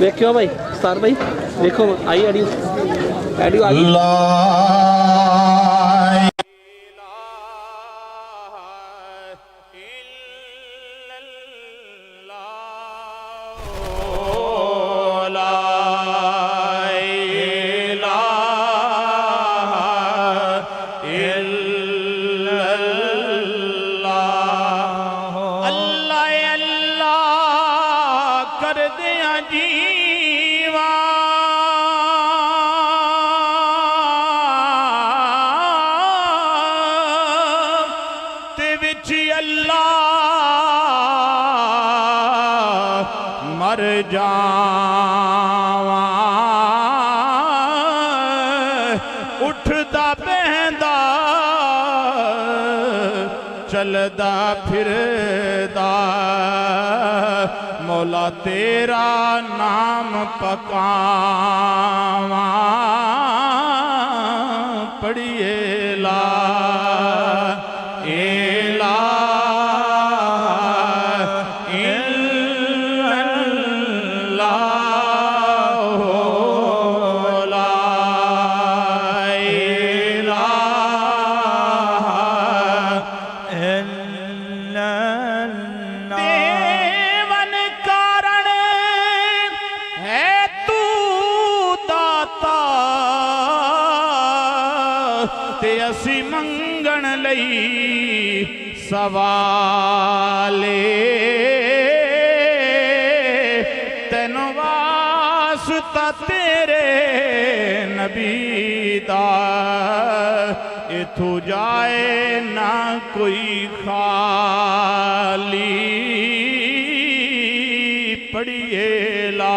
ਵੇਖਿਓ ਭਾਈ ਸਤਾਰ ਭਾਈ ਵੇਖੋ ਆਈ audio audio ਆ ਗਈ لا ਮਰ ਜਾਵਾਂ ਉੱਠਦਾ ਬਹਿੰਦਾ ਚੱਲਦਾ ਫਿਰਦਾ ਮੌਲਾ ਤੇਰਾ ਨਾਮ ਪਕਾਵਾਂ ਪੜੀਏ ਲਾ ਤੇ ਅਸੀਂ ਮੰਗਣ ਲਈ ਸਵਾਲੇ ਤੈਨੂੰ ਵਾਸਤਾ ਤੇਰੇ ਨਬੀ ਦਾ ਇਥੋਂ ਜਾਏ ਨਾ ਕੋਈ ਖਾਲੀ ਪੜੀਏ ਲਾ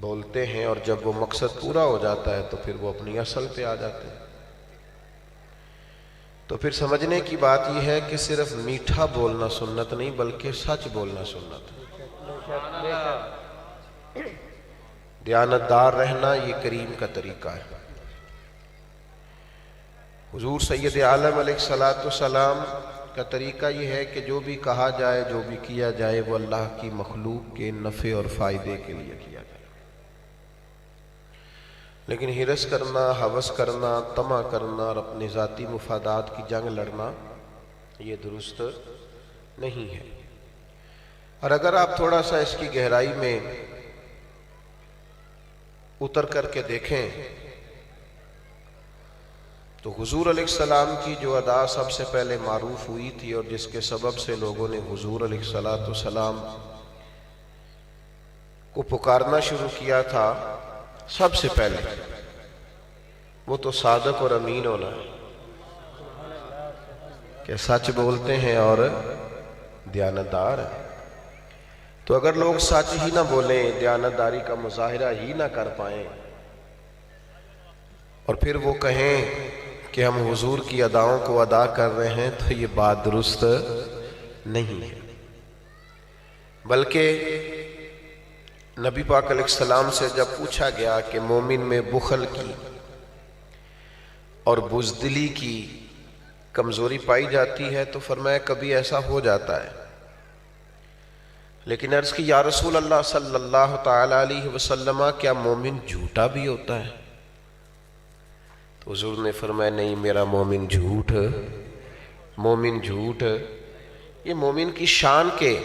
بولتے ہیں اور جب وہ مقصد پورا ہو جاتا ہے تو پھر وہ اپنی اصل پہ آ جاتے ہیں۔ تو پھر سمجھنے کی بات یہ ہے کہ صرف میٹھا بولنا سنت نہیں بلکہ سچ بولنا سنت ہے۔ دیانتدار رہنا یہ کریم کا طریقہ ہے۔ حضور سید عالم علیہ السلام کا طریقہ یہ ہے کہ جو بھی کہا جائے، جو بھی کیا جائے، وہ اللہ کی مخلوق کے نفع اور فائدے کے لیے کیا جائے۔ لیکن حرص کرنا، ہوس کرنا، طمع کرنا اور اپنی ذاتی مفادات کی جنگ لڑنا یہ درست نہیں ہے۔ اور اگر آپ تھوڑا سا اس کی گہرائی میں اتر کر کے دیکھیں تو حضور علیہ السلام کی جو ادا سب سے پہلے معروف ہوئی تھی اور جس کے سبب سے لوگوں نے حضور علیہ السلام کو پکارنا شروع کیا تھا، سب سے پہلے وہ تو صادق اور امین ہونا ہے کہ سچ بولتے ہیں اور دیانتدار ہیں۔ تو اگر لوگ سچ ہی نہ بولیں، دیانتداری کا مظاہرہ ہی نہ کر پائیں اور پھر وہ کہیں کہ ہم حضور کی اداؤں کو ادا کر رہے ہیں تو یہ بات درست نہیں ہے۔ بلکہ نبی پاک علیہ السلام سے جب پوچھا گیا کہ مومن میں بخل کی اور بزدلی کی کمزوری پائی جاتی ہے تو فرمایا کبھی ایسا ہو جاتا ہے، لیکن عرض کی یا رسول اللہ صلی اللہ تعالی علیہ وسلم کیا مومن جھوٹا بھی ہوتا ہے؟ تو حضور نے فرمایا نہیں، میرا مومن جھوٹ یہ مومن کی شان کے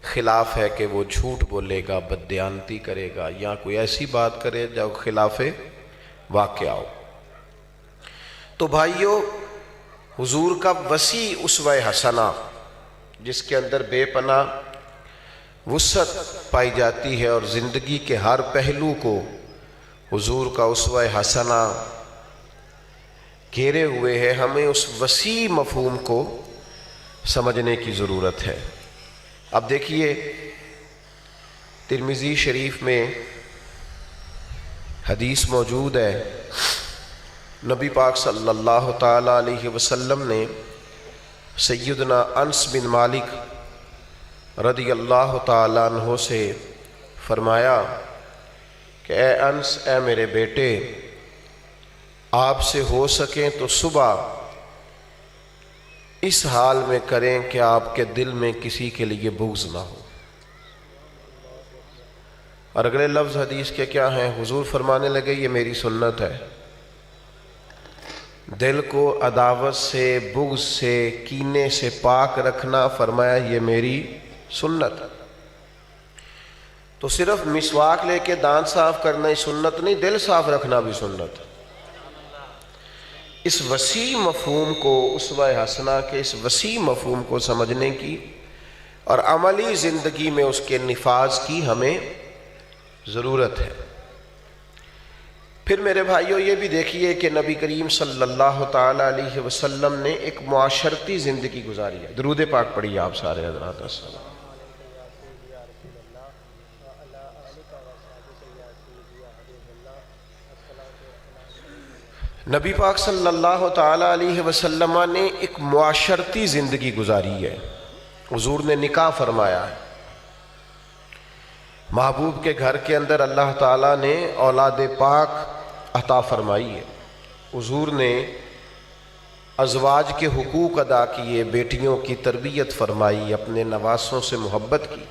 خلاف ہے کہ وہ جھوٹ بولے گا، بددیانتی کرے گا یا کوئی ایسی بات کرے جو خلاف واقعہ ہو۔ تو بھائیو، حضور کا وسیع اسوہ حسنہ جس کے اندر بے پناہ وسعت پائی جاتی ہے اور زندگی کے ہر پہلو کو حضور کا اسوہ حسنہ گھیرے ہوئے ہے، ہمیں اس وسیع مفہوم کو سمجھنے کی ضرورت ہے۔ اب دیکھیے ترمذی شریف میں حدیث موجود ہے، نبی پاک صلی اللہ تعالی علیہ وسلم نے سیدنا انس بن مالک رضی اللہ تعالیٰ عنہ سے فرمایا کہ اے انس، اے میرے بیٹے، آپ سے ہو سکیں تو صبح اس حال میں کریں کہ آپ کے دل میں کسی کے لیے بغض نہ ہو۔ اور اگلے لفظ حدیث کے کیا ہیں؟ حضور فرمانے لگے یہ میری سنت ہے، دل کو عداوت سے، بغض سے، کینے سے پاک رکھنا، فرمایا یہ میری سنت ہے۔ تو صرف مسواک لے کے دانت صاف کرنا ہی سنت نہیں، دل صاف رکھنا بھی سنت ہے۔ اس وسیع مفہوم کو، اسوہ حسنہ کے اس وسیع مفہوم کو سمجھنے کی اور عملی زندگی میں اس کے نفاذ کی ہمیں ضرورت ہے۔ پھر میرے بھائیوں یہ بھی دیکھیے کہ نبی کریم صلی اللہ تعالی علیہ وسلم نے ایک معاشرتی زندگی گزاری ہے۔ درود پاک پڑھیے آپ سارے حضرات۔ السلام نبی پاک صلی اللہ تعالی علیہ وسلم نے ایک معاشرتی زندگی گزاری ہے۔ حضور نے نکاح فرمایا ہے، محبوب کے گھر کے اندر اللہ تعالیٰ نے اولاد پاک عطا فرمائی ہے۔ حضور نے ازواج کے حقوق ادا کیے، بیٹیوں کی تربیت فرمائی، اپنے نواسوں سے محبت کی۔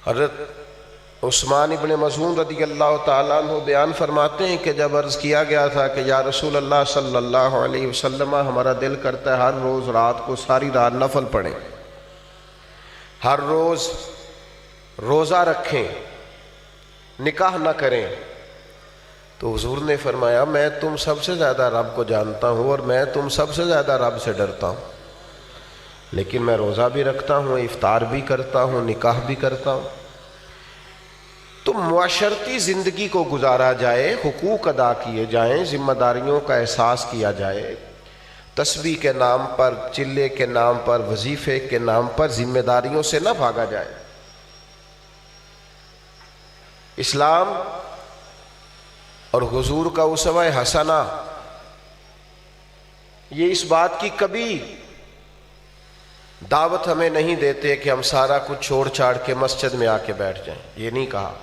حضرت عثمان ابن مظعون رضی اللہ تعالیٰ عنہ بیان فرماتے ہیں کہ جب عرض کیا گیا تھا کہ یا رسول اللہ صلی اللہ علیہ وسلم، ہمارا دل کرتا ہے ہر روز رات کو ساری رات نفل پڑھیں، ہر روز روزہ رکھیں، نکاح نہ کریں۔ تو حضور نے فرمایا میں تم سب سے زیادہ رب کو جانتا ہوں اور میں تم سب سے زیادہ رب سے ڈرتا ہوں، لیکن میں روزہ بھی رکھتا ہوں، افطار بھی کرتا ہوں، نکاح بھی کرتا ہوں۔ تو معاشرتی زندگی کو گزارا جائے، حقوق ادا کیے جائیں، ذمہ داریوں کا احساس کیا جائے، تسبیح کے نام پر، چلے کے نام پر، وظیفے کے نام پر ذمہ داریوں سے نہ بھاگا جائے۔ اسلام اور حضور کا اسوہ حسنہ یہ اس بات کی کبھی دعوت ہمیں نہیں دیتے کہ ہم سارا کچھ چھوڑ چھاڑ کے مسجد میں آ کے بیٹھ جائیں. یہ نہیں کہا.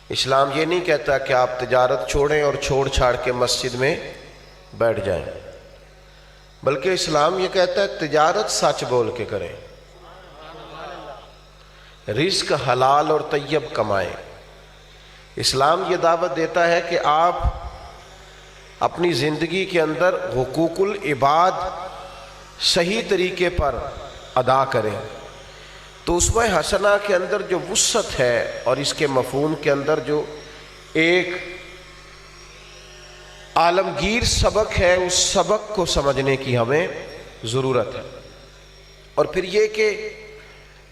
اسلام یہ نہیں کہتا کہ آپ تجارت چھوڑیں اور چھوڑ چھاڑ کے مسجد میں بیٹھ جائیں، بلکہ اسلام یہ کہتا ہے تجارت سچ بول کے کریں، رزق حلال اور طیب کمائیں. اسلام یہ دعوت دیتا ہے کہ آپ اپنی زندگی کے اندر حقوق العباد صحیح طریقے پر ادا کریں. تو اسوہ حسنہ کے اندر جو وسعت ہے اور اس کے مفہوم کے اندر جو ایک عالمگیر سبق ہے، اس سبق کو سمجھنے کی ہمیں ضرورت ہے. اور پھر یہ کہ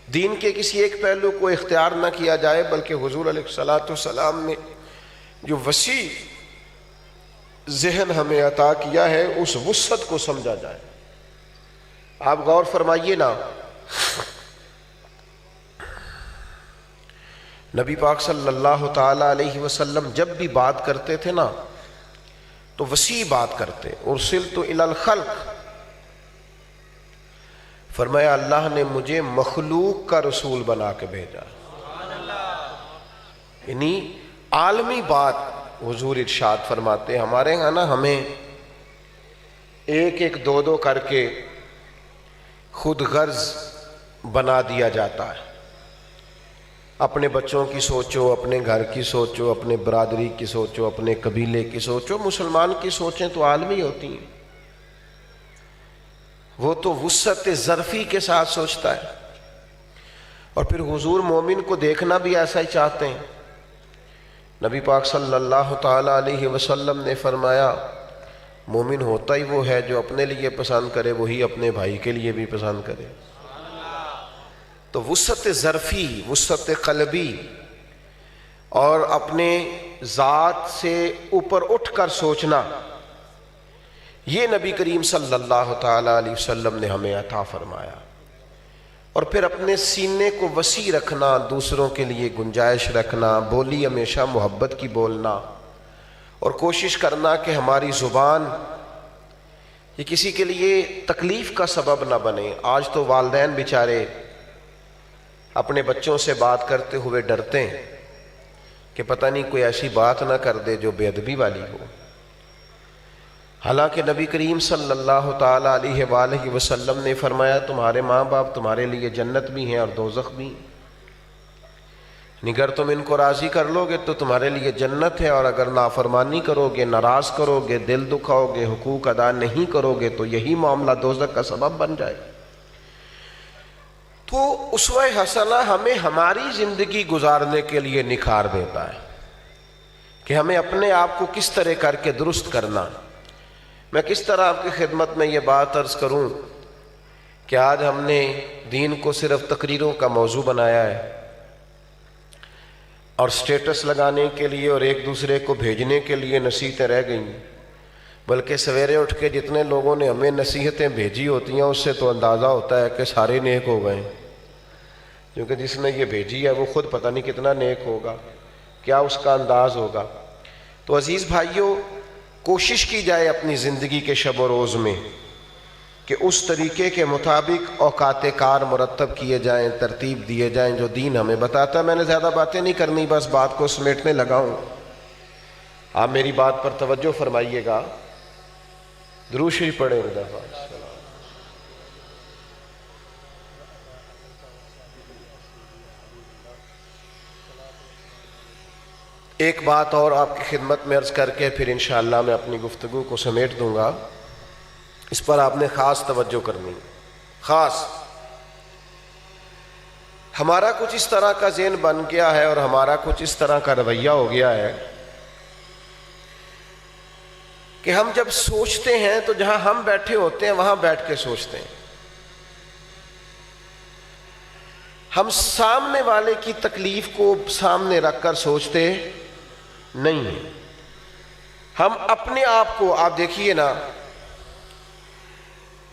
دین کے کسی ایک پہلو کو اختیار نہ کیا جائے، بلکہ حضور علیہ الصلوۃ والسلام نے جو وسیع ذہن ہمیں عطا کیا ہے اس وسعت کو سمجھا جائے. آپ غور فرمائیے نا، نبی پاک صلی اللہ تعالی علیہ وسلم جب بھی بات کرتے تھے نا تو وسیع بات کرتے. ارسلت الی الخلق، فرمایا اللہ نے مجھے مخلوق کا رسول بنا کے بھیجا. یعنی عالمی بات حضور ارشاد فرماتے. ہمارے ہاں نا ہمیں ایک ایک دو دو کر کے خود غرض بنا دیا جاتا ہے. اپنے بچوں کی سوچو، اپنے گھر کی سوچو، اپنے برادری کی سوچو، اپنے قبیلے کی سوچو. مسلمان کی سوچیں تو عالمی ہوتی ہیں. وہ تو وسعت ظرفی کے ساتھ سوچتا ہے. اور پھر حضور مومن کو دیکھنا بھی ایسا ہی چاہتے ہیں. نبی پاک صلی اللہ تعالی علیہ وسلم نے فرمایا مومن ہوتا ہی وہ ہے جو اپنے لیے پسند کرے وہی اپنے بھائی کے لیے بھی پسند کرے. تو وسعت ظرفی، وسعت قلبی اور اپنے ذات سے اوپر اٹھ کر سوچنا، یہ نبی کریم صلی اللہ تعالی علیہ وسلم نے ہمیں عطا فرمایا. اور پھر اپنے سینے کو وسیع رکھنا، دوسروں کے لیے گنجائش رکھنا، بولی ہمیشہ محبت کی بولنا، اور کوشش کرنا کہ ہماری زبان یہ کسی کے لیے تکلیف کا سبب نہ بنے. آج تو والدین بیچارے اپنے بچوں سے بات کرتے ہوئے ڈرتے ہیں کہ پتہ نہیں کوئی ایسی بات نہ کر دے جو بے ادبی والی ہو. حالانکہ نبی کریم صلی اللہ تعالی علیہ وآلہ وسلم نے فرمایا تمہارے ماں باپ تمہارے لیے جنت بھی ہیں اور دوزخ بھی. اگر تم ان کو راضی کر لو گے تو تمہارے لیے جنت ہے، اور اگر نافرمانی کرو گے، ناراض کرو گے، دل دکھاؤ گے، حقوق ادا نہیں کرو گے تو یہی معاملہ دوزخ کا سبب بن جائے. تو اسوہ حسنہ ہمیں ہماری زندگی گزارنے کے لیے نکھار دیتا ہے کہ ہمیں اپنے آپ کو کس طرح کر کے درست کرنا. میں کس طرح آپ کی خدمت میں یہ بات عرض کروں کہ آج ہم نے دین کو صرف تقریروں کا موضوع بنایا ہے اور سٹیٹس لگانے کے لیے اور ایک دوسرے کو بھیجنے کے لیے نصیحتیں رہ گئیں، بلکہ سویرے اٹھ کے جتنے لوگوں نے ہمیں نصیحتیں بھیجی ہوتی ہیں اس سے تو اندازہ ہوتا ہے کہ سارے نیک ہو گئے، کیونکہ جس نے یہ بھیجی ہے وہ خود پتہ نہیں کتنا نیک ہوگا، کیا اس کا انداز ہوگا. تو عزیز بھائیوں، کوشش کی جائے اپنی زندگی کے شب و روز میں کہ اس طریقے کے مطابق اوقات کار مرتب کیے جائیں، ترتیب دیے جائیں جو دین ہمیں بتاتا ہے. میں نے زیادہ باتیں نہیں کرنی، بس بات کو سمیٹنے لگا ہوں. آپ میری بات پر توجہ فرمائیے گا. درود شریف پڑھیں ایک دفعہ. ایک بات اور آپ کی خدمت میں عرض کر کے پھر انشاءاللہ میں اپنی گفتگو کو سمیٹ دوں گا. اس پر آپ نے خاص توجہ کرنی. خاص ہمارا کچھ اس طرح کا ذہن بن گیا ہے اور ہمارا کچھ اس طرح کا رویہ ہو گیا ہے کہ ہم جب سوچتے ہیں تو جہاں ہم بیٹھے ہوتے ہیں وہاں بیٹھ کے سوچتے ہیں. ہم سامنے والے کی تکلیف کو سامنے رکھ کر سوچتے نہیں ہیں. ہم اپنے آپ کو، آپ دیکھیے نا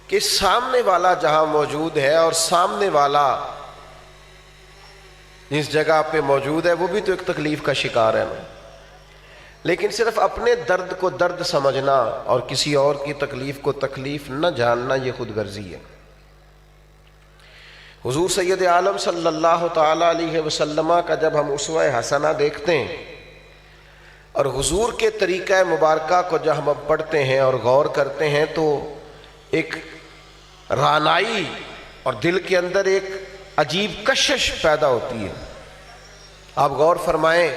کہ سامنے والا جہاں موجود ہے اور سامنے والا جس جگہ پہ موجود ہے وہ بھی تو ایک تکلیف کا شکار ہے نا. لیکن صرف اپنے درد کو درد سمجھنا اور کسی اور کی تکلیف کو تکلیف نہ جاننا یہ خود غرضی ہے. حضور سید عالم صلی اللہ تعالی علیہ وسلم کا جب ہم اسوہ حسنہ دیکھتے ہیں اور حضور کے طریقہ مبارکہ کو جب ہم پڑھتے ہیں اور غور کرتے ہیں تو ایک رعنائی اور دل کے اندر ایک عجیب کشش پیدا ہوتی ہے. آپ غور فرمائیں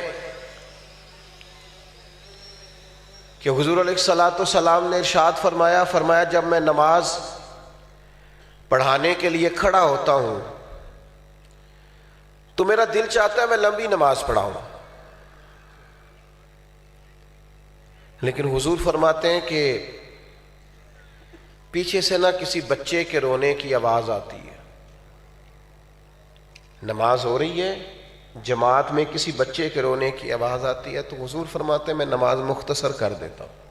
کہ حضور علیہ الصلوۃ والسلام نے ارشاد فرمایا جب میں نماز پڑھانے کے لیے کھڑا ہوتا ہوں تو میرا دل چاہتا ہے میں لمبی نماز پڑھاؤں، لیکن حضور فرماتے ہیں کہ پیچھے سے نہ کسی بچے کے رونے کی آواز آتی ہے. نماز ہو رہی ہے، جماعت میں کسی بچے کے رونے کی آواز آتی ہے تو حضور فرماتے ہیں میں نماز مختصر کر دیتا ہوں،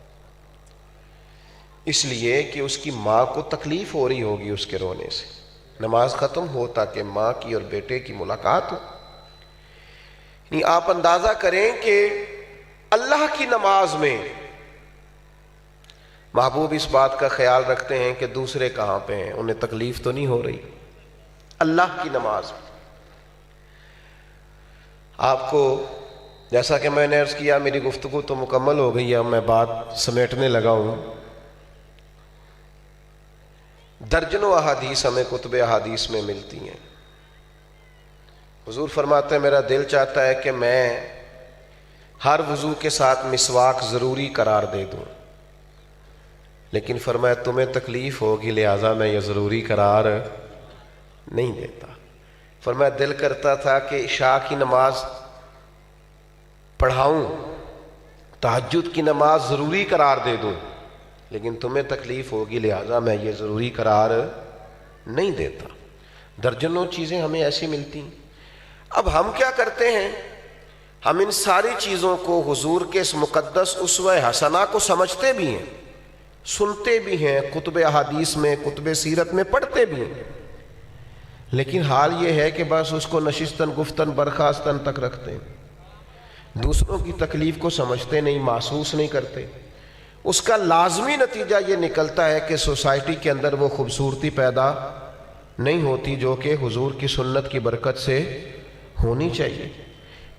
اس لیے کہ اس کی ماں کو تکلیف ہو رہی ہوگی اس کے رونے سے. نماز ختم ہو تاکہ ماں کی اور بیٹے کی ملاقات ہو. یعنی آپ اندازہ کریں کہ اللہ کی نماز میں محبوب اس بات کا خیال رکھتے ہیں کہ دوسرے کہاں پہ ہیں، انہیں تکلیف تو نہیں ہو رہی. اللہ کی نماز میں آپ کو جیسا کہ میں نے عرض کیا میری گفتگو تو مکمل ہو گئی ہے، اب میں بات سمیٹنے لگا ہوں. درجنوں احادیث ہمیں کتب احادیث میں ملتی ہیں. حضور فرماتے ہیں میرا دل چاہتا ہے کہ میں ہر وضو کے ساتھ مسواک ضروری قرار دے دوں، لیکن فرمایا تمہیں تکلیف ہوگی لہٰذا میں یہ ضروری قرار نہیں دیتا. فرمایا دل کرتا تھا کہ عشاء کی نماز پڑھاؤں، تہجد کی نماز ضروری قرار دے دوں، لیکن تمہیں تکلیف ہوگی لہٰذا میں یہ ضروری قرار نہیں دیتا. درجنوں چیزیں ہمیں ایسی ملتی ہیں. اب ہم کیا کرتے ہیں، ہم ان ساری چیزوں کو حضور کے اس مقدس اسوہ حسنہ کو سمجھتے بھی ہیں، سنتے بھی ہیں، کتب احادیث میں کتب سیرت میں پڑھتے بھی ہیں، لیکن حال یہ ہے کہ بس اس کو نشستن گفتن برخاستن تک رکھتے ہیں. دوسروں کی تکلیف کو سمجھتے نہیں، محسوس نہیں کرتے. اس کا لازمی نتیجہ یہ نکلتا ہے کہ سوسائٹی کے اندر وہ خوبصورتی پیدا نہیں ہوتی جو کہ حضور کی سنت کی برکت سے ہونی چاہیے.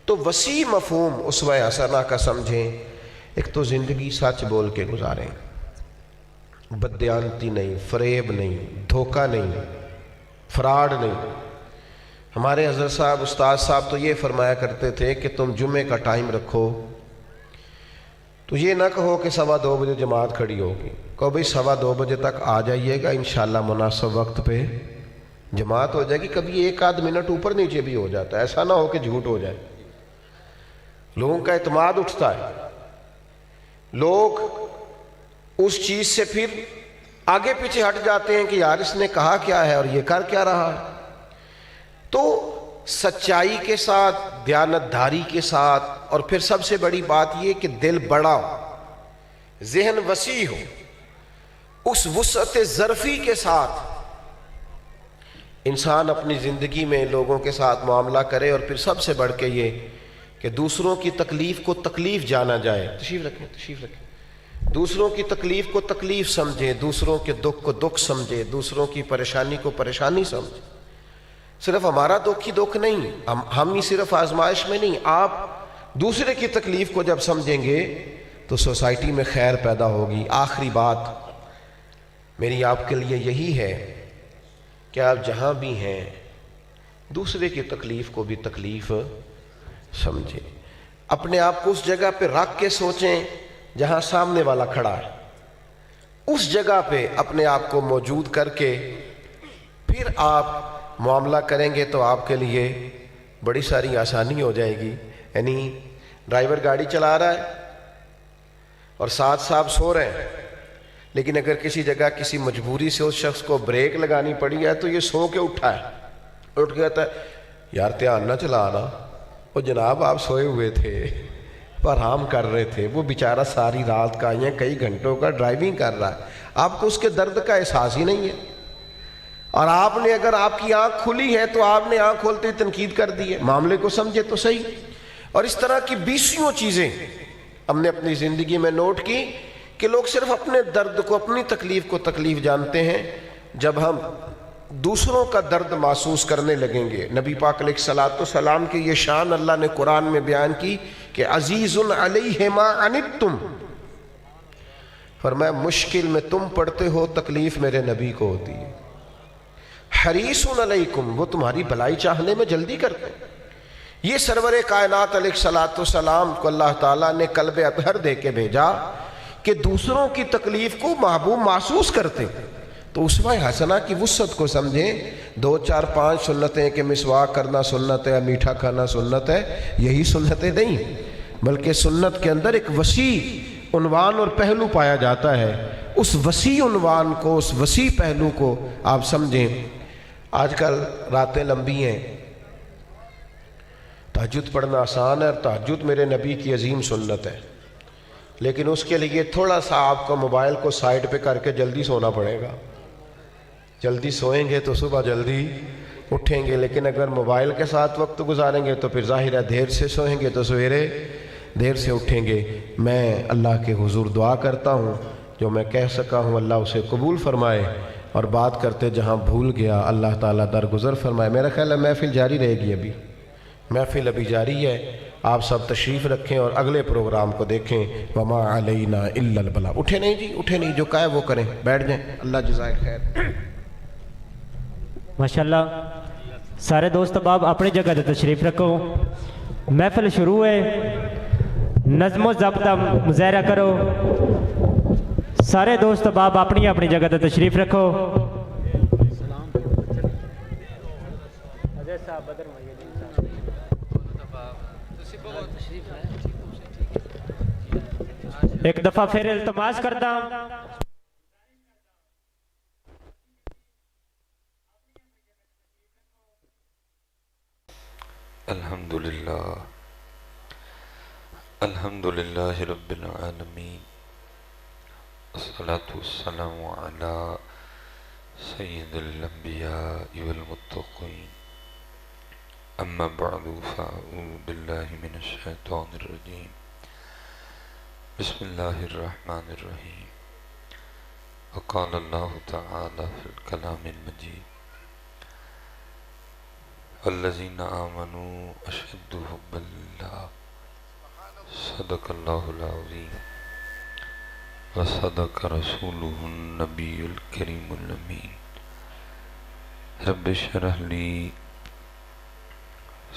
تو وسیع مفہوم اسوہ حسنہ کا سمجھیں. ایک تو زندگی سچ بول کے گزاریں، بددیانتی نہیں، فریب نہیں، دھوکہ نہیں، فراڈ نہیں. ہمارے حضرت صاحب استاد صاحب تو یہ فرمایا کرتے تھے کہ تم جمعے کا ٹائم رکھو تو یہ نہ کہو کہ 2:15 بجے جماعت کھڑی ہوگی، کہو بھئی 2:15 بجے تک آ جائیے گا، انشاءاللہ مناسب وقت پہ جماعت ہو جائے گی. کبھی 1-8 منٹ اوپر نیچے بھی ہو جاتا ہے، ایسا نہ ہو کہ جھوٹ ہو جائے. لوگوں کا اعتماد اٹھتا ہے، لوگ اس چیز سے پھر آگے پیچھے ہٹ جاتے ہیں کہ یار اس نے کہا کیا ہے اور یہ کر کیا رہا ہے. تو سچائی کے ساتھ، دیانتداری کے ساتھ، اور پھر سب سے بڑی بات یہ کہ دل بڑا ہو، ذہن وسیع ہو، اس وسعت ظرفی کے ساتھ انسان اپنی زندگی میں لوگوں کے ساتھ معاملہ کرے. اور پھر سب سے بڑھ کے یہ کہ دوسروں کی تکلیف کو تکلیف جانا جائے. تشریف رکھیں. دوسروں کی تکلیف کو تکلیف سمجھے، دوسروں کے دکھ کو دکھ سمجھے، دوسروں کی پریشانی کو پریشانی سمجھے. صرف ہمارا دکھ ہی دکھ نہیں، ہم ہی صرف آزمائش میں نہیں، آپ دوسرے کی تکلیف کو جب سمجھیں گے تو سوسائٹی میں خیر پیدا ہوگی. آخری بات میری آپ کے لیے یہی ہے کہ آپ جہاں بھی ہیں دوسرے کی تکلیف کو بھی تکلیف سمجھیں. اپنے آپ کو اس جگہ پہ رکھ کے سوچیں جہاں سامنے والا کھڑا ہے، اس جگہ پہ اپنے آپ کو موجود کر کے پھر آپ معاملہ کریں گے تو آپ کے لیے بڑی ساری آسانی ہو جائے گی. یعنی ڈرائیور گاڑی چلا رہا ہے اور ساتھ صاحب سو رہے ہیں، لیکن اگر کسی جگہ کسی مجبوری سے اس شخص کو بریک لگانی پڑی ہے تو یہ سو کے اٹھا ہے، اٹھ کے کہتا ہے یار دھیان نہ چلانا، وہ جناب آپ سوئے ہوئے تھے، آرام کر رہے تھے. وہ بیچارہ ساری رات کا یا کئی گھنٹوں کا ڈرائیونگ کر رہا ہے، آپ کو اس کے درد کا احساس ہی نہیں ہے. اور آپ نے اگر آپ کی آنکھ کھلی ہے تو آپ نے آنکھ کھولتے ہی تنقید کر دی ہے، معاملے کو سمجھے تو صحیح۔ اور اس طرح کی 20 چیزیں ہم نے اپنی زندگی میں نوٹ کی کہ لوگ صرف اپنے درد کو، اپنی تکلیف کو تکلیف جانتے ہیں۔ جب ہم دوسروں کا درد محسوس کرنے لگیں گے، نبی پاک علیہ الصلوۃ والسلام کی یہ شان اللہ نے قرآن میں بیان کی کہ عزیز علیہ ما عنتم، فرمایا مشکل میں تم پڑتے ہو تکلیف میرے نبی کو ہوتی ہے، حریص علیکم، وہ تمہاری بھلائی چاہنے میں جلدی کرتے ہیں۔ یہ سرور کائنات علیہ الصلوۃ والسلام کو اللہ تعالیٰ نے قلب اطہر دے کے بھیجا کہ دوسروں کی تکلیف کو محبوب محسوس کرتے، تو اسوہ حسنہ کی وسعت کو سمجھیں۔ 2 4 5 سنتیں کہ مسواک کرنا سنت ہے، میٹھا کھانا سنت ہے، یہی سنتیں نہیں، بلکہ سنت کے اندر ایک وسیع عنوان اور پہلو پایا جاتا ہے۔ اس وسیع عنوان کو، اس وسیع پہلو کو آپ سمجھیں۔ آج کل راتیں لمبی ہیں، تہجد پڑھنا آسان ہے، اور تہجد میرے نبی کی عظیم سنت ہے، لیکن اس کے لیے تھوڑا سا آپ کو موبائل کو سائڈ پہ کر کے جلدی سونا پڑے گا۔ جلدی سوئیں گے تو صبح جلدی اٹھیں گے، لیکن اگر موبائل کے ساتھ وقت گزاریں گے تو پھر ظاہر ہے دیر سے سوئیں گے تو سویرے دیر سے اٹھیں گے۔ میں اللہ کے حضور دعا کرتا ہوں جو میں کہہ سکا ہوں اللہ اسے قبول فرمائے، اور بات کرتے جہاں بھول گیا اللہ تعالیٰ درگزر فرمائے۔ میرا خیال ہے محفل جاری رہے گی، ابھی محفل ابھی جاری ہے، آپ سب تشریف رکھیں اور اگلے پروگرام کو دیکھیں۔ وما علینا الا البلاغ۔ اٹھے نہیں جی، اٹھے نہیں، جو کہے وہ کریں، بیٹھ جائیں، اللہ جزائے خیر۔ ماشاءاللہ سارے دوست احباب اپنی جگہ تے تشریف رکھو، محفل شروع ہے، نظم و ضبط کا مظاہرہ کرو۔ سارے دوست احباب اپنی اپنی جگہ تے تشریف رکھو۔ ایک دفعہ پھر التماس کرتا ہوں، الحمدللہ رب العالمین، الصلاة والسلام علی سید الانبیاء والمتقین، اما بعد فاعوذ باللہ من الشیطان الرجیم، بسم اللہ الرحمن الرحیم۔ وقال اللہ تعالی فی الکلام المجید، والذین آمنوا اشد حبا للہ، صدق اللہ العظیم وصدق رسولہ النبی الکریم الامین۔ رب اشرح لی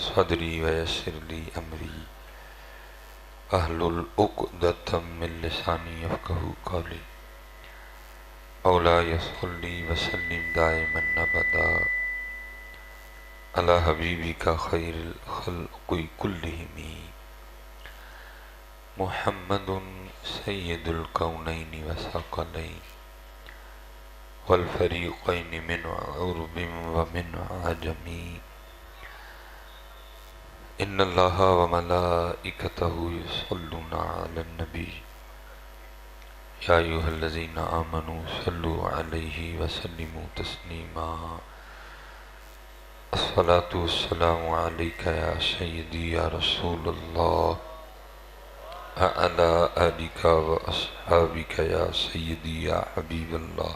صدری ویسر لی امری احلل عقدۃ من لسانی یفقہوا قولی۔ مولاي صلی وسلم دائما ابدا علی حبیبک خیر الخلق کلہم، محمد سید الکونین وثقلین والفریقین من عرب ومن عجم، ان اللہ وملائکتہ یصلون علی النبی، یا ایھا الذین آمنوا صلوا علیہ وسلموا تسلیما۔ الصلاة والسلام علیک یا سیدی یا رسول اللہ، وعلی آلک واصحابک یا سیدی یا حبیب اللہ۔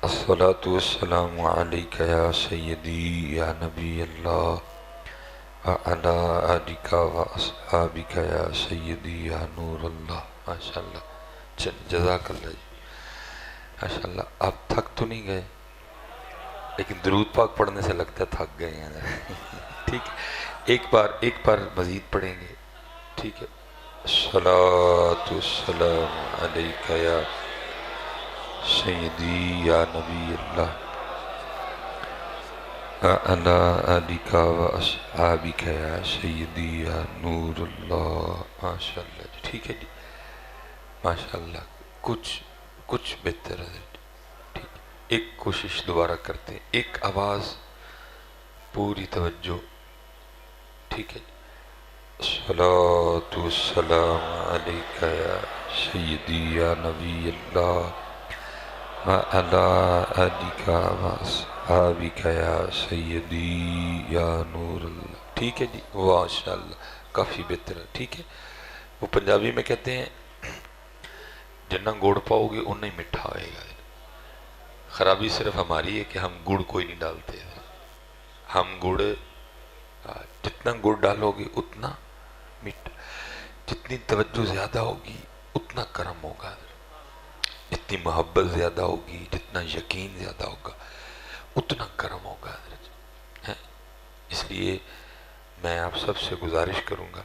الصلاة والسلام علیک یا سیدی یا نبی اللہ، وعلی آلک واصحابک یا سیدی یا نور اللہ۔ ماشاءاللہ، جزاک اللہ جی، ماشاءاللہ۔ آپ تھک تو نہیں گئے؟ لیکن درود پاک پڑھنے سے لگتا ہے تھک گئے ہیں۔ ٹھیک ہے، ایک بار مزید پڑھیں گے، ٹھیک ہے۔ الصلاة والسلام علیک یا سیدی یا نبی اللہ، وعلی آلک واصحابک یا سیدی یا نور اللہ۔ ماشاءاللہ جی، ٹھیک ہے جی، ماشاءاللہ۔ کچھ بہتر ہے، ایک کوشش دوبارہ کرتے ہیں، ایک آواز، پوری توجہ، ٹھیک ہے۔ الصلاة والسلام علیک یا سیدی یا نبی اللہ، وعلى آلك وأصحابك یا سیدی یا نور اللہ. ٹھیک ہے جی، ماشاءاللہ کافی بہتر ہے. ٹھیک ہے، وہ پنجابی میں کہتے ہیں جنہ گڑ پاؤ گے اتنا ہی میٹھا ہوئے گا. خرابی صرف ہماری ہے کہ ہم گڑ کوئی نہیں ڈالتے. ہم گڑ جتنا گڑ ڈالو گے اتنا میٹھا، جتنی توجہ زیادہ ہوگی اتنا کرم ہوگا، جتنی محبت زیادہ ہوگی، جتنا یقین زیادہ ہوگا اتنا کرم ہوگا. اس لیے میں آپ سب سے گزارش کروں گا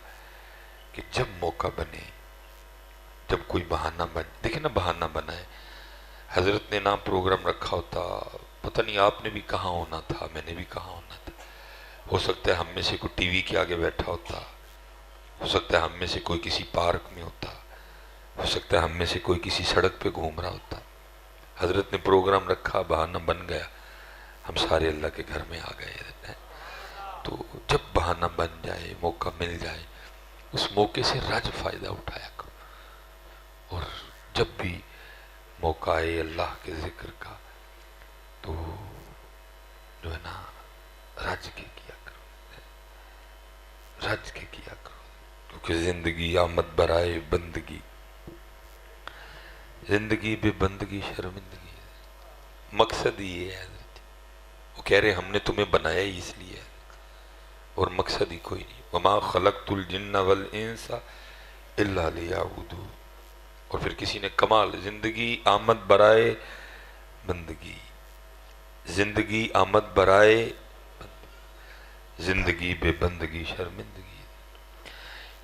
کہ جب موقع بنے، جب کوئی بہانہ بنے، دیکھیں نا بہانہ بنا ہے، حضرت نے نہ پروگرام رکھا ہوتا، پتہ نہیں آپ نے بھی کہاں ہونا تھا، میں نے بھی کہاں ہونا تھا. ہو سکتا ہے ہم میں سے کوئی ٹی وی کے آگے بیٹھا ہوتا، ہو سکتا ہے ہم میں سے کوئی کسی پارک میں ہوتا، ہو سکتا ہے ہم میں سے کوئی کسی سڑک پہ گھوم رہا ہوتا. حضرت نے پروگرام رکھا، بہانہ بن گیا، ہم سارے اللہ کے گھر میں آ گئے. تو جب بہانہ بن جائے، موقع مل جائے، اس موقع سے رج فائدہ اٹھایا کرو. اور جب بھی موقع آئے اللہ کے ذکر کا تو جو ہے نا رج کے کیا کرو، رج کے کیا کرو. کیونکہ زندگی آمد برائے بندگی، زندگی بے بندگی شرمندگی ہے. مقصد یہ ہے، وہ کہہ رہے ہم نے تمہیں بنایا ہی اس لیے ہے اور مقصد ہی کوئی نہیں. وما خلقت الجن والانس الا لیعبدون. اور پھر کسی نے کمال، زندگی آمد برائے بندگی، زندگی آمد برائے زندگی بے بندگی شرمندگی.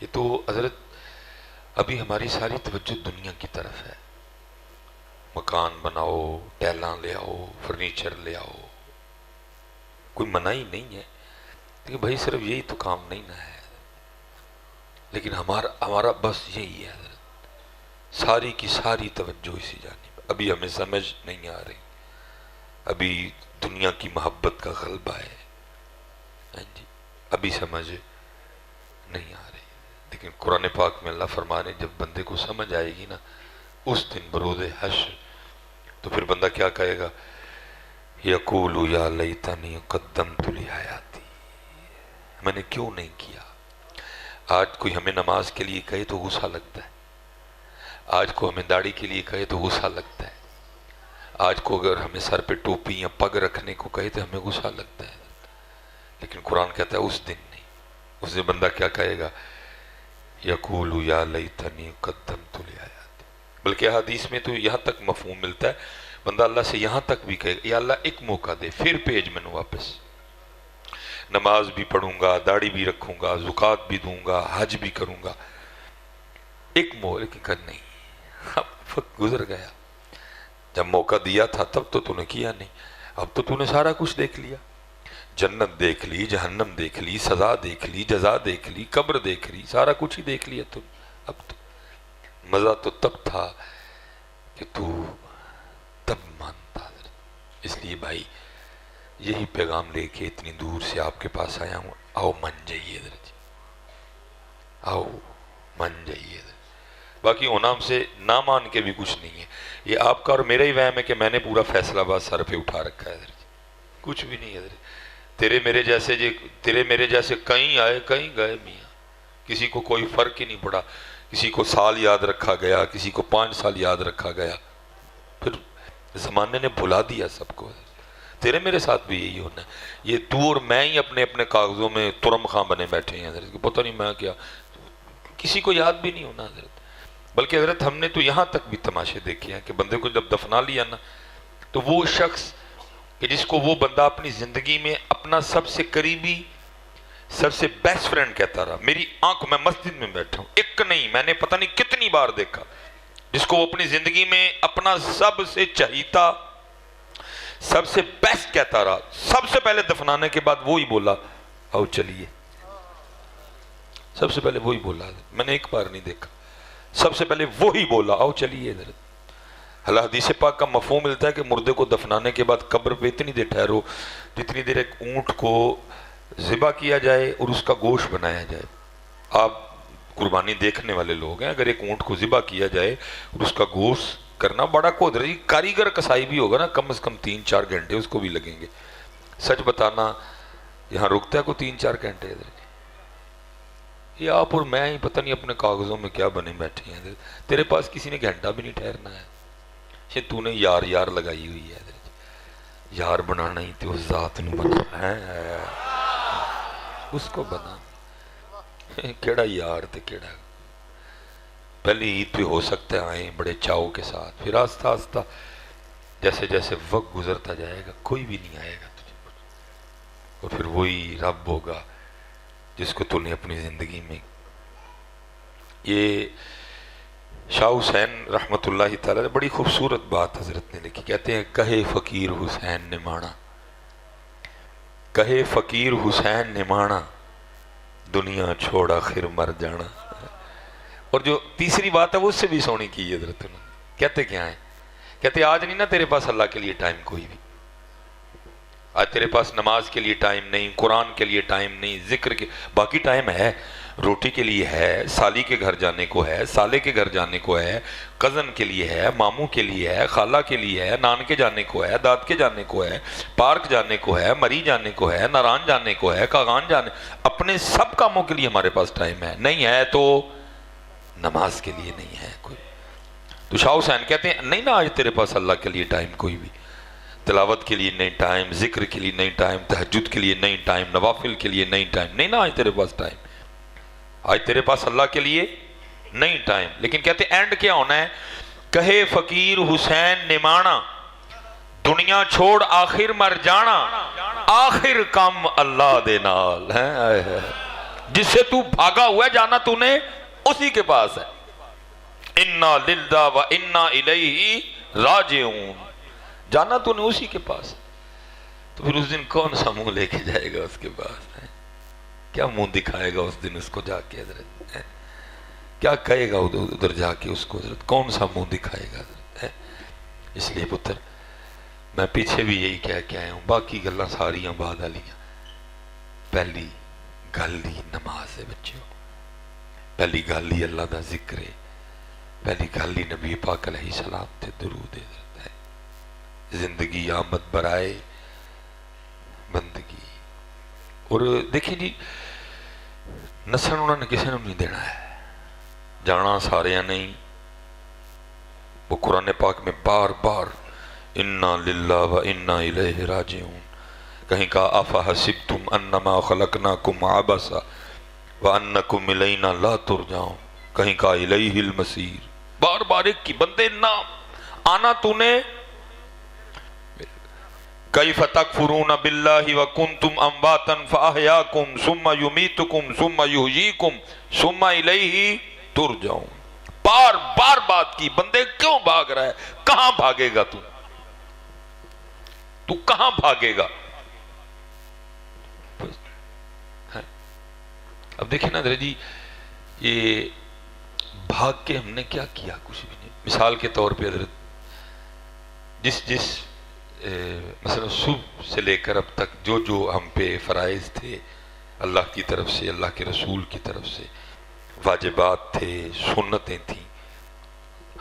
یہ تو حضرت ابھی ہماری ساری توجہ دنیا کی طرف ہے. مکان بناؤ، ٹیلاں لے آؤ، فرنیچر لے آؤ، کوئی منائی نہیں ہے کہ بھائی صرف یہی تو کام نہیں نہ ہے. لیکن ہمارا بس یہی ہے حضرت، ساری کی ساری توجہ اسی جانب. ابھی ہمیں سمجھ نہیں آ رہی، ابھی دنیا کی محبت کا غلبہ ہے، ابھی سمجھ نہیں آ رہی. لیکن قرآن پاک میں اللہ فرما رہے جب بندے کو سمجھ آئے گی نا اس دن بروز حشر، تو پھر بندہ کیا کہے گا؟ یقول یا لیتنی قدمت لحیاتی، میں نے کیوں نہیں کیا. آج کوئی ہمیں نماز کے لیے کہے تو غصہ لگتا ہے، آج کو ہمیں داڑھی کے لیے کہے تو غصہ لگتا ہے، آج کو اگر ہمیں سر پہ ٹوپی یا پگ رکھنے کو کہے تو ہمیں غصہ لگتا ہے. لیکن قرآن کہتا ہے اس دن نہیں. اس دن بندہ کیا کہے گا؟ یقول یا لیتنی قدمت لحیاتی. بلکہ حدیث میں تو یہاں تک مفہوم ملتا ہے، بندہ اللہ سے یہاں تک بھی کہے گا یا اللہ ایک موقع دے، پھر بھیج میں نے واپس. نماز بھی پڑھوں گا، داڑھی بھی رکھوں گا، زکوٰۃ بھی دوں گا، حج بھی کروں گا، ایک موقع. لیکن کر نہیں، اب وقت گزر گیا. جب موقع دیا تھا تب تو نے کیا نہیں. اب تو نے سارا کچھ دیکھ لیا، جنت دیکھ لی، جہنم دیکھ لی، سزا دیکھ لی، جزا دیکھ لی، قبر دیکھ لی، سارا کچھ ہی دیکھ لیا تم. اب تو مزہ تو تب تھا کہ تو تب مانتا. اس لیے بھائی یہی پیغام لے کے اتنی دور سے آپ کے پاس آیا ہوں. آؤ مان جائیے حضرت جی، آؤ مان جائیے حضرت. باقی ہونا ہم سے نہ مان کے بھی کچھ نہیں ہے. یہ آپ کا اور میرا ہی وہم ہے کہ میں نے پورا فیصلہ آباد سر پہ اٹھا رکھا ہے حضرت جی. کچھ بھی نہیں حضرت. تیرے میرے جیسے کہیں آئے کہیں گئے میاں، کسی کو کوئی فرق ہی نہیں پڑا. کسی کو سال یاد رکھا گیا، کسی کو 5 سال یاد رکھا گیا، پھر زمانے نے بھلا دیا سب کو. تیرے میرے ساتھ بھی یہی ہونا ہے. یہ تو اور میں ہی اپنے اپنے کاغذوں میں ترم خاں بنے بیٹھے ہیں حضرت. پتہ نہیں میں کیا، کسی کو یاد بھی نہیں ہونا حضرت. بلکہ حضرت ہم نے تو یہاں تک بھی تماشے دیکھے ہیں کہ بندے کو جب دفنا لیا نا تو وہ شخص کہ جس کو وہ بندہ اپنی زندگی میں اپنا سب سے قریبی، سب سے بیسٹ فرینڈ کہتا رہا. میری آنکھ میں مسجد میں بیٹھا ہوں، ایک نہیں میں نے پتہ نہیں کتنی بار دیکھا جس کو وہ اپنی زندگی میں اپنا سب سے چہیتا، سب سے بیسٹ کہتا رہا. سب سے پہلے دفنانے کے بعد وہی بولا آؤ چلیے. سب سے پہلے وہی بولا، میں نے ایک بار نہیں دیکھا، سب سے پہلے وہی بولا آؤ چلیے حضرت. حدیث پاک کا مفہوم ملتا ہے کہ مردے کو دفنانے کے بعد قبر پہ اتنی دیر ٹھہرو جتنی دیر ایک اونٹ کو ذبح کیا جائے اور اس کا گوشت بنایا جائے. آپ قربانی دیکھنے والے لوگ ہیں، اگر ایک اونٹ کو ذبح کیا جائے اور اس کا گوشت کرنا بڑا قدر جی. کاریگر کسائی بھی ہوگا نا کم از کم 3-4 گھنٹے اس کو بھی لگیں گے. سچ بتانا یہاں رکتا ہے کوئی 3-4 گھنٹے ادھر؟ یہ آپ اور میں ہی پتہ نہیں اپنے کاغذوں میں کیا بنے بیٹھے ہیں. تیرے پاس کسی نے گھنٹہ بھی نہیں ٹھہرنا ہے. یہ تو نے یار یار لگائی ہوئی ہے. یار بنانا ہی تو اس ذات نو بنا ہے, اس کو بنا. کیڑا یار تے کیڑا. پہلی عید پہ ہو سکتا ہے آئیں بڑے چاؤ کے ساتھ, پھر آہستہ آہستہ جیسے جیسے وقت گزرتا جائے گا کوئی بھی نہیں آئے گا تجھے, اور پھر وہی رب ہوگا جس کو تو نے اپنی زندگی میں. یہ شاہ حسین رحمۃ اللہ تعالی بڑی خوبصورت بات حضرت نے لکھی. کہتے ہیں کہے فقیر حسین نے مانا, کہے فقیر حسین نے مانا, دنیا چھوڑ آخر مر جانا. اور جو تیسری بات ہے وہ اس سے بھی سونی کی حضرت نے. کہتے کیا ہیں؟ کہتے آج نہیں نا تیرے پاس اللہ کے لیے ٹائم کوئی بھی. آج تیرے پاس نماز کے لیے ٹائم نہیں, قرآن کے لیے ٹائم نہیں, ذکر کے, باقی ٹائم ہے. روٹی کے لیے ہے, سالی کے گھر جانے کو ہے, سالے کے گھر جانے کو ہے, کزن کے لیے ہے, ماموں کے لیے ہے, خالہ کے لیے ہے, نان کے جانے کو ہے, داد کے جانے کو ہے, پارک جانے کو ہے, مری جانے کو ہے, ناران جانے کو ہے, کاغان جانے, اپنے سب کاموں کے لیے ہمارے پاس ٹائم ہے. نہیں ہے تو نماز کے لیے نہیں ہے کوئی. تو شاہ حسین کہتے ہیں نہیں نا آج تیرے پاس اللہ کے لیے ٹائم کوئی بھی, تلاوت کے لیے نہیں ٹائم, ذکر کے لیے نہیں ٹائم, تہجد کے لیے نہیں ٹائم, نوافل کے لیے نہیں ٹائم, نہیں نا آج تیرے پاس ٹائم. آج تیرے پاس اللہ کے لیے نہیں ٹائم. لیکن کہتے ہیں اینڈ کیا ہونا ہے؟ کہے فقیر حسین نے مانا, دنیا چھوڑ آخر مر جانا, آخر کم اللہ دے نال ہے. جس سے تو بھاگا ہوا ہے جانا تو نے اسی کے پاس ہے. انا للہ و انا الیہ راجعون, جانا تو نے اسی کے پاس. تو پھر اس دن کون سا منہ لے کے جائے گا اس کے پاس؟ کیا منہ دکھائے گا اس دن اس کو جا کے حضرت؟ کیا کہے گا ادھر جا کے اس کو حضرت؟ کون سا منہ دکھائے گا حضرت؟ اس لیے پتر میں پیچھے بھی یہی کہہ کے آیا ہوں, باقی گلاں ساریاں بعد والیاں. پہلی گل ہی نماز ہے بچوں, پہلی گل ہی اللہ دا ذکر ہے, پہلی گل ہی نبی پاک علیہ السلام تے درود ہے. زندگی آمد برائے بندگی. اور دیکھیں جی نسن انہوں نے کسی نے نہیں دینا ہے, جانا سارے نہیں. وہ قرآن پاک میں بار بار انا للہ و انا الیہ راجعون, کہیں کہا افحسبتم انما خلقناکم عبثا وانکم الینا لا ترجعون, کہیں کہا الیہ المصیر. بار بار ایک کی بندے نہ آنا تو نے. کیف تکفرون باللہ وکنتم امواتا فاحیاکم ثم یمیتکم ثم یحییکم ثم الیہ ترجعون. بار بار بات کی, بندے کیوں بھاگ رہا ہے؟ کہاں بھاگے گا تو کہاں بھاگے گا؟ اب دیکھیں نا جی, یہ بھاگ کے ہم نے کیا کیا؟ کچھ بھی نہیں. مثال کے طور پہ حضرت جس مثلا صبح سے لے کر اب تک جو ہم پہ فرائض تھے اللہ کی طرف سے, اللہ کے رسول کی طرف سے, واجبات تھے, سنتیں تھیں,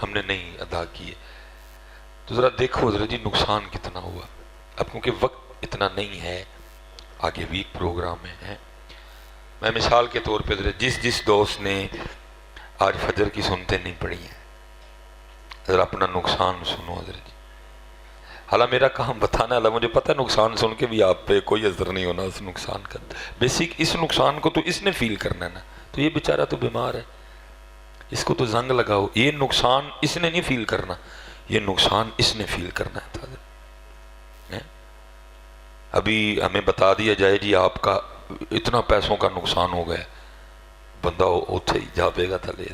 ہم نے نہیں ادا کیے. تو ذرا دیکھو ذرا جی نقصان کتنا ہوا. اب کیونکہ وقت اتنا نہیں ہے, آگے بھی پروگرام ہیں. میں مثال کے طور پہ جس دوست نے آج فجر کی سنتیں نہیں پڑھی ہیں, ذرا اپنا نقصان سنو حضرت جی. حالانہ میرا کام بتانا ہے, مجھے پتہ ہے نقصان سن کے بھی آپ پہ کوئی اثر نہیں ہونا اس نقصان کا. بیسک اس نقصان کو تو اس نے فیل کرنا ہے نا. تو یہ بیچارہ تو بیمار ہے, اس کو تو زنگ لگاؤ. یہ نقصان اس نے نہیں فیل کرنا, یہ نقصان اس نے فیل کرنا تھا. ابھی ہمیں بتا دیا جائے جی آپ کا اتنا پیسوں کا نقصان ہو گیا, بندہ اتھے ہی جاپے گا تھلے,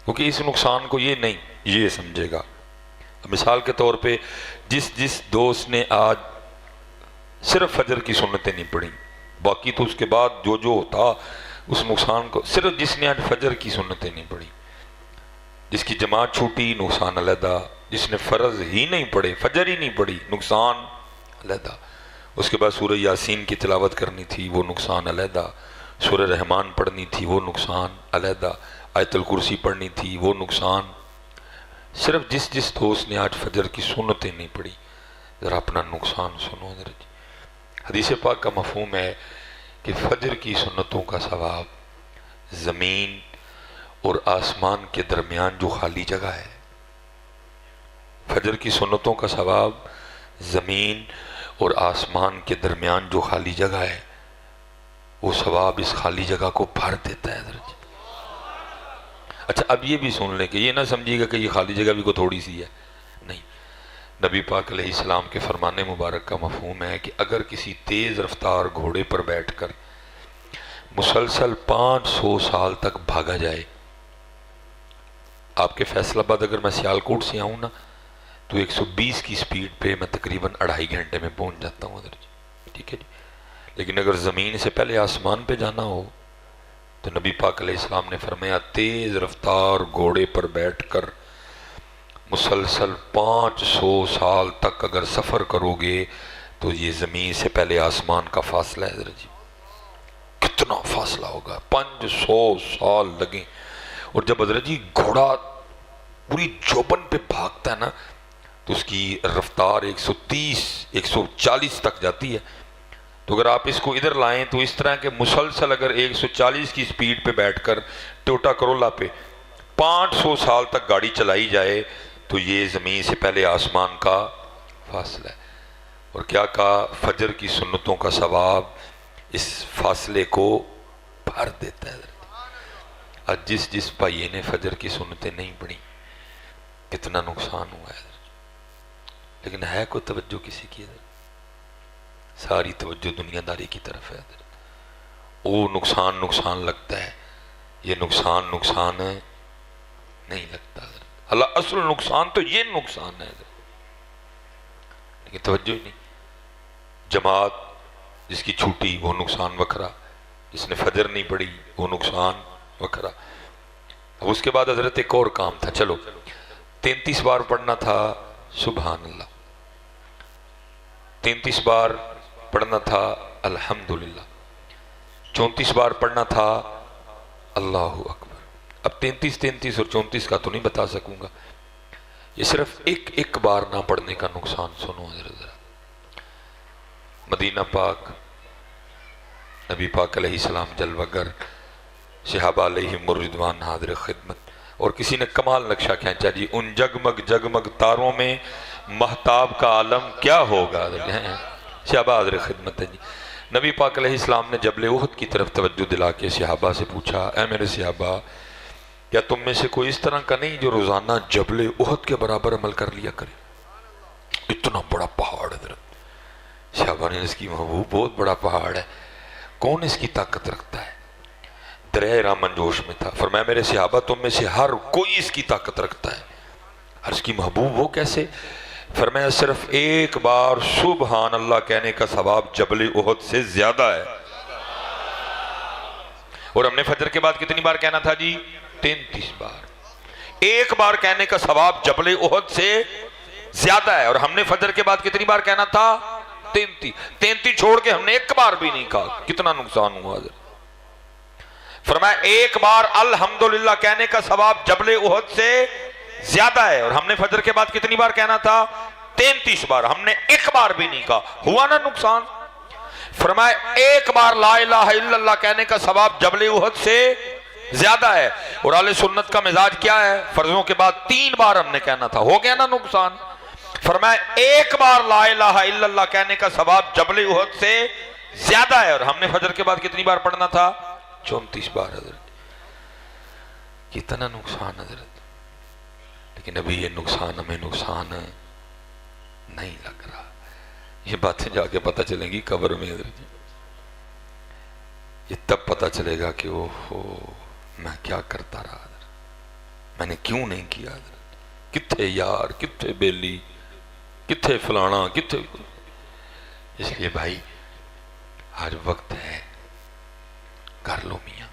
کیونکہ اس نقصان کو یہ نہیں یہ سمجھے گا. مثال کے طور پہ جس دوست نے آج صرف فجر کی سنتیں نہیں پڑھی, باقی تو اس کے بعد جو ہوتا اس نقصان کو, صرف جس نے آج فجر کی سنتیں نہیں پڑھی, جس کی جماعت چھوٹی نقصان علیحدہ, جس نے فرض ہی نہیں پڑھے, فجر ہی نہیں پڑھی, نقصان علیحدہ. اس کے بعد سورہ یاسین کی تلاوت کرنی تھی, وہ نقصان علیحدہ. سورہ رحمان پڑھنی تھی, وہ نقصان علیحدہ. آیت الکرسی پڑھنی تھی, وہ نقصان. صرف جس دوست نے آج فجر کی سنتیں نہیں پڑھی ذرا اپنا نقصان سنو حضرت جی۔ حدیث پاک کا مفہوم ہے کہ فجر کی سنتوں کا ثواب زمین اور آسمان کے درمیان جو خالی جگہ ہے، فجر کی سنتوں کا ثواب زمین اور آسمان کے درمیان جو خالی جگہ ہے وہ ثواب اس خالی جگہ کو بھر دیتا ہے حضرت جی۔ اچھا اب یہ بھی سن لیں کہ یہ نہ سمجھیے گا کہ یہ خالی جگہ بھی کوئی تھوڑی سی ہے، نہیں، نبی پاک علیہ السلام کے فرمان مبارک کا مفہوم ہے کہ اگر کسی تیز رفتار گھوڑے پر بیٹھ کر مسلسل 500 سال تک بھاگا جائے، آپ کے فیصل آباد اگر میں سیالکوٹ سے آؤں نا تو 120 کی سپیڈ پہ میں تقریباً 2.5 گھنٹے میں پہنچ جاتا ہوں حضرت جی، ٹھیک ہے جی۔ لیکن اگر زمین سے پہلے آسمان پہ جانا ہو تو نبی پاک علیہ السلام نے فرمایا تیز رفتار گھوڑے پر بیٹھ کر مسلسل 500 سال تک اگر سفر کرو گے تو یہ زمین سے پہلے آسمان کا فاصلہ ہے حضرت جی، کتنا فاصلہ ہوگا، 500 سال لگیں۔ اور جب حضرت جی گھوڑا پوری جوبن پہ بھاگتا ہے نا تو اس کی رفتار 130 140 تک جاتی ہے، تو اگر آپ اس کو ادھر لائیں تو اس طرح کہ مسلسل اگر 140 کی سپیڈ پہ بیٹھ کر ٹوٹا کرولا پہ 500 سال تک گاڑی چلائی جائے تو یہ زمین سے پہلے آسمان کا فاصلہ ہے۔ اور کیا کہا، فجر کی سنتوں کا ثواب اس فاصلے کو بھر دیتا ہے۔ آج جس بھائی نے فجر کی سنتیں نہیں پڑھی کتنا نقصان ہوا ہے، لیکن ہے کوئی توجہ کسی کی؟ ساری توجہ دنیا داری کی طرف ہے۔ وہ نقصان لگتا ہے، یہ نقصان نہیں لگتا۔ اللہ اصل نقصان تو یہ نقصان ہے، لیکن توجہ ہی نہیں۔ جماعت جس کی چھوٹی وہ نقصان وکھرا، جس نے فجر نہیں پڑھی وہ نقصان وکھرا۔ اب اس کے بعد حضرت ایک اور کام تھا، چلو 33 بار پڑھنا تھا سبحان اللہ، 33 بار پڑھنا تھا الحمدللہ، 34 بار پڑھنا تھا اللہ اکبر۔ اب 33 اور 34 کا تو نہیں بتا سکوں گا، یہ صرف ایک بار نہ پڑھنے کا نقصان سنو حضرت ذرا۔ مدینہ پاک، نبی پاک علیہ السلام جلوہ گر، صحابہ علیہم الرضوان حاضر خدمت، اور کسی نے کمال نقشہ کھینچا جی، ان جگمگ تاروں میں مہتاب کا عالم کیا ہوگا، صحابہ حاضر خدمت ہے جی۔ نبی پاک علیہ السلام نے جبل احد کی طرف توجہ دلا کے صحابہ سے پوچھا، اے میرے صحابہ کیا تم میں سے کوئی اس طرح کا نہیں جو روزانہ جبل احد کے برابر عمل کر لیا کرے؟ اتنا بڑا پہاڑ حضرت۔ صحابہ نے اس کی محبوب بہت بڑا پہاڑ ہے، کون اس کی طاقت رکھتا ہے؟ دریا رامن جوش میں تھا، فرمایا میرے صحابہ تم میں سے ہر کوئی اس کی طاقت رکھتا ہے۔ عرض کی محبوب وہ کیسے؟ فرمایا صرف ایک بار سبحان اللہ کہنے کا ثواب جبل احد سے زیادہ ہے۔ اور ہم نے فجر کے بعد کتنی بار کہنا تھا جی؟ 33 بار۔ ایک بار کہنے کا ثواب جبل احد سے زیادہ ہے، اور ہم نے فجر کے بعد کتنی بار کہنا تھا؟ 33 چھوڑ کے ہم نے ایک بار بھی نہیں کہا، کتنا نقصان ہوا حضرت۔ فرمایا ایک بار الحمدللہ کہنے کا ثواب جبل احد سے زیادہ ہے، اور ہم نے فجر کے بعد کتنی بار کہنا تھا؟ 33 بار، ہم نے ایک بار بھی نہیں کہا، ہوا نا نقصان؟ فرمایا ایک بار لا الہ الا اللہ کہنے کا ثواب جبل احد سے زیادہ ہے، اور اہل سنت کا مزاج کیا ہے؟ فرضوں کے بعد 3 بار ہم نے کہنا تھا، ہو گیا نا نقصان؟ فرمایا ایک بار لا الہ الا اللہ کہنے کا ثواب جبل احد سے زیادہ ہے، اور ہم نے فجر کے بعد کتنی بار پڑھنا تھا؟ 34 بار حضرت۔ کتنا نقصان حضرت، لیکن ابھی یہ نقصان ہمیں نقصان نہیں لگ رہا۔ یہ باتیں جا کے پتہ چلیں گی قبر میں حضرت، یہ تب پتہ چلے گا کہ اوہو میں کیا کرتا رہا حضرت، میں نے کیوں نہیں کیا حضرت، کتھے یار، کتھے بیلی، کتھے فلانا، کتھے۔ اس لیے بھائی آج وقت ہے، کر لو میاں،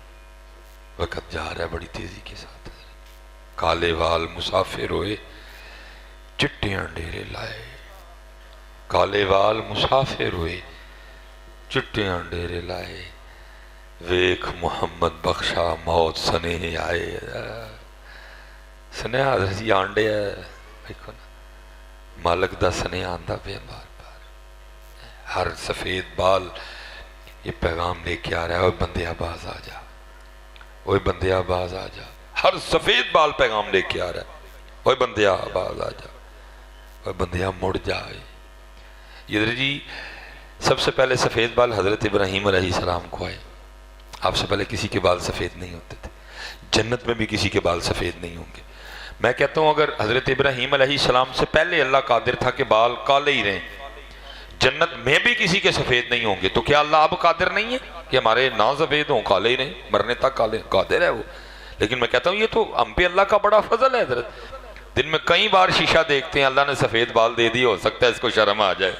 وقت جا رہا ہے بڑی تیزی کے ساتھ۔ کالے وال مسافر ہوئے چٹیاں ڈیرے لائے، کالے وال مسافر ہوئے چٹیاں ڈیرے لائے، ویکھ محمد بخشا موت سنے آئے۔ سنیا حضرت جی آنڈے ہے دیکھو نا مالک دا سنیا آندا پہ بار بار ہر سفید بال یہ پیغام لے کے آ رہا ہے اوے بندیا باز آ جا اوے بندیا باز آ جا ہر سفید بال پیغام لے کے آ رہا ہے اوے بندیا باز آ جا اوے بندیا مڑ جائے یہ جی سب سے پہلے سفید بال حضرت ابراہیم علیہ السلام کو آئے آپ سے پہلے کسی کے بال سفید نہیں ہوتے تھے جنت میں بھی کسی کے بال سفید نہیں ہوں گے میں کہتا ہوں اگر حضرت ابراہیم علیہ السلام سے پہلے اللہ قادر تھا کہ بال کالے ہی رہیں جنت میں بھی کسی کے سفید نہیں ہوں گے تو کیا اللہ اب قادر نہیں ہے کہ ہمارے نہ سفید ہوں کالے ہی رہیں مرنے تک کالے قادر ہے وہ لیکن میں کہتا ہوں یہ تو ہم پہ اللہ کا بڑا فضل ہے حضرت دن میں کئی بار شیشہ دیکھتے ہیں اللہ نے سفید بال دے دی ہو سکتا ہے اس کو شرم آ جائے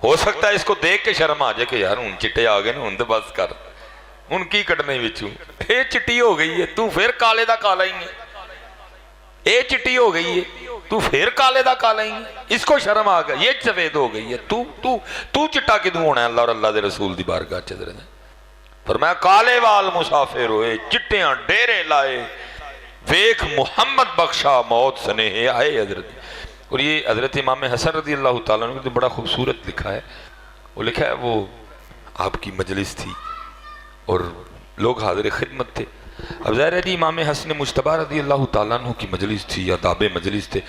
ہو سکتا ہے اس کو دیکھ کے شرم آ جائے کہ یار ان چٹے آ گئے نا ان تو بس کر ان کی کٹنے بچوں اے چٹی ہو گئی ہے تو پھر کالے دا کالا ہی ہے اے چٹی ہو گئی ہے تو پھر کالے دا کالا ہی ہے اس کو شرم آ گیا یہ سفید ہو گئی ہے تو چٹا کدوں ہونا ہے اللہ اور اللہ دے رسول دی بارگاہ چ حضرت فرمایا کالے وال مسافر ہوئے چٹیاں ڈیرے لائے ویکھ محمد بخشا موت سنے آئے حضرت اور یہ حضرت امام حسن رضی اللہ تعالیٰ نے بڑا خوبصورت لکھا ہے وہ لکھا ہے وہ آپ کی مجلس تھی اور لوگ حاضر خدمت تھے اب ظاہر ہے جی امام حسن مجتبی رضی اللہ تعالیٰ عنہ کی مجلس تھی یا داب مجلس تھے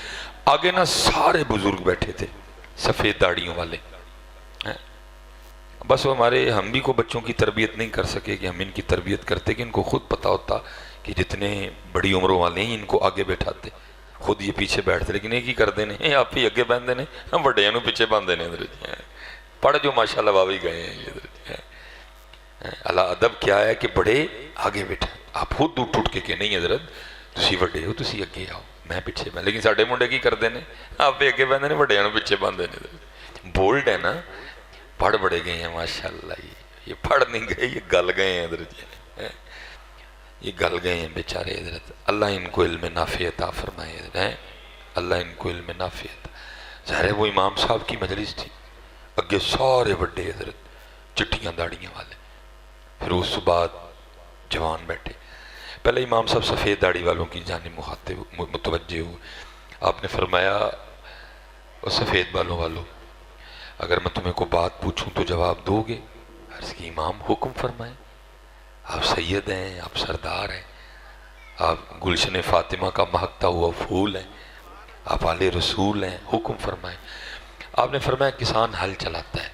آگے نا سارے بزرگ بیٹھے تھے سفید داڑیوں والے بس وہ ہم بھی کو بچوں کی تربیت نہیں کر سکے کہ ہم ان کی تربیت کرتے کہ ان کو خود پتا ہوتا کہ جتنے بڑی عمروں والے ہیں ان کو آگے بیٹھاتے خود یہ پیچھے بیٹھتے لیکن ایک ہی کر دینے آپ ہی اگے بہن دینے ہم بڑے انہوں پیچھے بہن دینے پڑھ جو ماشاءاللہ بابی گئے ہیں اللہ ادب کیا ہے کہ بڑے آگے بیٹھے آپ خود اٹھ کے کہ نہیں حضرت تسی بڑے ہو تسی اگے آؤ میں پیچھے بہن لیکن ساڑھے منڈے کی کر دینے آپ بھی اگے بہن دینے بڑے انہوں پیچھے بہن دینے بولڈ ہے نا پڑھ بڑے گئے ہیں ماشاءاللہ یہ پڑھ نہیں گئے یہ گل گئے ہیں حضرت یہ گل گئے ہیں بیچارے حضرت اللہ ان کو علم نافع عطا فرمائے حضرت اللہ ان کو علم نافع عطا ظاہر ہے وہ امام صاحب کی مجلس تھی اگے سارے بڑے حضرت چٹیاں داڑیاں والے پھر اس بعد جوان بیٹھے پہلے امام صاحب سفید داڑھی والوں کی جانب مخاطب متوجہ ہوئے آپ نے فرمایا وہ سفید بالوں والوں اگر میں تمہیں کو بات پوچھوں تو جواب دو گے عرض کی امام حکم فرمائیں آپ سید ہیں آپ سردار ہیں آپ گلشن فاطمہ کا مہکتا ہوا پھول ہیں آپ آل رسول ہیں حکم فرمائیں آپ نے فرمایا کسان ہل چلاتا ہے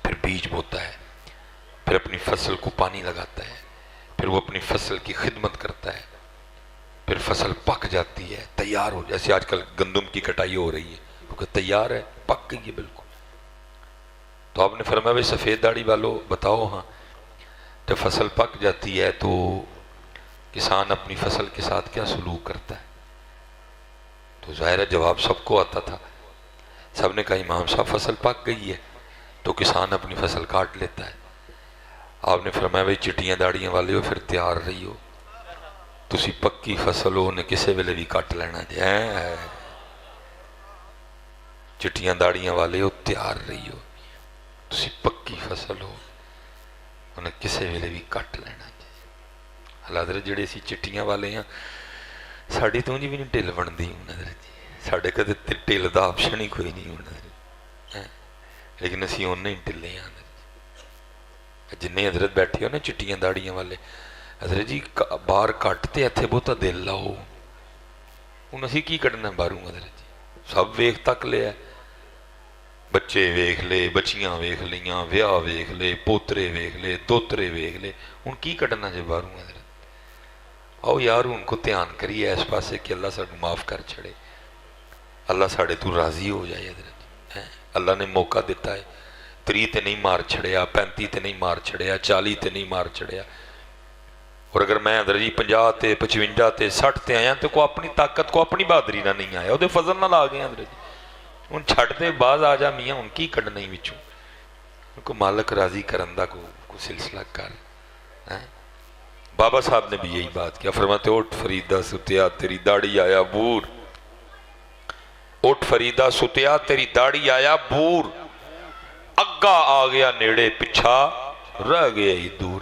پھر بیج بوتا ہے پھر اپنی فصل کو پانی لگاتا ہے پھر وہ اپنی فصل کی خدمت کرتا ہے پھر فصل پک جاتی ہے تیار ہو جیسے آج کل گندم کی کٹائی ہو رہی ہے کیونکہ تیار ہے پک گئی ہے بالکل تو آپ نے فرمایا بھائی سفید داڑھی والوں بتاؤ ہاں جب فصل پک جاتی ہے تو کسان اپنی فصل کے ساتھ کیا سلوک کرتا ہے تو ظاہر ہے جواب سب کو آتا تھا سب نے کہا امام صاحب فصل پک گئی ہے تو کسان اپنی فصل کاٹ لیتا ہے آپ نے فرمایا بھائی چٹیاں داڑیاں والے ہو پھر تیار رہی ہو تسی پکی فصل ہو انہیں کسے ویلے بھی کٹ لینا جائے چٹیاں داڑیاں والے ہو تیار رہی ہو تسی پکی فصل ہو انہیں کسے ویلے بھی کٹ لینا چاہیے حضرت جڑے سی چٹیاں والے ہیں ساڑی تو جی بھی نہیں ٹل بن دی حضرت جی ساڑے کدے ٹل دا آپشن ہی کوئی نہیں حضرت لیکن اسی انہیں ہی ٹلے ہیں جنہیں حضرت بیٹھے ہو نا چٹیاں داڑیاں والے حضرت جی باہر کٹتے اتھے بہتا دل لاؤ ہوں اسی کی کٹنا باہروں حضرت جی سب ویخ تک لیا بچے ویخ لے بچیاں ویخ لیاں ویاہ ویخ لے پوترے ویخ لے دوترے ویخ لے ہوں کی کٹنا جے باہروں حضرت آؤ یار ان کو دھیان کریے اس پاسے کہ اللہ ساڑھو معاف کر چھڑے اللہ ساڑھے تو راضی ہو جائے حضرت اللہ نے موقع دیتا ہے 30 تے نہیں مار چھڑیا 35 تے نہیں مار چھڑیا 40 تے نہیں مار چھڑیا اور اگر میں حضرت جی 50 تے 55 تے 60 تے آیا تو کو اپنی طاقت کو اپنی بہادری نہ نہیں آیا وہ فضل نہ لا گئے حضرت جی ان چھڑ دے باز آ جا میاں ان کی کڑنا ہی بچوں ان کو مالک راضی کرندہ کو سلسلہ کر بابا صاحب نے بھی یہی بات کیا فرماتے اٹھ فریدہ ستیا تیری داڑھی آیا بور اٹھ فریدہ ستیا تیری داڑھی آیا بور اگا آ گیا نیڑے پچھا رہ گیا ہی دور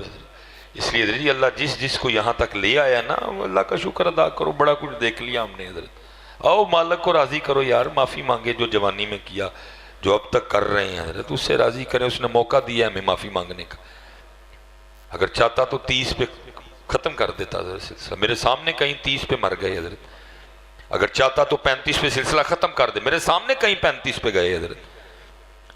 اس لیے حضرت جی اللہ جس کو یہاں تک لے آیا نا اللہ کا شکر ادا کرو، بڑا کچھ دیکھ لیا ہم نے حضرت۔ آؤ مالک کو راضی کرو یار، معافی مانگے جو جوانی میں کیا، جو اب تک کر رہے ہیں حضرت، اس سے راضی کریں، اس نے موقع دیا ہمیں معافی مانگنے کا۔ اگر چاہتا تو 30 پہ ختم کر دیتا حضرت سلسلہ، میرے سامنے کہیں 30 پہ مر گئے حضرت۔ اگر چاہتا تو 35 پہ سلسلہ ختم کر دے، میرے سامنے کہیں 35 پہ گئے حضرت۔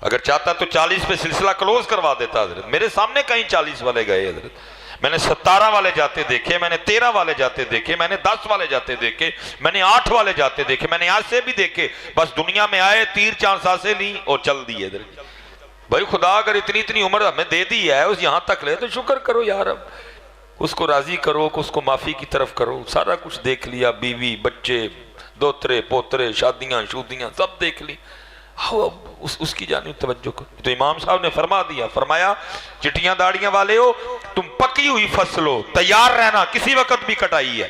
اگر چاہتا تو 40 پہ سلسلہ کلوز کروا دیتا حضرت، میرے سامنے کہیں 40 والے گئے حضرت۔ میں نے 17 والے جاتے دیکھے، میں نے 13 والے جاتے دیکھے، میں نے 10 والے جاتے دیکھے، میں نے 8 والے جاتے دیکھے، میں نے آج سے بھی دیکھے، بس دنیا میں آئے، تیر چاند سانسیں لیں اور چل دیے حضرت۔ بھائی خدا اگر اتنی عمر ہمیں دے دی ہے، اس یہاں تک لے تو شکر کرو یار، اب اس کو راضی کرو، اس کو معافی کی طرف کرو۔ سارا کچھ دیکھ لیا، بیوی بچے دوترے پوترے شادیاں شودیاں سب دیکھ لی، اس کی جانب توجہ کرو۔ تو امام صاحب نے فرما دیا، فرمایا چٹیاں داڑیاں والے ہو، تم پکی ہوئی فصل ہو، تیار رہنا، کسی وقت بھی کٹائی ہے۔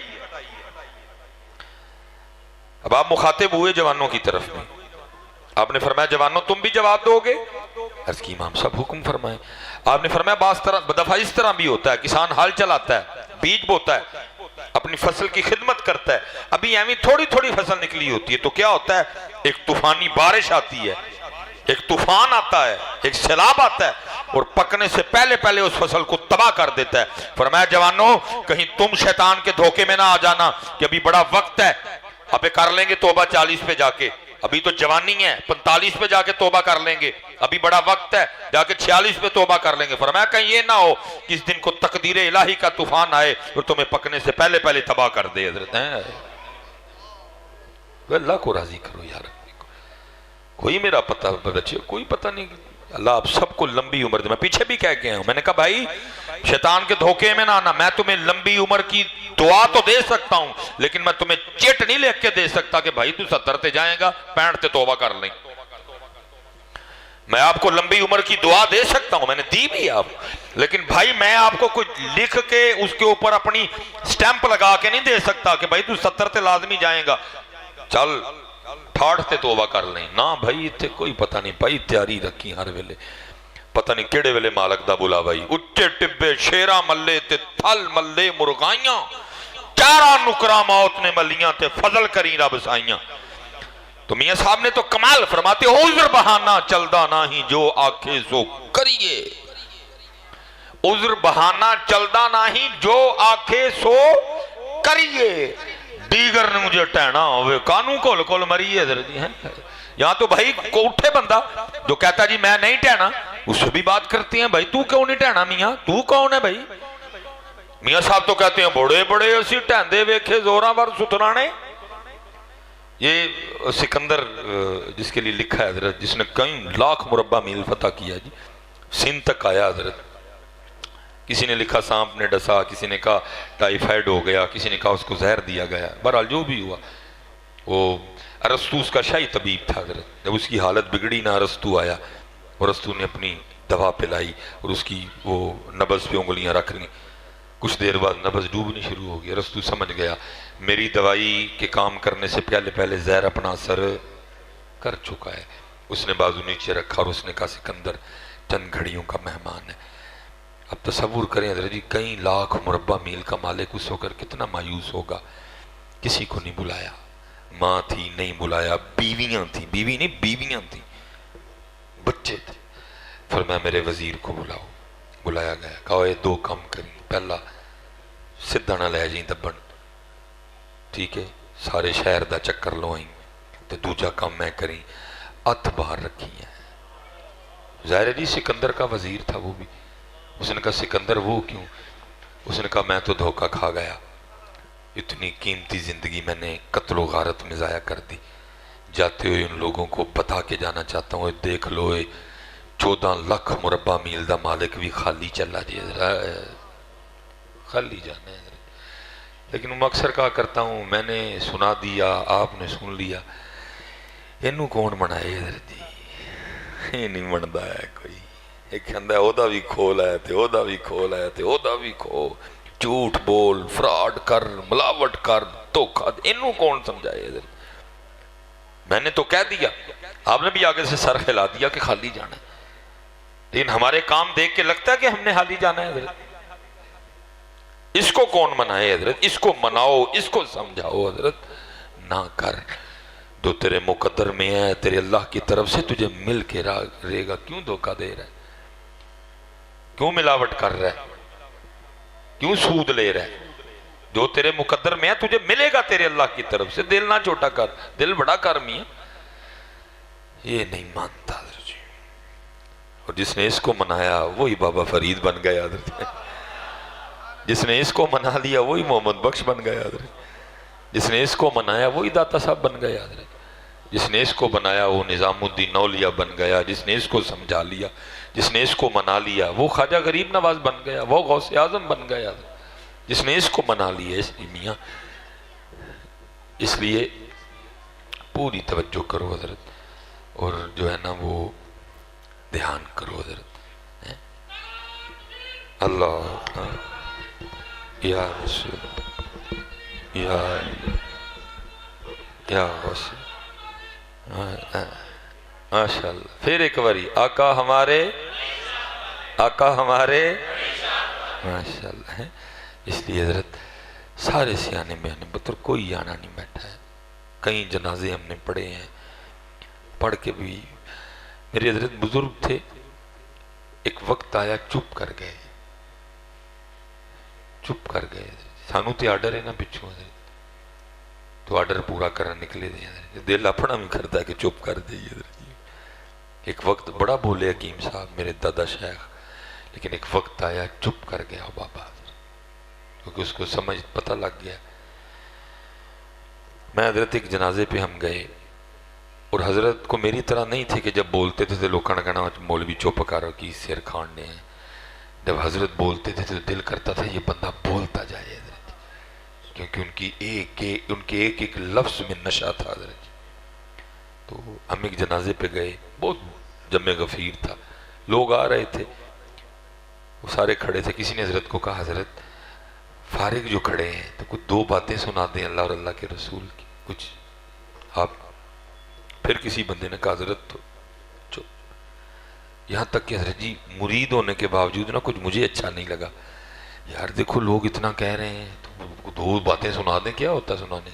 اب آپ مخاطب ہوئے جوانوں کی طرف میں، آپ نے فرمایا جوانوں تم بھی جواب دو گے؟ عرض کی امام صاحب حکم فرمائیں۔ آپ نے فرمایا بعض دفعہ اس طرح بھی ہوتا ہے، کسان حال چلاتا ہے، بیج بوتا ہے، اپنی فصل کی خدمت کرتا ہے، ابھی ایویں تھوڑی فصل نکلی ہوتی ہے، تو کیا ہوتا ہے، ایک طوفانی بارش آتی ہے، ایک طوفان آتا ہے، ایک سیلاب آتا ہے، اور پکنے سے پہلے اس فصل کو تباہ کر دیتا ہے۔ فرمایا جوانوں کہیں تم شیطان کے دھوکے میں نہ آ جانا کہ ابھی بڑا وقت ہے، ابھی کر لیں گے توبہ 40 پہ جا کے، ابھی تو جوانی ہے، 45 پہ جا کے توبہ کر لیں گے، ابھی بڑا وقت ہے، جا کے 46 پہ توبہ کر لیں گے۔ فرمایا کہیں یہ نہ ہو کہ اس دن کو تقدیر الہی کا طوفان آئے اور تمہیں پکنے سے پہلے تباہ کر دے حضرت ہیں۔ اللہ کو راضی کرو یار، کوئی میرا پتہ بچے، کوئی پتہ نہیں، اللہ آپ سب کو لمبی عمر دے۔ میں پیچھے بھی کہہ گیا ہوں، میں نے کہا بھائی شیطان کے دھوکے میں نہ آنا، میں تمہیں لمبی عمر کی دعا تو دے سکتا ہوں، لیکن میں تمہیں چٹ نہیں لکھ کے دے سکتا کہ بھائی تو 70 تے جائیں گا 65 تے توبہ کر لیں۔ میں آپ کو لمبی عمر کی دعا دے سکتا ہوں، میں نے دی بھی آپ، لیکن بھائی میں آپ کو کچھ لکھ کے اس کے اوپر اپنی سٹیمپ لگا کے نہیں دے سکتا کہ بھائی تو 70 تے لازمی جائیں گا، چل 68 تے توبہ کر لیں۔ نہ بھائی اتنے کوئی پتہ نہیں، بھائی تیاری رکھی ہر ویلے، پتہ نہیں کیڑے ویلے مالک دا بلا بھائی، اچے ٹبے شیرہ ملے تے تھل ملے مرغائیاں، چارہ نکرہ موت نے ملیاں تے فضل کری رب سائیاں۔ تو میاں صاحب نے تو کمال فرماتے، عذر بہانہ چلدا نہ ہی جو آکھے سو کریے، عذر بہانہ چلدا نہ ہی جو آکھے سو کریے، دیگر نے مجھے ٹہنا ہوئے کانوں کول مری ہے حضرت جی ہیں۔ یہاں تو بھائی کو اٹھے بندہ جو کہتا جی میں نہیں ٹہنا، اس سے بھی بات کرتی ہیں بھائی تو کیوں نہیں ٹہنا میاں، تو کون ہے بھائی؟ میاں صاحب تو کہتے ہیں بڑے اسی ٹہندے ویکھے زوراں ور سترانے۔ یہ سکندر جس کے لیے لکھا ہے حضرت، جس نے کئی لاکھ مربع میل فتح کیا جی، سندھ تک آیا حضرت۔ کسی نے لکھا سانپ نے ڈسا، کسی نے کہا ٹائیفائڈ ہو گیا، کسی نے کہا اس کو زہر دیا گیا، بہرحال جو بھی ہوا، وہ ارسطو اس کا شاہی طبیب تھا حضرت۔ جب اس کی حالت بگڑی نہ ارسطو آیا، اور ارسطو نے اپنی دوا پلائی اور اس کی وہ نبض پہ انگلیاں رکھ لیں، کچھ دیر بعد نبض ڈوبنی شروع ہو گئی۔ ارسطو سمجھ گیا میری دوائی کے کام کرنے سے پہلے زہر اپنا اثر کر چکا ہے۔ اس نے بازو نیچے رکھا اور اس نے کہا سکندر چند گھڑیوں کا مہمان ہے۔ اب تصور کریں حضرت جی، کئی لاکھ مربع میل کا مالک اس ہو کر کتنا مایوس ہوگا۔ کسی کو نہیں بلایا، ماں تھی نہیں بلایا، بیویاں تھیں، بیوی نہیں بیویاں تھیں، بچے تھے۔ فرمایا میرے وزیر کو بلاؤ، بلایا گیا، کہا یہ دو کام کریں، پہلا سدھا نہ لے جائیں دبن، ٹھیک ہے، سارے شہر دا چکر لوائیں، تو دوجا کام میں کریں ہتھ باہر رکھی ہیں۔ ظاہر جی سکندر کا وزیر تھا وہ بھی، اس نے کہا سکندر وہ کیوں؟ اس نے کہا میں تو دھوکہ کھا گیا، اتنی قیمتی زندگی میں نے قتل و غارت میں ضائع کر دی، جاتے ہوئے ان لوگوں کو بتا کے جانا چاہتا ہوں، دیکھ لو 14 لاکھ مربع میل دا مالک بھی خالی چلا جی، خالی جانا ہے۔ لیکن میں اکثر کہا کرتا ہوں میں نے سنا دیا آپ نے سن لیا، اینو کون بنائے حضرت جی؟ یہ نہیں بنتا ہے کوئی، ایک کہندا ہے اودا بھی کھول ہے تے اودا بھی کھول ہے تے اودا بھی کھو، جھوٹ بول، فراڈ کر، ملاوٹ کر، دھوکہ، اینو کون سمجھائے حضرت؟ میں نے تو کہہ دیا، آپ نے بھی آگے سے سر ہلا دیا کہ خالی جانا ہے، لیکن ہمارے کام دیکھ کے لگتا ہے کہ ہم نے خالی جانا ہے حضرت؟ اس کو کون منائے حضرت؟ اس کو مناؤ، اس کو سمجھاؤ حضرت، نہ کر جو تیرے مقدر میں ہے، تیرے اللہ کی طرف سے تجھے مل کے رہے گا، کیوں دھوکہ دے رہا ہے؟ کیوں ملاوٹ کر رہا ہے؟ کیوں سود لے رہا ہے؟ جو تیرے مقدر میں ہے تجھے ملے گا تیرے اللہ کی طرف سے، دل نہ چھوٹا کر، دل بڑا کر میاں، یہ نہیں مانتا حضرت جی۔ اور جس نے اس کو منایا وہی بابا فرید بن گیا حضرت، جس نے اس کو منا لیا وہی محمد بخش بن گیا حضرت، جس نے اس کو منایا وہی داتا صاحب بن گیا حضرت، جس نے اس کو بنایا وہ نظام الدین اولیاء بن گیا، جس نے اس کو سمجھا لیا، جس نے اس کو منا لیا وہ خواجہ غریب نواز بن گیا، وہ غوث اعظم بن گیا حضرت، جس نے اس کو منا لیا۔ اس لیے میاں، اس لیے پوری توجہ کرو حضرت، اور جو ہے نا وہ دھیان کرو حضرت۔ اللہ یا رسول یا غوث، ماشاءاللہ۔ پھر ایک باری آقا ہمارے، آقا ہمارے، ماشاءاللہ ہے۔ اس لیے حضرت سارے سیانے بیانے بطور کوئی آنا نہیں بیٹھا ہے، کئی جنازے ہم نے پڑھے ہیں، پڑھ کے بھی میرے حضرت بزرگ تھے، ایک وقت آیا چپ کر گئے، چپ کر گئے، سانو تے آرڈر ہے نا پچھوں حضرت، تو آرڈر پورا کرنا نکلے دے حضرت، دل اپنا بھی کرتا ہے کہ چپ کر دے حضرت۔ ایک وقت بڑا بولے حکیم صاحب میرے دادا شیخ، لیکن ایک وقت آیا چپ کر گیا بابا، کیونکہ اس کو سمجھ پتہ لگ گیا۔ میں حضرت ایک جنازے پہ ہم گئے، اور حضرت کو میری طرح نہیں تھے کہ جب بولتے تھے تو لوگوں نے کہنا مولوی چپ کرو کی سر کھانڈے ہیں، جب حضرت بولتے تھے تو دل کرتا تھا یہ بندہ بولتا جائے حضرت، کیونکہ ان کے ایک ایک لفظ میں نشہ تھا حضرت۔ تو ہم ایک جنازے پہ گئے، بہت جمع غفیر تھا، لوگ آ رہے تھے، وہ سارے کھڑے تھے، کسی نے حضرت کو کہا حضرت فارغ جو کھڑے ہیں تو کچھ دو باتیں سنا دیں اللہ اور اللہ کے رسول کی، کچھ آپ۔ پھر کسی بندے نے کہا حضرت تو چپ، یہاں تک کہ حضرت جی مرید ہونے کے باوجود نا کچھ مجھے اچھا نہیں لگا، یار دیکھو لوگ اتنا کہہ رہے ہیں تو دو باتیں سنا دیں، کیا ہوتا سنانے؟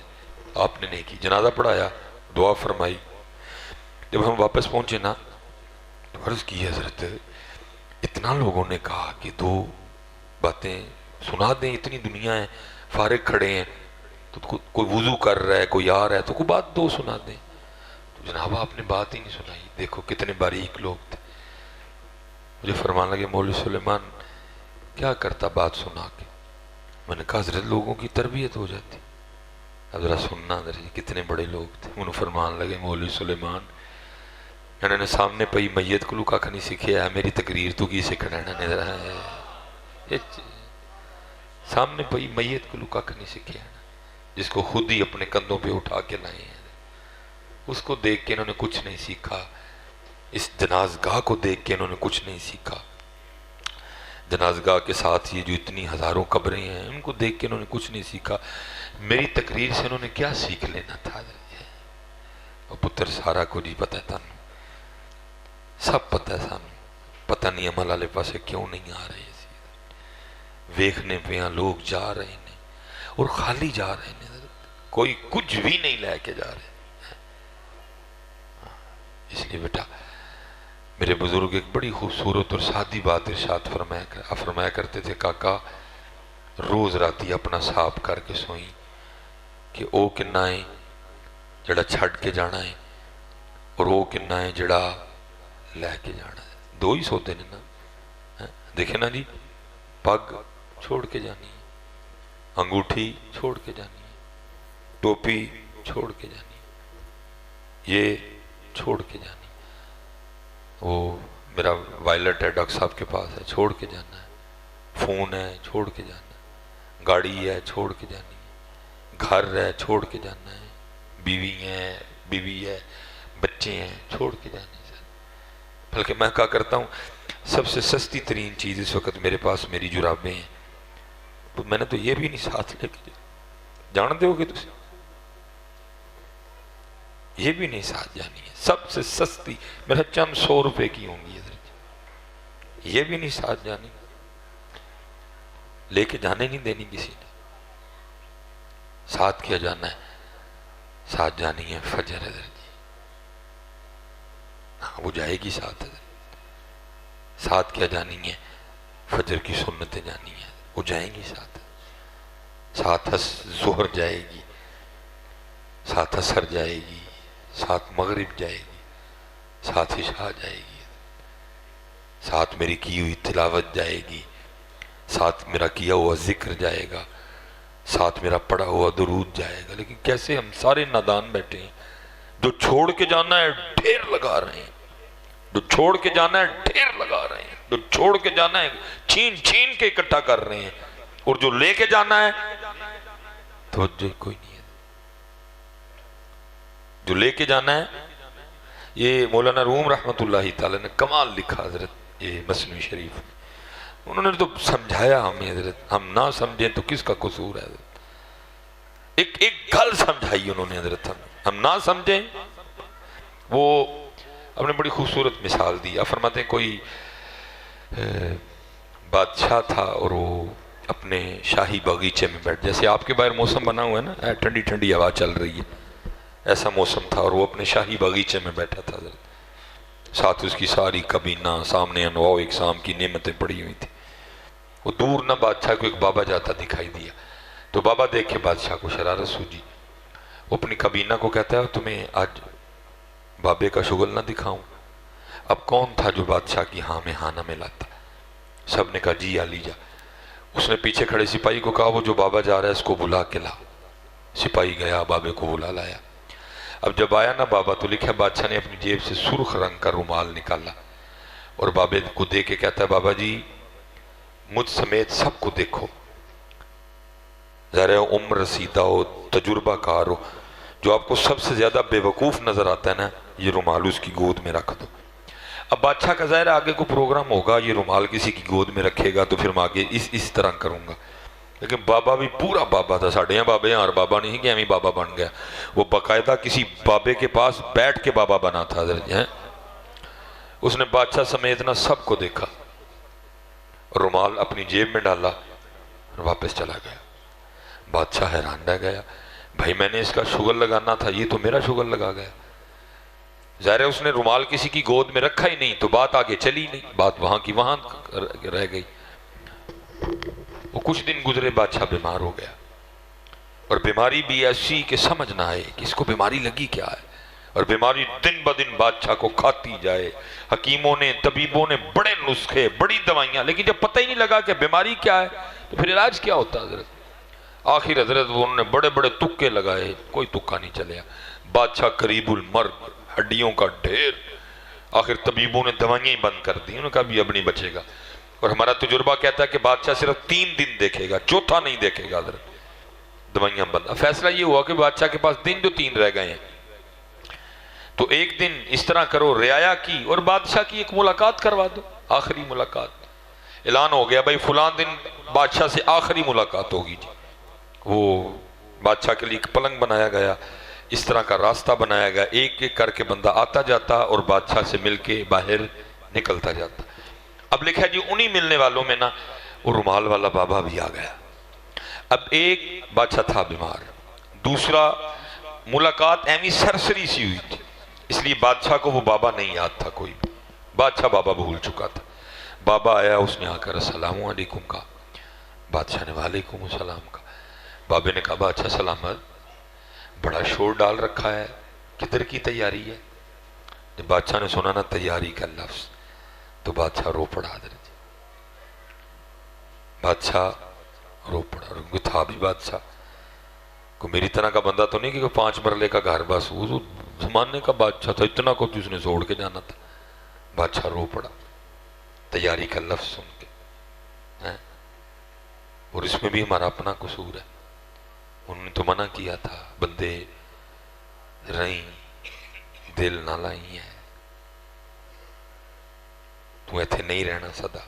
آپ نے نہیں کی، جنازہ پڑھایا، دعا فرمائی۔ جب ہم واپس پہنچے نا تو عرض کی حضرت اتنا لوگوں نے کہا کہ دو باتیں سنا دیں، اتنی دنیا ہے، فارغ کھڑے ہیں، تو کوئی وضو کر رہا ہے، کوئی آ رہا ہے، تو کوئی بات دو سنا دیں۔ تو جناب آپ نے بات ہی نہیں سنائی، دیکھو کتنے باریک لوگ تھے۔ مجھے فرمان لگے مولوی سلیمان کیا کرتا بات سنا کے؟ میں نے کہا حضرت لوگوں کی تربیت ہو جاتی۔ اب ذرا سننا حضرت کتنے بڑے لوگ تھے۔ انہوں فرمان لگے مولوی سلیمان انہوں نے سامنے پئی میت کو لکا کھنی سکھیا ہے، میری تقریر تو کی سکھنا ہے، سامنے پئی میت کو لکا کھنی سکھیا ہے، جس کو خود ہی اپنے کندھوں پہ اٹھا کے لائے ہیں، اس کو دیکھ کے انہوں نے کچھ نہیں سیکھا، اس جنازگاہ کو دیکھ کے انہوں نے کچھ نہیں سیکھا، جنازگاہ کے ساتھ یہ جو اتنی ہزاروں قبریں ہیں ان کو دیکھ کے انہوں نے کچھ نہیں سیکھا، میری تقریر سے انہوں نے کیا سیکھ لینا تھا؟ اور پتر سارا کو نہیں پتہ تھا، سب پتہ ہے سانو، پتہ نہیں عمل والے پاسے کیوں نہیں آ رہے، ویکھنے پہ ہاں لوگ جا رہے ہیں اور خالی جا رہے ہیں، کوئی کچھ بھی نہیں لے کے جا رہے۔ اس لیے بیٹا میرے بزرگ ایک بڑی خوبصورت اور سادی بات ارشاد فرمایا کرتے تھے، کاکا روز راتی اپنا صاف کر کے سوئی کہ او کنا ہے جڑا چھڑ کے جانا ہے اور او کنا ہے جڑا لے کے جانا ہے، دو ہی سوتے ہیں نا، دیکھیں نا جی، پگ چھوڑ کے جانی ہے، انگوٹھی چھوڑ کے جانی ہے، ٹوپی چھوڑ کے جانی ہے، یہ چھوڑ کے جانی ہے، وہ میرا وائلٹ ہے ڈاکٹر صاحب کے پاس ہے، چھوڑ کے جانا ہے، فون ہے چھوڑ کے جانا ہے، گاڑی ہے چھوڑ کے جانی ہے، گھر ہے چھوڑ کے جانا ہے، بیوی ہے، بچے ہیں چھوڑ کے جانے ہیں۔ بلکہ میں کہا کرتا ہوں سب سے سستی ترین چیز اس وقت میرے پاس میری جرابیں ہیں، تو میں نے تو یہ بھی نہیں ساتھ لے کے جان دے گے تسی، یہ بھی نہیں ساتھ جانی ہے، سب سے سستی میرا چند 100 روپے کی ہوں گی، یہ بھی نہیں ساتھ جانی۔ لے کے جانے نہیں دینی کسی نے، ساتھ کیا جانا ہے، ساتھ جانی ہے فجر حضرت جی، ہاں وہ جائے گی ساتھ حضرت، ساتھ کیا جانی ہے فجر کی سنتیں جانی ہیں، وہ جائیں گی ساتھ، ساتھ ظہر جائے گی، ساتھ عصر جائے گی، ساتھ مغرب جائے گی، ساتھ عشاء جائے گی، ساتھ میری کی ہوئی تلاوت جائے گی، ساتھ میرا کیا ہوا ذکر جائے گا، ساتھ میرا پڑھا ہوا درود جائے گا۔ لیکن کیسے ہم سارے نادان بیٹھے ہیں، جو چھوڑ کے جانا ہے ڈھیر لگا رہے ہیں، جو چھوڑ کے جانا ہے ڈھیر لگا رہے ہیں، جو چھوڑ کے جانا ہے چھین چھین کے اکٹھا کر رہے ہیں، اور جو لے کے جانا ہے توجہ کوئی نہیں ہے۔ جو لے کے جانا ہے، یہ مولانا روم رحمت اللہ تعالی نے کمال لکھا حضرت یہ مثنوی شریف میں، انہوں نے تو سمجھایا ہمیں حضرت، ہم نہ سمجھیں تو کس کا قصور ہے حضرت، ایک گل سمجھائی انہوں نے حضرت، ہم نہ سمجھیں۔ وہ اپنے بڑی خوبصورت مثال دی، آپ فرماتے ہیں کوئی بادشاہ تھا اور وہ اپنے شاہی باغیچے میں بیٹھ، جیسے آپ کے باہر موسم بنا ہوا ہے نا، ٹھنڈی ٹھنڈی ہوا چل رہی ہے، ایسا موسم تھا، اور وہ اپنے شاہی باغیچے میں بیٹھا تھا حضرت، ساتھ اس کی ساری کابینہ، سامنے انواع و اقسام کی نعمتیں پڑی ہوئی تھی۔ وہ دور نہ بادشاہ کو ایک بابا جاتا دکھائی دیا، تو بابا دیکھ کے بادشاہ کو شرارت سوجی، وہ اپنی کابینہ کو کہتا ہے تمہیں آج بابے کا شغل نہ دکھاؤں؟ اب کون تھا جو بادشاہ کی ہاں میں ہاں نہ ملاتا؟ سب نے کہا جی علی جا۔ اس نے پیچھے کھڑے سپاہی کو کہا وہ جو بابا جا رہا ہے اس کو بلا کے لا۔ سپاہی گیا، بابے کو بلا لایا۔ اب جب آیا نا بابا تو لکھا بادشاہ نے اپنی جیب سے سرخ رنگ کا رومال نکالا اور بابے کو دے کے کہتا ہے بابا جی مجھ سمیت سب کو دیکھو، ظاہر ہے عمر رسیدہ ہو، تجربہ کار ہو، جو آپ کو سب سے زیادہ بے وقوف نظر آتا ہے نا، یہ رومال اس کی گود میں رکھ دو۔ اب بادشاہ کا ظاہر آگے کو پروگرام ہوگا، یہ رومال کسی کی گود میں رکھے گا تو پھر میں آگے اس طرح کروں گا۔ لیکن بابا بھی پورا بابا تھا، ساڑھے یہاں بابے ہیں اور بابا نہیں کہ ہمیں بابا بن گیا، وہ باقاعدہ کسی بابے کے پاس بیٹھ کے بابا بنا تھا حضرت ہیں۔ اس نے بادشاہ سمیت نہ سب کو دیکھا، رومال اپنی جیب میں ڈالا اور واپس چلا گیا۔ بادشاہ حیران رہ گیا، بھائی میں نے اس کا شغل لگانا تھا، یہ تو میرا شغل لگا گیا۔ ظاہر ہے اس نے رومال کسی کی گود میں رکھا ہی نہیں تو بات آگے چلی نہیں، بات وہاں کی وہاں رہ گئی۔ وہ کچھ دن گزرے، بادشاہ بیمار ہو گیا، اور بیماری بھی ایسی کہ سمجھ نہ آئے کہ اس کو بیماری لگی کیا ہے، اور بیماری دن بدن بادشاہ کو کھاتی جائے۔ حکیموں نے، طبیبوں نے بڑے نسخے، بڑی دوائیاں، لیکن جب پتہ ہی نہیں لگا کہ بیماری کیا ہے تو پھر علاج کیا ہوتا حضرت۔ آخر حضرت انہوں نے بڑے بڑے تکے لگائے، کوئی تکا نہیں چلیا، بادشاہ قریب المرگ، ہڈیوں کا ڈھیر۔ آخر طبیبوں نے دوائیاں ہی بند کر دی، انہوں نے کہا بھی اب نہیں بچے گا، اور ہمارا تجربہ کہتا ہے کہ بادشاہ صرف 3 دن دیکھے گا، چوتھا نہیں دیکھے گا حضرت، دوائیاں بند۔ فیصلہ یہ ہوا کہ بادشاہ کے پاس دن جو 3 رہ گئے ہیں تو ایک دن اس طرح کرو، رعایا کی اور بادشاہ کی ایک ملاقات کروا دو، آخری ملاقات۔ اعلان ہو گیا بھائی فلاں دن بادشاہ سے آخری ملاقات ہوگی جی۔ وہ بادشاہ کے لیے ایک پلنگ بنایا گیا، اس طرح کا راستہ بنایا گیا، ایک ایک کر کے بندہ آتا جاتا اور بادشاہ سے مل کے باہر نکلتا جاتا۔ اب لکھا ہے جی انہی ملنے والوں میں نا وہ رومال والا بابا بھی آ گیا۔ اب ایک بادشاہ تھا بیمار، دوسرا ملاقات ایمی سرسری سی ہوئی تھی، اس لیے بادشاہ کو وہ بابا نہیں یاد تھا کوئی بھی، بادشاہ بابا بھول چکا تھا۔ بابا آیا، اس نے آ کر السلام علیکم کہا، بادشاہ نے وعلیکم السلام کہا۔ بابے نے کہا بادشاہ سلامت، بڑا شور ڈال رکھا ہے، کدھر کی تیاری ہے؟ جب بادشاہ نے سنا نا تیاری کا لفظ تو بادشاہ رو پڑا حضرت جی، بادشاہ رو پڑا، اور ان کو تھا بھی بادشاہ کو میری طرح کا بندہ تو نہیں کہ 5 مرلے کا گھر، بس وہ زمانے کا بادشاہ تھا، اتنا کو اس نے زوڑ کے جانا تھا۔ بادشاہ رو پڑا تیاری کا لفظ سن کے، اور اس میں بھی ہمارا اپنا قصور ہے، انہوں نے تو منع کیا تھا بندے رہیں دل نہ لائی ہے، تو ایتھے نہیں رہنا سدا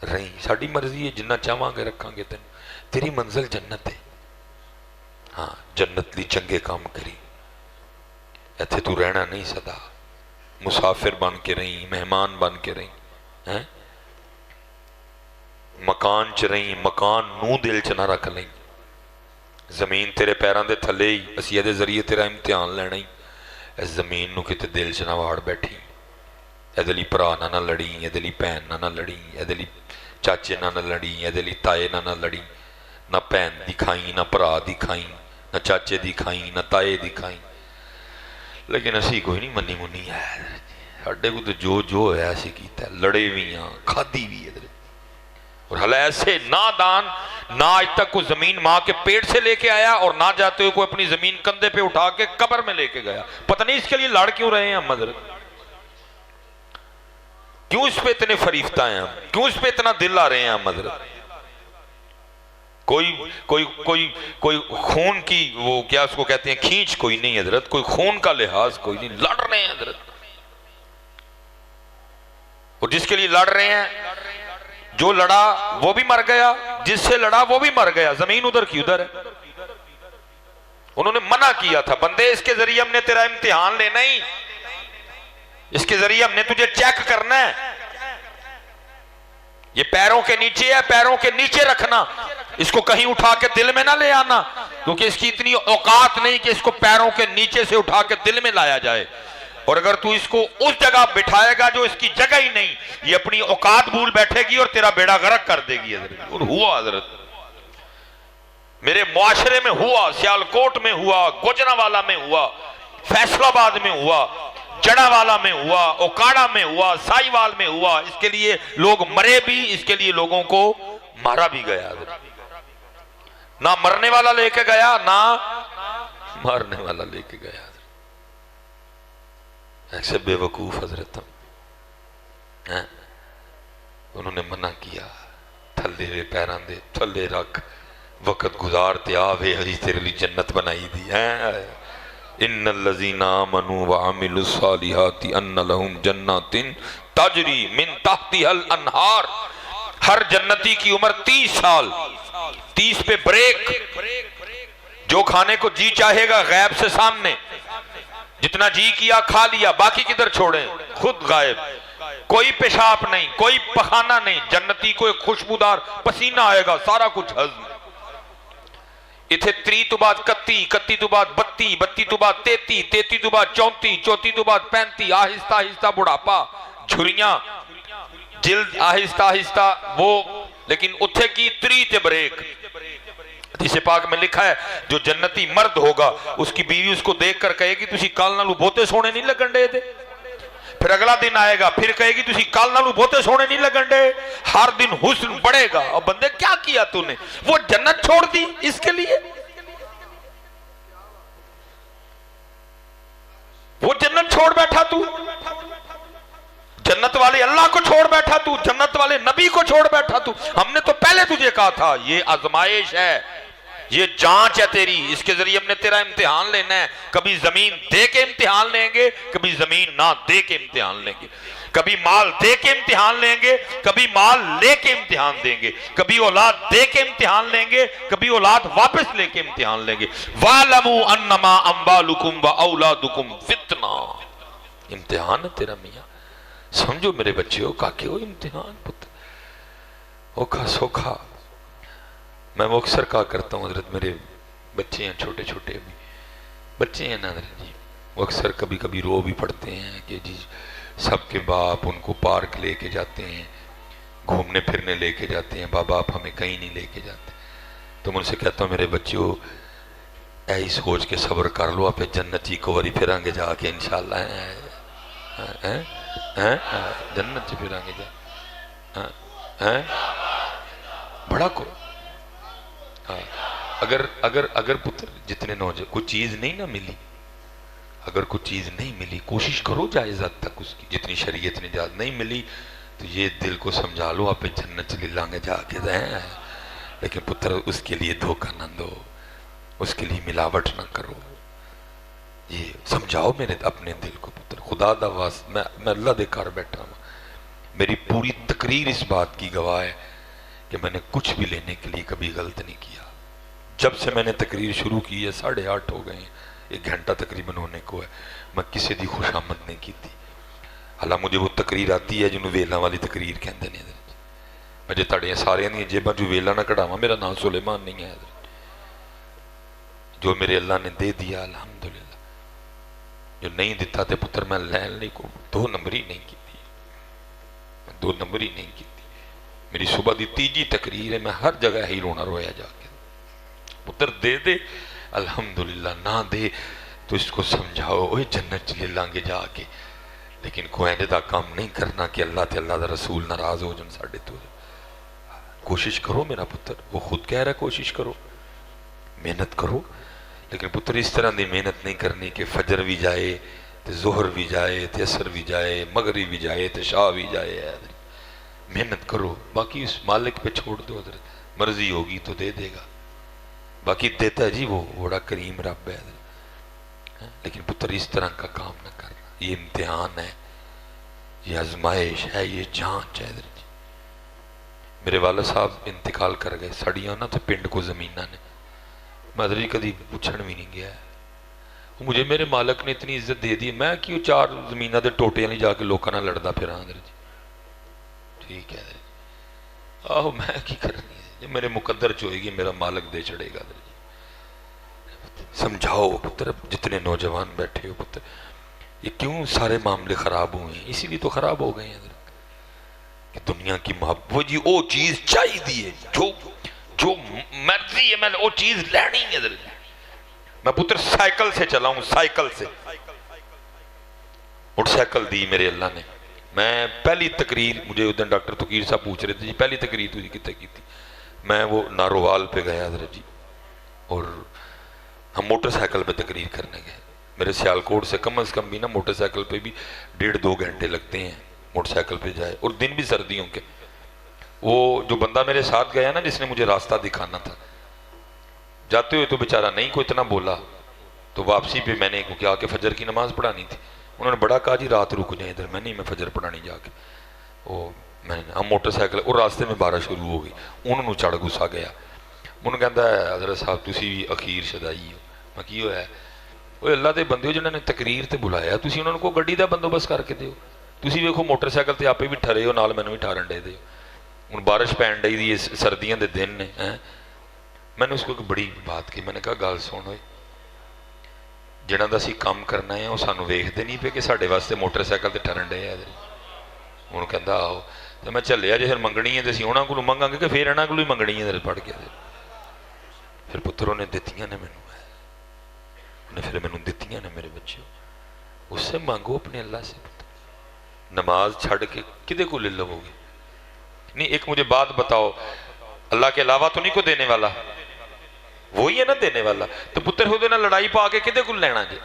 رہیں، ساڑی مرضی ہے جنہ چاہواں گے رکھاں گے تیری منزل جنت ہے، ہاں جنت لی چنگے کام کری، ایتھے تو رہنا نہیں سدا، مسافر بن کے رہیں، مہمان بن کے رہیں۔ مکان چ رہی مکان نو دل چ نہ رکھ لیں زمین تیرے پیراں دے تھلے ہی اسی دے ذریعے تیرا امتحان لینا ہی اس زمین نو کتے دل چ نہ واڑ بیٹھی اے دلی پرا نہ لڑی اے دلی بہن نہ لڑی اے دلی چاچے نہ لڑی اے دلی تائے نہ لڑی نہ بہن دی کھائیں نہ پرا دی کھائیں نہ چاچے دی کھائیں نہ تائے دی کھائیں لیکن اسی کوئی نہیں منی منی ہے ساڈے کو تو جو ہے اسی کیتا ہے لڑے بھی ہیں کھادی بھی ہے اور حال ایسے نادان نہ آج تک کوئی زمین ماں کے پیٹ سے لے کے آیا اور نہ جاتے ہوئے کوئی اپنی زمین کندھے پہ اٹھا کے قبر میں لے کے گیا پتہ نہیں اس کے لیے لڑ کیوں رہے ہیں ہم حضرت کیوں اس پہ اتنے فریفتہ ہیں ہم کیوں اس پہ اتنا دل آ رہے ہیں ہم حضرت کوئی خون کی وہ کیا اس کو کہتے ہیں کھینچ کوئی نہیں حضرت کوئی خون کا لحاظ کوئی نہیں لڑ رہے ہیں حضرت اور جس کے لیے لڑ رہے ہیں جو لڑا وہ بھی مر گیا جس سے لڑا وہ بھی مر گیا زمین ادھر کی ادھر ہے انہوں نے منع کیا تھا بندے اس کے ذریعے ہم نے تیرا امتحان لینا ہی اس کے ذریعے ہم نے تجھے چیک کرنا ہے یہ پیروں کے نیچے ہے پیروں کے نیچے رکھنا اس کو کہیں اٹھا کے دل میں نہ لے آنا کیونکہ اس کی اتنی اوقات نہیں کہ اس کو پیروں کے نیچے سے اٹھا کے دل میں لایا جائے اور اگر تو اس کو اس جگہ بٹھائے گا جو اس کی جگہ ہی نہیں یہ اپنی اوقات بھول بیٹھے گی اور تیرا بیڑا غرق کر دے گی حضرت اور ہوا حضرت میرے معاشرے میں ہوا سیالکوٹ میں ہوا گوجرانوالا میں ہوا فیصل آباد میں ہوا جڑا والا میں ہوا اوکاڑا میں ہوا سائیوال میں ہوا اس کے لیے لوگ مرے بھی اس کے لیے لوگوں کو مارا بھی گیا حضرت نہ مرنے والا لے کے گیا نہ مارنے والا لے کے گیا ایسے بے وقوف حضرت انہوں نے منع کیا تھلے رے پیران دے تھلے رکھ وقت گزارتے آوے حدیث تیرے لی جنت بنائی دی ان الذین آمنوا وعملوا الصالحات ان لهم جنات تجری من تحتها الانہار ہر جنتی کی عمر 30 سال 30 پہ بریک جو کھانے کو جی چاہے گا غیب سے سامنے جتنا جی کیا کھا لیا باقی کدھر چھوڑیں خود غائب کوئی پیشاب نہیں کوئی پخانہ نہیں جنتی کو ایک خوشبودار پسینہ آئے گا سارا کچھ ہضم اتھے 3 تو بعد 31 تو بعد 32 تو بعد 33 تو بعد 34 تو بعد 35 آہستہ آہستہ بڑھاپا جھریاں جلد آہستہ آہستہ وہ لیکن اتھے کی 3 تے بریک حدیث پاک میں لکھا ہے جو جنتی مرد ہوگا اس کی بیوی اس کو دیکھ کر کہے گی تسی کال نالو بہتے سونے نہیں لگن دے دے پھر اگلا دن آئے گا پھر کہے گی تسی کال نالو بہتے سونے نہیں لگن دے ہر دن حسن بڑھے گا اور بندے کیا کیا تو نے وہ جنت چھوڑ دی اس کے لیے وہ جنت چھوڑ بیٹھا تو جنت والے اللہ کو چھوڑ بیٹھا تو جنت والے نبی کو چھوڑ بیٹھا تو ہم نے تو پہلے تجھے کہا تھا یہ آزمائش ہے یہ جانچ ہے تیری اس کے ذریعے ہم نے تیرا امتحان لینا ہے کبھی زمین دے کے امتحان لیں گے کبھی زمین نہ دے کے امتحان لیں گے کبھی مال دے کے امتحان لیں گے کبھی مال لے کے امتحان دیں گے کبھی اولاد دے کے امتحان لیں گے کبھی اولاد واپس لے کے امتحان لیں گے وَعْلَمُوا أَنَّمَا أَمْوَالُكُمْ وَأَوْلَادُكُمْ فِتْنَةٌ امتحان ہے تیرا میاں سمجھو میرے بچے ہو کاکے ہو امتحان پتر اوکھا سوکھا میں وہ اکثر کہا کرتا ہوں حضرت میرے بچے ہیں چھوٹے چھوٹے بھی بچے ہیں نا حضرت جی وہ اکثر کبھی کبھی رو بھی پڑتے ہیں کہ جی سب کے باپ ان کو پارک لے کے جاتے ہیں گھومنے پھرنے لے کے جاتے ہیں بابا آپ ہمیں کہیں نہیں لے کے جاتے تو میں ان سے کہتا ہوں میرے بچوں ایہی سوچ کے صبر کر لو آپ جنتی کو وری پھریں گے جا کے انشاءاللہ جنت سے پھریں گے جا بڑا کو اگر پتر جتنے نوجوان کوئی چیز نہیں نہ ملی اگر کوئی چیز نہیں ملی کوشش کرو جائز حد تک اس کی جتنی شریعت نے اجازت نہیں ملی تو یہ دل کو سمجھا لو آپ جنت چلی لانگے جا کے دیں لیکن پتر اس کے لیے دھوکہ نہ دو اس کے لیے ملاوٹ نہ کرو یہ سمجھاؤ میرے اپنے دل کو پتر خدا دا واسطہ میں اللہ دے کار بیٹھا ہوں میری پوری تقریر اس بات کی گواہ ہے کہ میں نے کچھ بھی لینے کے لیے کبھی غلط نہیں کیا جب سے میں نے تقریر شروع کی ہے 8:30 ہو گئے ہیں 1 گھنٹہ تقریباً ہونے کو ہے میں کسی دی خوش آمد نہیں کی تھی حالانکہ مجھے وہ تقریر آتی ہے جنہوں ویلاں والی تقریر کہندے نے میں جے تڑیاں سارے دیا جیباں جو ویلا نہ کڑھاواں میرا نام سلیمان نہیں ہے حضرت جو میرے اللہ نے دے دیا الحمدللہ جو نہیں دیتا تے پتر میں لین نہیں کو 2 نمبر ہی نہیں کی تھی 2 نمبر ہی نہیں کی تھی میری صبح دی 3 تقریر ہے میں ہر جگہ ہی رونا رویا جا کے پتر دے دے الحمدللہ نہ دے تو اس کو سمجھاؤ اوہ جنت چلے لانگے جا کے لیکن کوئی دا کام نہیں کرنا کہ اللہ تے اللہ دا رسول ناراض ہو جن ساڑھے تو کوشش کرو میرا پتر وہ خود کہہ رہا ہے کوشش کرو محنت کرو لیکن پتر اس طرح دی محنت نہیں کرنی کہ فجر بھی جائے تے ظہر بھی جائے تے عصر بھی جائے مغرب بھی جائے تے شاہ بھی جائے محنت کرو باقی اس مالک پہ چھوڑ دو حضرت مرضی ہوگی تو دے دے گا باقی دیتا ہے جی وہ بڑا کریم رب ہے حضرت لیکن پتر اس طرح کا کام نہ کرنا یہ امتحان ہے یہ آزمائش ہے یہ جانچ ہے حضرت میرے والد صاحب انتقال کر گئے سڑیاں نہ تو پنڈ کو زمینہ نے میں حضرت کدی پوچھن بھی نہیں گیا ہے مجھے میرے مالک نے اتنی عزت دے دی میں کیوں 4 زمینہ دے ٹوٹے نہیں جا کے لوکاں نہ لڑدا پھراں حضرت ٹھیک ہے حضرت آہو میں کی کرنی ہے جب میرے مقدر چوئے گی میرا مالک دے چڑھے گا حضرت سمجھاؤ پتر جتنے نوجوان بیٹھے ہو پتر یہ کیوں سارے معاملے خراب ہوئے ہیں اسی لیے تو خراب ہو گئے ہیں حضرت کہ دنیا کی محبت جی وہ چیز چاہی دیئے جو مرضی ہے میں وہ چیز لینی ہے حضرت میں پتر سائیکل سے چلاؤں سائیکل سے موٹر سائیکل دی میرے اللہ نے میں پہلی تقریر مجھے اس دن ڈاکٹر تقیر صاحب پوچھ رہے تھے جی پہلی تقریر تجھے کتنے کی تھی میں وہ ناروال پہ گیا حضرت جی اور ہم موٹر سائیکل پہ تقریر کرنے گئے میرے سیالکوٹ سے کم از کم بھی نا موٹر سائیکل پہ بھی 1.5-2 گھنٹے لگتے ہیں موٹر سائیکل پہ جائے اور دن بھی سردیوں کے وہ جو بندہ میرے ساتھ گیا نا جس نے مجھے راستہ دکھانا تھا جاتے ہوئے تو بیچارہ نہیں کو اتنا بولا تو واپسی پہ میں نے کیونکہ آ کے فجر کی نماز پڑھانی تھی انہوں نے بڑا کہا جی رات رک جائیں ادھر میں نہیں میں فجر پڑھانی جا کے میں نے ہم موٹر سائیکل اور راستے میں بارش شروع ہو گئی انہوں نے چڑھ گسا گیا انہوں کہتا ہے حضرت صاحب تسی بھی اخیر شدائی ہو میں کی ہوا ہے وہ اللہ دے بندے ہو جنہوں نے تقریر تے بلایا تسی انہوں کو گڈی دا بندوبست کر کے دیو تسی ویکھو موٹر سائیکل تے آپے بھی ٹھرے ہو نال مینوں بھی ٹھارن دے دیو ہن بارش پین ڈئی دی سردیاں دے دن نے میں نے اس کو ایک بڑی بات کی میں نے کہا گل سن ہوئے جنہاں دا اسی کام کرنا ہے وہ سانوں ویکھدے نہیں پے کہ ساڈے واسطے موٹر سائیکل تے ٹھرن ڈے ہے انہوں کہندا آؤ تے میں چلیا جے پھر منگنی ہے تے اسی انہاں کولوں منگاں گے کہ پھر انہاں کولوں ہی منگنی ہے پڑھ کے پھر پتروں نے دتیاں نے مینوں پھر مینوں دتیاں نے میرے بچے اس سے مانگو اپنے اللہ سے نماز چھڑ کے کدے کو لے لو گے نہیں ایک مجھے بات بتاؤ اللہ کے علاوہ تو نہیں کو دینے والا وہی ہے نا دینے والا تو پتر ہو دینا لڑائی پا کے کدے کو لینا جے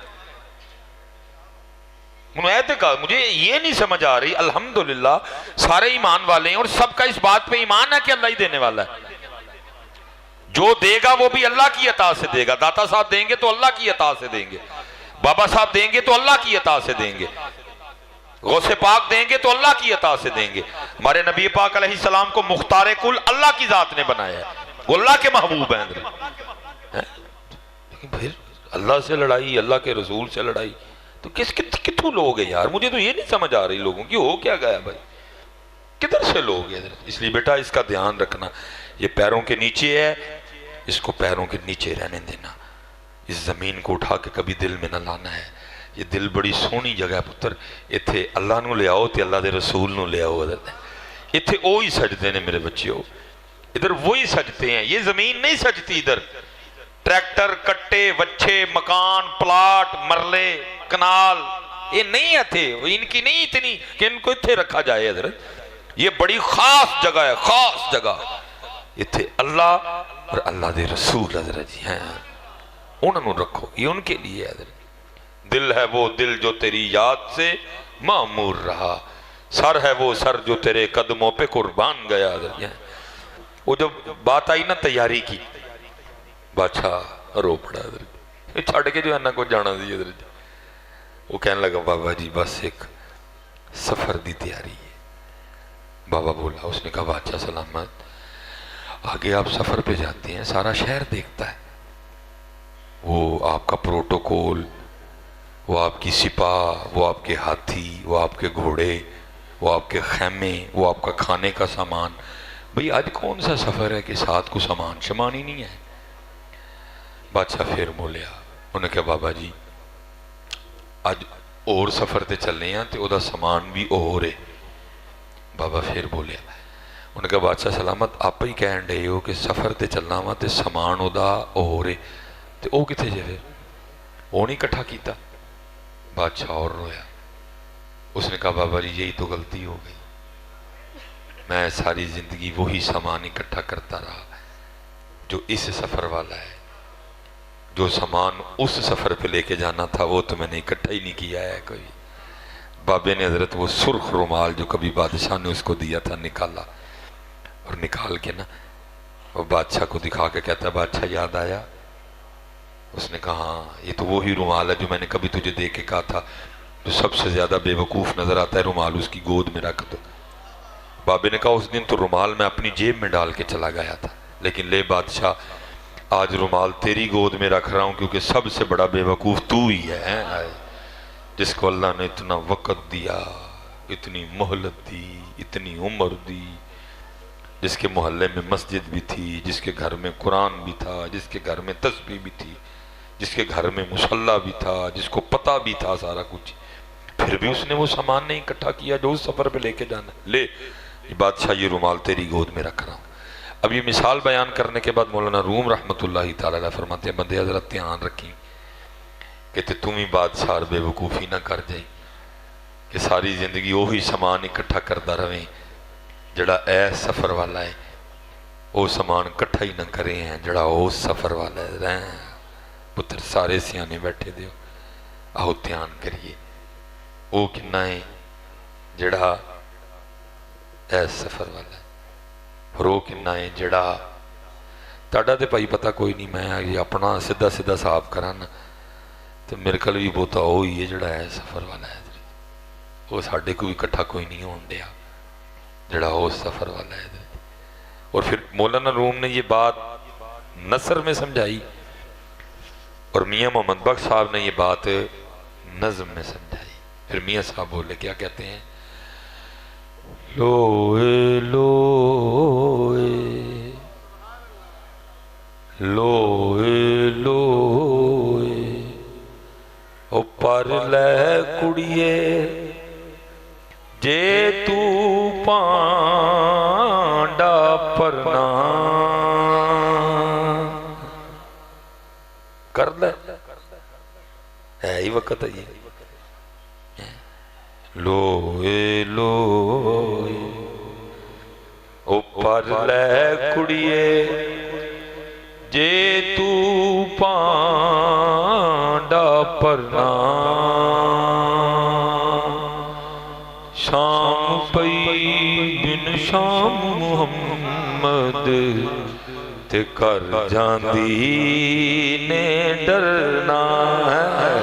مجھے یہ نہیں سمجھ آ رہی الحمدللہ سارے ایمان والے ہیں اور سب کا اس بات پہ ایمان ہے کہ اللہ ہی دینے والا ہے جو دے گا وہ بھی اللہ کی عطا سے دے گا داتا صاحب دیں گے تو اللہ کی عطا سے دیں گے بابا صاحب دیں گے تو اللہ کی عطا سے دیں گے غوث پاک دیں گے تو اللہ کی عطا سے دیں گے ہمارے نبی پاک علیہ السلام کو مختار کل اللہ کی ذات نے بنایا ہے وہ اللہ کے محبوب ہیں لیکن پھر اللہ سے لڑائی اللہ کے رسول سے لڑائی تو کتوں لوگ ہیں یار مجھے تو یہ نہیں سمجھ آ رہی لوگوں کی ہو کیا گیا بھائی کدھر سے لوگ ہیں اس لیے بیٹا اس کا دھیان رکھنا یہ پیروں کے نیچے ہے اس کو پیروں کے نیچے رہنے دینا اس زمین کو اٹھا کے کبھی دل میں نہ لانا ہے یہ دل بڑی سونی جگہ ہے پتر اتھے اللہ نو لے آؤ تے اللہ دے رسول نو لے آؤ اتھے وہی سجدے نے میرے بچے ہو ادھر وہی سجدتے ہیں یہ زمین نہیں سجتی ادھر ٹریکٹر کٹے وچھے مکان پلاٹ مرلے کنال یہ نہیں تھے ان کی نہیں اتنی کہ ان کو اتھے رکھا جائے ادھر یہ بڑی خاص جگہ ہے خاص جگہ اتھے اللہ اور اللہ دے رسول حضرت جی ہیں انہوں نے رکھو یہ ان کے لیے حضرت دل ہے وہ دل جو تیری یاد سے معمور رہا سر ہے وہ سر جو تیرے قدموں پہ قربان گیا حضرت جی وہ جب بات آئی نا تیاری کی بادشاہ رو پڑا حضرت چھاڑ کے جو ہے نا کو جانا دی حضرت جی وہ کہنے لگا بابا جی بس ایک سفر دی تیاری ہے بابا بولا اس نے کہا بادشاہ سلامت آگے آپ سفر پہ جاتے ہیں سارا شہر دیکھتا ہے وہ آپ کا پروٹوکول وہ آپ کی سپاہ وہ آپ کے ہاتھی وہ آپ کے گھوڑے وہ آپ کے خیمے وہ آپ کا کھانے کا سامان بھئی آج کون سا سفر ہے کہ ساتھ کو سامان شمان ہی نہیں ہے؟ بادشاہ پھر بولیا، انہوں نے کہا بابا جی آج اور سفر تے چلنے ہیں تو او دا سامان بھی اور ہے۔ بابا پھر بولیا، انہوں نے کہا بادشاہ سلامت آپ ہی کہن رہے ہو کہ سفر تے چلنا وا تے سامان او دا اور ہے، تے او کتے جے پھر وہ نہیں کٹھا کیتا؟ بادشاہ اور رویا، اس نے کہا بابا جی یہی تو غلطی ہو گئی، میں ساری زندگی وہی سامان اکٹھا کرتا رہا جو اس سفر والا ہے، جو سامان اس سفر پہ لے کے جانا تھا وہ تو میں نے اکٹھا ہی نہیں کیا ہے کوئی۔ بابے نے حضرت وہ سرخ رومال جو کبھی بادشاہ نے اس کو دیا تھا نکالا، اور نکال کے نا وہ بادشاہ کو دکھا کے کہتا ہے بادشاہ یاد آیا؟ اس نے کہا ہاں یہ تو وہی رومال ہے جو میں نے کبھی تجھے دے کے کہا تھا جو سب سے زیادہ بے وقوف نظر آتا ہے رومال اس کی گود میں رکھ دو۔ بابے نے کہا اس دن تو رومال میں اپنی جیب میں ڈال کے چلا گیا تھا، لیکن لے بادشاہ آج رومال تیری گود میں رکھ رہا ہوں کیونکہ سب سے بڑا بے وقوف تو ہی ہے جس کو اللہ نے اتنا وقت دیا، اتنی مہلت دی، اتنی عمر دی، جس کے محلے میں مسجد بھی تھی، جس کے گھر میں قرآن بھی تھا، جس کے گھر میں تسبیح بھی تھی، جس کے گھر میں مصلی بھی تھا، جس کو پتہ بھی تھا سارا کچھ، پھر بھی اس نے وہ سامان نہیں اکٹھا کیا جو اس سفر پہ لے کے جانا۔ لے بادشاہ یہ رومال تیری گود میں رکھ رہا ہوں۔ اب یہ مثال بیان کرنے کے بعد مولانا روم رحمۃ اللہ تعالیٰ علیہ فرماتے ہیں بندے حضرت دھیان رکھیں کہ تم ہی بادشاہ اور بے وقوفی نہ کر جائیں کہ ساری زندگی وہی سامان اکٹھا کرتا رہیں جڑا اے سفر والا ہے، وہ سامان کٹھا ہی نہ کریں ہیں جڑا وہ سفر والا ہے۔ رہیں پتر سارے سیانے بیٹھے دیو، آؤ دھیان کریے وہ کنا ہے جڑا اے سفر والا ہے، اور وہ کنا ہے جڑا تاڑا تے پائی پتہ کوئی نہیں، میں اپنا سدھا سدھا صاحب کرانا تو میرے کل بھی بہتا وہی ہے جڑا ہے سفر والا ہے، وہ ساڑھے کو بھی کٹھا کوئی نہیں ہون دیا جڑا وہ سفر والا ہے۔ اور پھر مولانا روم نے یہ بات نثر میں سمجھائی اور میاں محمد بخش صاحب نے یہ بات نظم میں سمجھائی۔ پھر میاں صاحب بولے کیا کہتے ہیں؟ لوئے لوئے لوئے لوئے او پر لے کڑیے جے تو پانڈا پرنا کر لے، ہے ہی وقت ہے یہ۔ لوئے لوئے او پر لے کڑیے جے تو پانڈا پرنا شام پئی بن شام محمد تے کر جاندی نے ڈرنا ہے۔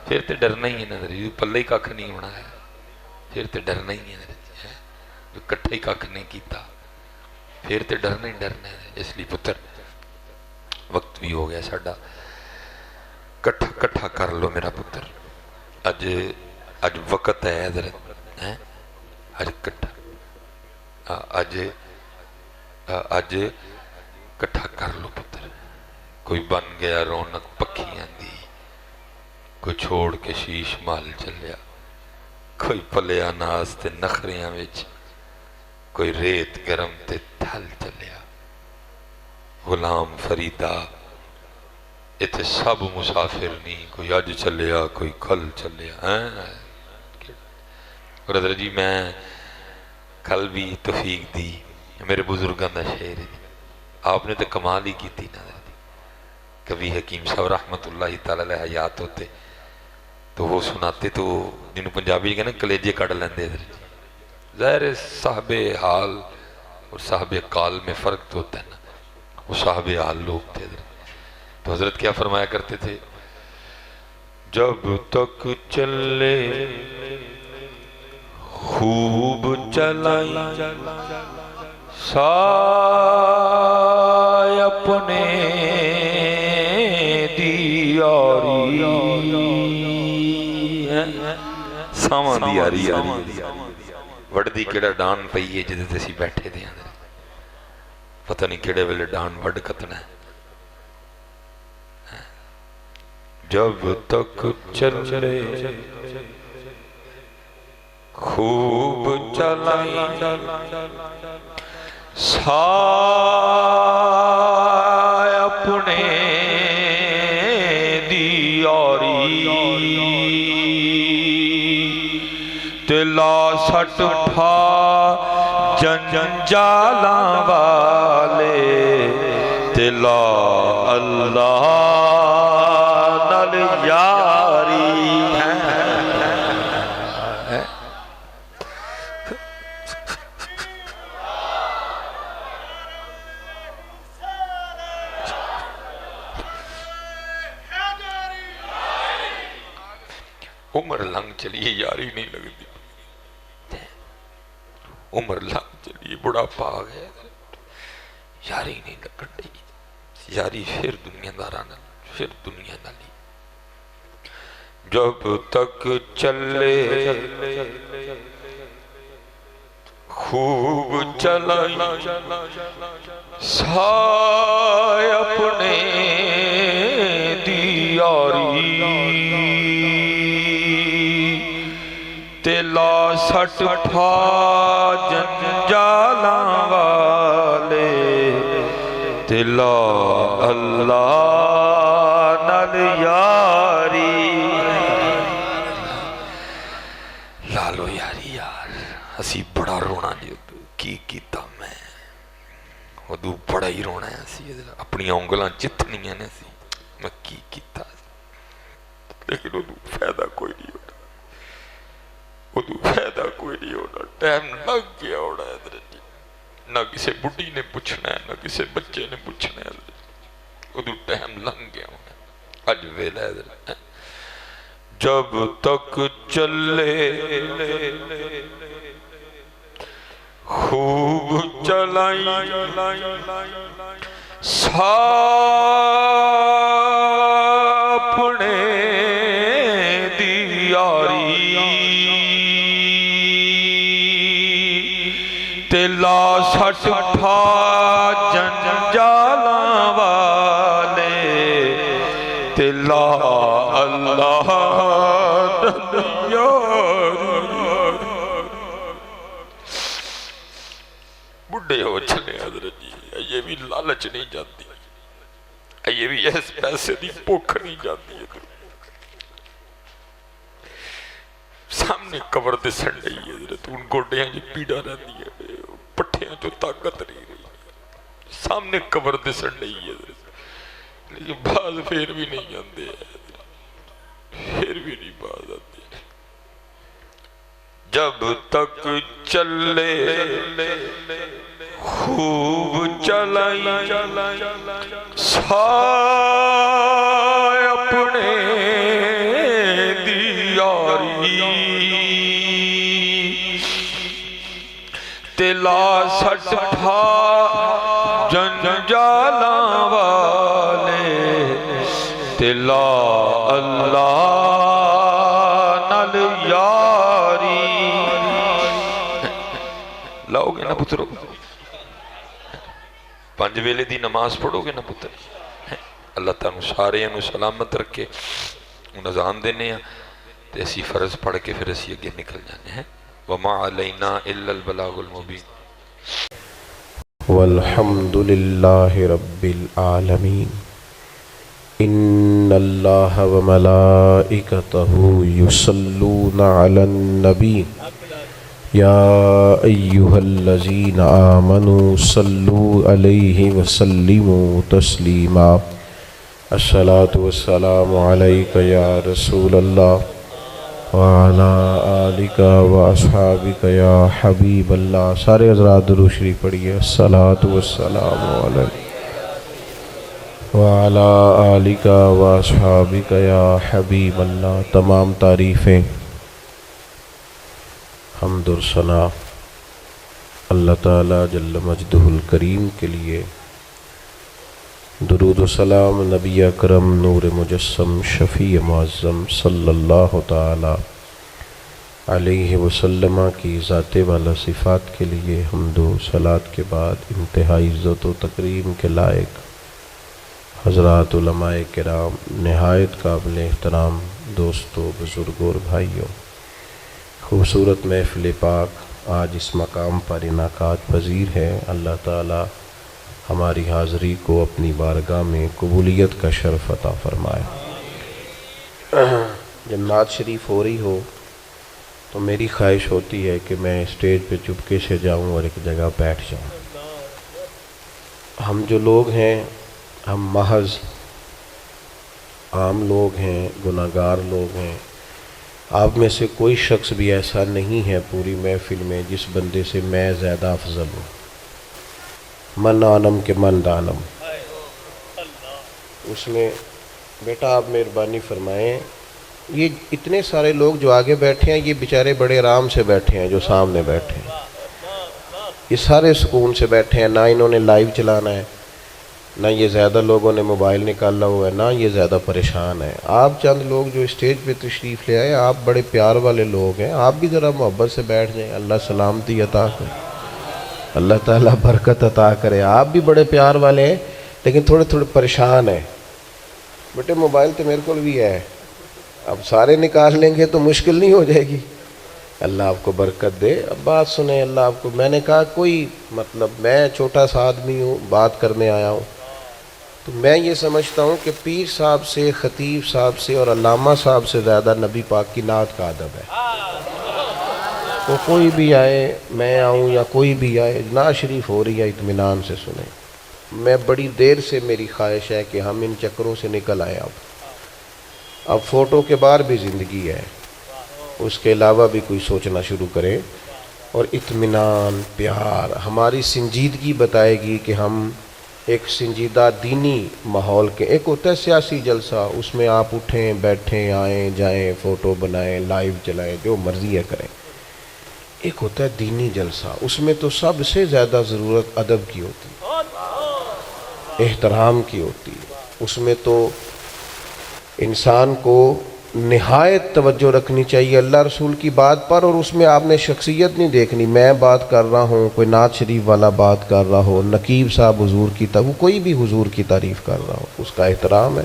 پھر تے ڈرنا ہی ہے نظر جو پلے ہی ککھ نہیں ہونا ہے، پھر تے ڈرنا ہی ہے جو کٹھا ہی ککھ نہیں کیتا، پھر تے ڈرنا ہی ڈرنا ہے۔ اس لیے پتر وقت بھی ہو گیا ساڈا، کٹھا کٹھا کر لو میرا پتر، اج وقت ہے حضرت، اج کٹھا اج کٹھا کر لو پتر۔ کوئی بن گیا رونق پکھیاں دی، کوئی چھوڑ کے شیش مال چلیا، کوئی پلیا ناز تے نخریاں وچ، کوئی ریت گرم تے تھل چلیا۔ غلام فریدہ اتھے سب مسافر نہیں، کوئی اج چلیا کوئی کل چلیا۔ اور حضرت جی میں کل بھی توفیق دی میرے بزرگاں دا شعر ہے، آپ نے تو کمال ہی کی تھی نا۔ کبھی حکیم صاحب رحمت اللہ تعالیٰ علیہ حیات ہوتے تو وہ سناتے تو جنہوں پنجابی کہنا کلیجے کڑ لیندے حضرت جی۔ ظاہر صاحب حال اور صاحب قال میں فرق تو ہوتا ہے نا، وہ صاحب حال لوگ تھے حضرت۔ تو حضرت کیا فرمایا کرتے تھے؟ جب تک چلے خوب چلائی سائے اپنے دیاری، سامان دیاری وڑدی کیڑا ڈان پئی ہے جدے اسی بیٹھے دے ہیں پتہ نہیں کیڑے ویلے ڈان وڑ کتنا ہے جب تک چلے خوب چلائیں سائے اپنے دیاری تلا سٹ پھا جنجالاں والے تلا اللہ نال یاری ہے عمر لنگ چلیے یاری نہیں لگتی عمر لنگ چلیے بڑا پا گیا یاری نہیں لگن دی یاری پھر دنیا دارانا پھر دنیا نالی جب تک چلے خوب چلائی سائے اپنے دیاری تلا سٹ پھا جنجالاں والے تلا اللہ نال یاری لالو یاری یار اسی بڑا رونا جی کی کیتا میں ادو بڑا ہی رونا ہے اسی اپنی انگلاں چتنیاں نے اسی میں کی کیتا لیکن ادو فائدہ کوئی نہیں ہوتا ادو فائدہ کوئی نہیں ہونا ٹائم لگ گیا ہونا ہے نہ کسی بڑھی نے پوچھنا ہے نہ کسی بچے نے پوچھنا ہے ادو ٹائم لگ گیا ہونا اج ویلا ہے جب تک چلے خوب چلائی اپنے دیاری تلا سٹ پھا جنجالاں والے تلا اللہ بڑھے ہو چلے حضرت جی یہ بھی لالچ نہیں جاتی یہ بھی اس پیسے دی بھوک نہیں جاتی سامنے قبر دے سڑ رہی ہے حضرت ان گوڑیاں جی پیڑا رہتی ہے پٹھیاں جو طاقت نہیں رہی سامنے قبر دے سڑ رہی ہے حضرت لیکن بعض پھر بھی نہیں جاندے پھر بھی نہیں باز آتی جب تک چلے خوب چلائی سائے اپنے دیاری تلا سٹ پھا جنجالاں والے تلا اللہ نال یاری لاؤ گے نا پترو پانچ ویلے دی نماز پڑھو گے نا پتر اللہ تعالیٰ سارے انہوں سلامت رکھے اذان دینے ہیں تے اسی فرض پڑھ کے پھر اسی اگے نکل جانے ہیں وما علینا الا البلاغ المبین والحمد للہ رب العالمین ان اللہ وملائکتہ یصلون علی النبی یا ایہا الذین آمنوا صلوا علیہ وسلموا تسلیما الصلاة والسلام علیکہ یا رسول اللہ وعلا آلکہ واصحابکہ یا حبیب اللہ سارے حضرات درود شریف پڑھیے الصلاة والسلام علیکہ وعلا آلکہ واصحابکہ یا حبیب اللہ تمام تعریفیں حمد و ثنا اللہ تعالیٰ جل مجدہ الکریم کے لیے درود و سلام نبی اکرم نور مجسم شفیع معظم صلی اللہ تعالی علیہ وسلم کی ذات والا صفات کے لیے حمد و صلات کے بعد انتہائی عزت و تکریم کے لائق حضرات علماء کرام، نہایت قابل احترام دوستوں، بزرگوں اور بھائیوں، خوبصورت محفل پاک آج اس مقام پر انعقاد پذیر ہے۔ اللہ تعالی ہماری حاضری کو اپنی بارگاہ میں قبولیت کا شرف عطا فرمائے۔ جب نعت شریف ہو رہی ہو تو میری خواہش ہوتی ہے کہ میں اسٹیج پہ چپکے سے جاؤں اور ایک جگہ بیٹھ جاؤں۔ ہم جو لوگ ہیں ہم محض عام لوگ ہیں، گناہگار لوگ ہیں۔ آپ میں سے کوئی شخص بھی ایسا نہیں ہے پوری محفل میں جس بندے سے میں زیادہ افضل ہوں۔ من عالم کے من دانم۔ اس میں بیٹا آپ مہربانی فرمائیں، یہ اتنے سارے لوگ جو آگے بیٹھے ہیں یہ بیچارے بڑے آرام سے بیٹھے ہیں، جو سامنے بیٹھے ہیں یہ سارے سکون سے بیٹھے ہیں، نہ انہوں نے لائیو چلانا ہے، نہ یہ زیادہ لوگوں نے موبائل نکالا ہوا ہے، نہ یہ زیادہ پریشان ہے۔ آپ چند لوگ جو اسٹیج پہ تشریف لے آئے، آپ بڑے پیار والے لوگ ہیں، آپ بھی ذرا محبت سے بیٹھ جائیں۔ اللہ سلامتی عطا کرے، اللہ تعالیٰ برکت عطا کرے۔ آپ بھی بڑے پیار والے ہیں لیکن تھوڑے پریشان ہیں۔ بیٹے موبائل تو میرے کو بھی ہے، اب سارے نکال لیں گے تو مشکل نہیں ہو جائے گی؟ اللہ آپ کو برکت دے۔ اب بات سنیں، اللہ آپ کو، میں نے کہا کوئی میں چھوٹا سا آدمی ہوں، بات کرنے آیا ہوں، تو میں یہ سمجھتا ہوں کہ پیر صاحب سے، خطیب صاحب سے اور علامہ صاحب سے زیادہ نبی پاک کی نعت کا ادب ہے۔ تو کوئی بھی آئے، میں آؤں یا کوئی بھی آئے، نعت شریف ہو رہی ہے، اطمینان سے سنیں۔ میں بڑی دیر سے میری خواہش ہے کہ ہم ان چکروں سے نکل آئیں۔ اب فوٹو کے بعد بھی زندگی ہے، اس کے علاوہ بھی کوئی سوچنا شروع کریں، اور اطمینان، پیار، ہماری سنجیدگی بتائے گی کہ ہم ایک سنجیدہ دینی ماحول کے۔ ایک ہوتا ہے سیاسی جلسہ، اس میں آپ اٹھیں بیٹھیں آئیں جائیں، فوٹو بنائیں، لائیو چلائیں، جو مرضی ہے کریں۔ ایک ہوتا ہے دینی جلسہ، اس میں تو سب سے زیادہ ضرورت ادب کی ہوتی ہے، احترام کی ہوتی ہے۔ اس میں تو انسان کو نہایت توجہ رکھنی چاہیے اللہ رسول کی بات پر، اور اس میں آپ نے شخصیت نہیں دیکھنی، میں بات کر رہا ہوں، کوئی نعت شریف والا بات کر رہا ہو، نقیب صاحب حضور کی وہ کوئی بھی حضور کی تعریف کر رہا ہو، اس کا احترام ہے،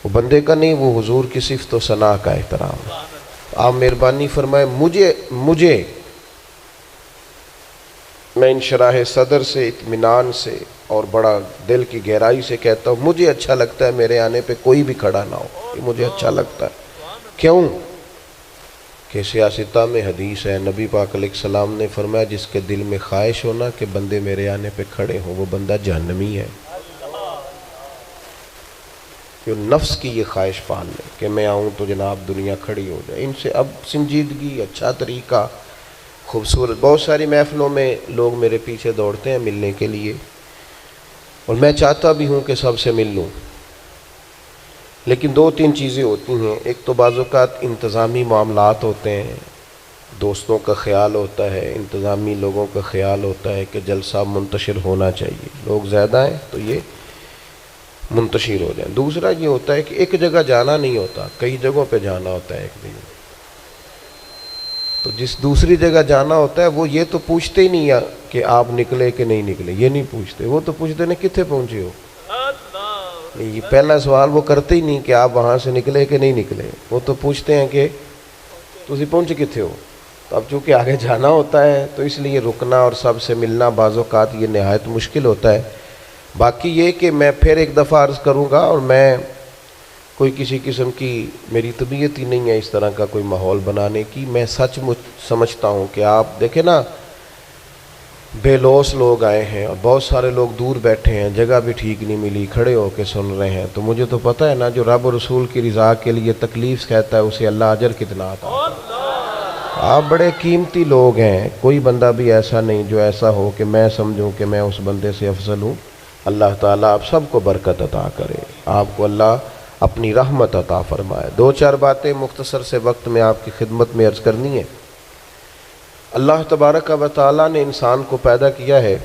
وہ بندے کا نہیں، وہ حضور کی صفت و ثنا کا احترام ہے۔ آپ مہربانی فرمائیں، مجھے میں انشراح صدر سے، اطمینان سے اور بڑا دل کی گہرائی سے کہتا ہوں، مجھے اچھا لگتا ہے میرے آنے پہ کوئی بھی کھڑا نہ ہو، یہ مجھے اچھا لگتا ہے۔ کیوں کہ سیاستہ میں حدیث ہے، نبی پاک علیہ السلام نے فرمایا جس کے دل میں خواہش ہونا کہ بندے میرے آنے پہ کھڑے ہوں، وہ بندہ جہنمی ہے۔ جو نفس کی یہ خواہش پال لے کہ میں آؤں تو جناب دنیا کھڑی ہو جائے، ان سے اب سنجیدگی، اچھا طریقہ، خوبصورت۔ بہت ساری محفلوں میں لوگ میرے پیچھے دوڑتے ہیں ملنے کے لیے، اور میں چاہتا بھی ہوں کہ سب سے مل لوں، لیکن دو تین چیزیں ہوتی ہیں۔ ایک تو بعض اوقات انتظامی معاملات ہوتے ہیں، دوستوں کا خیال ہوتا ہے، انتظامی لوگوں کا خیال ہوتا ہے کہ جلسہ منتشر ہونا چاہیے، لوگ زیادہ ہیں تو یہ منتشر ہو جائیں۔ دوسرا یہ ہوتا ہے کہ ایک جگہ جانا نہیں ہوتا، کئی جگہوں پہ جانا ہوتا ہے ایک دن، تو جس دوسری جگہ جانا ہوتا ہے وہ یہ تو پوچھتے ہی نہیں ہے کہ آپ نکلے کہ نہیں نکلے، یہ نہیں پوچھتے، وہ تو پوچھتے ہیں کتنے پہنچے ہو۔ یہ پہلا سوال وہ کرتے ہی نہیں کہ آپ وہاں سے نکلے کہ نہیں نکلے، وہ تو پوچھتے ہیں کہ تسی پہنچے کتنے ہو۔ تو اب چونکہ آگے جانا ہوتا ہے تو اس لیے رکنا اور سب سے ملنا بعض اوقات یہ نہایت مشکل ہوتا ہے۔ باقی یہ کہ میں پھر ایک دفعہ عرض کروں گا، اور میں کوئی کسی قسم کی میری طبیعت ہی نہیں ہے اس طرح کا کوئی ماحول بنانے کی۔ میں سچ سمجھتا ہوں کہ آپ دیکھیں نا، بے لوس لوگ آئے ہیں اور بہت سارے لوگ دور بیٹھے ہیں، جگہ بھی ٹھیک نہیں ملی، کھڑے ہو کے سن رہے ہیں، تو مجھے تو پتہ ہے نا جو رب و رسول کی رضا کے لیے تکلیف کہتا ہے اسے اللہ اجر کتنا آتا ہے۔ آپ بڑے قیمتی لوگ ہیں، کوئی بندہ بھی ایسا نہیں جو ایسا ہو کہ میں سمجھوں کہ میں اس بندے سے افضل ہوں۔ اللہ تعالیٰ آپ سب کو برکت عطا کرے، آپ کو اللہ اپنی رحمت عطا فرمائے۔ دو چار باتیں مختصر سے وقت میں آپ کی خدمت میں عرض کرنی ہے۔ اللہ تبارک و تعالیٰ نے انسان کو پیدا کیا ہے،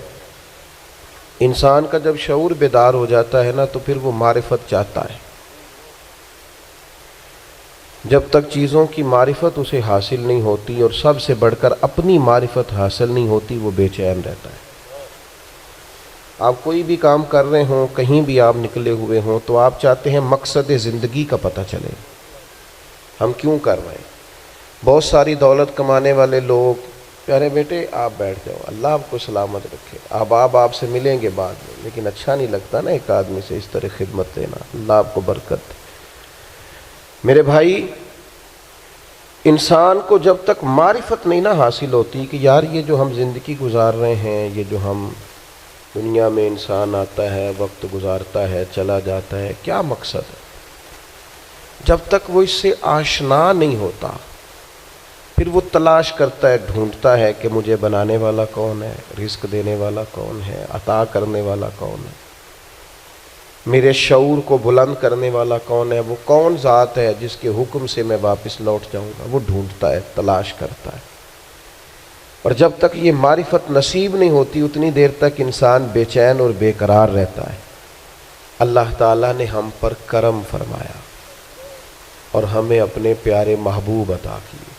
انسان کا جب شعور بیدار ہو جاتا ہے نا تو پھر وہ معرفت چاہتا ہے، جب تک چیزوں کی معرفت اسے حاصل نہیں ہوتی اور سب سے بڑھ کر اپنی معرفت حاصل نہیں ہوتی وہ بے چین رہتا ہے۔ آپ کوئی بھی کام کر رہے ہوں، کہیں بھی آپ نکلے ہوئے ہوں تو آپ چاہتے ہیں مقصد زندگی کا پتہ چلے، ہم کیوں کر رہے ہیں۔ بہت ساری دولت کمانے والے لوگ، پیارے بیٹے آپ بیٹھ جاؤ، اللہ آپ کو سلامت رکھے، آپ سے ملیں گے بعد میں، لیکن اچھا نہیں لگتا نا ایک آدمی سے اس طرح خدمت دینا، اللہ آپ کو برکت دے۔ میرے بھائی، انسان کو جب تک معرفت نہیں نہ حاصل ہوتی کہ یار یہ جو ہم زندگی گزار رہے ہیں، یہ جو ہم دنیا میں انسان آتا ہے، وقت گزارتا ہے، چلا جاتا ہے، کیا مقصد ہے، جب تک وہ اس سے آشنا نہیں ہوتا پھر وہ تلاش کرتا ہے، ڈھونڈتا ہے کہ مجھے بنانے والا کون ہے، رزق دینے والا کون ہے، عطا کرنے والا کون ہے، میرے شعور کو بلند کرنے والا کون ہے، وہ کون ذات ہے جس کے حکم سے میں واپس لوٹ جاؤں گا، وہ ڈھونڈتا ہے، تلاش کرتا ہے۔ اور جب تک یہ معرفت نصیب نہیں ہوتی اتنی دیر تک انسان بے چین اور بے قرار رہتا ہے۔ اللہ تعالیٰ نے ہم پر کرم فرمایا اور ہمیں اپنے پیارے محبوب عطا کیے۔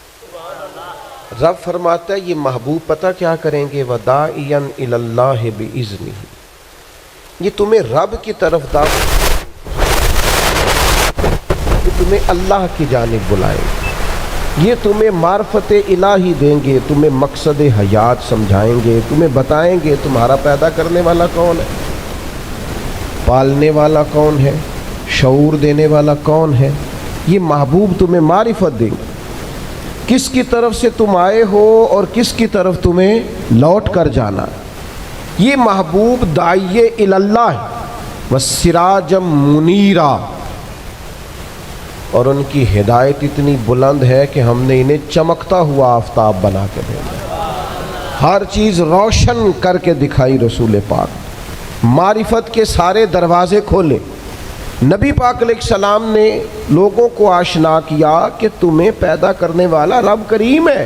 رب فرماتا ہے یہ محبوب پتہ کیا کریں گے، وَدَاعِيًا إِلَى اللَّهِ بِإِذْنِهِ، یہ تمہیں رب کی طرف دعوت، یہ تمہیں اللہ کی جانب بلائیں گے، یہ تمہیں معرفت الہی دیں گے، تمہیں مقصد حیات سمجھائیں گے، تمہیں بتائیں گے تمہارا پیدا کرنے والا کون ہے، پالنے والا کون ہے، شعور دینے والا کون ہے۔ یہ محبوب تمہیں معرفت دیں گے، کس کی طرف سے تم آئے ہو اور کس کی طرف تمہیں لوٹ کر جانا۔ یہ محبوب داعی اللہ وسراجم منیرا، اور ان کی ہدایت اتنی بلند ہے کہ ہم نے انہیں چمکتا ہوا آفتاب بنا کے بھیجا، ہر چیز روشن کر کے دکھائی۔ رسول پاک معرفت کے سارے دروازے کھولے، نبی پاک علیہ السلام نے لوگوں کو آشنا کیا کہ تمہیں پیدا کرنے والا رب کریم ہے،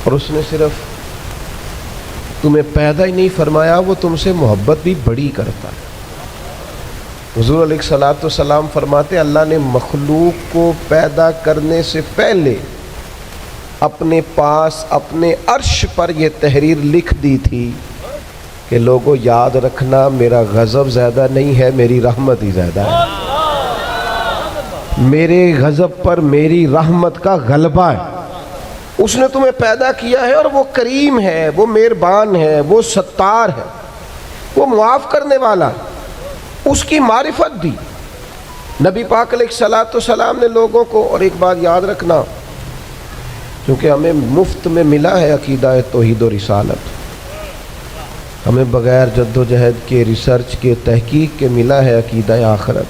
اور اس نے صرف تمہیں پیدا ہی نہیں فرمایا، وہ تم سے محبت بھی بڑی کرتا ہے۔ حضور علیہ الصلوۃ والسلام فرماتے اللہ نے مخلوق کو پیدا کرنے سے پہلے اپنے پاس اپنے عرش پر یہ تحریر لکھ دی تھی کہ لوگوں یاد رکھنا میرا غضب زیادہ نہیں ہے، میری رحمت ہی زیادہ ہے، میرے غضب پر میری رحمت کا غلبہ ہے۔ اس نے تمہیں پیدا کیا ہے اور وہ کریم ہے، وہ مہربان ہے، وہ ستار ہے، وہ معاف کرنے والا ہے، اس کی معرفت دی۔ نبی پاک علیہ الصلوۃ والسلام نے لوگوں کو، اور ایک بات یاد رکھنا، کیونکہ ہمیں مفت میں ملا ہے عقیدہ توحید و رسالت، ہمیں بغیر جد و جہد کے، ریسرچ کے، تحقیق کے ملا ہے عقیدہ آخرت،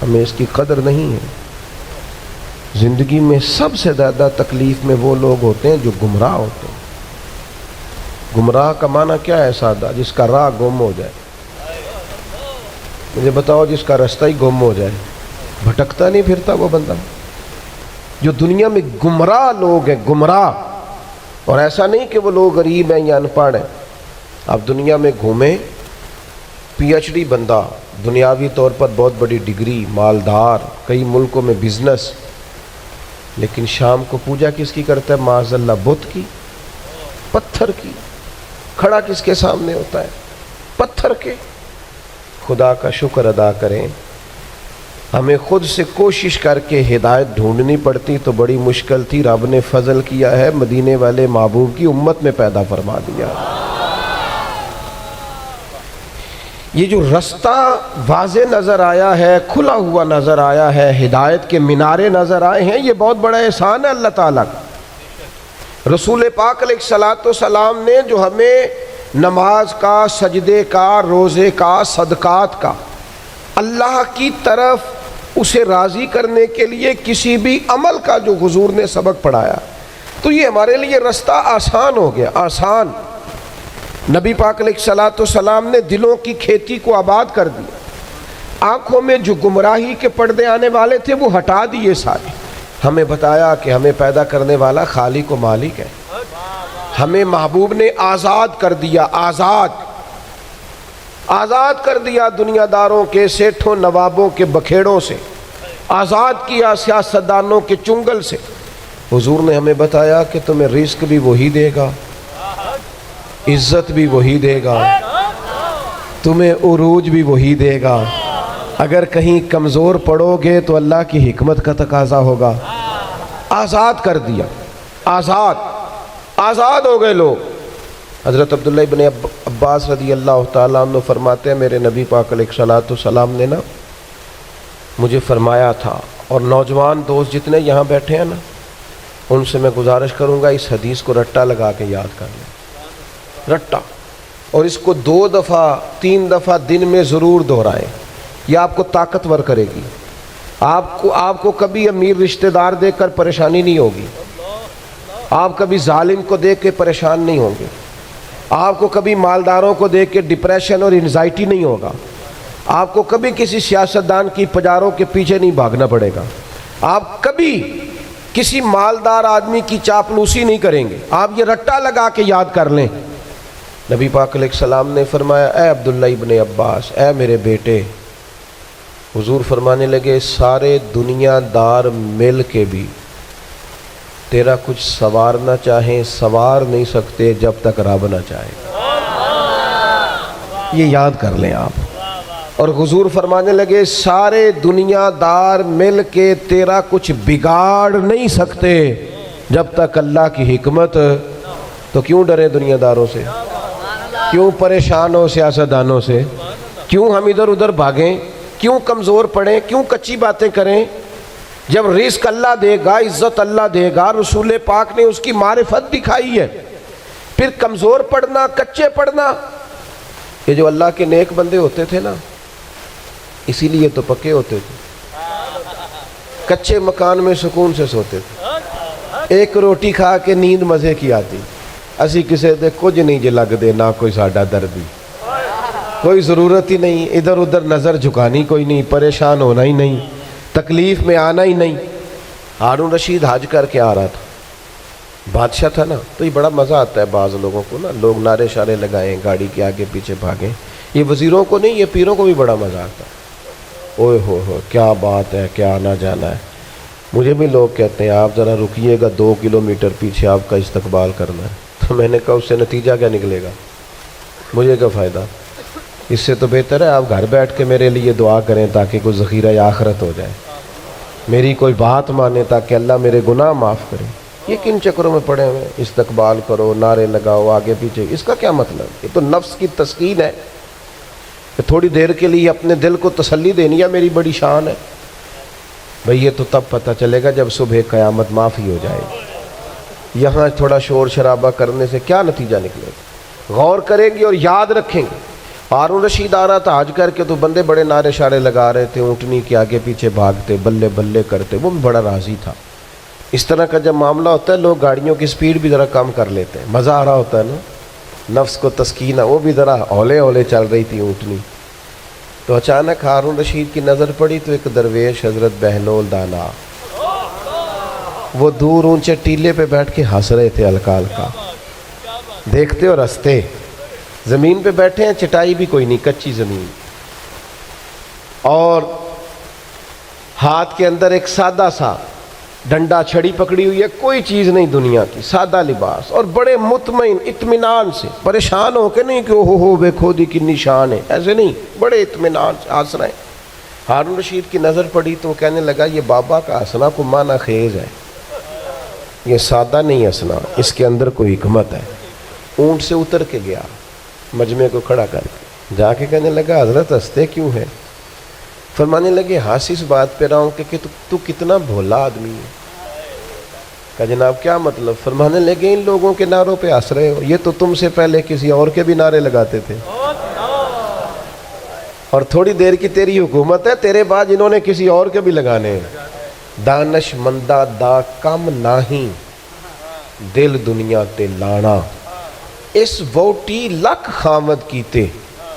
ہمیں اس کی قدر نہیں ہے۔ زندگی میں سب سے زیادہ تکلیف میں وہ لوگ ہوتے ہیں جو گمراہ ہوتے ہیں۔ گمراہ کا معنی کیا ہے سادہ؟ جس کا راہ گم ہو جائے۔ مجھے بتاؤ جس کا رستہ ہی گم ہو جائے، بھٹکتا نہیں پھرتا وہ بندہ؟ جو دنیا میں گمراہ لوگ ہیں، گمراہ، اور ایسا نہیں کہ وہ لوگ غریب ہیں یا ان پڑھ ہیں، آپ دنیا میں گھومیں، پی ایچ ڈی بندہ، دنیاوی طور پر بہت بڑی ڈگری، مالدار، کئی ملکوں میں بزنس، لیکن شام کو پوجا کس کی کرتا ہے؟ معاذ اللہ بت کی، پتھر کی۔ کھڑا کس کے سامنے ہوتا ہے؟ پتھر کے۔ خدا کا شکر ادا کریں، ہمیں خود سے کوشش کر کے ہدایت ڈھونڈنی پڑتی تو بڑی مشکل تھی، رب نے فضل کیا ہے، مدینے والے محبوب کی امت میں پیدا فرما دیا۔ یہ جو رستہ واضح نظر آیا ہے، کھلا ہوا نظر آیا ہے، ہدایت کے مینارے نظر آئے ہیں، یہ بہت بڑا احسان ہے اللہ تعالیٰ کا۔ رسول پاک علیہ الصلوۃ والسلام نے جو ہمیں نماز کا، سجدے کا، روزے کا، صدقات کا، اللہ کی طرف اسے راضی کرنے کے لیے کسی بھی عمل کا جو حضور نے سبق پڑھایا، تو یہ ہمارے لیے رستہ آسان ہو گیا، آسان۔ نبی پاک علیہ الصلوۃ والسلام نے دلوں کی کھیتی کو آباد کر دیا، آنکھوں میں جو گمراہی کے پردے آنے والے تھے وہ ہٹا دیے سارے۔ ہمیں بتایا کہ ہمیں پیدا کرنے والا خالق و مالک ہے، ہمیں محبوب نے آزاد کر دیا، آزاد کر دیا دنیا داروں کے، سیٹھوں نوابوں کے بکھیڑوں سے، آزاد کیا سیاستدانوں کے چنگل سے۔ حضور نے ہمیں بتایا کہ تمہیں رزق بھی وہی دے گا، عزت بھی وہی دے گا، تمہیں عروج بھی وہی دے گا۔ اگر کہیں کمزور پڑو گے تو اللہ کی حکمت کا تقاضا ہوگا۔ آزاد کر دیا، آزاد ہو گئے لوگ۔ حضرت عبداللہ ابن عباس رضی اللہ تعالیٰ عنہ فرماتے ہیں میرے نبی پاک علیہ الصلوۃ والسلام نے نا مجھے فرمایا تھا، اور نوجوان دوست جتنے یہاں بیٹھے ہیں نا ان سے میں گزارش کروں گا اس حدیث کو رٹا لگا کے یاد کر لیں، رٹا، اور اس کو 2 دفعہ 3 دفعہ دن میں ضرور دہرائیں۔ یہ آپ کو طاقتور کرے گی۔ آپ کو کبھی امیر رشتہ دار دیکھ کر پریشانی نہیں ہوگی، آپ کبھی ظالم کو دیکھ کے پریشان نہیں ہوں گے، آپ کو کبھی مالداروں کو دیکھ کے ڈپریشن اور انزائٹی نہیں ہوگا، آپ کو کبھی کسی سیاستدان کی پجاروں کے پیچھے نہیں بھاگنا پڑے گا، آپ کبھی کسی مالدار آدمی کی چاپلوسی نہیں کریں گے۔ آپ یہ رٹا لگا کے یاد کر لیں۔ نبی پاک علیہ السلام نے فرمایا اے عبداللہ ابن عباس، اے میرے بیٹے، حضور فرمانے لگے سارے دنیا دار مل کے بھی تیرا کچھ سوارنا چاہیں سوار نہیں سکتے جب تک رب نہ چاہے۔ یہ یاد کر لیں آپ۔ اور حضور فرمانے لگے سارے دنیا دار مل کے تیرا کچھ بگاڑ نہیں سکتے جب تک اللہ کی حکمت۔ تو کیوں ڈرے دنیا داروں سے؟ کیوں پریشان ہو سیاستدانوں سے؟ کیوں ہم ادھر ادھر بھاگیں؟ کیوں کمزور پڑیں؟ کیوں کچی باتیں کریں؟ جب رزق اللہ دے گا، عزت اللہ دے گا، رسول پاک نے اس کی معرفت دکھائی ہے، پھر کمزور پڑنا، کچے پڑنا۔ یہ جو اللہ کے نیک بندے ہوتے تھے نا اسی لیے تو پکے ہوتے تھے، کچے مکان میں سکون سے سوتے تھے، ایک روٹی کھا کے نیند مزے کی آتی۔ اسی کسے دے کچھ نہیں جے لگ دے، نہ کوئی ساڈا دردی، کوئی ضرورت ہی نہیں، ادھر ادھر نظر جھکانی کوئی نہیں، پریشان ہونا ہی نہیں، تکلیف میں آنا ہی نہیں۔ ہارون رشید حج کر کے آ رہا تھا، بادشاہ تھا نا، تو یہ بڑا مزہ آتا ہے بعض لوگوں کو نا، لوگ نعرے شارے لگائیں، گاڑی کے آگے پیچھے بھاگیں۔ یہ وزیروں کو نہیں، یہ پیروں کو بھی بڑا مزہ آتا ہے۔ اوئے ہو کیا بات ہے، کیا آنا جانا ہے۔ مجھے بھی لوگ کہتے ہیں آپ ذرا رکیے گا، 2 کلومیٹر پیچھے آپ کا استقبال کرنا ہے۔ تو میں نے کہا اس سے نتیجہ کیا نکلے گا، مجھے کیا فائدہ؟ اس سے تو بہتر ہے آپ گھر بیٹھ کے میرے لیے دعا کریں تاکہ کوئی ذخیرہ آخرت ہو جائے، میری کوئی بات مانے تاکہ اللہ میرے گناہ معاف کرے۔ یہ کن چکروں میں پڑے ہوئے؟ استقبال کرو، نعرے لگاؤ آگے پیچھے، اس کا کیا مطلب؟ یہ تو نفس کی تسکین ہے کہ تھوڑی دیر کے لیے اپنے دل کو تسلی دینی ہے، میری بڑی شان ہے۔ بھئی یہ تو تب پتہ چلے گا جب صبح قیامت معافی ہو جائے گی۔ یہاں تھوڑا شور شرابہ کرنے سے کیا نتیجہ نکلے گا؟ غور کریں گے اور یاد رکھیں گے۔ ہارون رشید آ رہا تھا حج کر کے، تو بندے بڑے نعرے شارے لگا رہے تھے، اونٹنی کے آگے پیچھے بھاگتے، بلے بلے کرتے، وہ بھی بڑا راضی تھا۔ اس طرح کا جب معاملہ ہوتا ہے لوگ گاڑیوں کی سپیڈ بھی ذرا کم کر لیتے ہیں، مزہ آ رہا ہوتا ہے نا، نفس کو تسکین ہے، وہ بھی ذرا ہولے ہولے چل رہی تھی اونٹنی۔ تو اچانک ہارون رشید کی نظر پڑی تو ایک درویش حضرت بہلول دانا، وہ دور اونچے ٹیلے پہ بیٹھ کے ہنس رہے تھے ہلکا ہلکا، دیکھتے اور ہنستے۔ زمین پہ بیٹھے ہیں، چٹائی بھی کوئی نہیں، کچی زمین، اور ہاتھ کے اندر ایک سادہ سا ڈنڈا چھڑی پکڑی ہوئی ہے، کوئی چیز نہیں دنیا کی، سادہ لباس، اور بڑے مطمئن اطمینان سے، پریشان ہو کے نہیں کہ ہو دیکھو دی کنی شان ہے، ایسے نہیں، بڑے اطمینان سے ہنس رہے ہیں۔ ہارون رشید کی نظر پڑی تو وہ کہنے لگا یہ بابا کا ہنسنا کو معنی خیز ہے، یہ سادہ نہیں ہنسنا، اس کے اندر کوئی حکمت ہے۔ اونٹ سے اتر کے گیا، مجمع کو کھڑا کر کے جا کے کہنے لگا حضرت ہنستے کیوں ہیں؟ فرمانے لگے ہنس اس بات پہ رہا ہوں کہ تو کتنا بھولا آدمی ہے۔ کہا جناب کیا مطلب؟ فرمانے لگے ان لوگوں کے نعروں پہ ہنس رہے ہو، یہ تو تم سے پہلے کسی اور کے بھی نعرے لگاتے تھے، اور تھوڑی دیر کی تیری حکومت ہے، تیرے بعد انہوں نے کسی اور کے بھی لگانے ہیں۔ دانش مندہ دا کم نہیں، دل دنیا تے لانا، اس ووٹی لکھ خامد کیتے،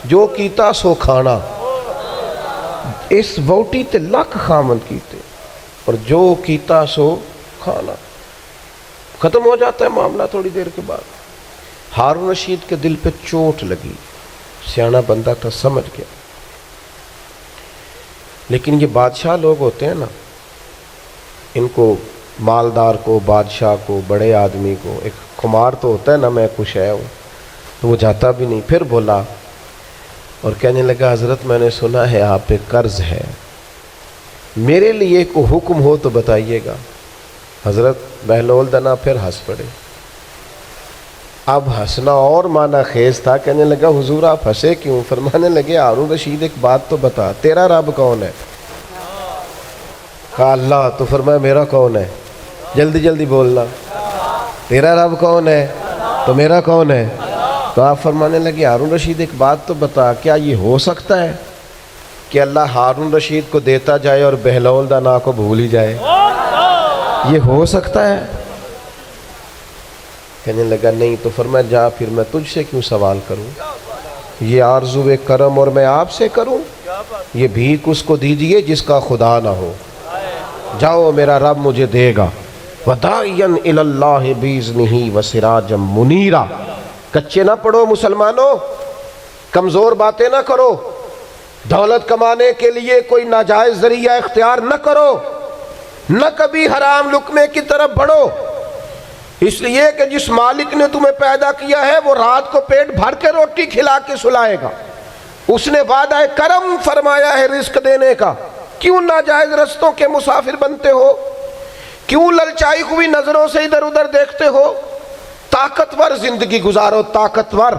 جو کیتا سو کھانا۔ اس ووٹی تے لکھ خامد کیتے اور جو کیتا سو کھانا۔ ختم ہو جاتا ہے معاملہ تھوڑی دیر کے بعد۔ ہارون رشید کے دل پہ چوٹ لگی، سیانا بندہ تھا، سمجھ گیا۔ لیکن یہ بادشاہ لوگ ہوتے ہیں نا، ان کو مالدار کو، بادشاہ کو، بڑے آدمی کو ایک خمار تو ہوتا ہے نا، میں خوش ہے ہوں، تو وہ جاتا بھی نہیں۔ پھر بولا اور کہنے لگا حضرت میں نے سنا ہے آپ پہ قرض ہے، میرے لیے کوئی حکم ہو تو بتائیے گا۔ حضرت بہلول دنا پھر ہنس پڑے۔ اب ہنسنا اور معنی خیز تھا، کہنے لگا حضور آپ ہنسے کیوں؟ فرمانے لگے ہارون رشید ایک بات تو بتا، تیرا رب کون ہے؟ کہا اللہ۔ تو فرمایا میرا کون ہے؟ جلدی جلدی بولنا، تیرا رب کون ہے تو میرا کون ہے؟ تو آپ فرمانے لگے ہارون رشید ایک بات تو بتا، کیا یہ ہو سکتا ہے کہ اللہ ہارون رشید کو دیتا جائے اور بہلول دانا کو بھول ہی جائے؟ یہ ہو سکتا ہے؟ کہنے لگا نہیں۔ تو فرمایا جا پھر میں تجھ سے کیوں سوال کروں، یہ آرزو کرم اور میں آپ سے کروں؟ یہ بھیک اس کو دیجئے جس کا خدا نہ ہو، جاؤ میرا رب مجھے دے گا۔ وَدَاعِيًا إِلَى اللَّهِ بِإِذْنِهِ وَسِرَاجًا مُنِيرًا۔ کچے نہ پڑھو مسلمانوں، کمزور باتیں نہ کرو، دولت کمانے کے لیے کوئی ناجائز ذریعہ اختیار نہ کرو، نہ کبھی حرام لقمے کی طرف بڑھو، اس لیے کہ جس مالک نے تمہیں پیدا کیا ہے وہ رات کو پیٹ بھر کے روٹی کھلا کے سلائے گا، اس نے وعدہ کرم فرمایا ہے رزق دینے کا، کیوں ناجائز رستوں کے مسافر بنتے ہو؟ کیوں للچائی ہوئی نظروں سے ادھر ادھر دیکھتے ہو؟ طاقتور زندگی گزارو، طاقتور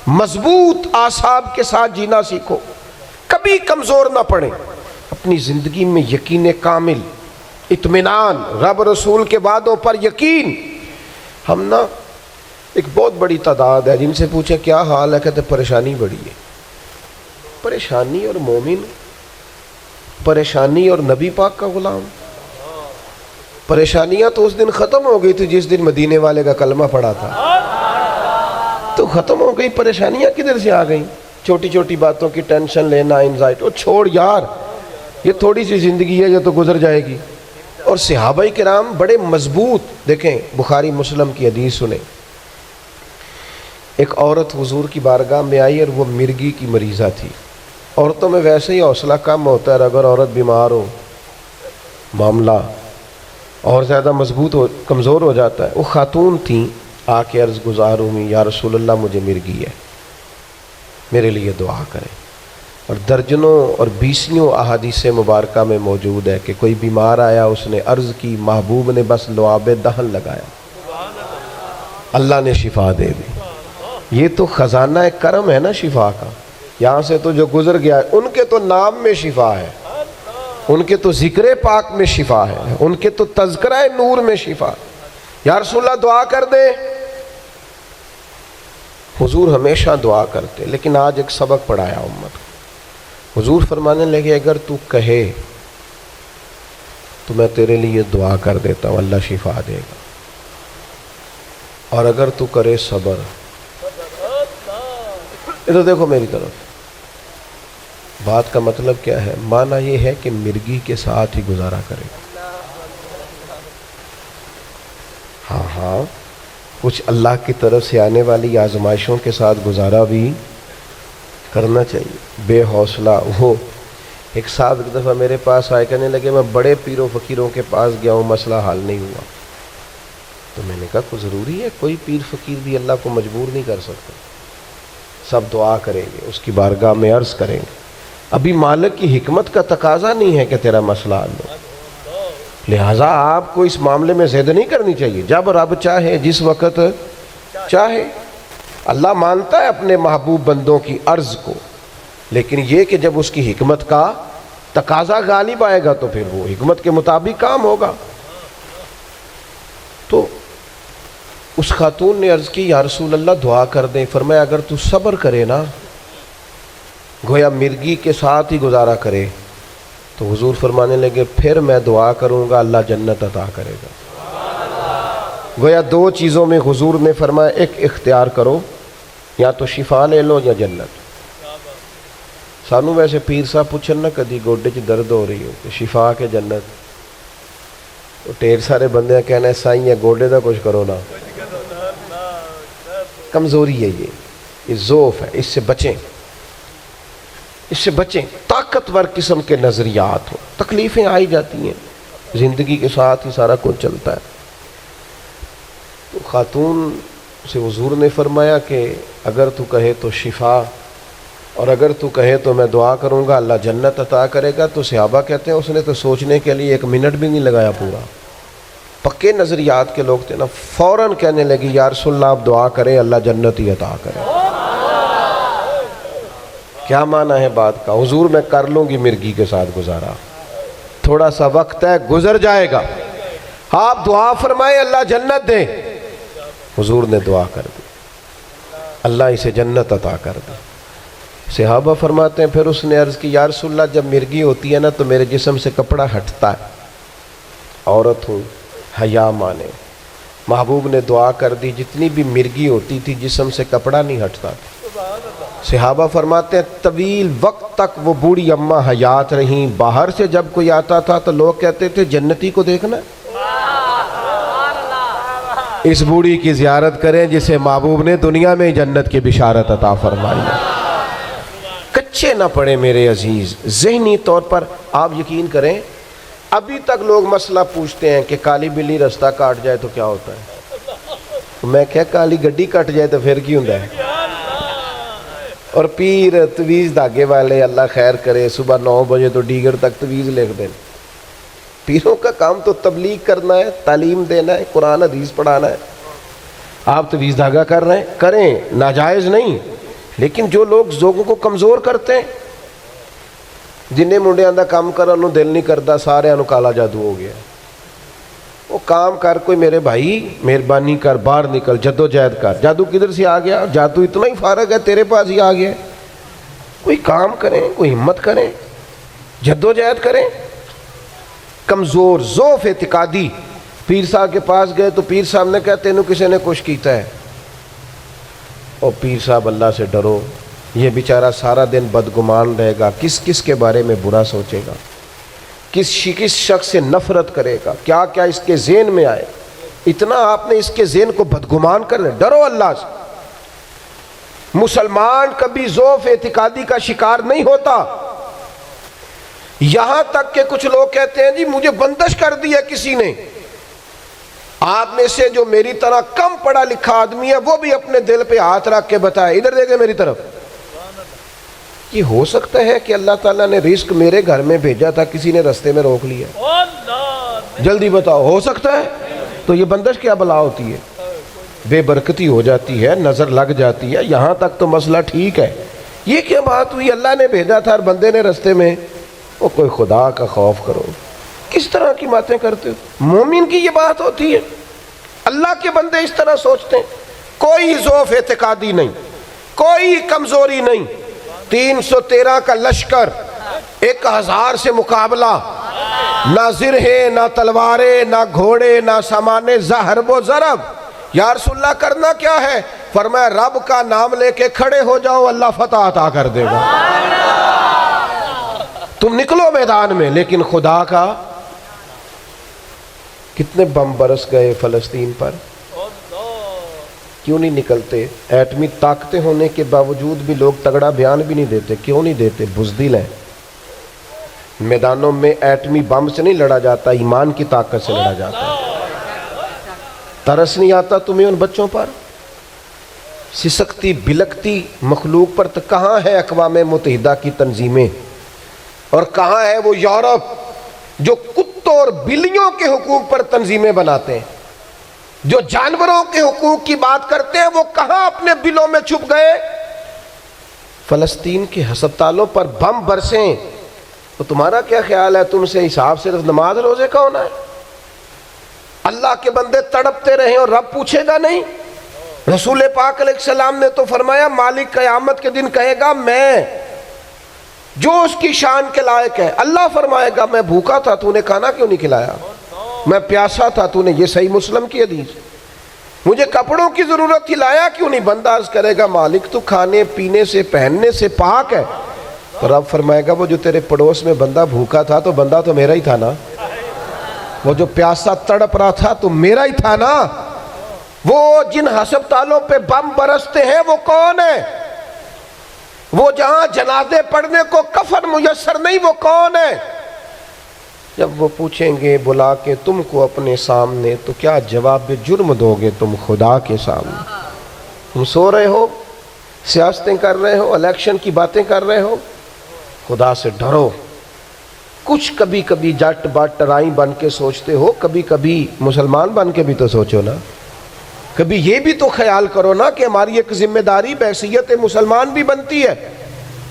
مضبوط اعصاب کے ساتھ جینا سیکھو، کبھی کمزور نہ پڑے، اپنی زندگی میں یقین کامل، اطمینان، رب رسول کے وعدوں پر یقین۔ ہم نا ایک بہت بڑی تعداد ہے جن سے پوچھے کیا حال ہے، کہتے پریشانی بڑی ہے۔ پریشانی اور مومن، پریشانی اور نبی پاک کا غلام۔ پریشانیاں تو اس دن ختم ہو گئی تھی جس دن مدینے والے کا کلمہ پڑا تھا، تو ختم ہو گئی۔ پریشانیاں کدھر سے آ گئیں؟ چھوٹی چھوٹی باتوں کی ٹینشن لینا، انزائٹی، وہ چھوڑ یار، یہ تھوڑی سی زندگی ہے جو تو گزر جائے گی۔ اور صحابہ کرام بڑے مضبوط، دیکھیں بخاری مسلم کی حدیث سنیں، ایک عورت حضور کی بارگاہ میں آئی اور وہ مرگی کی مریضہ تھی۔ عورتوں میں ویسے ہی حوصلہ کم ہوتا ہے، اگر عورت بیمار ہو معاملہ اور زیادہ مضبوط ہو، کمزور ہو جاتا ہے۔ وہ خاتون تھیں، آ کے عرض گزار ہوئی یا رسول اللہ مجھے مرگی ہے، میرے لیے دعا کریں۔ اور درجنوں اور بیسیوں احادیث مبارکہ میں موجود ہے کہ کوئی بیمار آیا، اس نے عرض کی، محبوب نے بس لعاب دہن لگایا، اللہ نے شفا دے دی۔ یہ تو خزانہ کرم ہے نا شفا کا، یہاں سے تو جو گزر گیا ہے، ان کے تو نام میں شفا ہے، ان کے تو ذکر پاک میں شفا ہے، ان کے تو تذکرہ نور میں شفا۔ یا رسول اللہ دعا کر دے، حضور ہمیشہ دعا کرتے، لیکن آج ایک سبق پڑھایا امت کو۔ حضور فرمانے لگے اگر تو کہے تو میں تیرے لیے دعا کر دیتا ہوں، اللہ شفا دے گا، اور اگر تو کرے صبر۔ ادھر دیکھو میری طرف، بات کا مطلب کیا ہے؟ معنی یہ ہے کہ مرگی کے ساتھ ہی گزارا کرے۔ ہاں کچھ اللہ کی طرف سے آنے والی آزمائشوں کے ساتھ گزارا بھی کرنا چاہیے۔ بے حوصلہ، وہ ایک صاحب ایک دفعہ میرے پاس آئے، کہنے لگے میں بڑے پیر و فقیروں کے پاس گیا ہوں، مسئلہ حل نہیں ہوا۔ تو میں نے کہا کوئی ضروری ہے؟ کوئی پیر فقیر بھی اللہ کو مجبور نہیں کر سکتا، سب دعا کریں گے، اس کی بارگاہ میں عرض کریں گے۔ ابھی مالک کی حکمت کا تقاضا نہیں ہے کہ تیرا مسئلہ حل ہو، لہٰذا آپ کو اس معاملے میں زید نہیں کرنی چاہیے۔ جب رب چاہے، جس وقت چاہے، اللہ مانتا ہے اپنے محبوب بندوں کی عرض کو، لیکن یہ کہ جب اس کی حکمت کا تقاضا غالب آئے گا تو پھر وہ حکمت کے مطابق کام ہوگا۔ تو اس خاتون نے عرض کی یا رسول اللہ دعا کر دیں۔ فرمایا اگر تو صبر کرے نا، گویا مرگی کے ساتھ ہی گزارا کرے، تو حضور فرمانے لگے پھر میں دعا کروں گا اللہ جنت عطا کرے گا۔ گویا دو چیزوں میں حضور نے فرمایا ایک اختیار کرو، یا تو شفا لے لو یا جنت۔ سانو ویسے پیر صاحب پوچھن نہ کدی گوڈے چ درد ہو رہی ہو کہ شفا کے جنت، تو ڈھیر سارے بندے کہنا ہے سائیں گوڈے دا کچھ کرو نا، کمزوری ہے یہ ضعف ہے، اس سے بچیں، اس سے بچیں۔ طاقتور قسم کے نظریات ہوں. تکلیفیں آئی جاتی ہیں, زندگی کے ساتھ ہی سارا کچھ چلتا ہے. تو خاتون سے حضور نے فرمایا کہ اگر تو کہے تو شفا, اور اگر تو کہے تو میں دعا کروں گا اللہ جنت عطا کرے گا. تو صحابہ کہتے ہیں اس نے تو سوچنے کے لیے 1 منٹ بھی نہیں لگایا, پورا پکے نظریات کے لوگ تھے نا, فوراً کہنے لگی یا رسول اللہ آپ دعا کریں اللہ جنت ہی عطا کرے. کیا معنی ہے بات کا؟ حضور میں کر لوں گی مرغی کے ساتھ گزارا, تھوڑا سا وقت ہے گزر جائے گا, آپ دعا فرمائیں اللہ جنت دے. حضور نے دعا کر دی, اللہ اسے جنت عطا کر دی. صحابہ فرماتے ہیں پھر اس نے عرض کی یا رسول اللہ جب مرغی ہوتی ہے نا تو میرے جسم سے کپڑا ہٹتا ہے, عورت ہوں حیا مانے. محبوب نے دعا کر دی, جتنی بھی مرغی ہوتی تھی جسم سے کپڑا نہیں ہٹتا. صحابہ فرماتے ہیں طویل وقت تک وہ بوڑھی اماں حیات رہیں. باہر سے جب کوئی آتا تھا تو لوگ کہتے تھے جنتی کو دیکھنا, اس بوڑھی کی زیارت کریں جسے محبوب نے دنیا میں جنت کی بشارت عطا فرمائی. کچے نہ پڑے میرے عزیز, ذہنی طور پر آپ یقین کریں ابھی تک لوگ مسئلہ پوچھتے ہیں کہ کالی بلی رستہ کاٹ جائے تو کیا ہوتا ہے. میں کہا کالی گڈی کٹ جائے تو پھر کی ہوتا ہے. اور پیر تویز دھاگے والے اللہ خیر کرے صبح 9 بجے تو ڈیگر تک تویز لکھ دیں. پیروں کا کام تو تبلیغ کرنا ہے, تعلیم دینا ہے, قرآن حدیث پڑھانا ہے. آپ تویز دھاگا کر رہے ہیں کریں, ناجائز نہیں, لیکن جو لوگ لوگوں کو کمزور کرتے ہیں, جنہیں منڈیاں دا کام کرن نوں دل نہیں کرتا, سارے انہوں کالا جادو ہو گیا. وہ کام کر کوئی میرے بھائی مہربانی کر, باہر نکل, جدوجہد کر. جادو کدھر سے آ گیا؟ جادو اتنا ہی فارغ ہے تیرے پاس ہی آ گیا. کوئی کام کریں, کوئی ہمت کریں, جدوجہد کریں. کمزور ضعف اعتقادی پیر صاحب کے پاس گئے تو پیر صاحب نے کہا تینوں کسی نے کچھ کیتا ہے. اور پیر صاحب اللہ سے ڈرو, یہ بیچارہ سارا دن بدگمان رہے گا, کس کس کے بارے میں برا سوچے گا, کس شخص سے نفرت کرے گا, کیا کیا اس کے ذہن میں آئے. اتنا آپ نے اس کے ذہن کو بدگمان کر لیں. ڈرو اللہ سے. مسلمان کبھی ضعف اعتقادی کا شکار نہیں ہوتا. یہاں تک کہ کچھ لوگ کہتے ہیں جی مجھے بندش کر دی ہے کسی نے. آپ میں سے جو میری طرح کم پڑھا لکھا آدمی ہے وہ بھی اپنے دل پہ ہاتھ رکھ کے بتائے, ادھر دیکھیں میری طرف. یہ ہو سکتا ہے کہ اللہ تعالیٰ نے رزق میرے گھر میں بھیجا تھا, کسی نے رستے میں روک لیا؟ جلدی بتاؤ, ہو سکتا ہے؟ تو یہ بندش کیا بلا ہوتی ہے؟ بے برکتی ہو جاتی ہے, نظر لگ جاتی ہے. یہاں تک تو مسئلہ ٹھیک ہے. یہ کیا بات ہوئی اللہ نے بھیجا تھا اور بندے نے رستے میں؟ وہ کوئی خدا کا خوف کرو, کس طرح کی باتیں کرتے ہو؟ مومن کی یہ بات ہوتی ہے. اللہ کے بندے اس طرح سوچتے ہیں. کوئی ضعف اعتقادی نہیں, کوئی کمزوری نہیں. 313 کا لشکر, 1000 سے مقابلہ, نہ زرہیں نہ تلواریں نہ گھوڑے نہ سامان ضرب و ضرب. یا رسول اللہ کرنا کیا ہے؟ فرمایا رب کا نام لے کے کھڑے ہو جاؤ, اللہ فتح عطا کر دے گا. تم نکلو میدان میں, لیکن خدا کا. کتنے بم برس گئے فلسطین پر, کیوں نہیں نکلتے؟ ایٹمی طاقتیں ہونے کے باوجود بھی لوگ تگڑا بیان بھی نہیں دیتے. کیوں نہیں دیتے؟ بزدل ہیں. میدانوں میں ایٹمی بم سے نہیں لڑا جاتا, ایمان کی طاقت سے لڑا جاتا ہے. ترس نہیں آتا تمہیں ان بچوں پر؟ سسکتی بلکتی مخلوق پر. تو کہاں ہے اقوام متحدہ کی تنظیمیں, اور کہاں ہے وہ یورپ جو کتوں اور بلیوں کے حقوق پر تنظیمیں بناتے ہیں؟ جو جانوروں کے حقوق کی بات کرتے ہیں وہ کہاں اپنے بلوں میں چھپ گئے؟ فلسطین کے ہسپتالوں پر بم برسیں تو تمہارا کیا خیال ہے تم سے حساب صرف نماز روزے کا ہونا ہے؟ اللہ کے بندے تڑپتے رہیں اور رب پوچھے گا نہیں؟ رسول پاک علیہ السلام نے تو فرمایا مالک قیامت کے دن کہے گا میں جو اس کی شان کے لائق ہے. اللہ فرمائے گا میں بھوکا تھا تو نے کھانا کیوں نہیں کھلایا, میں پیاسا تھا تو نے, یہ صحیح مسلم کی حدیث, مجھے کپڑوں کی ضرورت تھی لایا کیوں نہیں؟ بندہ عرض کرے گا مالک تو کھانے پینے سے پہننے سے پاک ہے. تو رب فرمائے گا وہ جو تیرے پڑوس میں بندہ بھوکا تھا تو بندہ تو میرا ہی تھا نا, وہ جو پیاسا تڑپ رہا تھا تو میرا ہی تھا نا. وہ جن ہسپتالوں پہ بم برستے ہیں وہ کون ہے؟ وہ جہاں جنازے پڑھنے کو کفن میسر نہیں، وہ کون ہے؟ جب وہ پوچھیں گے بلا کے تم کو اپنے سامنے، تو کیا جواب جرم دو گے تم خدا کے سامنے؟ تم سو رہے ہو، سیاستیں کر رہے ہو، الیکشن کی باتیں کر رہے ہو، خدا سے ڈرو۔ کچھ کبھی کبھی جٹ بٹ رائی بن کے سوچتے ہو، کبھی کبھی مسلمان بن کے بھی تو سوچو نا، کبھی یہ بھی تو خیال کرو نا کہ ہماری ایک ذمہ داری بحیثیت مسلمان بھی بنتی ہے۔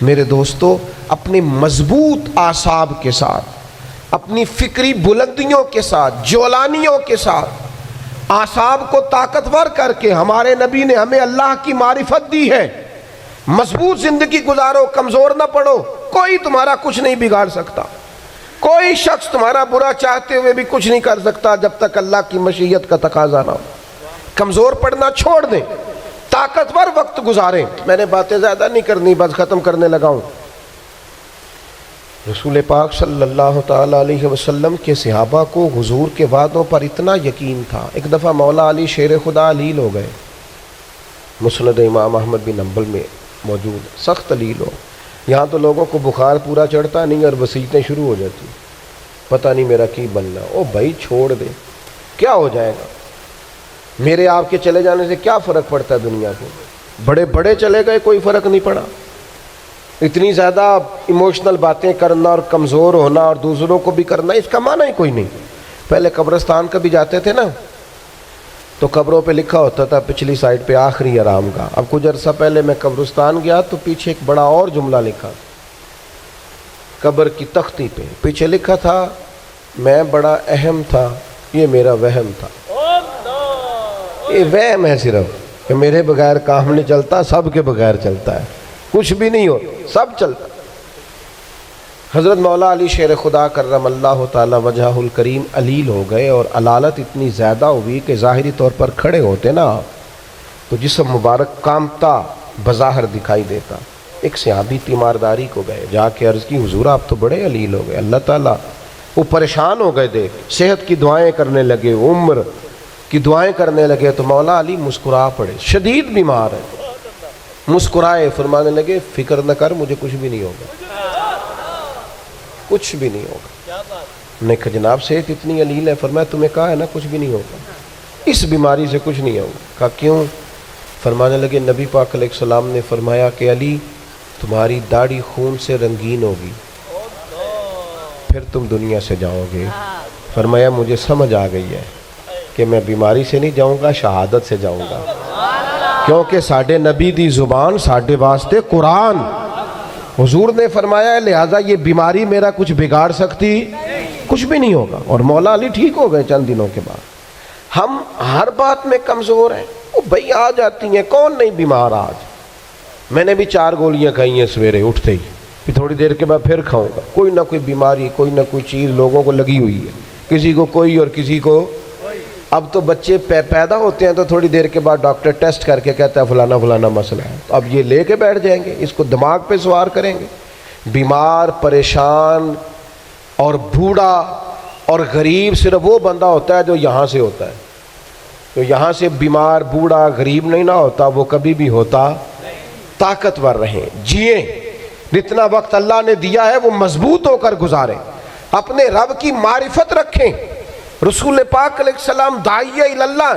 میرے دوستو، اپنے مضبوط اعصاب کے ساتھ، اپنی فکری بلندیوں کے ساتھ، جولانیوں کے ساتھ اعصاب کو طاقتور کر کے ہمارے نبی نے ہمیں اللہ کی معرفت دی ہے۔ مضبوط زندگی گزارو، کمزور نہ پڑو، کوئی تمہارا کچھ نہیں بگاڑ سکتا، کوئی شخص تمہارا برا چاہتے ہوئے بھی کچھ نہیں کر سکتا جب تک اللہ کی مشیت کا تقاضا نہ ہو۔ کمزور پڑنا چھوڑ دیں، طاقتور وقت گزاریں۔ میں نے باتیں زیادہ نہیں کرنی، بس ختم کرنے لگا ہوں۔ رسول پاک صلی اللہ تعالیٰ علیہ وسلم کے صحابہ کو حضور کے وعدوں پر اتنا یقین تھا، ایک دفعہ مولا علی شیر خدا علیل ہو گئے، مسند امام احمد بن حنبل میں موجود، سخت علیل ہو۔ یہاں تو لوگوں کو بخار پورا چڑھتا نہیں اور وسیعتیں شروع ہو جاتی، پتہ نہیں میرا کی بننا۔ او بھائی چھوڑ دے، کیا ہو جائے گا؟ میرے آپ کے چلے جانے سے کیا فرق پڑتا ہے دنیا کو؟ بڑے بڑے چلے گئے، کوئی فرق نہیں پڑا۔ اتنی زیادہ ایموشنل باتیں کرنا اور کمزور ہونا اور دوسروں کو بھی کرنا، اس کا معنی ہی کوئی نہیں۔ پہلے قبرستان کبھی جاتے تھے نا، تو قبروں پہ لکھا ہوتا تھا پچھلی سائڈ پہ آخری آرام گاہ۔ اب کچھ عرصہ پہلے میں قبرستان گیا تو پیچھے ایک بڑا اور جملہ لکھا، قبر کی تختی پہ پیچھے لکھا تھا، میں بڑا اہم تھا، یہ میرا وہم تھا۔ یہ وہم ہے صرف کہ میرے بغیر کام نہیں چلتا، سب کے بغیر چلتا ہے، کچھ بھی نہیں ہوتا، سب چلتا۔ حضرت مولا علی شیر خدا کرم اللہ تعالی وجہہ الکریم علیل ہو گئے، اور علالت اتنی زیادہ ہوئی کہ ظاہری طور پر کھڑے ہوتے نا تو جسم مبارک کامتا بظاہر دکھائی دیتا۔ ایک صحابی تیمارداری کو گئے، جا کے عرض کی حضور آپ تو بڑے علیل ہو گئے، اللہ تعالیٰ۔ وہ پریشان ہو گئے، دیکھ صحت کی دعائیں کرنے لگے، عمر کی دعائیں کرنے لگے، تو مولا علی مسکرا پڑے، شدید بیمار ہے، مسکرائے، فرمانے لگے فکر نہ کر، مجھے کچھ بھی نہیں ہوگا، کچھ بھی نہیں ہوگا۔ میں نے کہا جناب صحت اتنی علیل ہے، فرمایا تمہیں کہا ہے نا کچھ بھی نہیں ہوگا، اس بیماری سے کچھ نہیں ہوگا۔ کہا کیوں؟ فرمانے لگے نبی پاک علیہ السلام نے فرمایا کہ علی تمہاری داڑھی خون سے رنگین ہوگی، پھر تم دنیا سے جاؤ گے۔ فرمایا مجھے سمجھ آ گئی ہے کہ میں بیماری سے نہیں جاؤں گا، شہادت سے جاؤں گا، کیونکہ ساڈے نبی دی زبان ساڈے واسطے قرآن۔ حضور نے فرمایا لہٰذا یہ بیماری میرا کچھ بگاڑ سکتی، کچھ بھی نہیں ہوگا۔ اور مولا علی ٹھیک ہو گئے چند دنوں کے بعد۔ ہم ہر بات میں کمزور ہیں، وہ بھائی آ جاتی ہیں، کون نہیں بیمار آج؟ میں نے بھی 4 گولیاں کھائی ہیں سویرے اٹھتے ہی، پھر تھوڑی دیر کے بعد پھر کھاؤں گا۔ کوئی نہ کوئی بیماری، کوئی نہ کوئی چیز لوگوں کو لگی ہوئی ہے، کسی کو کوئی اور کسی کو۔ اب تو بچے پیدا ہوتے ہیں تو تھوڑی دیر کے بعد ڈاکٹر ٹیسٹ کر کے کہتا ہے فلانا فلانا مسئلہ ہے، تو اب یہ لے کے بیٹھ جائیں گے، اس کو دماغ پہ سوار کریں گے۔ بیمار، پریشان اور بوڑھا اور غریب صرف وہ بندہ ہوتا ہے جو یہاں سے ہوتا ہے، تو یہاں سے بیمار، بوڑھا، غریب نہیں نہ ہوتا، وہ کبھی بھی ہوتا۔ طاقتور رہیں، جئیں، جتنا وقت اللہ نے دیا ہے وہ مضبوط ہو کر گزاریں، اپنے رب کی معرفت رکھیں۔ رسول پاک علیہ السلام داعیہ اللہ،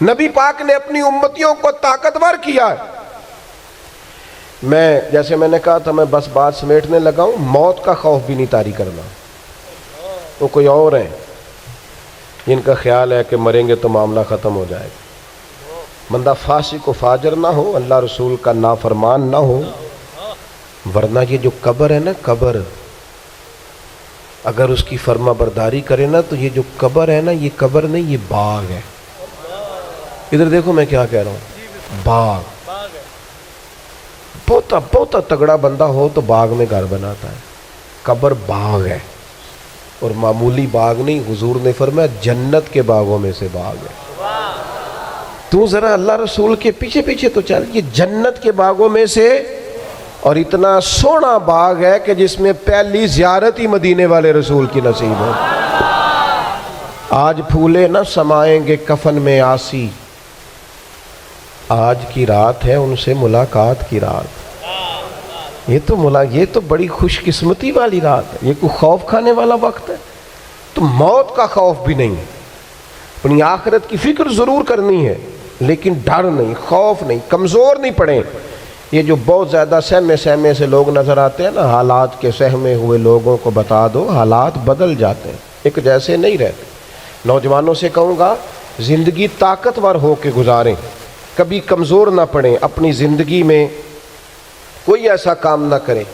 نبی پاک نے اپنی امتیوں کو طاقتور کیا ہے۔ جیسے میں نے کہا تھا، میں بس بات سمیٹنے لگا ہوں، موت کا خوف بھی نہیں طاری کرنا۔ وہ کوئی اور ہیں جن کا خیال ہے کہ مریں گے تو معاملہ ختم ہو جائے گا۔ بندہ فاسق و فاجر نہ ہو، اللہ رسول کا نافرمان نہ ہو، ورنہ یہ جو قبر ہے نا، قبر اگر اس کی فرما برداری کرے نا تو یہ جو قبر ہے نا، یہ قبر نہیں، یہ باغ ہے۔ ادھر دیکھو میں کیا کہہ رہا ہوں، باغ۔ بہت تگڑا بندہ ہو تو باغ میں گھر بناتا ہے، قبر باغ ہے، اور معمولی باغ نہیں، حضور نے فرمایا جنت کے باغوں میں سے باغ ہے۔ تو ذرا اللہ رسول کے پیچھے پیچھے تو چل، یہ جنت کے باغوں میں سے، اور اتنا سونا باغ ہے کہ جس میں پہلی زیارت ہی مدینے والے رسول کی نصیب ہو۔ آج پھولے نہ سمائیں گے کفن میں آسی، آج کی رات ہے ان سے ملاقات کی رات۔ یہ تو بڑی خوش قسمتی والی رات ہے، یہ کوئی خوف کھانے والا وقت ہے؟ تو موت کا خوف بھی نہیں، اپنی آخرت کی فکر ضرور کرنی ہے لیکن ڈر نہیں، خوف نہیں، کمزور نہیں پڑیں۔ یہ جو بہت زیادہ سہمے سے لوگ نظر آتے ہیں نا، حالات کے سہمے ہوئے لوگوں کو بتا دو حالات بدل جاتے ہیں، ایک جیسے نہیں رہتے۔ نوجوانوں سے کہوں گا زندگی طاقتور ہو کے گزاریں، کبھی کمزور نہ پڑیں، اپنی زندگی میں کوئی ایسا کام نہ کریں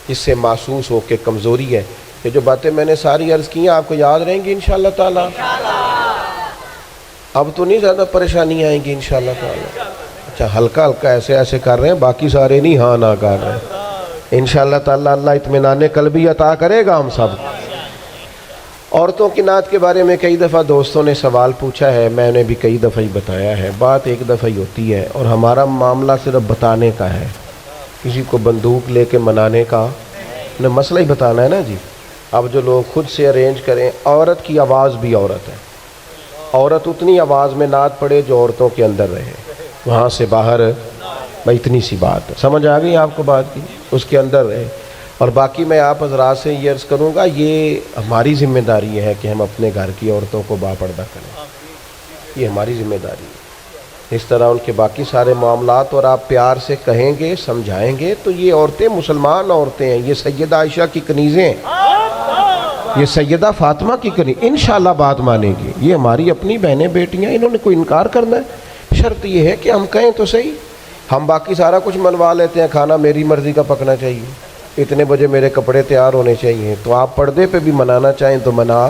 جس سے محسوس ہو کہ کمزوری ہے۔ یہ جو باتیں میں نے ساری عرض کی ہیں آپ کو یاد رہیں گی انشاءاللہ تعالی؟ اب تو نہیں زیادہ پریشانی آئیں گی انشاءاللہ تعالی؟ اچھا ہلکا ہلکا ایسے کر رہے ہیں، باقی سارے نہیں ہاں نہ کر رہے ہیں انشاءاللہ تعالی۔ اللہ اطمینان قلبی عطا کرے گا ہم سب۔ عورتوں کی نعت کے بارے میں کئی دفعہ دوستوں نے سوال پوچھا ہے، میں نے بھی کئی دفعہ ہی بتایا ہے، بات ایک دفعہ ہی ہوتی ہے اور ہمارا معاملہ صرف بتانے کا ہے، کسی کو بندوق لے کے منانے کا نہ، مسئلہ ہی بتانا ہے نا جی۔ اب جو لوگ خود سے ارینج کریں، عورت کی آواز بھی عورت ہے، عورت اتنی آواز میں نعت پڑے جو عورتوں کے اندر رہے، وہاں سے باہر بھائی اتنی سی بات ہے، سمجھ آ گئی آپ کو بات کی، اس کے اندر رہے۔ اور باقی میں آپ حضرات سے یہ عرض کروں گا، یہ ہماری ذمہ داری ہے کہ ہم اپنے گھر کی عورتوں کو باپردہ کریں، یہ ہماری ذمہ داری ہے۔ اس طرح ان کے باقی سارے معاملات اور آپ پیار سے کہیں گے سمجھائیں گے تو یہ عورتیں مسلمان عورتیں ہیں، یہ سیدہ عائشہ کی کنیزیں ہیں، یہ سیدہ فاطمہ کی کنیز، انشاءاللہ بات مانیں گی، یہ ہماری اپنی بہنیں بیٹیاں، انہوں نے کوئی انکار کرنا ہے؟ شرط یہ ہے کہ ہم کہیں تو صحیح، ہم باقی سارا کچھ منوا لیتے ہیں، کھانا میری مرضی کا پکنا چاہیے، اتنے بجے میرے کپڑے تیار ہونے چاہیے، تو آپ پردے پہ بھی منانا چاہیں تو منا،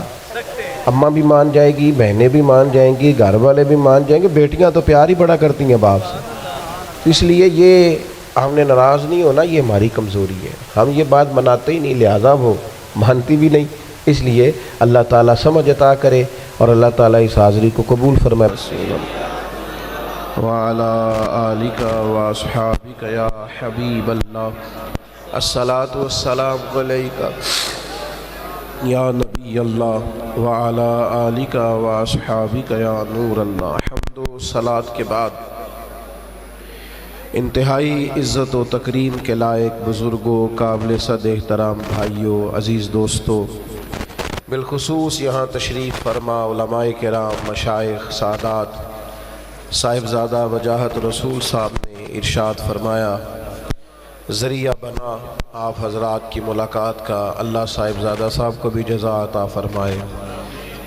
اماں بھی مان جائے گی، بہنیں بھی مان جائیں گی، گھر والے بھی مان جائیں گے، بیٹیاں تو پیار ہی بڑا کرتی ہیں باپ سے، اس لیے یہ ہم نے ناراض نہیں ہونا، یہ ہماری کمزوری ہے، ہم یہ بات مناتے ہی نہیں، لہٰذا وہ مانتی بھی نہیں، اس لیے اللہ تعالیٰ سمجھ عطا کرے اور اللہ تعالیٰ اس حاضری کو قبول فرمائے۔ وَعَلَىٰ آلِكَ وَأَصْحَابِكَ يَا حَبِيبَ اللَّهِ الصلاۃ والسلام علیکہ یا نبی اللہ وعلی آلک واصحابک یا نور اللہ۔ حمد و صلاۃ کے بعد انتہائی عزت و تکریم کے لائق بزرگوں، قابل صد احترام بھائیوں، عزیز دوستوں، بالخصوص یہاں تشریف فرما علماء کرام، مشائخ، سادات، صاحبزادہ وجاہت رسول صاحب نے ارشاد فرمایا، ذریعہ بنا آپ حضرات کی ملاقات کا، اللہ صاحبزادہ صاحب کو بھی جزا عطا فرمائے،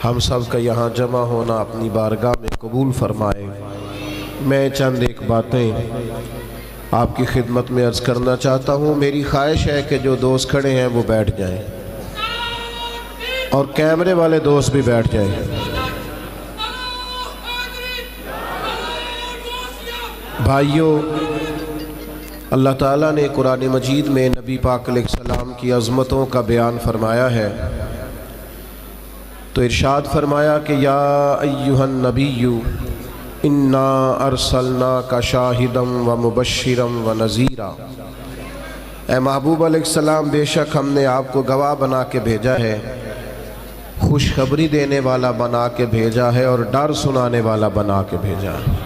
ہم سب کا یہاں جمع ہونا اپنی بارگاہ میں قبول فرمائے۔ میں چند ایک باتیں آپ کی خدمت میں عرض کرنا چاہتا ہوں، میری خواہش ہے کہ جو دوست کھڑے ہیں وہ بیٹھ جائیں اور کیمرے والے دوست بھی بیٹھ جائیں۔ بھائیوں، اللہ تعالیٰ نے قرآن مجید میں نبی پاک علیہ السلام کی عظمتوں کا بیان فرمایا ہے، تو ارشاد فرمایا کہ یا ایہا النبی انا ارسلناک شاہدا و مبشرا و نذیرا، اے محبوب علیہ السلام بے شک ہم نے آپ کو گواہ بنا کے بھیجا ہے، خوشخبری دینے والا بنا کے بھیجا ہے اور ڈر سنانے والا بنا کے بھیجا ہے،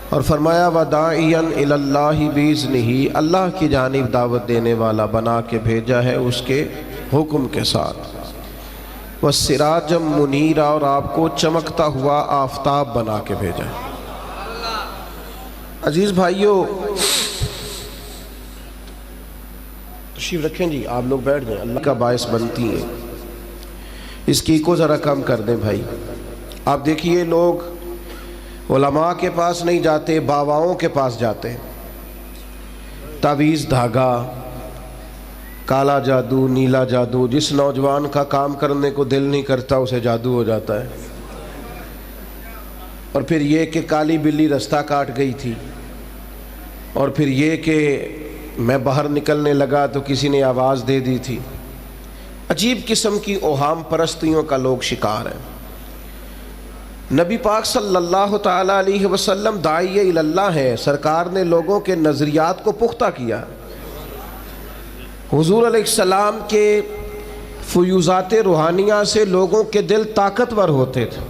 اور فرمایا وَدَاعِيًا إِلَى اللَّهِ بِإِذْنِهِ، اللہ کی جانب دعوت دینے والا بنا کے بھیجا ہے اس کے حکم کے ساتھ، وَالسِّرَاجًا مُنِيرًا، اور آپ کو چمکتا ہوا آفتاب بنا کے بھیجا ہے۔ عزیز بھائیوں، تشریف رکھیں جی، آپ لوگ بیٹھ جائیں، اللہ کا باعث بنتی ہیں، اس کی کو ذرا کم کر دیں بھائی۔ آپ دیکھیے لوگ علماء کے پاس نہیں جاتے، باواؤں کے پاس جاتے، تعویذ دھاگا، کالا جادو، نیلا جادو، جس نوجوان کا کام کرنے کو دل نہیں کرتا اسے جادو ہو جاتا ہے، اور پھر یہ کہ کالی بلی رستہ کاٹ گئی تھی، اور پھر یہ کہ میں باہر نکلنے لگا تو کسی نے آواز دے دی تھی، عجیب قسم کی اوہام پرستیوں کا لوگ شکار ہیں۔ نبی پاک صلی اللہ تعالیٰ علیہ وسلم داعی اللہ ہے، سرکار نے لوگوں کے نظریات کو پختہ کیا، حضور علیہ السلام کے فیوزات روحانیہ سے لوگوں کے دل طاقتور ہوتے تھے،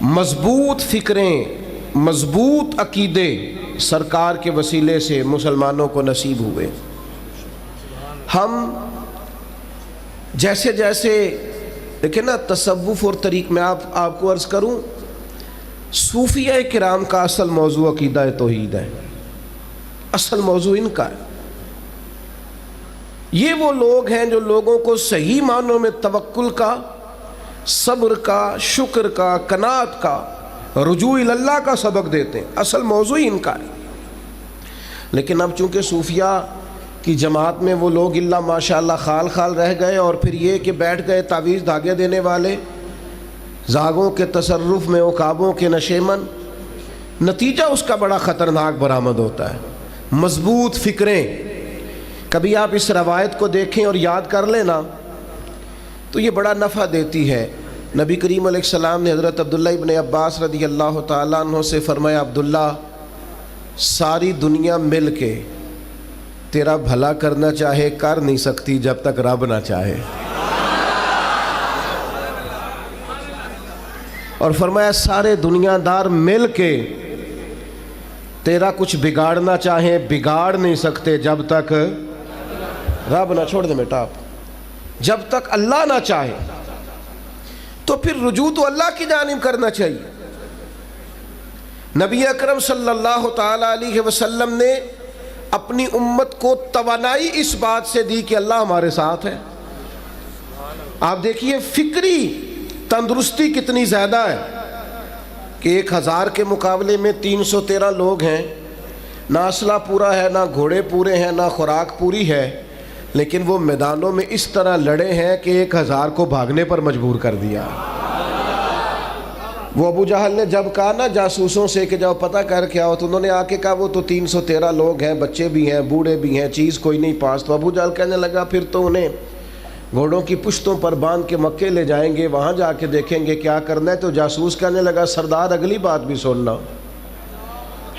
مضبوط فکریں، مضبوط عقیدے سرکار کے وسیلے سے مسلمانوں کو نصیب ہوئے۔ ہم جیسے جیسے دیکھیں نا تصوف اور طریق میں آپ کو عرض کروں، صوفیہ کرام کا اصل موضوع عقیدہ توحید ہے، اصل موضوع ان کا ہے۔ یہ وہ لوگ ہیں جو لوگوں کو صحیح معنوں میں توکل کا، صبر کا، شکر کا، قناعت کا، رجوع اللہ کا سبق دیتے ہیں، اصل موضوع ان کا ہے۔ لیکن اب چونکہ صوفیہ کی جماعت میں وہ لوگ اللہ ماشاءاللہ خال خال رہ گئے، اور پھر یہ کہ بیٹھ گئے تعویذ دھاگے دینے والے، زاغوں کے تصرف میں عقابوں کے نشیمن، نتیجہ اس کا بڑا خطرناک برآمد ہوتا ہے۔ مضبوط فکریں، کبھی آپ اس روایت کو دیکھیں اور یاد کر لیں نا تو یہ بڑا نفع دیتی ہے۔ نبی کریم علیہ السلام نے حضرت عبداللہ ابن عباس رضی اللہ تعالیٰ عنہ سے فرمایا، عبداللہ ساری دنیا مل کے تیرا بھلا کرنا چاہے کر نہیں سکتی جب تک رب نہ چاہے، اور فرمایا سارے دنیا دار مل کے تیرا کچھ بگاڑنا چاہیں بگاڑ نہیں سکتے جب تک رب نہ، چھوڑ دیں بیٹا آپ، جب تک اللہ نہ چاہے۔ تو پھر رجوع تو اللہ کی جانب کرنا چاہیے۔ نبی اکرم صلی اللہ تعالی علیہ وسلم نے اپنی امت کو توانائی اس بات سے دی کہ اللہ ہمارے ساتھ ہے۔ آپ دیکھیے فکری تندرستی کتنی زیادہ ہے کہ 1000 کے مقابلے میں 313 لوگ ہیں، نہ اسلحہ پورا ہے، نہ گھوڑے پورے ہیں، نہ خوراک پوری ہے، لیکن وہ میدانوں میں اس طرح لڑے ہیں کہ 1000 کو بھاگنے پر مجبور کر دیا۔ وہ ابو جہل نے جب کہا نا جاسوسوں سے کہ جاؤ پتہ کر کے آؤ، تو انہوں نے آ کے کہا وہ تو 313 لوگ ہیں، بچے بھی ہیں، بوڑھے بھی ہیں، چیز کوئی نہیں پاس۔ تو ابو جہل کہنے لگا پھر تو انہیں گھوڑوں کی پشتوں پر باندھ کے مکے لے جائیں گے، وہاں جا کے دیکھیں گے کیا کرنا ہے۔ تو جاسوس کہنے لگا سردار اگلی بات بھی سننا،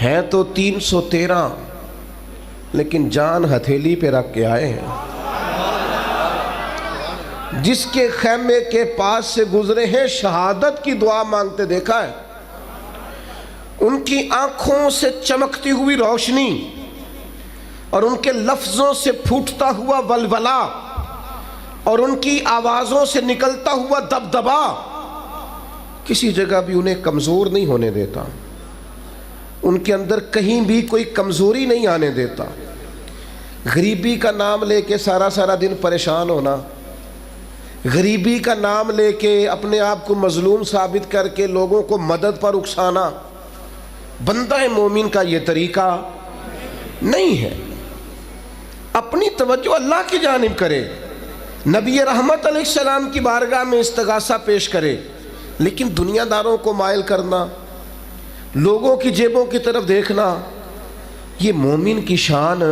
ہیں تو 313 لیکن جان ہتھیلی پہ رکھ کے آئے ہیں۔ جس کے خیمے کے پاس سے گزرے ہیں شہادت کی دعا مانگتے دیکھا ہے، ان کی آنکھوں سے چمکتی ہوئی روشنی اور ان کے لفظوں سے پھوٹتا ہوا ولولہ اور ان کی آوازوں سے نکلتا ہوا دبدبا کسی جگہ بھی انہیں کمزور نہیں ہونے دیتا، ان کے اندر کہیں بھی کوئی کمزوری نہیں آنے دیتا۔ غریبی کا نام لے کے سارا دن پریشان ہونا، غریبی کا نام لے کے اپنے آپ کو مظلوم ثابت کر کے لوگوں کو مدد پر اکسانا بندہ مومن کا یہ طریقہ نہیں ہے۔ اپنی توجہ اللہ کی جانب کرے، نبی رحمت علیہ السلام کی بارگاہ میں استغاثہ پیش کرے، لیکن دنیا داروں کو مائل کرنا، لوگوں کی جیبوں کی طرف دیکھنا، یہ مومن کی شان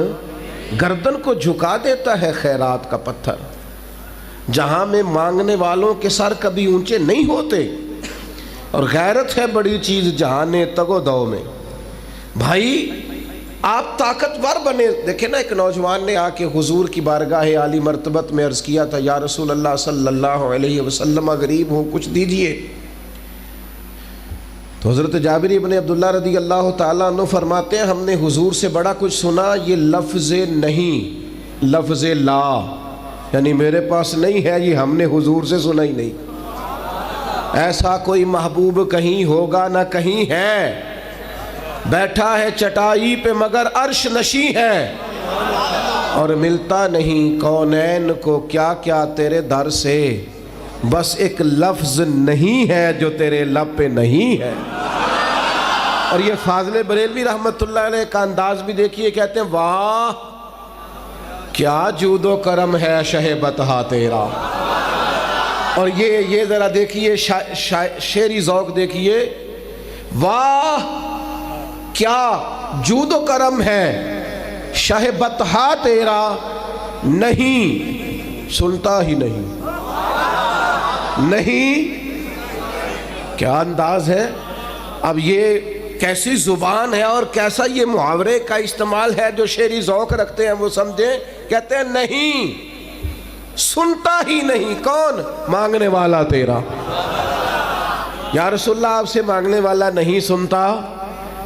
گردن کو جھکا دیتا ہے خیرات کا پتھر۔ جہاں میں مانگنے والوں کے سر کبھی اونچے نہیں ہوتے، اور غیرت ہے بڑی چیز جہانے تگو دو میں۔ بھائی آپ طاقتور بنے۔ دیکھیں نا ایک نوجوان نے آ کے حضور کی بارگاہ عالی مرتبت میں عرض کیا تھا، یا رسول اللہ صلی اللہ علیہ وسلم غریب ہوں کچھ دیجئے۔ تو حضرت جابر ابن عبداللہ رضی اللہ تعالیٰ عنہ فرماتے ہیں ہم نے حضور سے بڑا کچھ سنا، یہ لفظ نہیں، لفظ لا، یعنی میرے پاس نہیں ہے، یہ ہم نے حضور سے سنا ہی نہیں۔ ایسا کوئی محبوب کہیں ہوگا نہ کہیں ہے، بیٹھا ہے چٹائی پہ مگر عرش نشیں ہے، اور ملتا نہیں کونین کو کیا کیا تیرے در سے، بس ایک لفظ نہیں ہے جو تیرے لب پہ نہیں ہے۔ اور یہ فاضل بریلوی رحمت اللہ علیہ کا انداز بھی دیکھیے، کہتے ہیں واہ کیا جود و کرم ہے شہ بطحا تیرا۔ اور یہ ذرا دیکھیے شعری ذوق دیکھیے، واہ کیا جود و کرم ہے شہ بطحا تیرا، نہیں سنتا ہی نہیں، نہیں کیا انداز ہے۔ اب یہ کیسی زبان ہے اور کیسا یہ محاورے کا استعمال ہے، جو شعری ذوق رکھتے ہیں وہ سمجھیں، کہتے ہیں نہیں سنتا ہی نہیں، کون؟ مانگنے والا تیرا۔ یا رسول اللہ آپ سے مانگنے والا نہیں سنتا،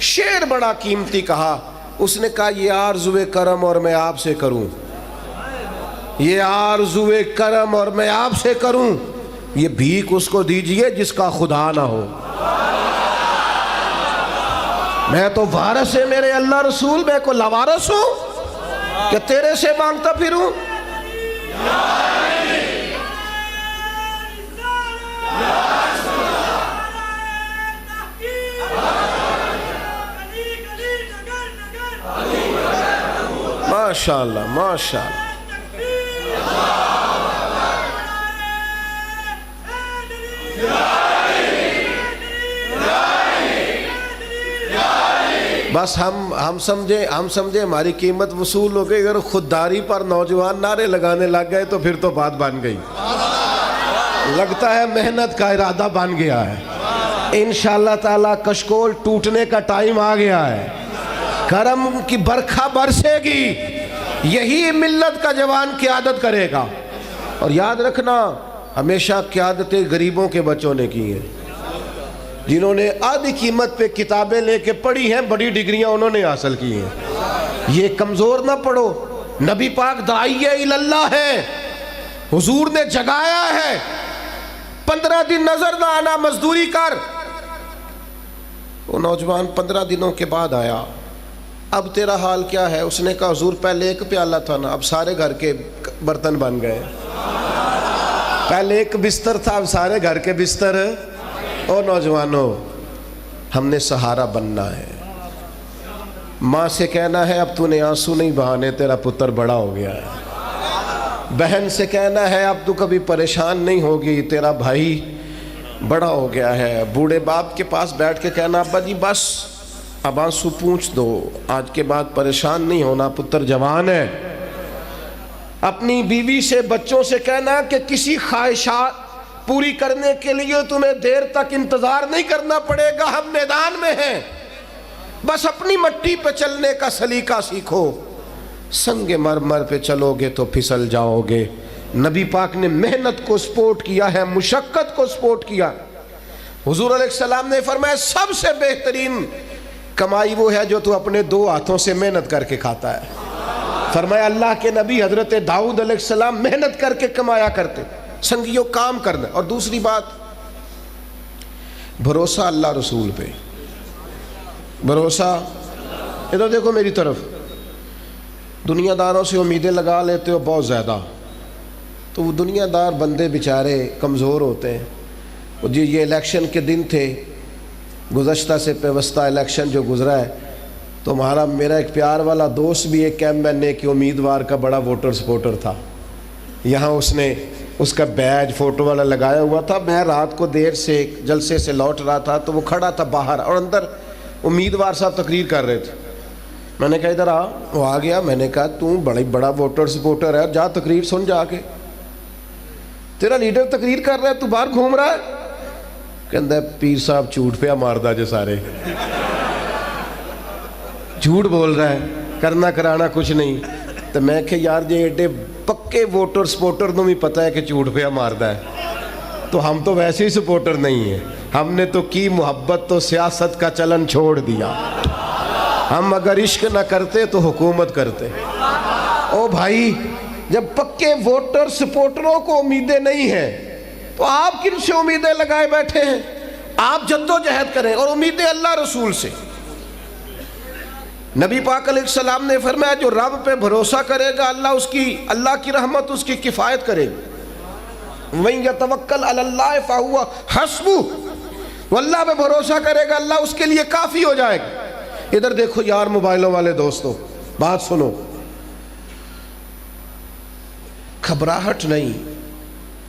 شعر بڑا قیمتی کہا. اس نے کہا یہ آرزوئے کرم اور میں آپ سے کروں, یہ آرزوئے کرم اور میں آپ سے کروں, یہ بھیک اس کو دیجئے جس کا خدا نہ ہو. میں تو وارث ہے میرے اللہ رسول, میں کو لوارث ہوں کہ تیرے سے مانگتا پھروں. ماشاءاللہ ماشاءاللہ. بس ہم سمجھے ہماری قیمت وصول ہو گئی. اگر خودداری پر نوجوان نعرے لگانے لگ گئے تو پھر تو بات بن گئی. لگتا ہے محنت کا ارادہ بن گیا ہے. انشاءاللہ تعالی کشکول ٹوٹنے کا ٹائم آ گیا ہے. کرم کی برکھا برسے گی. یہی ملت کا جوان قیادت کرے گا. اور یاد رکھنا ہمیشہ قیادتیں غریبوں کے بچوں نے کی ہیں, جنہوں نے آدھی قیمت پہ کتابیں لے کے پڑھی ہیں, بڑی ڈگریاں انہوں نے حاصل کی ہیں. یہ کمزور نہ پڑھو. نبی پاک داعیہ اللہ ہے, حضور نے جگایا ہے. 15 دن نظر نہ آنا, مزدوری کر. وہ نوجوان 15 دنوں کے بعد آیا. اب تیرا حال کیا ہے؟ اس نے کہا حضور پہلے ایک پیالہ تھا نا, اب سارے گھر کے برتن بن گئے. پہلے ایک بستر تھا, اب سارے گھر کے بستر. او نوجوانوں, ہم نے سہارا بننا ہے. ماں سے کہنا ہے اب تو نے آنسو نہیں بہانے, تیرا پتر بڑا ہو گیا ہے. بہن سے کہنا ہے اب تو کبھی پریشان نہیں ہوگی, تیرا بھائی بڑا ہو گیا ہے. بوڑھے باپ کے پاس بیٹھ کے کہنا ابا جی بس اب آنسو پوچھ دو, آج کے بعد پریشان نہیں ہونا, پتر جوان ہے. اپنی بیوی سے بچوں سے کہنا کہ کسی خواہشات پوری کرنے کے لیے تمہیں دیر تک انتظار نہیں کرنا پڑے گا, ہم میدان میں ہیں. بس اپنی مٹی پہ چلنے کا سلیقہ سیکھو. سنگ مرمر پہ چلو گے تو پھسل جاؤ گے. نبی پاک نے محنت کو سپورٹ کیا ہے, مشقت کو سپورٹ کیا. حضور علیہ السلام نے فرمایا سب سے بہترین کمائی وہ ہے جو تو اپنے 2 ہاتھوں سے محنت کر کے کھاتا ہے. فرمایا اللہ کے نبی حضرت داؤد علیہ السلام محنت کر کے کمایا کرتے. سنگیوں کام کرنا. اور دوسری بات بھروسہ اللہ رسول پہ. بھروسہ ادھر دیکھو میری طرف. دنیا داروں سے امیدیں لگا لیتے ہو بہت زیادہ, تو وہ دنیا دار بندے بیچارے کمزور ہوتے ہیں. جی یہ الیکشن کے دن تھے, گزشتہ سے پیوستہ الیکشن جو گزرا ہے, تو میرا ایک پیار والا دوست بھی ایک ایم کے امیدوار کا بڑا ووٹر سپورٹر تھا. یہاں اس نے اس کا بیج فوٹو والا لگایا ہوا تھا. میں رات کو دیر سے جلسے سے لوٹ رہا تھا تو وہ کھڑا تھا باہر, اور اندر امیدوار صاحب تقریر کر رہے تھے. میں نے کہا ادھر آ. وہ آ گیا. میں نے کہا تو بڑا ووٹر سپورٹر ہے, جا تقریر سن جا کے. تیرا لیڈر تقریر کر رہا ہے, تو باہر گھوم رہا ہے. کہندا ہے پیر صاحب جھوٹ پہ ماردا جے سارے, جھوٹ بول رہا ہے, کرنا کرانا کچھ نہیں. تو میں کہ یار جی ایڈے پکے ووٹر سپورٹر تو بھی پتہ ہے کہ جھوٹ پہ ماردا ہے, تو ہم تو ویسے ہی سپورٹر نہیں ہیں. ہم نے تو کی محبت تو سیاست کا چلن چھوڑ دیا. ہم اگر عشق نہ کرتے تو حکومت کرتے. او بھائی جب پکے ووٹر سپورٹروں کو امیدیں نہیں ہیں تو آپ کن سے امیدیں لگائے بیٹھے ہیں؟ آپ جدوجہد کریں اور امیدیں اللہ رسول سے. نبی پاک علیہ السلام نے فرمایا جو رب پہ بھروسہ کرے گا اللہ کی رحمت اس کی کفایت کرے گی. وَإِن يَتَوَكَّلْ عَلَى اللَّهِ فَهُوَ حَسْبُهُ, وہ اللہ پہ بھروسہ کرے گا اللہ اس کے لیے کافی ہو جائے گا. ادھر دیکھو یار موبائلوں والے دوستو, بات سنو. گھبراہٹ نہیں,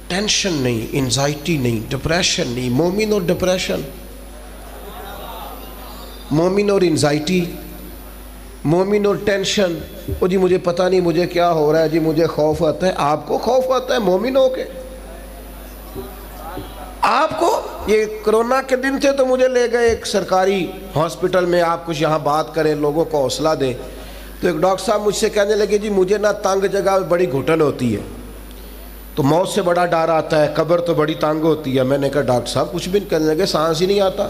ٹینشن نہیں, انزائٹی نہیں, ڈپریشن نہیں. مومن اور ڈپریشن, مومن اور انزائٹی, مومن اور ٹینشن. او جی مجھے پتہ نہیں مجھے کیا ہو رہا ہے, جی مجھے خوف آتا ہے. آپ کو خوف آتا ہے مومن ہو کے؟ آپ کو یہ کرونا کے دن تھے تو مجھے لے گئے ایک سرکاری ہاسپٹل میں, آپ کچھ یہاں بات کریں, لوگوں کو حوصلہ دیں. تو ایک ڈاکٹر صاحب مجھ سے کہنے لگے جی مجھے نہ تنگ جگہ بڑی گھٹن ہوتی ہے, تو موت سے بڑا ڈر آتا ہے, قبر تو بڑی تنگ ہوتی ہے. میں نے کہا ڈاکٹر صاحب کچھ بھی نہیں. کہنے لگے سانس ہی نہیں آتا.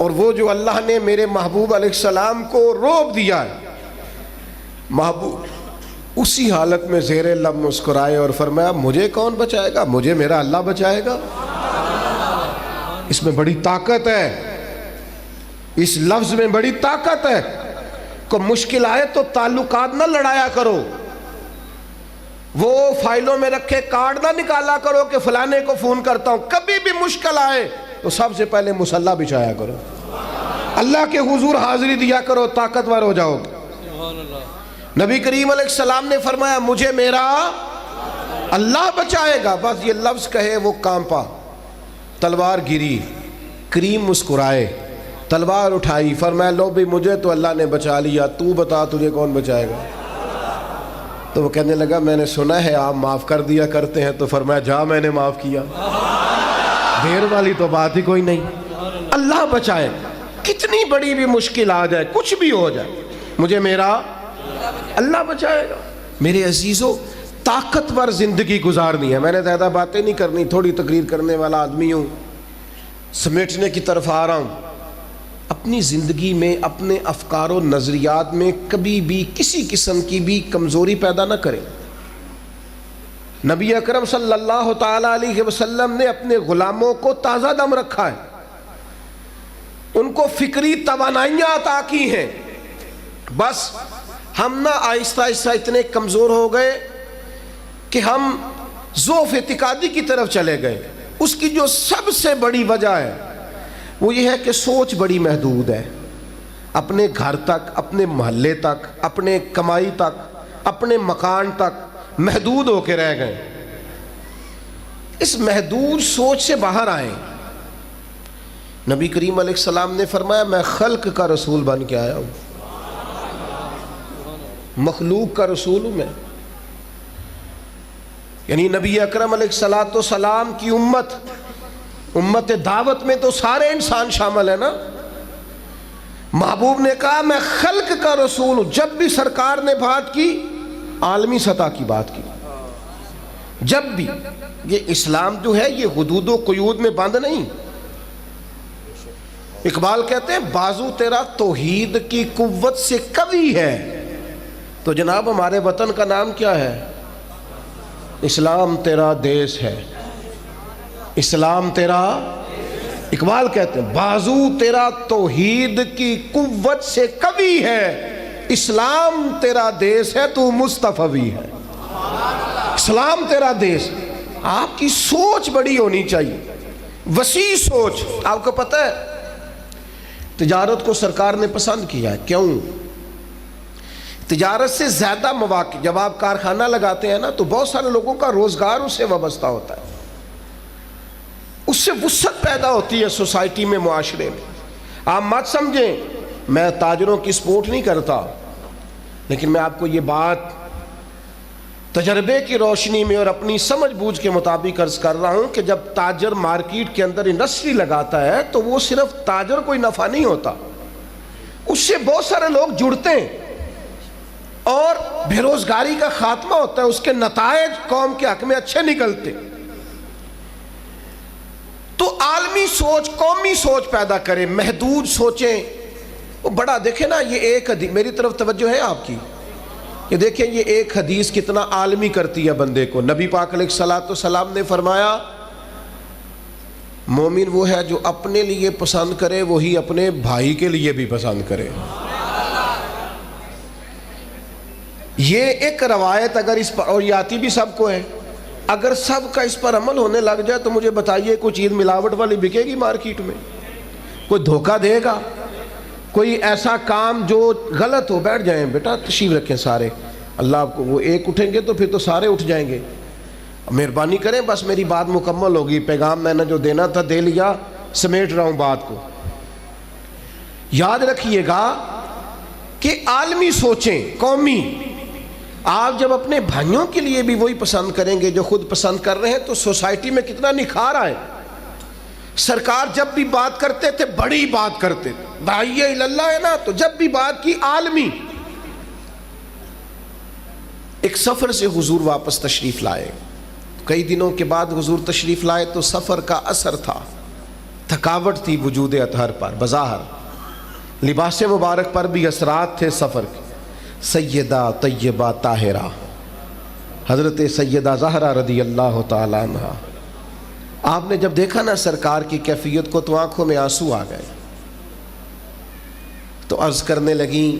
اور وہ جو اللہ نے میرے محبوب علیہ السلام کو روب دیا ہے، محبوب اسی حالت میں زیر لب مسکرائے اور فرمایا مجھے کون بچائے گا، مجھے میرا اللہ بچائے گا۔ اس میں بڑی طاقت ہے، اس لفظ میں بڑی طاقت ہے۔ کوئی مشکل آئے تو تعلقات نہ لڑایا کرو، وہ فائلوں میں رکھے کارڈ نہ نکالا کرو کہ فلانے کو فون کرتا ہوں۔ کبھی بھی مشکل آئے تو سب سے پہلے مصلی بچھایا کرو، اللہ کے حضور حاضری دیا کرو، طاقتور ہو جاؤ گے۔ نبی کریم علیہ السلام نے فرمایا مجھے میرا اللہ بچائے گا، بس یہ لفظ کہے وہ کانپا، تلوار گری، کریم مسکرائے، تلوار اٹھائی، فرمایا لو بھی مجھے تو اللہ نے بچا لیا، تو بتا تجھے کون بچائے گا؟ تو وہ کہنے لگا میں نے سنا ہے آپ معاف کر دیا کرتے ہیں، تو فرمایا جا میں نے معاف کیا، دیر والی تو بات ہی کوئی نہیں۔ اللہ بچائے، کتنی بڑی بھی مشکل آ جائے، کچھ بھی ہو جائے، مجھے میرا اللہ بچائے گا۔ میرے عزیزو، طاقتور زندگی گزارنی ہے۔ میں نے زیادہ باتیں نہیں کرنی، تھوڑی تقریر کرنے والا آدمی ہوں، سمیٹنے کی طرف آ رہا ہوں۔ اپنی زندگی میں اپنے افکار و نظریات میں کبھی بھی کسی قسم کی بھی کمزوری پیدا نہ کریں۔ نبی اکرم صلی اللہ تعالیٰ علیہ وسلم نے اپنے غلاموں کو تازہ دم رکھا ہے، ان کو فکری توانائیاں عطا کی ہیں، بس ہم نہ آہستہ آہستہ اتنے کمزور ہو گئے کہ ہم ضعف اعتقادی کی طرف چلے گئے۔ اس کی جو سب سے بڑی وجہ ہے وہ یہ ہے کہ سوچ بڑی محدود ہے، اپنے گھر تک، اپنے محلے تک، اپنے کمائی تک، اپنے مکان تک محدود ہو کے رہ گئے۔ اس محدود سوچ سے باہر آئیں۔ نبی کریم علیہ السلام نے فرمایا میں خلق کا رسول بن کے آیا ہوں، مخلوق کا رسول ہوں میں۔ یعنی نبی اکرم علیہ السلام کی امت دعوت میں تو سارے انسان شامل ہیں نا۔ محبوب نے کہا میں خلق کا رسول ہوں۔ جب بھی سرکار نے بات کی عالمی سطح کی بات کی، جب بھی۔ یہ اسلام جو ہے یہ حدود و قیود میں بند نہیں۔ اقبال کہتے ہیں بازو تیرا توحید کی قوت سے قوی ہے، تو جناب ہمارے وطن کا نام کیا ہے؟ اسلام تیرا دیس ہے، اسلام تیرا، اقبال کہتے ہیں بازو تیرا توحید کی قوت سے قوی ہے، اسلام تیرا دیس ہے تو مصطفی ہے۔ اسلام تیرا دیس۔ آپ کی سوچ بڑی ہونی چاہیے، وسیع سوچ۔ آپ کو پتہ ہے تجارت کو سرکار نے پسند کیا ہے، کیوں؟ تجارت سے زیادہ مواقع، جب آپ کارخانہ لگاتے ہیں نا تو بہت سارے لوگوں کا روزگار اس سے وابستہ ہوتا ہے، اس سے وسعت پیدا ہوتی ہے سوسائٹی میں، معاشرے میں۔ آپ مت سمجھیں میں تاجروں کی سپورٹ نہیں کرتا، لیکن میں آپ کو یہ بات تجربے کی روشنی میں اور اپنی سمجھ بوجھ کے مطابق عرض کر رہا ہوں کہ جب تاجر مارکیٹ کے اندر انڈسٹری لگاتا ہے تو وہ صرف تاجر کوئی نفع نہیں ہوتا، اس سے بہت سارے لوگ جڑتے ہیں اور بے روزگاری کا خاتمہ ہوتا ہے، اس کے نتائج قوم کے حق میں اچھے نکلتے۔ تو عالمی سوچ، قومی سوچ پیدا کریں، محدود سوچیں۔ وہ بڑا دیکھیں نا، یہ ایک حدیث میری طرف توجہ ہے آپ کی، یہ دیکھیں یہ ایک حدیث کتنا عالمی کرتی ہے بندے کو۔ نبی پاک علیہ السلام نے فرمایا مومن وہ ہے جو اپنے لیے پسند کرے وہی اپنے بھائی کے لیے بھی پسند کرے۔ یہ ایک روایت اگر اس پر، اور یہ آتی بھی سب کو ہے، اگر سب کا اس پر عمل ہونے لگ جائے تو مجھے بتائیے کوئی چیز ملاوٹ والی بکے گی مارکیٹ میں؟ کوئی دھوکہ دے گا؟ کوئی ایسا کام جو غلط ہو؟ بیٹھ جائیں بیٹا، تشریف رکھیں سارے، اللہ آپ کو، وہ ایک اٹھیں گے تو پھر تو سارے اٹھ جائیں گے۔ مہربانی کریں، بس میری بات مکمل ہوگی، پیغام میں نے جو دینا تھا دے لیا، سمیٹ رہا ہوں بات کو۔ یاد رکھیے گا کہ عالمی سوچیں، قومی۔ آپ جب اپنے بھائیوں کے لیے بھی وہی پسند کریں گے جو خود پسند کر رہے ہیں تو سوسائٹی میں کتنا نکھار آئے۔ سرکار جب بھی بات کرتے تھے بڑی بات کرتے تھے، داعیہ اللہ ہے نا، تو جب بھی بات کی عالمی۔ ایک سفر سے حضور واپس تشریف لائے، کئی دنوں کے بعد حضور تشریف لائے تو سفر کا اثر تھا، تھکاوٹ تھی وجود اطہر پر، بظاہر لباس مبارک پر بھی اثرات تھے سفر کے۔ سیدہ طیبہ طاہرہ حضرت سیدہ زہرا رضی اللہ تعالیٰ عنہ، آپ نے جب دیکھا نا سرکار کی کیفیت کو تو آنکھوں میں آنسو آ گئے، تو عرض کرنے لگیں،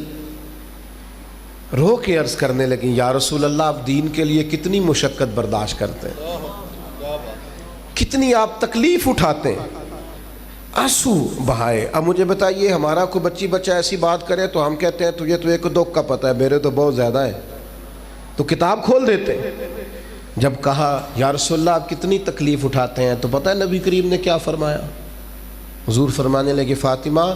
رو کے عرض کرنے لگیں، یا رسول اللہ آپ دین کے لیے کتنی مشقت برداشت کرتے ہیں، کتنی آپ تکلیف اٹھاتے ہیں، آنسو بہائے۔ اب مجھے بتائیے ہمارا کوئی بچی بچہ ایسی بات کرے تو ہم کہتے ہیں تجھے تو ایک دکھ کا پتہ ہے، میرے تو بہت زیادہ ہے، تو کتاب کھول دیتے ہیں۔ جب کہا یا رسول اللہ آپ کتنی تکلیف اٹھاتے ہیں، تو پتہ ہے نبی کریم نے کیا فرمایا؟ حضور فرمانے لگے، فاطمہ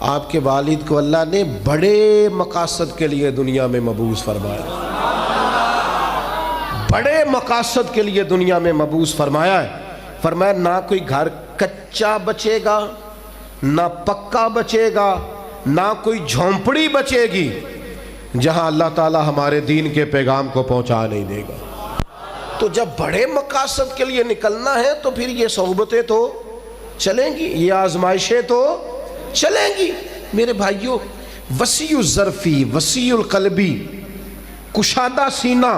آپ کے والد کو اللہ نے بڑے مقاصد کے لیے دنیا میں مبعوث فرمایا، بڑے مقاصد کے لیے دنیا میں مبعوث فرمایا ہے۔ فرمایا نہ کوئی گھر کچا بچے گا، نہ پکا بچے گا، نہ کوئی جھونپڑی بچے گی جہاں اللہ تعالی ہمارے دین کے پیغام کو پہنچا نہیں دے گا۔ تو جب بڑے مقاصد کے لیے نکلنا ہے تو پھر یہ صحبتیں تو چلیں گی، یہ آزمائشیں تو چلیں گی۔ میرے بھائیوں، وسیع الظرفی، وسیع القلبی، کشادہ سینہ،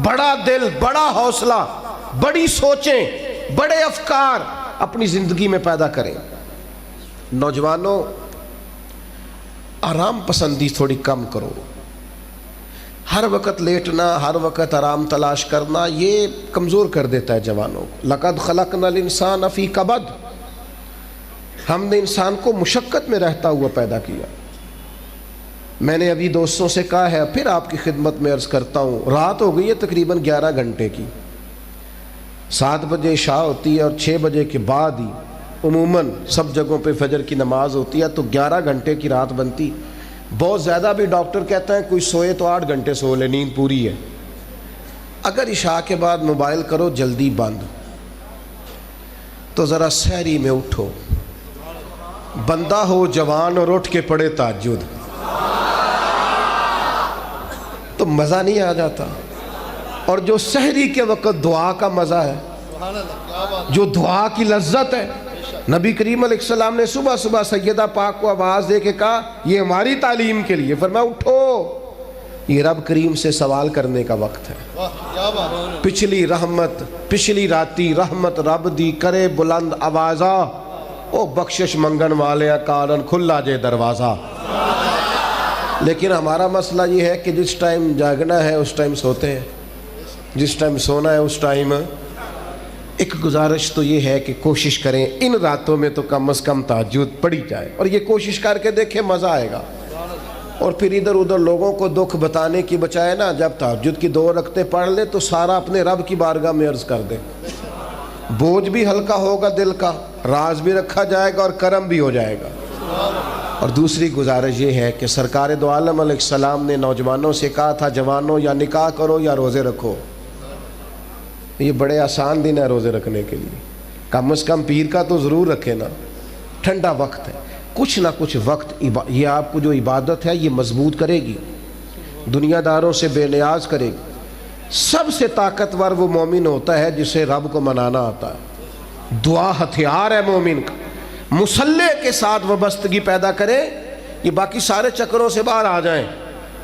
بڑا دل، بڑا حوصلہ، بڑی سوچیں، بڑے افکار اپنی زندگی میں پیدا کریں۔ نوجوانوں، آرام پسندی تھوڑی کم کرو، ہر وقت لیٹنا، ہر وقت آرام تلاش کرنا یہ کمزور کر دیتا ہے جوانوں کو۔ لَقَدْ خَلَقْنَا الْإِنسَانَ فِي كَبَدٍ، ہم نے انسان کو مشقت میں رہتا ہوا پیدا کیا۔ میں نے ابھی دوستوں سے کہا ہے، پھر آپ کی خدمت میں عرض کرتا ہوں، رات ہو گئی ہے تقریباً 11 گھنٹے کی، 7 بجے عشاء ہوتی ہے اور 6 بجے کے بعد ہی عموماً سب جگہوں پہ فجر کی نماز ہوتی ہے، تو 11 گھنٹے کی رات بنتی۔ بہت زیادہ بھی ڈاکٹر کہتا ہے کوئی سوئے تو 8 گھنٹے سو لے، نیند پوری ہے۔ اگر عشاء کے بعد موبائل کرو جلدی بند، تو ذرا سحری میں اٹھو، بندہ ہو جوان اور اٹھ کے پڑھے تہجد، تو مزہ نہیں آ جاتا۔ اور جو سحری کے وقت دعا کا مزہ ہے، جو دعا کی لذت ہے، نبی کریم علیہ السلام نے صبح صبح سیدہ پاک کو آواز دے کے کہا یہ ہماری تعلیم کے لیے، فرمایا اٹھو، یہ رب کریم سے سوال کرنے کا وقت ہے۔ پچھلی رحمت، پچھلی راتی رحمت رب دی کرے بلند آوازہ، او بخشش منگن والے کارن کھلا جے دروازہ۔ لیکن ہمارا مسئلہ یہ ہے کہ جس ٹائم جاگنا ہے اس ٹائم سوتے ہیں، جس ٹائم سونا ہے اس ٹائم۔ ایک گزارش تو یہ ہے کہ کوشش کریں ان راتوں میں تو کم از کم تہجد پڑھی جائے، اور یہ کوشش کر کے دیکھیں مزہ آئے گا۔ اور پھر ادھر ادھر لوگوں کو دکھ بتانے کی بجائے نا، جب تہجد کی 2 رکعتیں پڑھ لیں تو سارا اپنے رب کی بارگاہ میں عرض کر دیں، بوجھ بھی ہلکا ہوگا دل کا، راز بھی رکھا جائے گا اور کرم بھی ہو جائے گا۔ اور دوسری گزارش یہ ہے کہ سرکار دو عالم علیہ السلام نے نوجوانوں سے کہا تھا، جوانوں یا نکاح کرو یا روزے رکھو۔ یہ بڑے آسان دن ہے روزے رکھنے کے لیے، کم از کم پیر کا تو ضرور رکھے نا، ٹھنڈا وقت ہے، کچھ نہ کچھ وقت یہ آپ کو جو عبادت ہے یہ مضبوط کرے گی، دنیا داروں سے بے نیاز کرے گی۔ سب سے طاقتور وہ مومن ہوتا ہے جسے رب کو منانا آتا ہے، دعا ہتھیار ہے مومن کا، مصلح کے ساتھ وابستگی پیدا کرے، یہ باقی سارے چکروں سے باہر آ جائیں۔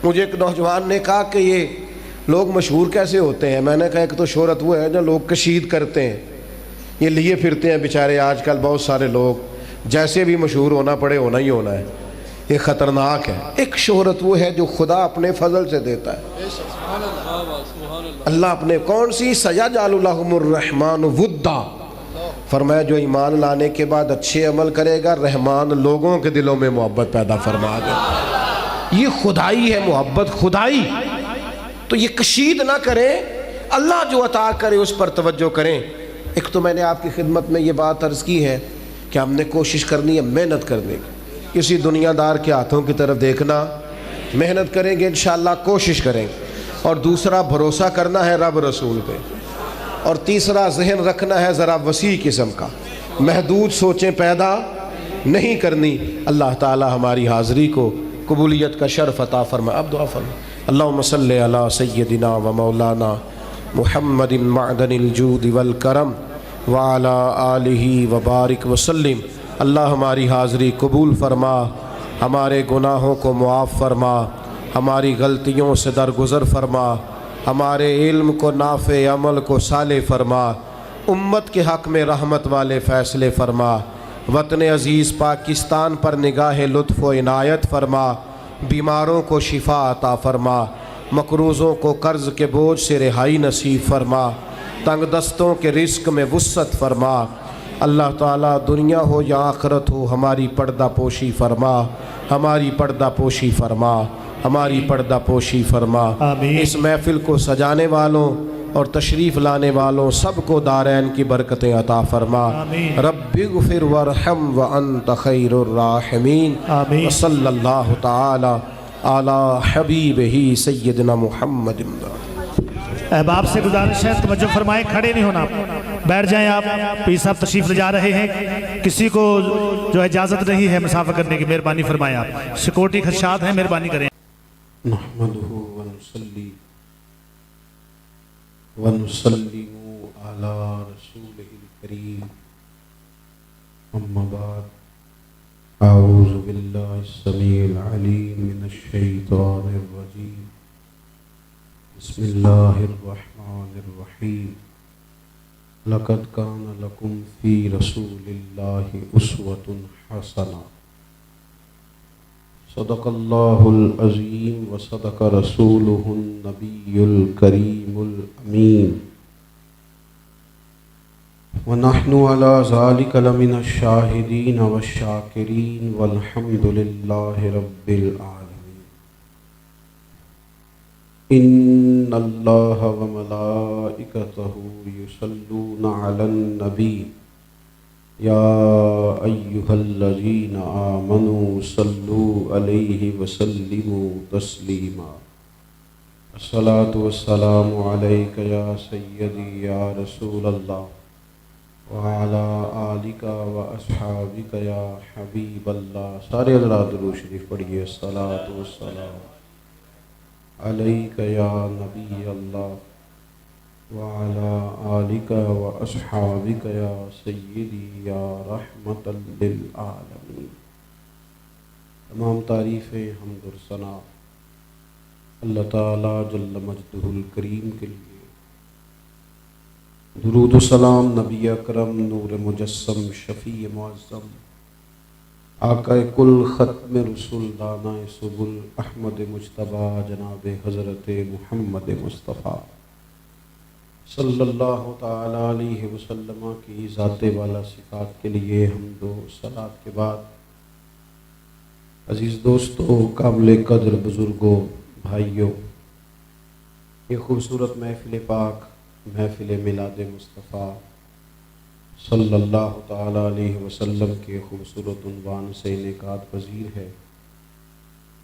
مجھے ایک نوجوان نے کہا کہ یہ لوگ مشہور کیسے ہوتے ہیں؟ میں نے کہا ایک تو شہرت وہ ہے جو لوگ کشید کرتے ہیں، یہ لیے پھرتے ہیں بیچارے آج کل بہت سارے لوگ، جیسے بھی مشہور ہونا پڑے ہونا ہی ہونا ہے، یہ خطرناک ہے۔ ایک شہرت وہ ہے جو خدا اپنے فضل سے دیتا ہے، اللہ اپنے، کون سی؟ سیجعل لہم الرحمن ودا، فرمایا جو ایمان لانے کے بعد اچھے عمل کرے گا رحمان لوگوں کے دلوں میں محبت پیدا فرما دے۔ یہ خدائی ہے، محبت خدائی۔ تو یہ کشید نہ کریں، اللہ جو عطا کرے اس پر توجہ کریں۔ ایک تو میں نے آپ کی خدمت میں یہ بات عرض کی ہے کہ ہم نے کوشش کرنی ہے محنت کرنے کی، کسی دنیا دار کے ہاتھوں کی طرف دیکھنا، محنت کریں گے انشاءاللہ، کوشش کریں گے۔ اور دوسرا بھروسہ کرنا ہے رب رسول پہ، اور تیسرا ذہن رکھنا ہے ذرا وسیع قسم کا، محدود سوچیں پیدا نہیں کرنی۔ اللہ تعالی ہماری حاضری کو قبولیت کا شرف عطا فرمائے۔ اب دعا فرمائے۔ اللہم صلی علی سیدنا و مولانا محمد معدن الجود والکرم وعلی آلہ وبارک وسلم اللہ ہماری حاضری قبول فرما، ہمارے گناہوں کو معاف فرما، ہماری غلطیوں سے درگزر فرما، ہمارے علم کو نافع، عمل کو صالح فرما، امت کے حق میں رحمت والے فیصلے فرما، وطن عزیز پاکستان پر نگاہ لطف و عنایت فرما، بیماروں کو شفا عطا فرما، مقروضوں کو قرض کے بوجھ سے رہائی نصیب فرما، تنگ دستوں کے رزق میں وسعت فرما۔ اللہ تعالیٰ دنیا ہو یا آخرت ہو ہماری پردہ پوشی فرما، ہماری پردہ پوشی فرما، ہماری پردہ پوشی فرما۔ اس محفل کو سجانے والوں اور تشریف لانے والوں سب کو دارین کی برکتیں عطا فرما۔ رب اغفر وارحم وانت خیر الراحمین۔ صلی اللہ تعالی علی حبیبہ سیدنا محمد۔ احباب سے گزارش ہے توجہ فرمائیں، کھڑے نہیں ہونا، بیٹھ جائیں آپ۔ پیر صاحب تشریف لے جا رہے ہیں، کسی کو جو اجازت نہیں ہے مسافہ کرنے کی مہربانی فرمائیں آپ، سیکورٹی خدشات ہیں مہربانی کریں۔ نحمده ونصلي ونسلم على رسوله الكريم، أما بعد، أعوذ بالله السميع العليم من الشيطان الرجيم، بسم الله الرحمن الرحيم، لقد كان لكم في رسول الله أسوة حسنة، صدق الله العظيم وصدق رسوله النبي الكريم الأمين، ونحن على ذلك لمن الشاهدين والشاكرين والحمد لله رب العالمين۔ إن الله وملائكته يصلون على النبي يا أيها الذين آمنوا صلوا عليه وسلموا تسليما۔ الصلاة والسلام عليك يا سيدي يا رسول الله، وعلى آلك وأصحابك يا حبيب الله۔ سارے حضرات درود شریف پڑھیے۔ الصلاة والسلام عليك يا نبي الله، وعلى آلك وأصحابك يا سيدي يا رحمة للعالمين۔ تمام تعریفیں حمد و ثنا اللہ تعالیٰ جل مجدہ الکریم کے لیے، درود و سلام نبی اکرم نور مجسم شفیع معظم آقا کل ختم رسول دانہ سبل احمد مجتبی جناب حضرت محمد مصطفیٰ صلی اللہ تعالیٰ علیہ وسلم کی ذات والا صفات کے لیے حمد و صلات کے بعد، عزیز دوستو، قابل قدر بزرگوں، بھائیوں، یہ خوبصورت محفل پاک، محفل میلاد مصطفیٰ صلی اللہ تعالیٰ علیہ وسلم کے خوبصورت عنوان سے انعقاد پذیر ہے۔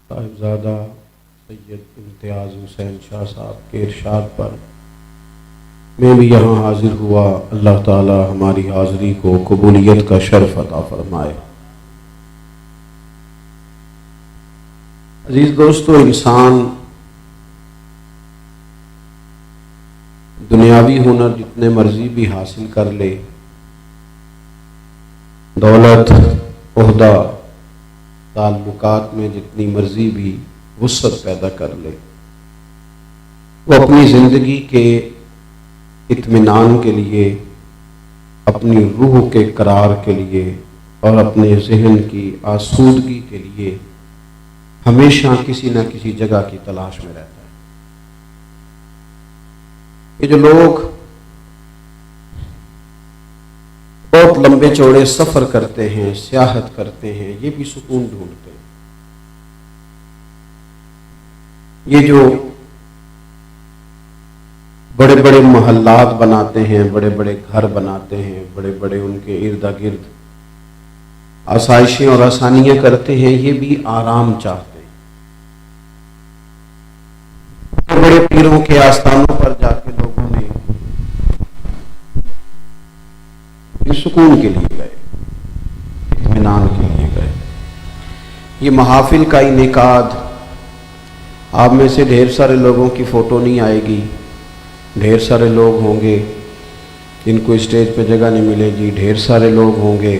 صاحبزادہ سید امتیاز حسین شاہ صاحب کے ارشاد پر میں بھی یہاں حاضر ہوا۔ اللہ تعالیٰ ہماری حاضری کو قبولیت کا شرف عطا فرمائے۔ عزیز دوستو، انسان دنیاوی ہنر جتنے مرضی بھی حاصل کر لے، دولت، عہدہ، تعلقات میں جتنی مرضی بھی وسعت پیدا کر لے، وہ اپنی زندگی کے اطمینان کے لیے، اپنی روح کے قرار کے لیے اور اپنے ذہن کی آسودگی کے لیے ہمیشہ کسی نہ کسی جگہ کی تلاش میں رہتا ہے۔ یہ جو لوگ بہت لمبے چوڑے سفر کرتے ہیں، سیاحت کرتے ہیں، یہ بھی سکون ڈھونڈتے ہیں۔ یہ جو بڑے بڑے محلات بناتے ہیں، بڑے بڑے گھر بناتے ہیں، بڑے بڑے ان کے ارد گرد آسائشیں اور آسانیاں کرتے ہیں، یہ بھی آرام چاہتے ہیں۔ بڑے پیروں کے آستانوں پر جا کے لوگوں نے سکون کے لیے گئے، اطمینان کے لیے گئے۔ یہ محافل کا انعقاد، آپ میں سے ڈھیر سارے لوگوں کی فوٹو نہیں آئے گی، ڈھیر سارے لوگ ہوں گے جن کو اسٹیج پہ جگہ نہیں ملے گی، ڈھیر سارے لوگ ہوں گے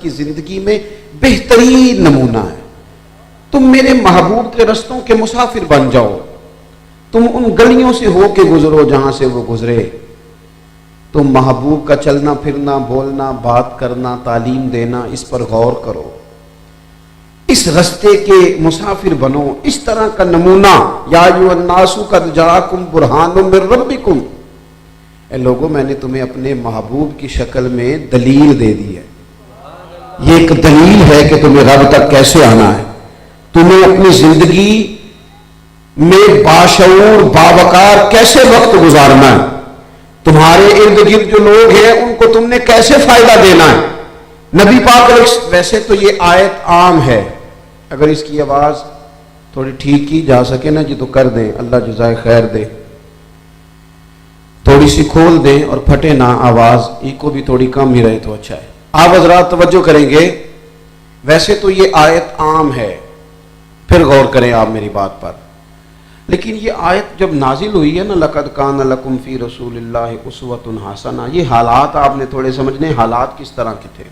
کی زندگی میں بہترین نمونہ ہے. تم میرے محبوب کے رستوں کے مسافر بن جاؤ. تم ان گلیوں سے ہو کے گزرو جہاں سے وہ گزرے. تم محبوب کا چلنا پھرنا، بولنا، بات کرنا، تعلیم دینا، اس پر غور کرو. اس رستے کے مسافر بنو. اس طرح کا نمونہ، یا ایھا الناس قد جاءکم برہان من ربکم، اے لوگوں میں نے تمہیں اپنے محبوب کی شکل میں دلیل دے دی ہے. یہ ایک دلیل ہے کہ تمہیں رب تک کیسے آنا ہے. تمہیں اپنی زندگی میں باشعور باوقار کیسے وقت گزارنا ہے. تمہارے ارد گرد جو لوگ ہیں ان کو تم نے کیسے فائدہ دینا ہے. نبی پاک ویسے تو یہ آیت عام ہے، اگر اس کی آواز تھوڑی ٹھیک کی جا سکے نا جی تو کر دیں، اللہ جزائے خیر دے. تھوڑی سی کھول دیں اور پھٹے نہ آواز، یہ کو بھی تھوڑی کم ہی رہے تو اچھا ہے. آپ حضرات توجہ کریں گے. ویسے تو یہ آیت عام ہے، پھر غور کریں آپ میری بات پر. لیکن یہ آیت جب نازل ہوئی ہے نا، لَقَدْ كَانَ لَكُمْ فِي رَسُولِ اللَّهِ أُسْوَةٌ حَسَنَةٌ، یہ حالات آپ نے تھوڑے سمجھنے. حالات کس طرح کے تھے؟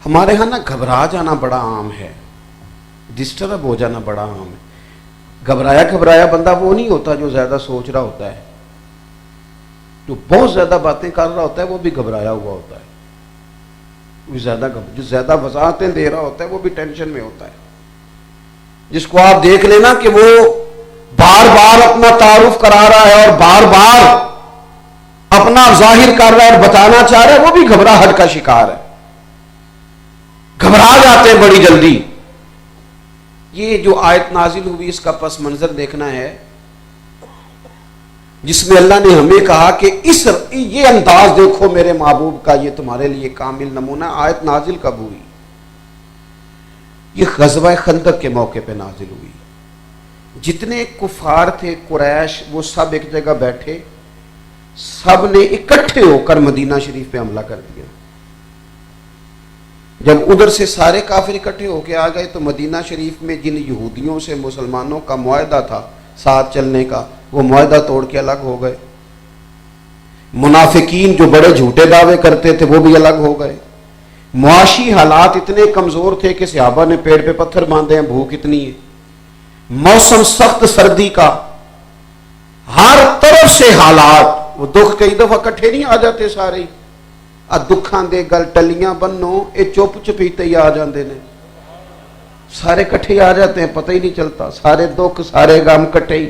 ہمارے ہاں نا گھبرا جانا بڑا عام ہے، ڈسٹرب ہو جانا بڑا عام ہے. گھبرایا بندہ وہ نہیں ہوتا جو زیادہ سوچ رہا ہوتا ہے. جو بہت زیادہ باتیں کر رہا ہوتا ہے وہ بھی گھبرایا ہوا ہوتا ہے. جو زیادہ وضاحتیں دے رہا ہوتا ہے وہ بھی ٹینشن میں ہوتا ہے. جس کو آپ دیکھ لینا کہ وہ بار بار اپنا تعارف کرا رہا ہے اور بار بار اپنا ظاہر کر رہا ہے اور بتانا چاہ رہا ہے، وہ بھی گھبراہٹ کا شکار ہے. گھبرا جاتے ہیں بڑی جلدی. یہ جو آیت نازل ہوئی اس کا پس منظر دیکھنا ہے، جس میں اللہ نے ہمیں کہا کہ یہ انداز دیکھو میرے محبوب کا، یہ تمہارے لیے کامل نمونہ. آیت نازل کب ہوئی؟ یہ غزوہ خندق کے موقع پہ نازل ہوئی. جتنے کفار تھے قریش وہ سب ایک جگہ بیٹھے، سب نے اکٹھے ہو کر مدینہ شریف پہ حملہ کر دیا. جب ادھر سے سارے کافر اکٹھے ہو کے آ گئے تو مدینہ شریف میں جن یہودیوں سے مسلمانوں کا معاہدہ تھا ساتھ چلنے کا، وہ معاہدہ توڑ کے الگ ہو گئے. منافقین جو بڑے جھوٹے دعوے کرتے تھے وہ بھی الگ ہو گئے. معاشی حالات اتنے کمزور تھے کہ صحابہ نے پیڑ پہ پتھر باندھے ہیں، بھوک اتنی ہے. موسم سخت سردی کا، ہر طرف سے حالات. وہ دکھ کئی دفعہ کٹھے نہیں آ جاتے سارے. دکھاں دے گل ٹلیاں بنو، اے چپ چپیتے ہی آ جاندے نے. سارے کٹھے آ جاتے ہیں، پتہ ہی نہیں چلتا. سارے دکھ سارے غم کٹھے ہی.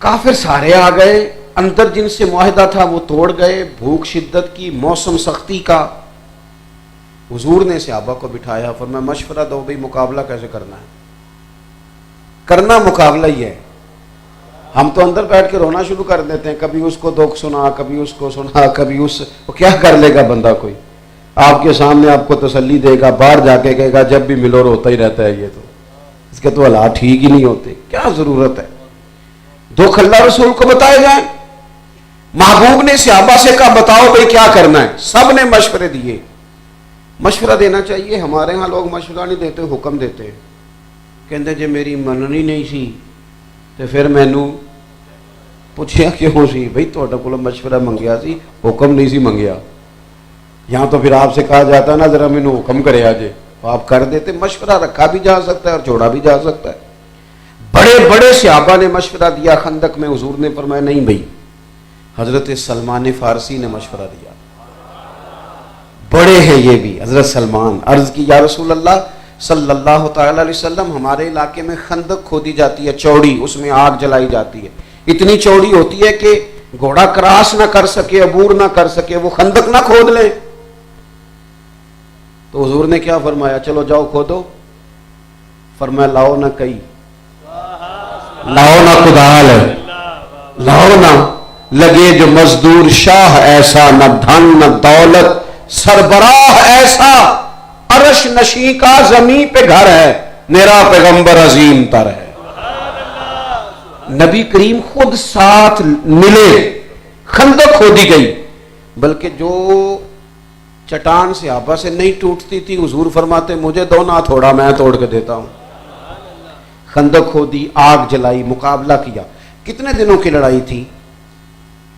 کافر سارے آ گئے، اندر جن سے معاہدہ تھا وہ توڑ گئے. بھوک شدت کی، موسم سختی کا. حضور نے صحابہ کو بٹھایا، فرمایا مشورہ دو بھئی مقابلہ کیسے کرنا ہے. کرنا مقابلہ ہی ہے. ہم تو اندر بیٹھ کے رونا شروع کر دیتے ہیں، کبھی اس کو دکھ سنا، کبھی اس کو سنا، کبھی اس وہ کیا کر لے گا بندہ. کوئی آپ کے سامنے آپ کو تسلی دے گا، باہر جا کے کہے گا جب بھی ملو روتا ہی رہتا ہے. یہ تو اس کے تو حالات ٹھیک ہی نہیں ہوتے. کیا ضرورت ہے؟ دکھ اللہ رسول کو بتائے جائیں. محبوب نے صحابہ سے کہا بتاؤ بھئی کیا کرنا ہے. سب نے مشورے دیے. مشورہ دینا چاہیے. ہمارے ہاں لوگ مشورہ نہیں دیتے، حکم دیتے ہیں. کہندے جے میری مننی نہیں سی تو پھر مینوں پوچھیا کیوں سی؟ بھئی تہاڈے کولوں مشورہ منگیا سی، حکم نہیں سی منگیا. یہاں تو پھر آپ سے کہا جاتا ہے نا ذرا مینوں حکم کرے آجے، آپ کر دیتے. مشورہ رکھا بھی جا سکتا ہے اور چھوڑا بھی جا سکتا ہے. بڑے بڑے صحابہ نے مشورہ دیا خندق میں. حضور نے فرمایا نہیں بھئی. حضرت سلمان فارسی نے مشورہ دیا. بڑے ہیں یہ بھی. حضرت سلمان عرض کی یا رسول اللہ صلی اللہ تعالی علیہ وسلم، ہمارے علاقے میں خندق کھودی جاتی ہے چوڑی، اس میں آگ جلائی جاتی ہے. اتنی چوڑی ہوتی ہے کہ گھوڑا کراس نہ کر سکے، عبور نہ کر سکے. وہ خندق نہ کھود لیں. تو حضور نے کیا فرمایا؟ چلو جاؤ کھودو. فرمایا لاؤ نہ کئی، لاؤ نہ کدال، لاؤ نہ لگے جو مزدور شاہ ایسا، نہ دھن نہ دولت سربراہ ایسا، عرش نشیں کا زمین پہ گھر ہے، میرا پیغمبر عظیم تر ہے. نبی کریم خود ساتھ ملے. خندق کھودی گئی، بلکہ جو چٹان صحابہ سے نہیں ٹوٹتی تھی حضور فرماتے مجھے دو نہ تھوڑا، میں توڑ کے دیتا ہوں. خندق کھودی، آگ جلائی، مقابلہ کیا. کتنے دنوں کی لڑائی تھی؟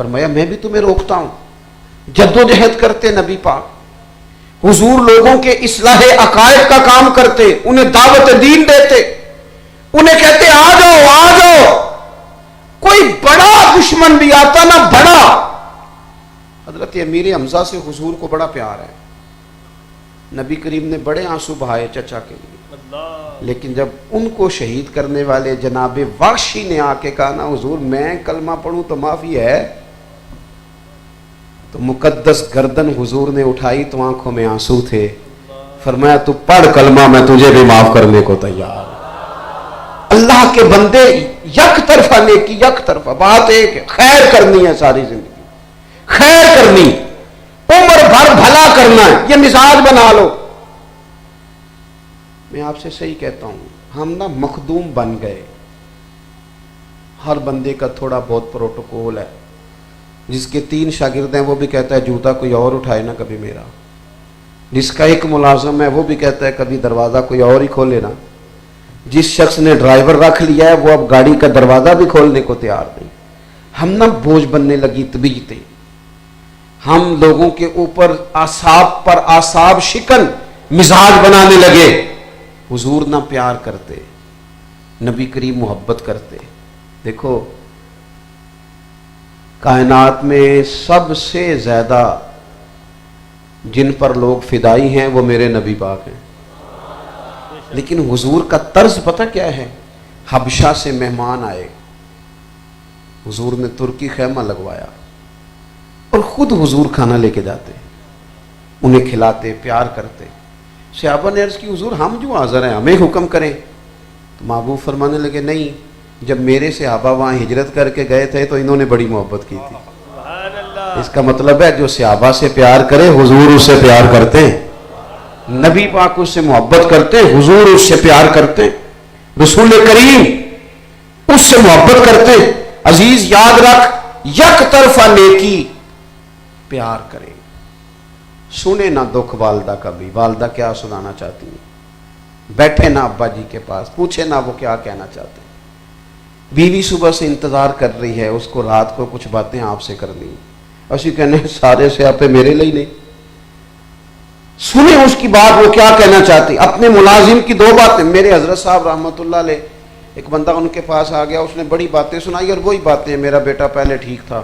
فرمایا میں بھی تمہیں روکتا ہوں. جدوجہد کرتے نبی پاک, حضور لوگوں کے اصلاح عقائد کا کام کرتے, انہیں دعوت دین دیتے, انہیں کہتے آ جاؤ آ جاؤ. کوئی بڑا دشمن بھی آتا نا, بڑا, حضرت امیر حمزہ سے حضور کو بڑا پیار ہے. نبی کریم نے بڑے آنسو بہائے چچا کے لیے, لیکن جب ان کو شہید کرنے والے جناب وحشی نے آ کے کہا نا حضور میں کلمہ پڑھوں تو معافی ہے, تو مقدس گردن حضور نے اٹھائی تو آنکھوں میں آنسو تھے. فرمایا تو پڑھ کلمہ, میں تجھے بھی معاف کرنے کو تیار. اللہ کے بندے یک طرفہ نیکی, یک طرفہ بات ایک ہے, خیر کرنی ہے ساری زندگی, خیر کرنی, عمر بھر بھلا کرنا ہے, یہ مزاج بنا لو. میں آپ سے صحیح کہتا ہوں, ہم نا مخدوم بن گئے. ہر بندے کا تھوڑا بہت پروٹوکول ہے. جس کے 3 شاگرد ہیں وہ بھی کہتا ہے جوتا کوئی اور اٹھائے نا کبھی میرا. جس کا 1 ملازم ہے وہ بھی کہتا ہے کبھی دروازہ کوئی اور ہی کھولے نا. جس شخص نے ڈرائیور رکھ لیا ہے وہ اب گاڑی کا دروازہ بھی کھولنے کو تیار نہیں. ہم نا بوجھ بننے لگی طبیعتیں, ہم لوگوں کے اوپر اعصاب پر اعصاب شکن مزاج بنانے لگے. حضور نہ پیار کرتے, نبی کریم محبت کرتے. دیکھو کائنات میں سب سے زیادہ جن پر لوگ فدائی ہیں وہ میرے نبی پاک ہیں. لیکن حضور کا طرز پتہ کیا ہے؟ حبشہ سے مہمان آئے, حضور نے ترکی خیمہ لگوایا اور خود حضور کھانا لے کے جاتے, انہیں کھلاتے, پیار کرتے. صحابہ نے عرض کی حضور ہم جو حاضر ہیں ہمیں حکم کریں. تو محبوب فرمانے لگے نہیں, جب میرے صحابہ وہاں ہجرت کر کے گئے تھے تو انہوں نے بڑی محبت کی تھی. اس کا مطلب ہے جو صحابہ سے پیار کرے حضور اس سے پیار کرتے ہیں, نبی پاک اس سے محبت کرتے ہیں, حضور اس سے پیار کرتے ہیں, رسول کریم اس سے محبت کرتے ہیں. عزیز یاد رکھ, یک طرفہ نیکی, پیار کرے. سنے نہ دکھ والدہ کا بھی, والدہ کیا سنانا چاہتی ہیں, بیٹھے نہ ابا جی کے پاس, پوچھے نہ وہ کیا کہنا چاہتے ہیں. بیوی صبح سے انتظار کر رہی ہے, اس کو رات کو کچھ باتیں آپ سے کرنی, اسی کہنے سارے سے آپ میرے لیے نہیں. سنیں اس کی بات, وہ کیا کہنا چاہتی. اپنے ملازم کی 2 باتیں, میرے حضرت صاحب رحمۃ اللہ علیہ, ایک بندہ ان کے پاس آ گیا, اس نے بڑی باتیں سنائی, اور وہی باتیں میرا بیٹا پہلے ٹھیک تھا,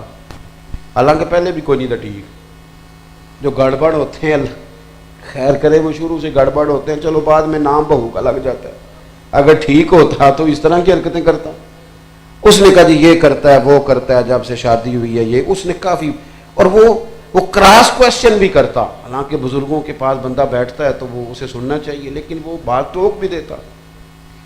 حالانکہ پہلے بھی کوئی نہیں تھا ٹھیک. جو گڑبڑ ہوتے ہیں خیر کرے وہ شروع سے گڑبڑ ہوتے ہیں, چلو بعد میں نام بہو کا لگ جاتا ہے. اگر ٹھیک ہوتا تو اس طرح کی حرکتیں کرتا. اس نے کہا جی یہ کرتا ہے وہ کرتا ہے, جب سے شادی ہوئی ہے یہ, اس نے کافی, اور وہ کراس کویسچن بھی کرتا. حالانکہ بزرگوں کے پاس بندہ بیٹھتا ہے تو وہ اسے سننا چاہیے, لیکن وہ بات ٹوک بھی دیتا.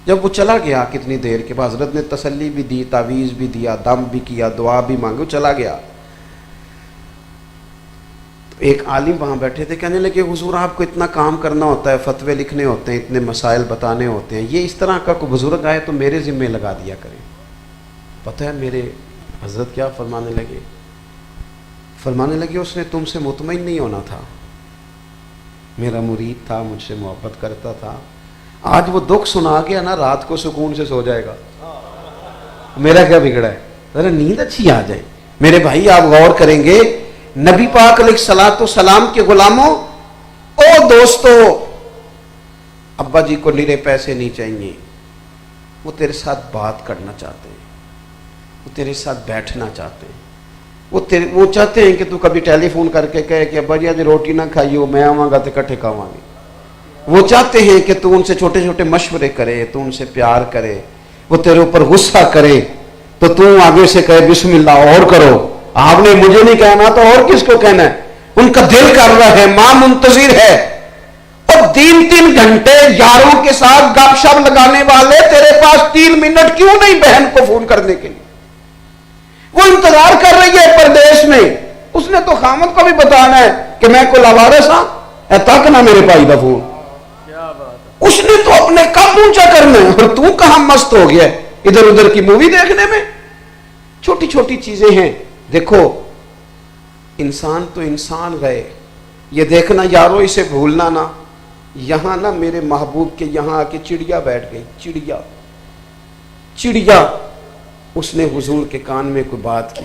جب وہ چلا گیا کتنی دیر کے بعد, حضرت نے تسلی بھی دی, تعویذ بھی دیا, دم بھی کیا, دعا بھی مانگی, وہ چلا گیا. ایک عالم وہاں بیٹھے تھے, کہنے لگے حضور آپ کو اتنا کام کرنا ہوتا ہے, فتوے لکھنے ہوتے ہیں, اتنے مسائل بتانے ہوتے ہیں, یہ اس طرح کا کوئی بزرگ آئے تو میرے ذمہ لگا دیا کریں. پتہ ہے میرے حضرت کیا فرمانے لگے؟ فرمانے لگے اس نے تم سے مطمئن نہیں ہونا تھا, میرا مرید تھا, مجھ سے محبت کرتا تھا, آج وہ دکھ سنا گیا نا, رات کو سکون سے سو جائے گا. میرا کیا بگڑا ہے, ذرا نیند اچھی آ جائے. میرے بھائی آپ غور کریں گے, نبی پاک علیہ الصلوۃ والسلام کے غلاموں, او دوستو, ابا جی کو نیرے پیسے نہیں چاہیے, وہ تیرے ساتھ بات کرنا چاہتے ہیں, وہ تیرے ساتھ بیٹھنا چاہتے ہیں, وہ چاہتے ہیں کہ تو کبھی ٹیلی فون کر کے کہے کہ ابا جی آج روٹی نہ کھائی ہو, میں آواں گا تو کٹھے کھاواں گے. وہ چاہتے ہیں کہ تو ان سے چھوٹے چھوٹے مشورے کرے, تو ان سے پیار کرے, وہ تیرے اوپر غصہ کرے تو آگے سے کہے بسم اللہ اور کرو, آپ نے مجھے نہیں کہنا تو اور کس کو کہنا ہے. ان کا دل کر رہا ہے, ماں منتظر ہے, اور 3 گھنٹے یاروں کے ساتھ گپ شپ لگانے والے تیرے پاس 3 منٹ کیوں نہیں بہن کو فون کرنے کے لیے؟ وہ انتظار کر رہی ہے پردیش میں, اس نے تو خامد کو بھی بتانا ہے کہ میں کو لوارس ہاں, اے تک نہ میرے بھائی دا فون. اس نے تو اپنے کب اونچا کرنا ہے, اور تو کہاں مست ہو گیا ادھر ادھر کی مووی دیکھنے میں. چھوٹی چھوٹی چیزیں ہیں. دیکھو انسان تو انسان رہے, یہ دیکھنا یارو اسے بھولنا نا, یہاں نا میرے محبوب کے یہاں آ کے چڑیا بیٹھ گئی, چڑیا. اس نے حضور کے کان میں کوئی بات کی,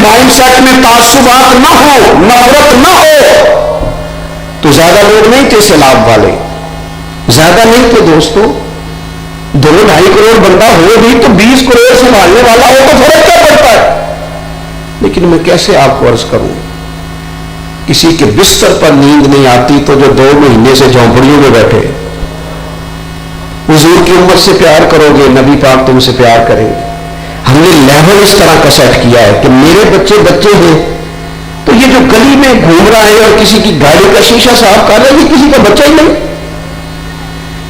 مائنڈ سیٹ میں تعصبات نہ ہو، نفرت نہ ہو، تو زیادہ لوگ نہیں تھے سیلاب والے، زیادہ نہیں تھے دوستو، 2-2.5 کروڑ بندہ ہو بھی تو 20 کروڑ سنبھالنے والا ہو تو فرق کیا پڑتا ہے؟ لیکن میں کیسے آپ کو عرض کروں، کسی کے بستر پر نیند نہیں آتی تو جو 2 مہینے سے جھونپڑیوں میں بیٹھے، حضور کی امت سے پیار کرو گے، نبی پاک تم سے پیار کریں گے۔ ہم نے لیول اس طرح کا سیٹ کیا ہے کہ میرے بچے ہیں تو یہ جو گلی میں گھوم رہا ہے اور کسی کی گاڑی کا شیشہ صاف کر رہا ہے، یہ کسی کا بچہ ہی نہیں۔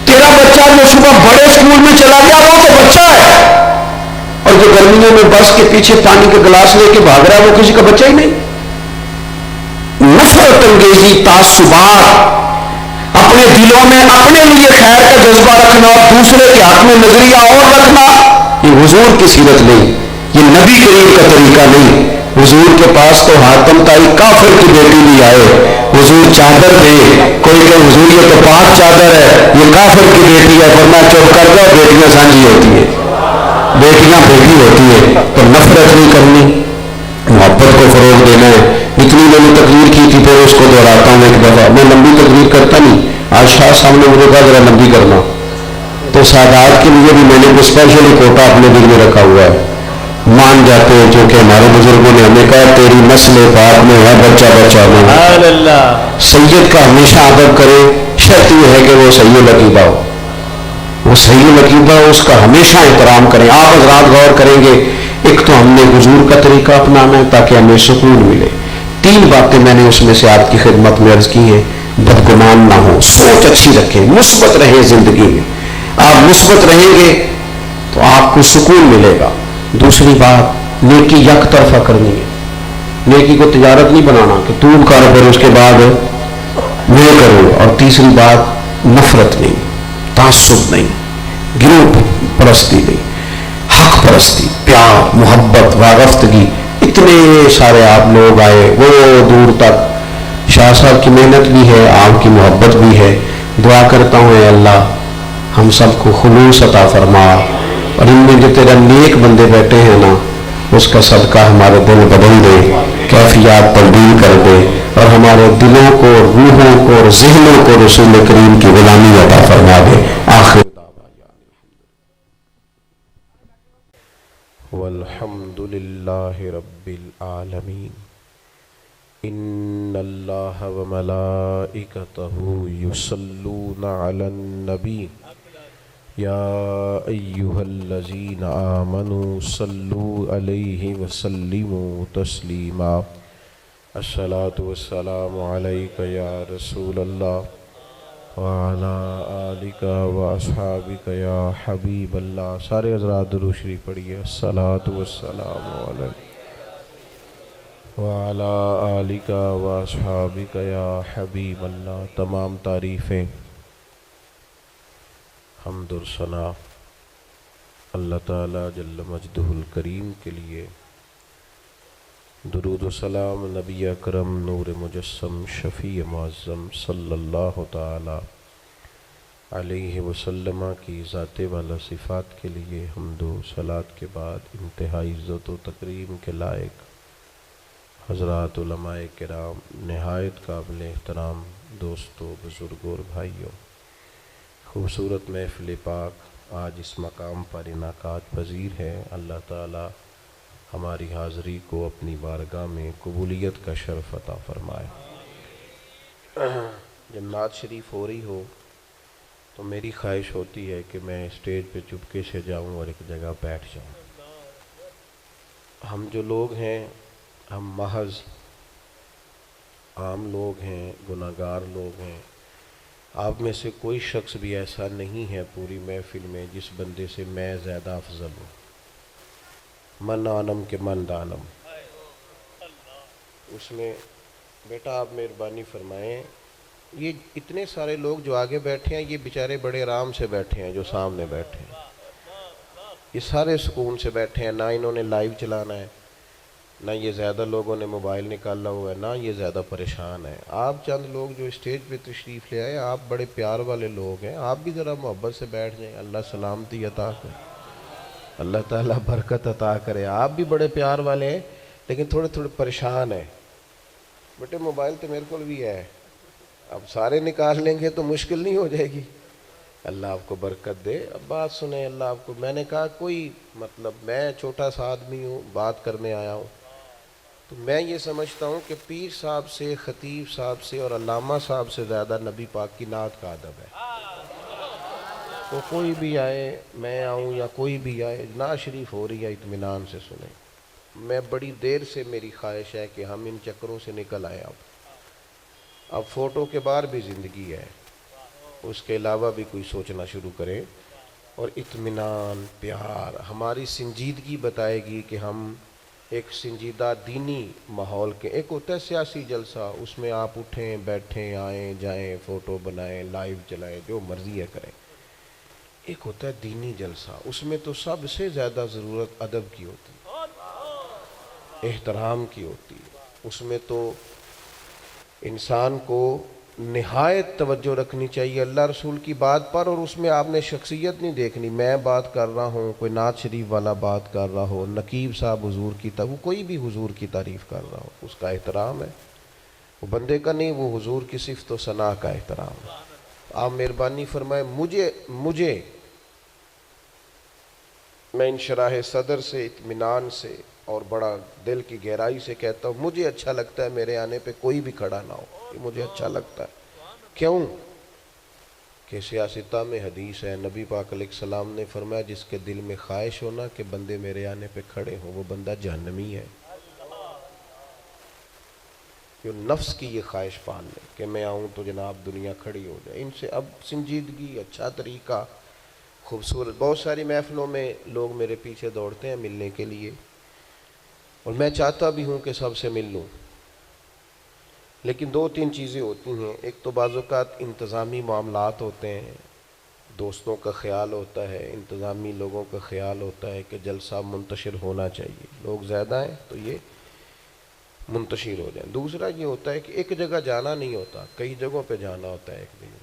تیرا بچہ جو صبح بڑے اسکول میں چلا گیا وہ تو بچہ ہے، اور جو گرمیوں میں بس کے پیچھے پانی کا گلاس لے کے بھاگ رہا ہے وہ کسی کا بچہ ہی نہیں۔ نفرت انگیزی، تعصبات، اپنے دلوں میں اپنے لیے خیر کا جذبہ رکھنا اور دوسرے کے حق میں نظریہ اور رکھنا، یہ حضور کی سیرت نہیں، یہ نبی کریم کا طریقہ نہیں۔ حضور کے پاس تو حاتم تائی کافر کی بیٹی بھی آئے، حضور چادر دے، کوئی کہ حضور یہ تو پاک چادر ہے، یہ کافر کی بیٹی ہے، فرمایا چپ کر جاؤ، بیٹیاں سانجھی ہوتی ہے، بیٹیاں بیٹی ہوتی ہے۔ تو نفرت نہیں کرنی، محبت کو فروغ دینا ہے۔ اتنی میں نے تقریر کی تھی، پھر اس کو دہراتا ہوں ایک دفعہ، میں لمبی تقریر کرتا نہیں، آج شاہ صاحب نے مجھے کہا ذرا لمبی کرنا، تو سادات کے لیے بھی میں نے کوئی اسپیشلی کوٹا اپنے دل میں رکھا ہوا ہے، مان جاتے ہیں چونکہ ہمارے بزرگوں نے ہمیں کہا تیری نسل پاک میں ہے بچہ بچہ میں، سید کا ہمیشہ ادب کرے، شرط یہ ہے کہ وہ صحیح العقیدہ ہو، وہ صحیح العقیدہ ہو، اس کا ہمیشہ احترام کریں۔ آپ حضرات غور کریں گے، ایک تو ہم نے حضور کا طریقہ اپنانا ہے تاکہ ہمیں سکون ملے۔ 3 باتیں میں نے اس میں سے آپ کی خدمت میں عرض کی ہیں۔ بدگمان نہ ہو، سوچ اچھی رکھیں، مثبت رہیں زندگی میں، آپ مثبت رہیں گے تو آپ کو سکون ملے گا۔ دوسری بات، نیکی یک طرفہ کرنی ہے، نیکی کو تجارت نہیں بنانا کہ تو کر پھر اس کے بعد میں کروں۔ اور تیسری بات، نفرت نہیں، تعصب نہیں، گروپ پرستی نہیں، حق پرستی، پیار، محبت، وابستگی۔ اتنے سارے آپ لوگ آئے وہ دور تک، شاہ صاحب کی محنت بھی ہے، آپ کی محبت بھی ہے۔ دعا کرتا ہوں اے اللہ ہم سب کو خلوص عطا فرما، اور ان میں جو تیرا نیک بندے بیٹھے ہیں نا، اس کا صدقہ ہمارے دل بدل دے، کیفیات تبدیل کر دے، اور ہمارے دلوں کو، روحوں کو اور ذہنوں کو رسول کریم کی غلامی عطا فرما دے۔ آخر والحمد للہ رب العالمین، ان اللہ وملائکتہ یصلون علی النبی یا ایہا الذین آمنوا صلوا علیہ وسلموا تسلیما۔ الصلاۃ والسلام علیک یا رسول اللہ وعلی آلک واصحابک یا حبیب اللہ۔ سارے حضرات درود شریف پڑھیے، الصلاۃ والسلام علیک وعلی آلک واصحابک یا حبیب اللہ۔ تمام تعریفیں، حمد و ثنا اللہ تعالی جل مجدہ الکریم کے لیے، درود و سلام نبی اکرم نور مجسم شفیع معظم صلی اللہ تعالی علیہ وسلم کی ذات والا صفات کے لیے حمد و صلات کے بعد انتہائی عزت و تکریم کے لائق حضرات علماء کرام، نہایت قابل احترام دوستوں، بزرگوں اور بھائیوں، خوبصورت محفل پاک آج اس مقام پر انعقاد پذیر ہے۔ اللہ تعالی ہماری حاضری کو اپنی بارگاہ میں قبولیت کا شرف عطا فرمائے۔ جب نعت شریف ہو رہی ہو تو میری خواہش ہوتی ہے کہ میں اسٹیج پہ چپکے سے جاؤں اور ایک جگہ بیٹھ جاؤں۔ ہم جو لوگ ہیں ہم محض عام لوگ ہیں، گناہگار لوگ ہیں۔ آپ میں سے کوئی شخص بھی ایسا نہیں ہے پوری محفل میں جس بندے سے میں زیادہ افضل ہوں۔ من عالم کے من دانم، اس میں بیٹا آپ مہربانی فرمائیں، یہ اتنے سارے لوگ جو آگے بیٹھے ہیں یہ بیچارے بڑے آرام سے بیٹھے ہیں، جو سامنے بیٹھے ہیں یہ سارے سکون سے بیٹھے ہیں، نہ انہوں نے لائیو چلانا ہے، نہ یہ زیادہ لوگوں نے موبائل نکالا ہوا ہے، نہ یہ زیادہ پریشان ہیں۔ آپ چند لوگ جو اسٹیج پہ تشریف لے آئے، آپ بڑے پیار والے لوگ ہیں، آپ بھی ذرا محبت سے بیٹھ جائیں، اللہ سلامتی عطا کرے۔ اللہ تعالیٰ برکت عطا کرے. آپ بھی بڑے پیار والے ہیں لیکن تھوڑے تھوڑے پریشان ہیں. بیٹے موبائل تو میرے کو بھی ہے, اب سارے نکال لیں گے تو مشکل نہیں ہو جائے گی. اللہ آپ کو برکت دے. اب بات سنیں, اللہ آپ کو, میں نے کہا کوئی مطلب میں چھوٹا سا آدمی ہوں, بات کرنے آیا ہوں, تو میں یہ سمجھتا ہوں کہ پیر صاحب سے, خطیب صاحب سے اور علامہ صاحب سے زیادہ نبی پاک کی نعت کا ادب ہے. تو کوئی بھی آئے, میں آؤں یا کوئی بھی آئے, نعت شریف ہو رہی ہے اطمینان سے سنیں. میں بڑی دیر سے میری خواہش ہے کہ ہم ان چکروں سے نکل آئے. اب فوٹو کے بعد بھی زندگی ہے, اس کے علاوہ بھی کوئی سوچنا شروع کریں, اور اطمینان, پیار, ہماری سنجیدگی بتائے گی کہ ہم ایک سنجیدہ دینی ماحول کے. ایک ہوتا ہے سیاسی جلسہ, اس میں آپ اٹھیں بیٹھیں آئیں جائیں, فوٹو بنائیں, لائیو چلائیں, جو مرضی ہے کریں. ایک ہوتا ہے دینی جلسہ, اس میں تو سب سے زیادہ ضرورت ادب کی ہوتی ہے, احترام کی ہوتی ہے. اس میں تو انسان کو نہایت توجہ رکھنی چاہیے اللہ رسول کی بات پر, اور اس میں آپ نے شخصیت نہیں دیکھنی. میں بات کر رہا ہوں, کوئی نعت شریف والا بات کر رہا ہو, نقیب صاحب حضور کی, وہ کوئی بھی حضور کی تعریف کر رہا ہو, اس کا احترام ہے. وہ بندے کا نہیں, وہ حضور کی صفت و ثنا کا احترام ہے. آپ مہربانی فرمائے, مجھے میں انشراح صدر سے, اطمینان سے اور بڑا دل کی گہرائی سے کہتا ہوں, مجھے اچھا لگتا ہے میرے آنے پہ کوئی بھی کھڑا نہ ہو. یہ مجھے اچھا لگتا ہے. کیوں کہ سیاستہ میں حدیث ہے, نبی پاک علیہ السلام نے فرمایا جس کے دل میں خواہش ہونا کہ بندے میرے آنے پہ کھڑے ہوں, وہ بندہ جہنمی ہے. جو نفس کی یہ خواہش پال لے کہ میں آؤں تو جناب دنیا کھڑی ہو جائے. ان سے اب سنجیدگی, اچھا طریقہ, خوبصورت. بہت ساری محفلوں میں لوگ میرے پیچھے دوڑتے ہیں ملنے کے لیے, اور میں چاہتا بھی ہوں کہ سب سے مل لوں, لیکن 2-3 چیزیں ہوتی ہیں. ایک تو بعض اوقات انتظامی معاملات ہوتے ہیں, دوستوں کا خیال ہوتا ہے, انتظامی لوگوں کا خیال ہوتا ہے کہ جلسہ منتشر ہونا چاہیے, لوگ زیادہ ہیں تو یہ منتشر ہو جائیں. دوسرا یہ ہوتا ہے کہ ایک جگہ جانا نہیں ہوتا, کئی جگہوں پہ جانا ہوتا ہے ایک دن.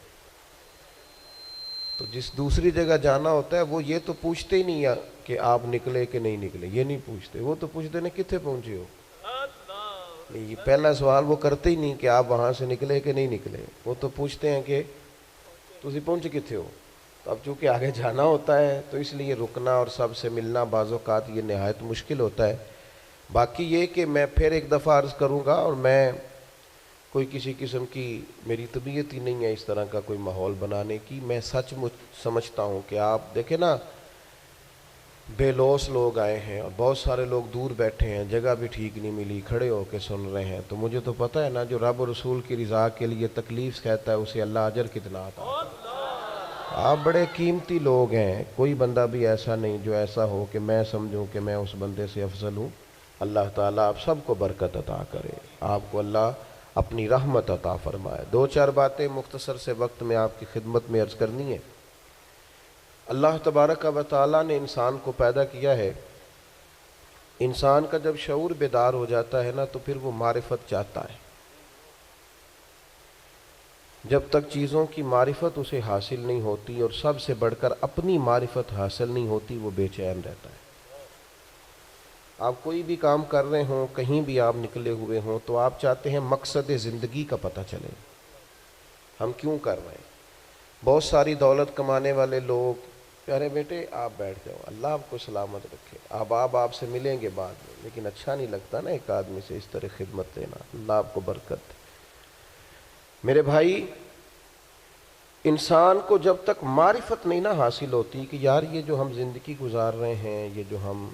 تو جس دوسری جگہ جانا ہوتا ہے وہ یہ تو پوچھتے ہی نہیں کہ آپ نکلے کہ نہیں نکلے, یہ نہیں پوچھتے. وہ تو پوچھتے ہیں کتنے پہنچے ہو. یہ پہلا سوال وہ کرتے ہی نہیں کہ آپ وہاں سے نکلے کہ نہیں نکلے, وہ تو پوچھتے ہیں کہ تسی پہنچ کتنے ہو. اب چونکہ آگے جانا ہوتا ہے تو اس لیے رکنا اور سب سے ملنا بعض اوقات یہ نہایت مشکل ہوتا ہے. باقی یہ کہ میں پھر ایک دفعہ عرض کروں گا, اور میں کوئی کسی قسم کی میری طبیعت ہی نہیں ہے اس طرح کا کوئی ماحول بنانے کی. میں سچ سمجھتا ہوں کہ آپ دیکھیں نا, بے لوس لوگ آئے ہیں اور بہت سارے لوگ دور بیٹھے ہیں, جگہ بھی ٹھیک نہیں ملی, کھڑے ہو کے سن رہے ہیں. تو مجھے تو پتہ ہے نا, جو رب و رسول کی رضا کے لیے تکلیف کہتا ہے اسے اللہ اجر کتنا آتا ہے. آپ بڑے قیمتی لوگ ہیں, کوئی بندہ بھی ایسا نہیں جو ایسا ہو کہ میں سمجھوں کہ میں اس بندے سے افضل ہوں. اللہ تعالیٰ آپ سب کو برکت عطا کرے, آپ کو اللہ اپنی رحمت عطا فرمائے. 2-4 باتیں مختصر سے وقت میں آپ کی خدمت میں عرض کرنی ہے. اللہ تبارک و تعالیٰ نے انسان کو پیدا کیا ہے. انسان کا جب شعور بیدار ہو جاتا ہے نا تو پھر وہ معرفت چاہتا ہے. جب تک چیزوں کی معرفت اسے حاصل نہیں ہوتی اور سب سے بڑھ کر اپنی معرفت حاصل نہیں ہوتی, وہ بے چین رہتا ہے. آپ کوئی بھی کام کر رہے ہوں, کہیں بھی آپ نکلے ہوئے ہوں, تو آپ چاہتے ہیں مقصد زندگی کا پتہ چلے, ہم کیوں کر رہے ہیں. بہت ساری دولت کمانے والے لوگ, پیارے بیٹے آپ بیٹھ جاؤ, اللہ آپ کو سلامت رکھے, آپ سے ملیں گے بعد میں, لیکن اچھا نہیں لگتا نا ایک آدمی سے اس طرح خدمت دینا. اللہ آپ کو برکت دے. میرے بھائی, انسان کو جب تک معرفت نہیں نہ حاصل ہوتی کہ یار یہ جو ہم زندگی گزار رہے ہیں, یہ جو ہم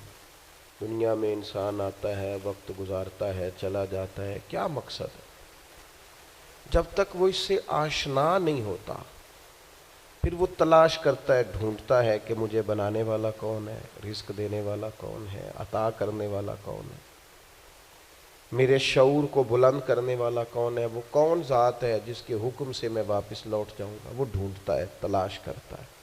دنیا میں انسان آتا ہے, وقت گزارتا ہے, چلا جاتا ہے, کیا مقصد ہے, جب تک وہ اس سے آشنا نہیں ہوتا پھر وہ تلاش کرتا ہے, ڈھونڈتا ہے کہ مجھے بنانے والا کون ہے, رزق دینے والا کون ہے, عطا کرنے والا کون ہے, میرے شعور کو بلند کرنے والا کون ہے, وہ کون ذات ہے جس کے حکم سے میں واپس لوٹ جاؤں گا. وہ ڈھونڈتا ہے, تلاش کرتا ہے.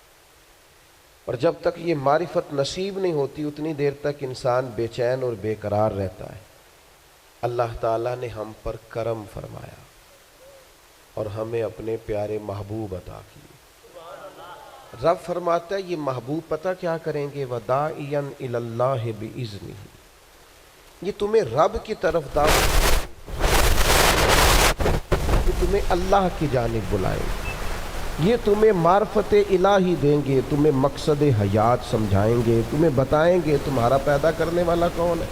اور جب تک یہ معرفت نصیب نہیں ہوتی اتنی دیر تک انسان بے چین اور بے قرار رہتا ہے. اللہ تعالیٰ نے ہم پر کرم فرمایا اور ہمیں اپنے پیارے محبوب عطا کیے. رب فرماتا ہے یہ محبوب پتہ کیا کریں گے؟ وَدَاعِيًا إِلَى اللَّهِ بِإِذْنِهِ، یہ تمہیں رب کی طرف دعوت، یہ تمہیں اللہ کی جانب بلائیں گے، یہ تمہیں معرفت الہی دیں گے، تمہیں مقصد حیات سمجھائیں گے، تمہیں بتائیں گے تمہارا پیدا کرنے والا کون ہے،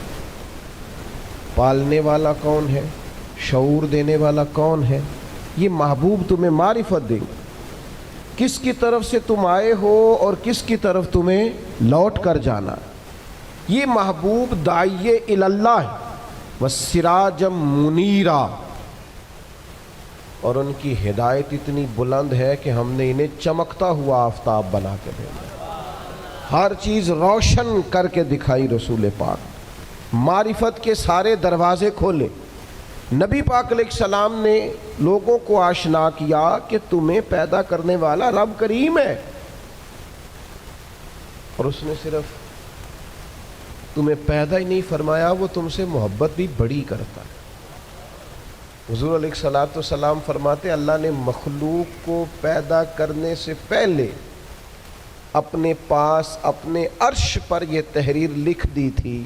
پالنے والا کون ہے، شعور دینے والا کون ہے۔ یہ محبوب تمہیں معرفت دیں گے، کس کی طرف سے تم آئے ہو اور کس کی طرف تمہیں لوٹ کر جانا ہے۔ یہ محبوب داعی اللہ وسراجم منیرا، اور ان کی ہدایت اتنی بلند ہے کہ ہم نے انہیں چمکتا ہوا آفتاب بنا کے بھیجا، ہر چیز روشن کر کے دکھائی۔ رسول پاک معرفت کے سارے دروازے کھولے، نبی پاک علیہ السلام نے لوگوں کو آشنا کیا کہ تمہیں پیدا کرنے والا رب کریم ہے، اور اس نے صرف تمہیں پیدا ہی نہیں فرمایا، وہ تم سے محبت بھی بڑی کرتا ہے۔ حضور علیہ السلام فرماتے اللہ نے مخلوق کو پیدا کرنے سے پہلے اپنے پاس اپنے عرش پر یہ تحریر لکھ دی تھی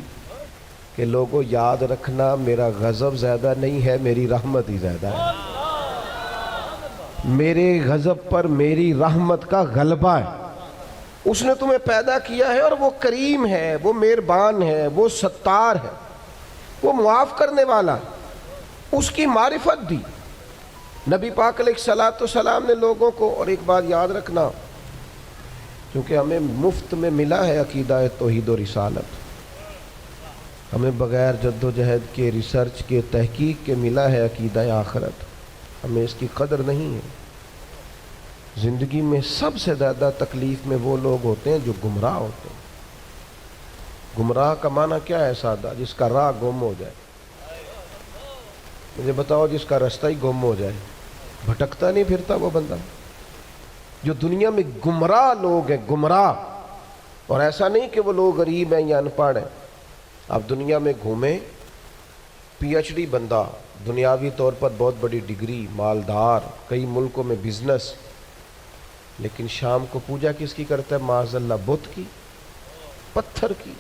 کہ لوگوں یاد رکھنا میرا غضب زیادہ نہیں ہے، میری رحمت ہی زیادہ ہے، میرے غضب پر میری رحمت کا غلبہ ہے۔ اس نے تمہیں پیدا کیا ہے اور وہ کریم ہے، وہ مہربان ہے، وہ ستار ہے، وہ معاف کرنے والا ہے، اس کی معرفت دی نبی پاک علیہ السلام نے لوگوں کو۔ اور ایک بات یاد رکھنا، کیونکہ ہمیں مفت میں ملا ہے عقیدہ توحید و رسالت، ہمیں بغیر جد و جہد کے، ریسرچ کے، تحقیق کے ملا ہے عقیدہ آخرت، ہمیں اس کی قدر نہیں ہے۔ زندگی میں سب سے زیادہ تکلیف میں وہ لوگ ہوتے ہیں جو گمراہ ہوتے ہیں۔ گمراہ کا معنی کیا ہے؟ سادہ، جس کا راہ گم ہو جائے۔ مجھے بتاؤ جس کا رستہ ہی گم ہو جائے، بھٹکتا نہیں پھرتا وہ بندہ؟ جو دنیا میں گمراہ لوگ ہیں، گمراہ، اور ایسا نہیں کہ وہ لوگ غریب ہیں یا ان پڑھ ہیں، آپ دنیا میں گھومیں، پی ایچ ڈی بندہ، دنیاوی طور پر بہت بڑی ڈگری، مالدار، کئی ملکوں میں بزنس، لیکن شام کو پوجا کس کی کرتا ہے؟ معاذ اللہ بت کی، پتھر کی۔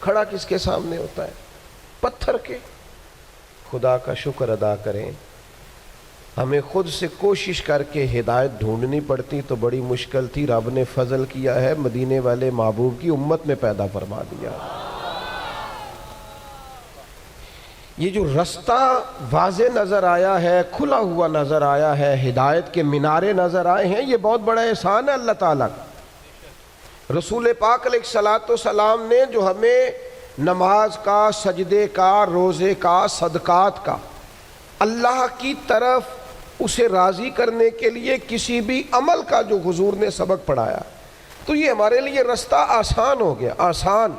کھڑا کس کے سامنے ہوتا ہے؟ پتھر کے۔ خدا کا شکر ادا کریں، ہمیں خود سے کوشش کر کے ہدایت ڈھونڈنی پڑتی تو بڑی مشکل تھی، رب نے فضل کیا ہے، مدینے والے محبوب کی امت میں پیدا فرما دیا۔ یہ جو رستہ واضح نظر آیا ہے، کھلا ہوا نظر آیا ہے، ہدایت کے مینارے نظر آئے ہیں، یہ بہت بڑا احسان ہے اللہ تعالیٰ کا۔ رسول پاک علیہ السلام نے جو ہمیں نماز کا، سجدے کا، روزے کا، صدقات کا، اللہ کی طرف اسے راضی کرنے کے لیے کسی بھی عمل کا جو حضور نے سبق پڑھایا، تو یہ ہمارے لیے رستہ آسان ہو گیا، آسان۔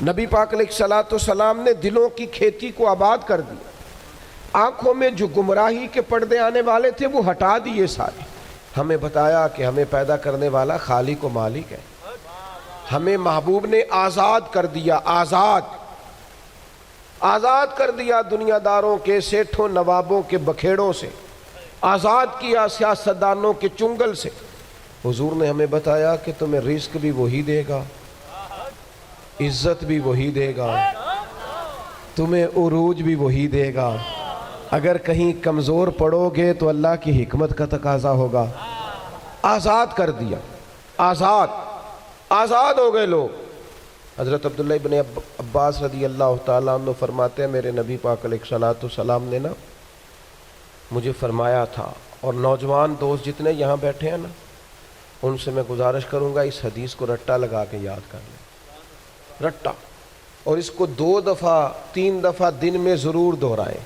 نبی پاک علیہ السلام نے دلوں کی کھیتی کو آباد کر دیا، آنکھوں میں جو گمراہی کے پردے آنے والے تھے وہ ہٹا دیے سارے، ہمیں بتایا کہ ہمیں پیدا کرنے والا خالق و مالک ہے، ہمیں محبوب نے آزاد کر دیا، آزاد کر دیا دنیا داروں کے، سیٹھوں نوابوں کے بکھیڑوں سے، آزاد کیا سیاستدانوں کے چنگل سے۔ حضور نے ہمیں بتایا کہ تمہیں رزق بھی وہی دے گا، عزت بھی وہی دے گا، تمہیں عروج بھی وہی دے گا، اگر کہیں کمزور پڑو گے تو اللہ کی حکمت کا تقاضا ہوگا۔ آزاد کر دیا، آزاد ہو گئے لوگ۔ حضرت عبداللہ ابن عباس رضی اللہ تعالیٰ عنہ فرماتے ہیں میرے نبی پاک علیہ السلام نے نا مجھے فرمایا تھا، اور نوجوان دوست جتنے یہاں بیٹھے ہیں نا ان سے میں گزارش کروں گا اس حدیث کو رٹا لگا کے یاد کر لیں، رٹا، اور اس کو 2 دفعہ 3 دفعہ دن میں ضرور دہرائیں،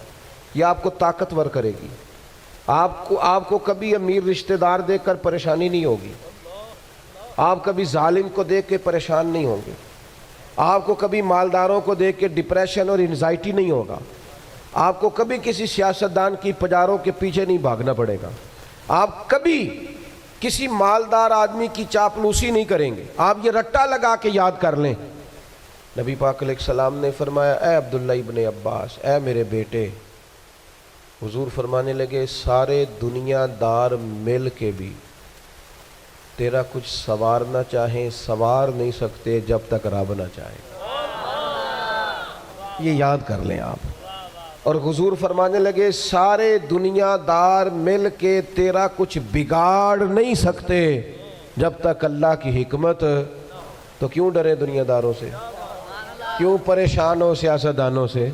یہ آپ کو طاقتور کرے گی۔ آپ کو کبھی امیر رشتہ دار دیکھ کر پریشانی نہیں ہوگی، آپ کبھی ظالم کو دیکھ کے پریشان نہیں ہوں گے، آپ کو کبھی مالداروں کو دیکھ کے ڈپریشن اور انزائٹی نہیں ہوگا، آپ کو کبھی کسی سیاستدان کی پجاروں کے پیچھے نہیں بھاگنا پڑے گا، آپ کبھی کسی مالدار آدمی کی چاپلوسی نہیں کریں گے، آپ یہ رٹا لگا کے یاد کر لیں۔ نبی پاک علیہ السلام نے فرمایا اے عبداللہ ابن عباس، اے میرے بیٹے، حضور فرمانے لگے سارے دنیا دار مل کے بھی تیرا کچھ سوارنا چاہیں سوار نہیں سکتے جب تک رب نہ چاہے. یہ یاد کر لیں آپ. اور حضور فرمانے لگے سارے دنیا دار مل کے تیرا کچھ بگاڑ نہیں سکتے جب تک اللہ کی حکمت. تو کیوں ڈرے دنیا داروں سے؟ کیوں پریشان ہو سیاستدانوں سے؟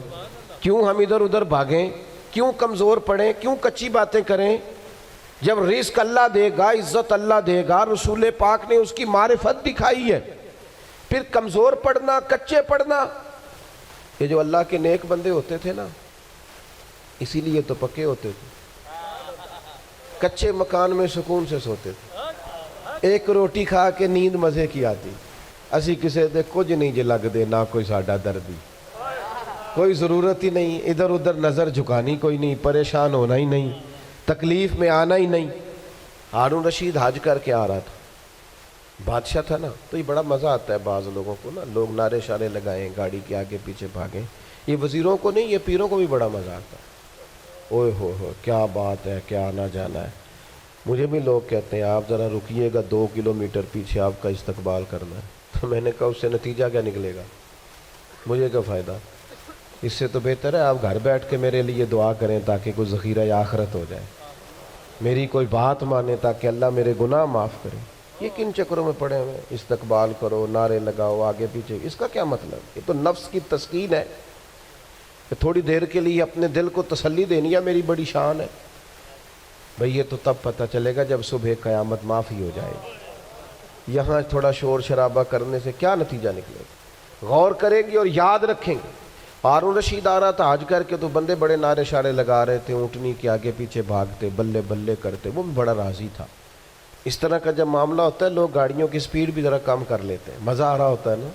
کیوں ہم ادھر ادھر بھاگیں؟ کیوں کمزور پڑیں؟ کیوں کچی باتیں کریں؟ جب رزق اللہ دے گا، عزت اللہ دے گا، رسول پاک نے اس کی معرفت دکھائی ہے. پھر کمزور پڑنا، کچے پڑنا. یہ جو اللہ کے نیک بندے ہوتے تھے نا، اسی لیے تو پکے ہوتے تھے. کچے مکان میں سکون سے سوتے تھے. ایک روٹی کھا کے نیند مزے کی آتی. اسی کسے دے کچھ نہیں جے لگ دے، نہ کوئی ساڈا دردی. کوئی ضرورت ہی نہیں، ادھر ادھر نظر جھکانی کوئی نہیں، پریشان ہونا ہی نہیں، تکلیف میں آنا ہی نہیں. ہارون رشید حج کر کے آ رہا تھا، بادشاہ تھا نا. تو یہ بڑا مزہ آتا ہے بعض لوگوں کو نا، لوگ نعرے شارے لگائیں، گاڑی کے آگے پیچھے بھاگیں. یہ وزیروں کو نہیں، یہ پیروں کو بھی بڑا مزہ آتا ہے. اوئے ہو کیا بات ہے، کیا آنا جانا ہے. مجھے بھی لوگ کہتے ہیں آپ ذرا رکیے گا، 2 کلومیٹر پیچھے آپ کا استقبال کرنا ہے. تو میں نے کہا اس سے نتیجہ کیا نکلے گا، مجھے کیا فائدہ. اس سے تو بہتر ہے آپ گھر بیٹھ کے میرے لیے دعا کریں تاکہ کوئی ذخیرہ آخرت ہو جائے، میری کوئی بات مانے تاکہ اللہ میرے گناہ معاف کرے. یہ کن چکروں میں پڑے ہوئے؟ استقبال کرو، نعرے لگاؤ آگے پیچھے، اس کا کیا مطلب؟ یہ تو نفس کی تسکین ہے کہ تھوڑی دیر کے لیے اپنے دل کو تسلی دینی ہے میری بڑی شان ہے. بھئی یہ تو تب پتہ چلے گا جب صبح قیامت معافی ہو جائے. یہاں تھوڑا شور شرابہ کرنے سے کیا نتیجہ نکلے گا؟ غور کریں گے اور یاد رکھیں گے. ہارون رشید آ رہا تھا حج کر کے، تو بندے بڑے نعرے شارے لگا رہے تھے، اونٹنی کے آگے پیچھے بھاگتے، بلے بلے کرتے. وہ بھی بڑا راضی تھا. اس طرح کا جب معاملہ ہوتا ہے لوگ گاڑیوں کی سپیڈ بھی ذرا کم کر لیتے ہیں، مزہ آ رہا ہوتا ہے نا،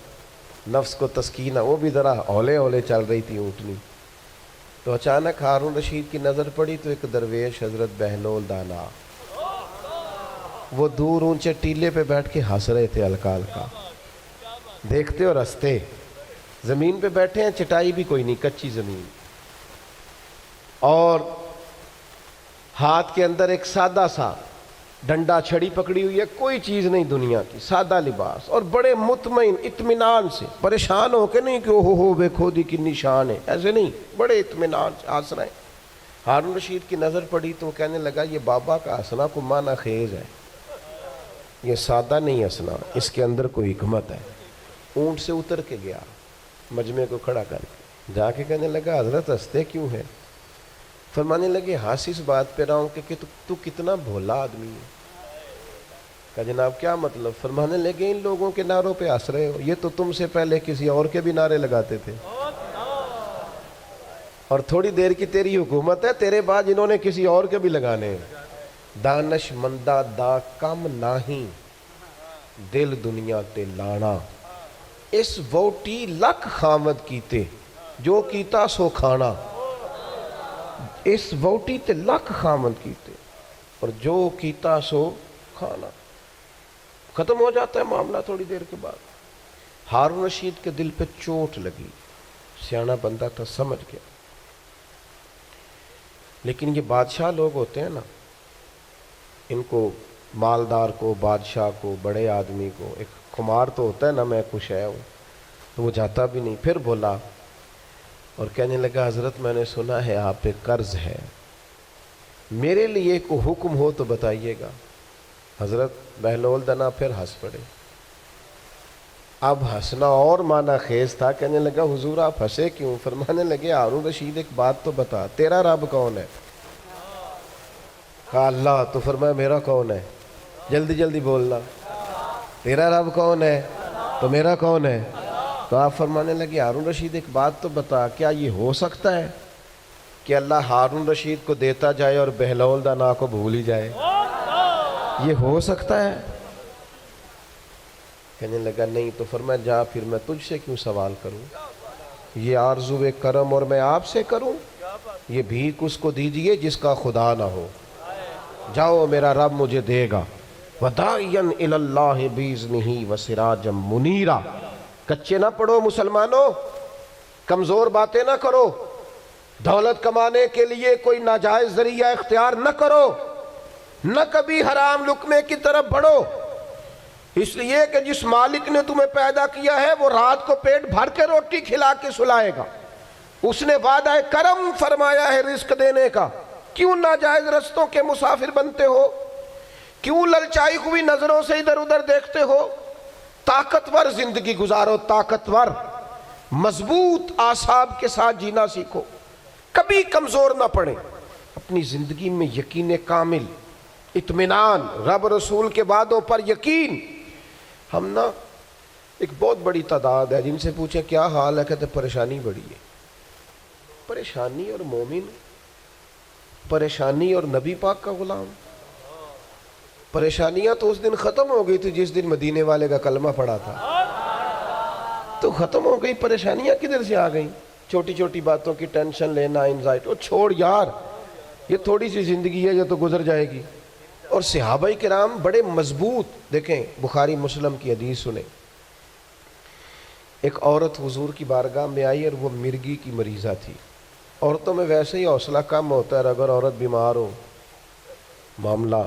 نفس کو تسکین ہے. وہ بھی ذرا ہولے ہولے چل رہی تھی اونٹنی. تو اچانک ہارون رشید کی نظر پڑی تو ایک درویش حضرت بہلول دانا، وہ دور اونچے ٹیلے پہ بیٹھ کے ہنس رہے تھے ہلکا ہلکا. دیکھتے اور ہنستے. زمین پہ بیٹھے ہیں، چٹائی بھی کوئی نہیں، کچی زمین، اور ہاتھ کے اندر ایک سادہ سا ڈنڈا چھڑی پکڑی ہوئی ہے، کوئی چیز نہیں دنیا کی، سادہ لباس، اور بڑے مطمئن اطمینان سے، پریشان ہو کے نہیں کہ اوہ دیکھو دی کتنی شان ہے، ایسے نہیں، بڑے اطمینان سے ہنس رہے ہیں. ہارون رشید کی نظر پڑی تو وہ کہنے لگا یہ بابا کا ہنسنا کو معنی خیز ہے، یہ سادہ نہیں ہنسنا، اس کے اندر کوئی حکمت ہے. اونٹ سے اتر کے گیا، مجمع کو کھڑا کر کے جا کے کہنے لگا حضرت ہنستے کیوں ہے؟ فرمانے لگے ہنس اس بات پہ رہا ہوں کہ تو کتنا بھولا آدمی ہے. کہا جناب کیا مطلب؟ فرمانے لگے ان لوگوں کے نعروں پہ ہنس رہے ہو، یہ تو تم سے پہلے کسی اور کے بھی نعرے لگاتے تھے، اور تھوڑی دیر کی تیری حکومت ہے، تیرے بعد انہوں نے کسی اور کے بھی لگانے ہیں. دانش مندہ دا کم نہیں، دل دنیا تے لانا، اس ووٹی لکھ خامد کیتے، جو کیتا سو کھانا. اس ووٹی تے لکھ خامد کیتے، اور جو کیتا سو کھانا. ختم ہو جاتا ہے معاملہ تھوڑی دیر کے بعد. ہارون رشید کے دل پہ چوٹ لگی، سیانا بندہ تھا، سمجھ گیا. لیکن یہ بادشاہ لوگ ہوتے ہیں نا، ان کو مالدار کو، بادشاہ کو، بڑے آدمی کو ایک خمار تو ہوتا ہے نا، میں خوش ہے ہوں، تو وہ جاتا بھی نہیں. پھر بولا اور کہنے لگا حضرت میں نے سنا ہے آپ پہ قرض ہے، میرے لیے کوئی حکم ہو تو بتائیے گا. حضرت بہلول دنا پھر ہنس پڑے. اب ہنسنا اور معنی خیز تھا. کہنے لگا حضور آپ ہنسے کیوں؟ فرمانے لگے ہارون رشید ایک بات تو بتا، تیرا رب کون ہے؟ کہا اللہ. تو فرمایا میرا کون ہے؟ جلدی جلدی بولنا. تیرا رب کون ہے؟ تو میرا کون ہے؟ تو آپ فرمانے لگے ہارون رشید ایک بات تو بتا، کیا یہ ہو سکتا ہے کہ اللہ ہارون رشید کو دیتا جائے اور بہلول دانا کو بھول ہی جائے؟ یہ ہو سکتا ہے؟ کہنے لگا نہیں. تو فرمایا جا پھر میں تجھ سے کیوں سوال کروں، یہ آرزو کرم اور میں آپ سے کروں؟ یہ بھیک اس کو دیجئے جس کا خدا نہ ہو. جاؤ میرا رب مجھے دے گا. وَدَاعِيًا إِلَى اللَّهِ بِإِذْنِهِ وَسِرَاجًا مُنِيرًا. کچے نہ پڑھو مسلمانوں، کمزور باتیں نہ کرو، دولت کمانے کے لیے کوئی ناجائز ذریعہ اختیار نہ کرو، نہ کبھی حرام لقمے کی طرف بڑھو. اس لیے کہ جس مالک نے تمہیں پیدا کیا ہے وہ رات کو پیٹ بھر کے روٹی کھلا کے سلائے گا. اس نے وعدہ کرم فرمایا ہے رزق دینے کا. کیوں ناجائز رستوں کے مسافر بنتے ہو؟ کیوں للچائی ہوئی نظروں سے ادھر ادھر دیکھتے ہو؟ طاقتور زندگی گزارو، طاقتور مضبوط اعصاب کے ساتھ جینا سیکھو، کبھی کمزور نہ پڑے. اپنی زندگی میں یقین کامل، اطمینان، رب رسول کے وعدوں پر یقین. ہم نا ایک بہت بڑی تعداد ہے جن سے پوچھیں کیا حال ہے، کہتے پریشانی بڑی ہے. پریشانی اور مومن، پریشانی اور نبی پاک کا غلام. پریشانیاں تو اس دن ختم ہو گئی تھی جس دن مدینے والے کا کلمہ پڑا تھا، تو ختم ہو گئی. پریشانیاں کدھر سے آ گئیں؟ چھوٹی چھوٹی باتوں کی ٹینشن لینا، انزائٹی. اور چھوڑ یار، یہ تھوڑی سی زندگی ہے جو تو گزر جائے گی. اور صحابہ کرام بڑے مضبوط. دیکھیں بخاری مسلم کی حدیث سنیں. ایک عورت حضور کی بارگاہ میں آئی اور وہ مرگی کی مریضہ تھی. عورتوں میں ویسے ہی حوصلہ کم ہوتا ہے، اگر عورت بیمار ہو معاملہ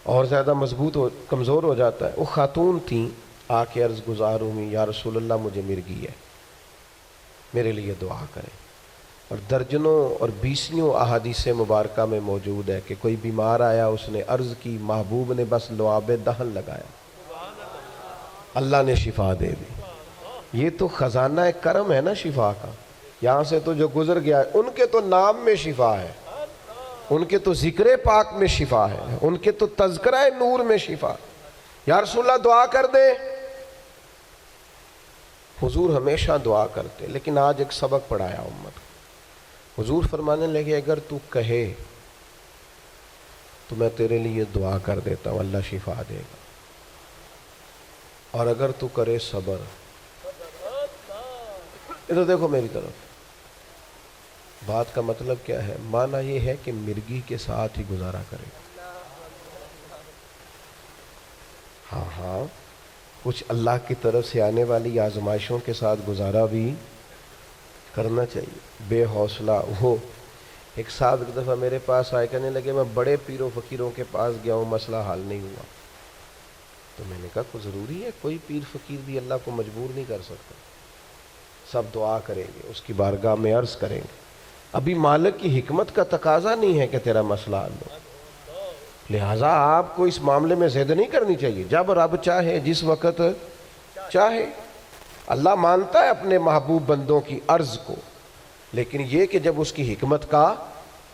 اور زیادہ مضبوط ہو، کمزور ہو جاتا ہے. وہ خاتون تھیں، آ کے عرض گزار ہوئی، یا رسول اللہ مجھے مرگی ہے، میرے لیے دعا کریں. اور درجنوں اور بیسیوں احادیث مبارکہ میں موجود ہے کہ کوئی بیمار آیا، اس نے عرض کی، محبوب نے بس لعاب دہن لگایا، اللہ نے شفا دے دی. یہ تو خزانہ کرم ہے نا شفا کا. یہاں سے تو جو گزر گیا ہے، ان کے تو نام میں شفا ہے، ان کے تو ذکر پاک میں شفا ہے، ان کے تو تذکرہ نور میں شفا. یا رسول اللہ دعا کر دے. حضور ہمیشہ دعا کرتے، لیکن آج ایک سبق پڑھایا امت کو. حضور فرمانے لگے اگر تو کہے تو میں تیرے لیے دعا کر دیتا ہوں، اللہ شفا دے گا. اور اگر تو کرے صبر. ادھر دیکھو میری طرف. بات کا مطلب کیا ہے؟ معنی یہ ہے کہ مرگی کے ساتھ ہی گزارا کرے. ہاں کچھ اللہ کی طرف سے آنے والی آزمائشوں کے ساتھ گزارا بھی کرنا چاہیے. بے حوصلہ ہو. ایک صاحب ایک دفعہ میرے پاس آئے، کہنے لگے میں بڑے پیر و فقیروں کے پاس گیا ہوں، مسئلہ حل نہیں ہوا. تو میں نے کہا کوئی ضروری ہے؟ کوئی پیر فقیر بھی اللہ کو مجبور نہیں کر سکتا. سب دعا کریں گے، اس کی بارگاہ میں عرض کریں گے. ابھی مالک کی حکمت کا تقاضا نہیں ہے کہ تیرا مسئلہ حل ہو، لہٰذا آپ کو اس معاملے میں زید نہیں کرنی چاہیے. جب رب چاہے، جس وقت چاہے. اللہ مانتا ہے اپنے محبوب بندوں کی عرض کو، لیکن یہ کہ جب اس کی حکمت کا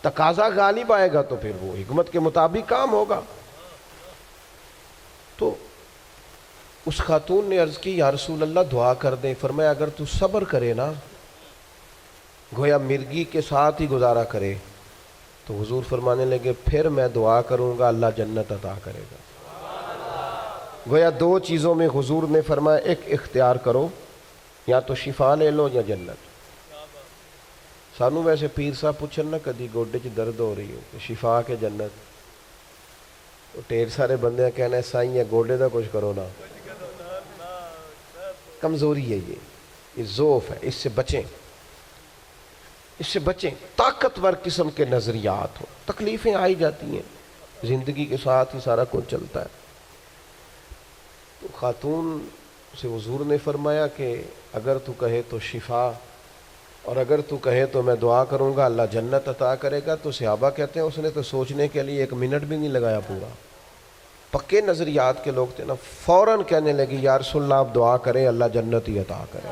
تقاضا غالب آئے گا تو پھر وہ حکمت کے مطابق کام ہوگا. تو اس خاتون نے عرض کی یا رسول اللہ دعا کر دیں. فرمایا اگر تو صبر کرے نا، گویا مرگی کے ساتھ ہی گزارا کرے. تو حضور فرمانے لگے پھر میں دعا کروں گا، اللہ جنت عطا کرے گا. گویا دو چیزوں میں حضور نے فرمایا ایک اختیار کرو، یا تو شفا لے لو یا جنت. سانو ویسے پیر صاحب پوچھن نا کدی گوڈے چ درد ہو رہی ہو شفا کے جنت، تو ڈھیر سارے بندے کہنا ہے سائیں ہے گوڈے دا کچھ کرو نا. کمزوری ہے یہ ضعف ہے. اس سے بچیں، اس سے بچیں. طاقتور قسم کے نظریات ہو. تکلیفیں آئی جاتی ہیں، زندگی کے ساتھ ہی سارا کچھ چلتا ہے. تو خاتون سے حضور نے فرمایا کہ اگر تو کہے تو شفا، اور اگر تو کہے تو میں دعا کروں گا، اللہ جنت عطا کرے گا. تو صحابہ کہتے ہیں اس نے تو سوچنے کے لیے 1 منٹ بھی نہیں لگایا. پورا پکے نظریات کے لوگ تھے نا، فوراً کہنے لگی یا رسول اللہ آپ دعا کریں، اللہ جنت ہی عطا کرے.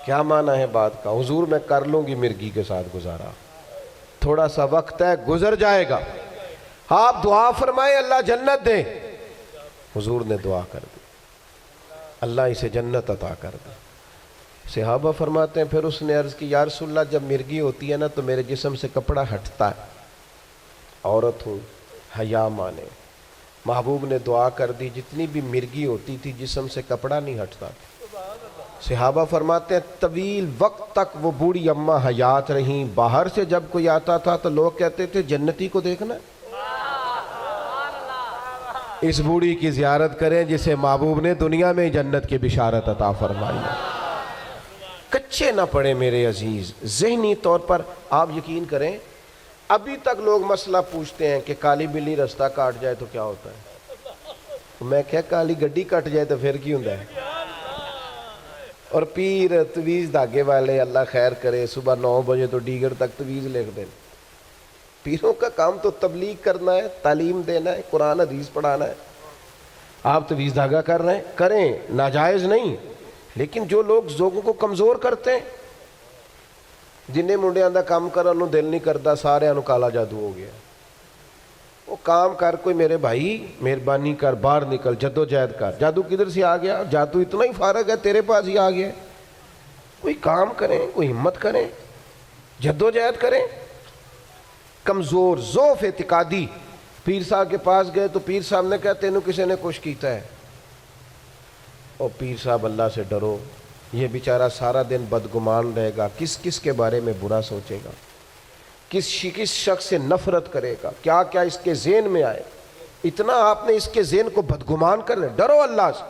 کیا معنی ہے بات کا؟ حضور میں کر لوں گی مرگی کے ساتھ گزارا، تھوڑا سا وقت ہے، گزر جائے گا. آپ دعا فرمائیں اللہ جنت دے. حضور نے دعا کر دی، اللہ اسے جنت عطا کر دی. صحابہ فرماتے ہیں پھر اس نے عرض کی یا رسول اللہ جب مرگی ہوتی ہے نا تو میرے جسم سے کپڑا ہٹتا ہے. عورت ہوں، حیا مانے. محبوب نے دعا کر دی، جتنی بھی مرگی ہوتی تھی جسم سے کپڑا نہیں ہٹتا. صحابہ فرماتے ہیں طویل وقت تک وہ بوڑھی اماں حیات رہیں. باہر سے جب کوئی آتا تھا تو لوگ کہتے تھے جنتی کو دیکھنا، اس بوڑھی کی زیارت کریں جسے محبوب نے دنیا میں جنت کی بشارت عطا فرمائی. کچے نہ پڑے میرے عزیز. ذہنی طور پر آپ یقین کریں ابھی تک لوگ مسئلہ پوچھتے ہیں کہ کالی بلی رستہ کاٹ جائے تو کیا ہوتا ہے. میں کہا کالی گڈی کٹ جائے تو پھر کی ہوندا ہے. اور پیر تویز دھاگے والے اللہ خیر کرے صبح 9 بجے تو ڈیگر تک تویز لکھ دیں. پیروں کا کام تو تبلیغ کرنا ہے, تعلیم دینا ہے, قرآن حدیث پڑھانا ہے. آپ تویز دھاگا کر رہے ہیں, کریں, ناجائز نہیں, لیکن جو لوگ لوگوں کو کمزور کرتے ہیں, جنہیں منڈیاں دا کام کرن نوں دل نہیں کرتا, سارے انہوں کالا جادو ہو گیا. وہ کام کر, کوئی میرے بھائی مہربانی کر, باہر نکل, جدوجہد کر. جادو کدھر سے آ گیا؟ جادو اتنا ہی فارغ ہے تیرے پاس ہی آ گیا. کوئی کام کریں, کوئی ہمت کریں, جدوجہد کریں. کمزور ضعف اعتقادی پیر صاحب کے پاس گئے تو پیر صاحب نے کہا تینوں کسی نے کچھ کیتا ہے. اور پیر صاحب اللہ سے ڈرو, یہ بیچارہ سارا دن بدگمان رہے گا, کس کس کے بارے میں برا سوچے گا, کس شخص سے نفرت کرے گا, کیا کیا اس کے ذہن میں آئے. اتنا آپ نے اس کے ذہن کو بدگمان کر لیں. ڈرو اللہ سے.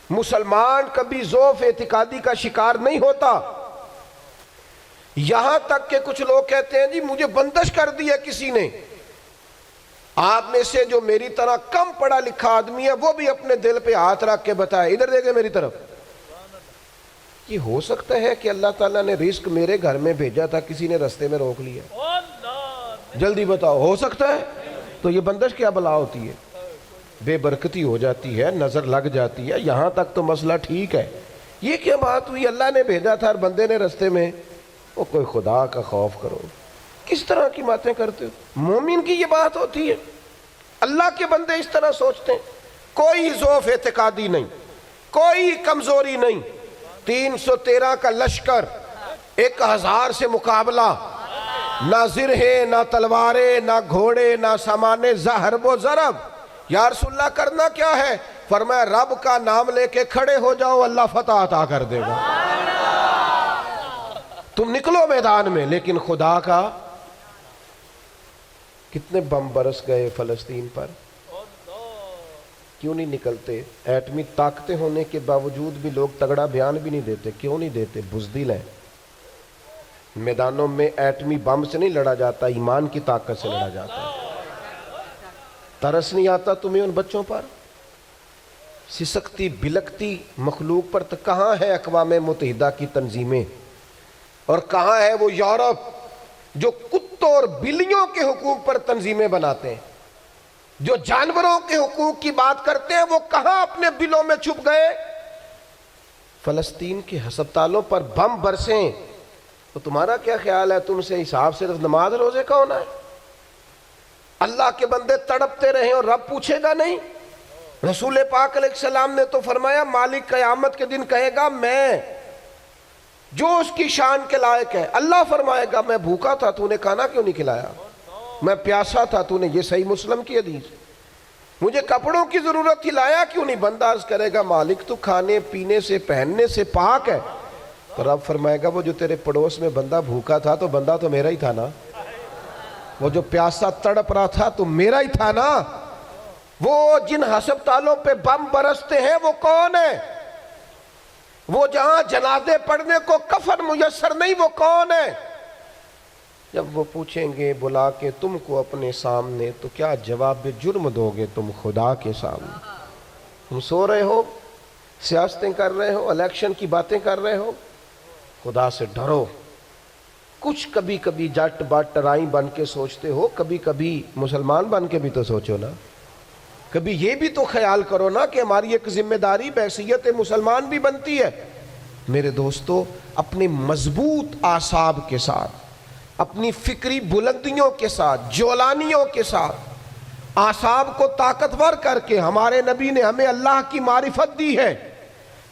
مسلمان کبھی ضعف اعتقادی کا شکار نہیں ہوتا. یہاں تک کہ کچھ لوگ کہتے ہیں جی مجھے بندش کر دی ہے کسی نے. آپ میں سے جو میری طرح کم پڑھا لکھا آدمی ہے وہ بھی اپنے دل پہ ہاتھ رکھ کے بتائے, ادھر دیکھیں میری طرف. یہ ہو سکتا ہے کہ اللہ تعالیٰ نے رزق میرے گھر میں بھیجا تھا, کسی نے رستے میں روک لیا؟ جلدی بتاؤ, ہو سکتا ہے؟ تو یہ بندش کیا بلا ہوتی ہے؟ بے برکتی ہو جاتی ہے, نظر لگ جاتی ہے. یہاں تک تو مسئلہ ٹھیک ہے. یہ کیا بات ہوئی, اللہ نے بھیجا تھا اور بندے نے رستے میں. وہ کوئی خدا کا خوف کرو, کس طرح کی باتیں کرتے ہو؟ مومن کی یہ بات ہوتی ہے؟ اللہ کے بندے اس طرح سوچتے ہیں. کوئی ضعف اعتقادی نہیں, کوئی کمزوری نہیں. 313 کا لشکر, 1000 سے مقابلہ, نہ زرہیں, نہ تلواریں, نہ گھوڑے, نہ سامان ضرب و ضرب. یا رسول اللہ کرنا کیا ہے؟ فرمایا رب کا نام لے کے کھڑے ہو جاؤ, اللہ فتح عطا کر دے گا. تم نکلو میدان میں. لیکن خدا کا, کتنے بم برس گئے فلسطین پر, کیوں نہیں نکلتے؟ ایٹمی طاقتیں ہونے کے باوجود بھی لوگ تگڑا بیان بھی نہیں دیتے. کیوں نہیں دیتے؟ بزدل ہیں. میدانوں میں ایٹمی بم سے نہیں لڑا جاتا, ایمان کی طاقت سے لڑا جاتا ہے. ترس نہیں آتا تمہیں ان بچوں پر؟ سسکتی بلکتی مخلوق پر. تو کہاں ہے اقوام متحدہ کی تنظیمیں, اور کہاں ہے وہ یورپ جو کتوں اور بلیوں کے حقوق پر تنظیمیں بناتے ہیں؟ جو جانوروں کے حقوق کی بات کرتے ہیں وہ کہاں اپنے بلوں میں چھپ گئے؟ فلسطین کے ہسپتالوں پر بم برسیں تو تمہارا کیا خیال ہے؟ تم سے حساب صرف نماز روزے کا ہونا ہے؟ اللہ کے بندے تڑپتے رہیں اور رب پوچھے گا نہیں؟ رسول پاک علیہ السلام نے تو فرمایا مالک قیامت کے دن کہے گا میں جو اس کی شان کے لائق ہے. اللہ فرمائے گا میں بھوکا تھا, تو نے کھانا کیوں نہیں کھلایا؟ میں پیاسا تھا, تو نے, یہ صحیح مسلم کی حدیث, مجھے کپڑوں کی ضرورت تھی, لایا کیوں نہیں؟ بندہ عرض کرے گا مالک تو کھانے پینے سے پہننے سے پاک ہے. تو رب فرمائے گا وہ جو تیرے پڑوس میں بندہ بھوکا تھا تو بندہ تو میرا ہی تھا نا, وہ جو پیاسا تڑپ رہا تھا تو میرا ہی تھا نا. وہ جن ہسپتالوں پہ بم برستے ہیں وہ کون ہے؟ وہ جہاں جنازے پڑھنے کو کفن میسر نہیں وہ کون ہے؟ جب وہ پوچھیں گے بلا کے تم کو اپنے سامنے تو کیا جواب جرم دو گے تم خدا کے سامنے؟ تم سو رہے ہو, سیاستیں کر رہے ہو, الیکشن کی باتیں کر رہے ہو. خدا سے ڈرو. کچھ کبھی کبھی جٹ بٹ رائی بن کے سوچتے ہو, کبھی کبھی مسلمان بن کے بھی تو سوچو نا. کبھی یہ بھی تو خیال کرو نا کہ ہماری ایک ذمہ داری بحیثیت مسلمان بھی بنتی ہے. میرے دوستو, اپنے مضبوط اعصاب کے ساتھ, اپنی فکری بلندیوں کے ساتھ, جولانیوں کے ساتھ, اعصاب کو طاقتور کر کے ہمارے نبی نے ہمیں اللہ کی معرفت دی ہے.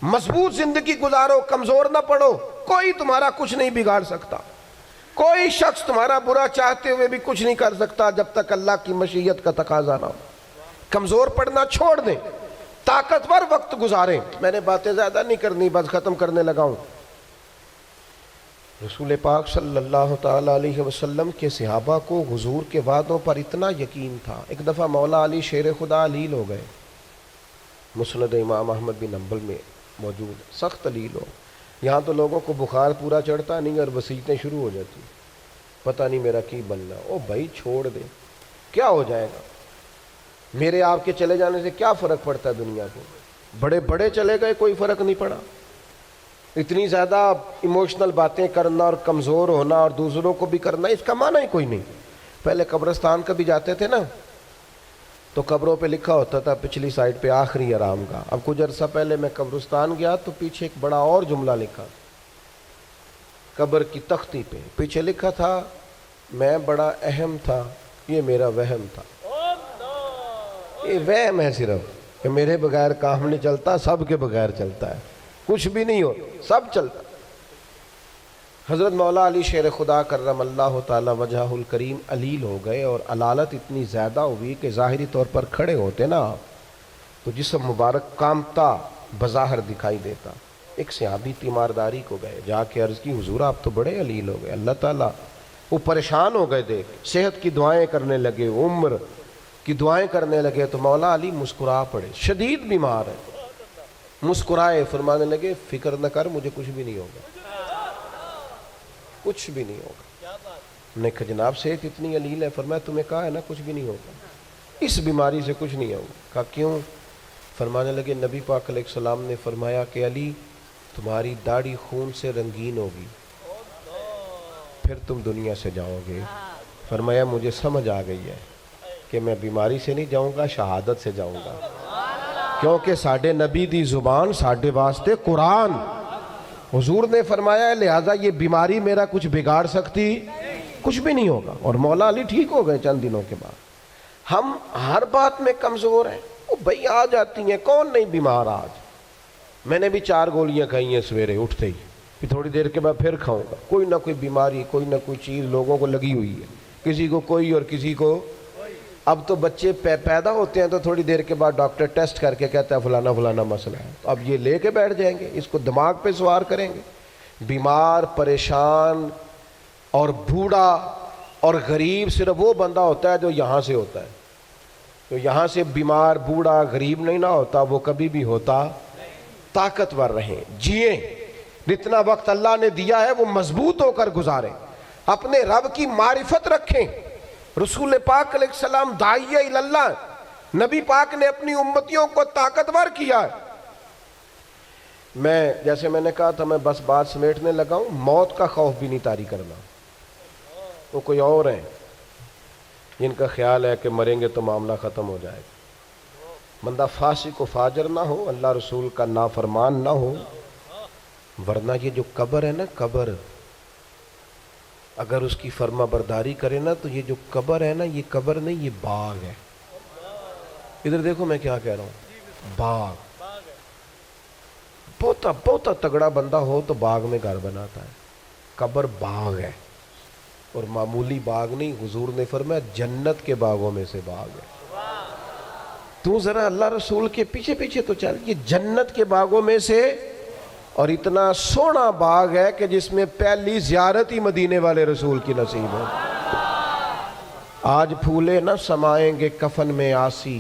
مضبوط زندگی گزارو, کمزور نہ پڑو. کوئی تمہارا کچھ نہیں بگاڑ سکتا, کوئی شخص تمہارا برا چاہتے ہوئے بھی کچھ نہیں کر سکتا جب تک اللہ کی مشیت کا تقاضا نہ ہو. کمزور پڑنا چھوڑ دیں, طاقتور وقت گزاریں. میں نے باتیں زیادہ نہیں کرنی, بس ختم کرنے لگا ہوں. رسول پاک صلی اللہ تعالی علیہ وسلم کے صحابہ کو حضور کے وعدوں پر اتنا یقین تھا. ایک دفعہ مولا علی شیر خدا علیل ہو گئے, مسند امام احمد بن حنبل میں موجود, سخت علیل ہو. یہاں تو لوگوں کو بخار پورا چڑھتا نہیں اور وسیعتیں شروع ہو جاتی, پتہ نہیں میرا کی بننا. او بھائی چھوڑ دیں, کیا ہو جائے گا؟ میرے آپ کے چلے جانے سے کیا فرق پڑتا ہے دنیا کو؟ بڑے بڑے چلے گئے کوئی فرق نہیں پڑا. اتنی زیادہ ایموشنل باتیں کرنا اور کمزور ہونا اور دوسروں کو بھی کرنا، اس کا معنی ہی کوئی نہیں. پہلے قبرستان کبھی جاتے تھے نا تو قبروں پہ لکھا ہوتا تھا پچھلی سائڈ پہ آخری آرام کا. اب کچھ عرصہ پہلے میں قبرستان گیا تو پیچھے ایک بڑا اور جملہ لکھا قبر کی تختی پہ، پیچھے لکھا تھا میں بڑا اہم تھا، یہ میرا وہم تھا. یہ وہم ہے صرف کہ میرے بغیر کام نہیں چلتا، سب کے بغیر چلتا ہے، کچھ بھی نہیں ہو سب چلتا. حضرت مولا علی شیر خدا کرم اللہ تعالی وجہہ الکریم علیل ہو گئے اور علالت اتنی زیادہ ہوئی کہ ظاہری طور پر کھڑے ہوتے نا تو جسم مبارک کامتا بظاہر دکھائی دیتا. ایک صحابی تیمارداری کو گئے، جا کے عرض کی حضور آپ تو بڑے علیل ہو گئے اللہ تعالیٰ. وہ پریشان ہو گئے، دیکھ صحت کی دعائیں کرنے لگے، عمر کی دعائیں کرنے لگے تو مولا علی مسکرا پڑے، شدید بیمار ہے، مسکرائے، فرمانے لگے فکر نہ کر مجھے کچھ بھی نہیں ہوگا، کچھ بھی نہیں ہوگا. میں نے کہا جناب صحت اتنی علیل ہے، فرمایا تمہیں کہا ہے نا کچھ بھی نہیں ہوگا، اس بیماری سے کچھ نہیں ہوگا. کہا کیوں؟ فرمانے لگے نبی پاک علیہ السلام نے فرمایا کہ علی تمہاری داڑھی خون سے رنگین ہوگی، پھر تم دنیا سے جاؤ گے. فرمایا مجھے سمجھ آ گئی ہے کہ میں بیماری سے نہیں جاؤں گا، شہادت سے جاؤں گا، کیونکہ ساڈے نبی دی زبان ساڈے واسطے قرآن. حضور نے فرمایا لہذا یہ بیماری میرا کچھ بگاڑ سکتی کچھ بھی نہیں ہوگا. اور مولا علی ٹھیک ہو گئے چند دنوں کے بعد. ہم ہر بات میں کمزور ہیں، وہ بھائی آ جاتی ہیں، کون نہیں بیمار آج؟ میں نے بھی 4 گولیاں کھائی ہیں سویرے اٹھتے ہی، پھر تھوڑی دیر کے بعد پھر کھاؤں گا. کوئی نہ کوئی بیماری، کوئی نہ کوئی چیز لوگوں کو لگی ہوئی ہے، کسی کو کوئی اور کسی کو. اب تو بچے پیدا ہوتے ہیں تو تھوڑی دیر کے بعد ڈاکٹر ٹیسٹ کر کے کہتا ہے فلانا فلانا مسئلہ ہے، تو اب یہ لے کے بیٹھ جائیں گے، اس کو دماغ پہ سوار کریں گے. بیمار، پریشان اور بوڑھا اور غریب صرف وہ بندہ ہوتا ہے جو یہاں سے ہوتا ہے. تو یہاں سے بیمار، بوڑھا، غریب نہیں نہ ہوتا، وہ کبھی بھی ہوتا. طاقتور رہیں، جئیں، جتنا وقت اللہ نے دیا ہے وہ مضبوط ہو کر گزاریں، اپنے رب کی معرفت رکھیں. رسول پاک علیہ السلام داعیہ اللہ، نبی پاک نے اپنی امتیوں کو طاقتور کیا ہے. میں جیسے میں نے کہا تھا میں بس بات سمیٹنے لگا ہوں، موت کا خوف بھی نہیں طاری کرنا. وہ کوئی اور ہیں جن کا خیال ہے کہ مریں گے تو معاملہ ختم ہو جائے گا. بندہ فاسق و فاجر نہ ہو، اللہ رسول کا نافرمان نہ ہو، ورنہ یہ جو قبر ہے نا، قبر اگر اس کی فرما برداری کرے نا تو یہ جو قبر ہے نا، یہ قبر نہیں، یہ باغ ہے. ادھر دیکھو میں کیا کہہ رہا ہوں، باغ. بہت تگڑا بندہ ہو تو باغ میں گھر بناتا ہے. قبر باغ ہے، اور معمولی باغ نہیں. حضور نے فرمایا جنت کے باغوں میں سے باغ ہے. تو ذرا اللہ رسول کے پیچھے پیچھے تو چل، یہ جنت کے باغوں میں سے، اور اتنا سونا باغ ہے کہ جس میں پہلی زیارت ہی مدینے والے رسول کی نصیب ہے. آج پھولے نہ سمائیں گے کفن میں آسی،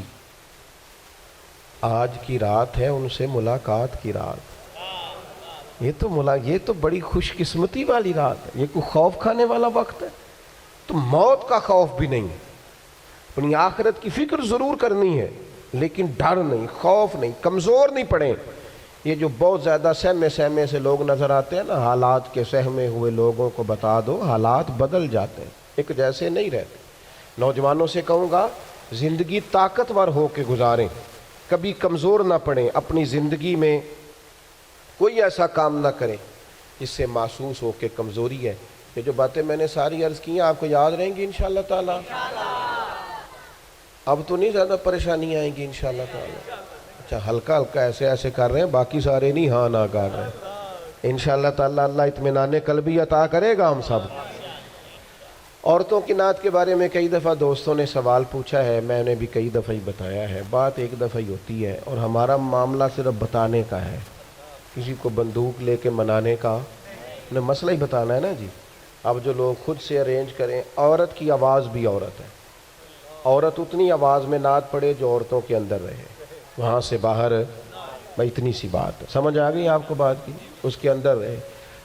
آج کی رات ہے ان سے ملاقات کی رات. یہ تو بڑی خوش قسمتی والی رات ہے. یہ کوئی خوف کھانے والا وقت ہے؟ تو موت کا خوف بھی نہیں. اپنی آخرت کی فکر ضرور کرنی ہے، لیکن ڈر نہیں، خوف نہیں، کمزور نہیں پڑیں. یہ جو بہت زیادہ سہمے سے لوگ نظر آتے ہیں نا، حالات کے سہمے ہوئے لوگوں کو بتا دو حالات بدل جاتے ہیں، ایک جیسے نہیں رہتے. نوجوانوں سے کہوں گا زندگی طاقتور ہو کے گزاریں، کبھی کمزور نہ پڑیں. اپنی زندگی میں کوئی ایسا کام نہ کریں جس سے محسوس ہو کہ کمزوری ہے. یہ جو باتیں میں نے ساری عرض کی ہیں آپ کو یاد رہیں گی انشاءاللہ تعالی؟ اب تو نہیں زیادہ پریشانی آئیں گی انشاءاللہ تعالی. اچھا ہلکا ہلکا ایسے کر رہے ہیں، باقی سارے نہیں ہاں نہ کر رہے ہیں. انشاءاللہ تعالی اللہ اطمینان قلبی عطا کرے گا ہم سب. عورتوں کی نعت کے بارے میں کئی دفعہ دوستوں نے سوال پوچھا ہے، میں نے بھی کئی دفعہ ہی بتایا ہے. بات ایک دفعہ ہی ہوتی ہے، اور ہمارا معاملہ صرف بتانے کا ہے، کسی کو بندوق لے کے منانے کا انہیں مسئلہ ہی بتانا ہے نا جی. اب جو لوگ خود سے ارینج کریں، عورت کی آواز بھی عورت ہے. عورت اتنی آواز میں نعت پڑے جو عورتوں کے اندر رہے، وہاں سے باہر بھائی اتنی سی بات ہے. سمجھ آ گئی آپ کو بات کی؟ اس کے اندر رہے.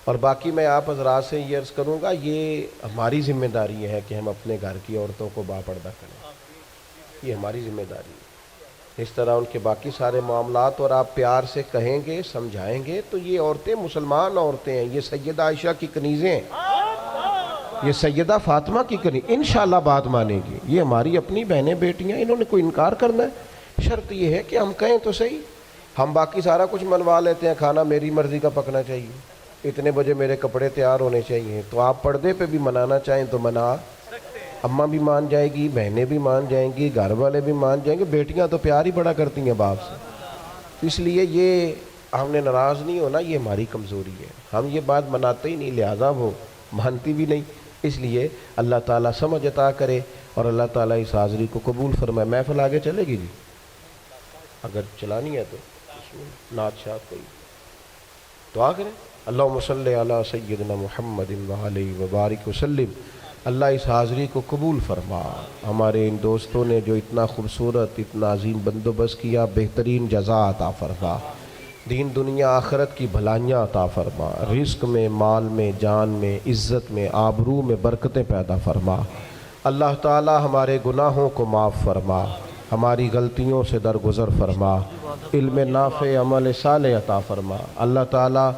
اور باقی میں آپ حضرات سے یہ عرض کروں گا، یہ ہماری ذمہ داری ہے کہ ہم اپنے گھر کی عورتوں کو باپردہ کریں. یہ ہماری ذمہ داری ہے. اس طرح ان کے باقی سارے معاملات اور آپ پیار سے کہیں گے سمجھائیں گے تو یہ عورتیں مسلمان عورتیں ہیں. یہ سیدہ عائشہ کی کنیزیں ہیں, یہ سیدہ فاطمہ کی کنیز, انشاءاللہ بات مانیں گی. یہ ہماری اپنی بہنیں بیٹیاں, انہوں نے کوئی انکار کرنا ہے؟ شرط یہ ہے کہ ہم کہیں تو صحیح. ہم باقی سارا کچھ منوا لیتے ہیں, کھانا میری مرضی کا پکنا چاہیے, اتنے بجے میرے کپڑے تیار ہونے چاہیے. تو آپ پردے پہ بھی منانا چاہیں تو منا, اماں بھی مان جائے گی, بہنیں بھی مان جائیں گی, گھر والے بھی مان جائیں گے. بیٹیاں تو پیار ہی بڑا کرتی ہیں باپ سے. اس لیے یہ ہم نے ناراض نہیں ہونا, یہ ہماری کمزوری ہے. ہم یہ بات مناتے ہی نہیں, لہٰذا وہ مانتی بھی نہیں. اس لیے اللہ تعالیٰ سمجھ عطا کرے اور اللہ تعالیٰ اس حاضری کو قبول فرمائے. محفل آگے چلے گی جی, اگر چلانی ہے تو نعت شاد کوئی دعا کریں. اللہم صلی علی سیدنا محمد وعلیہ وبارک وسلم. اللہ اس حاضری کو قبول فرما. ہمارے ان دوستوں نے جو اتنا خوبصورت اتنا عظیم بندوبست کیا, بہترین جزا عطا فرما, دین دنیا آخرت کی بھلائیاں عطا فرما, رزق میں, مال میں, جان میں, عزت میں, آبرو میں برکتیں پیدا فرما. اللہ تعالی ہمارے گناہوں کو معاف فرما, ہماری غلطیوں سے درگزر فرما, علم نافع عمل صالح عطا فرما. اللہ تعالی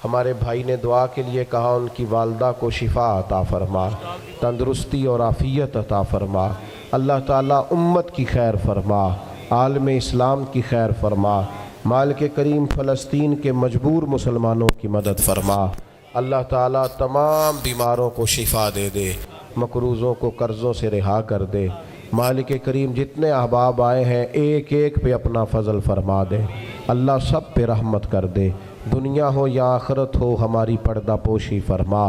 ہمارے بھائی نے دعا کے لیے کہا, ان کی والدہ کو شفا عطا فرما, تندرستی اور عافیت عطا فرما. اللہ تعالیٰ امت کی خیر فرما, عالم اسلام کی خیر فرما. مالک کریم فلسطین کے مجبور مسلمانوں کی مدد فرما. اللہ تعالیٰ تمام بیماروں کو شفا دے دے, مقروضوں کو قرضوں سے رہا کر دے. مالک کریم جتنے احباب آئے ہیں ایک ایک پہ اپنا فضل فرما دے. اللہ سب پہ رحمت کر دے, دنیا ہو یا آخرت ہو ہماری پردہ پوشی فرما.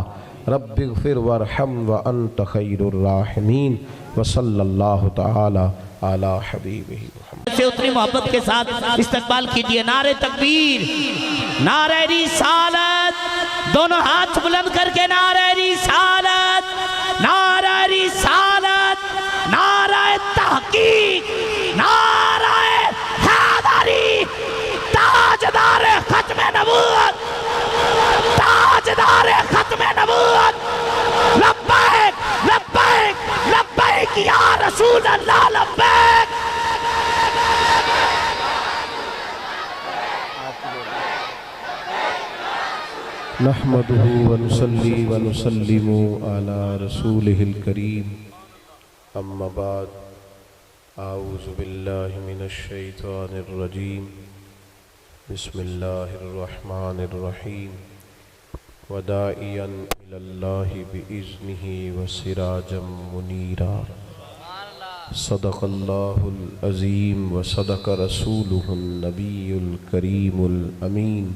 رب اغفر وارحم وانت خیر الراحمین. وصلی اللہ تعالی علی حبیبہ محمد. سے اتنی محبت کے ساتھ استقبال کیجئے. نعرہ تکبیر, نعرہ رسالت, دونوں ہاتھ بلند کر کے نعرہ رسالت, نعرہ رسالت, نعرہ تحقیق, نعرہ حیدری, تاجدار ختم نبوت, تاجدار ختم نبوت. لبیک لبیک لبیک یا رسول اللہ, لبیک. نحمده ونصلي ونسلم على رسوله الكريم. اما بعد, اعوذ باللہ من الشیطان الرجیم. بسم اللہ الرحمن الرحیم. وداعیا الی اللہ باذنہ وسراجا منیرا. صدق اللہ العظیم وصدق رسولہ النبی الکریم الامین.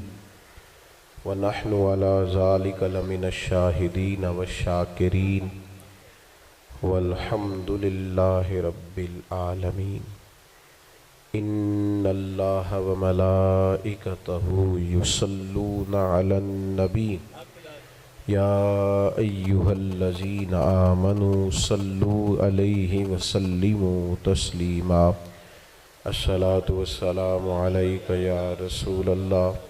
ونحن على ذلك لمن الشاہدین والشاکرین. والحمد للہ رب العالمین. ان اللہ وملائکتہ یصلون علی النبی یا ایہا الذین آمنوا صلوا علیہ وسلموا تسلیما. الصلاۃ والسلام علیک یا رسول اللہ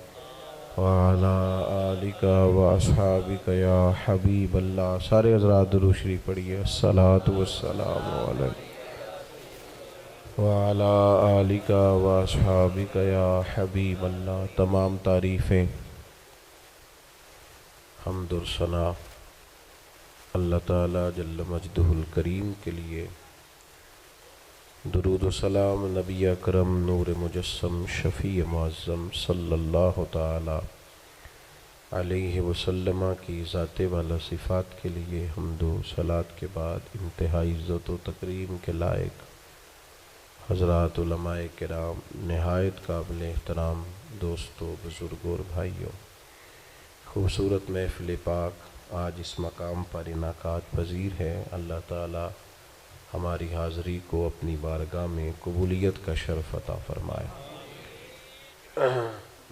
وعلی آلک واصحابک یا حبیب اللہ. سارے حضرات درود شریف پڑھیے. الصلاۃ والسلام علیک وعلی آلک واصحابک یا حبیب اللہ. تمام تعریفیں, حمد و ثنا اللہ تعالی جل مجدہ الکریم کے لیے. درود و سلام نبی اکرم نور مجسم شفیع معظم صلی اللہ تعالی علیہ وسلم کی ذات والا صفات کے لیے حمد و صلات کے بعد انتہائی عزت و تکریم کے لائق حضرات علماء کرام, نہایت قابل احترام دوستوں, بزرگوں اور بھائیوں, خوبصورت محفل پاک آج اس مقام پر انعقاد پذیر ہے. اللہ تعالی ہماری حاضری کو اپنی بارگاہ میں قبولیت کا شرف عطا فرمائے.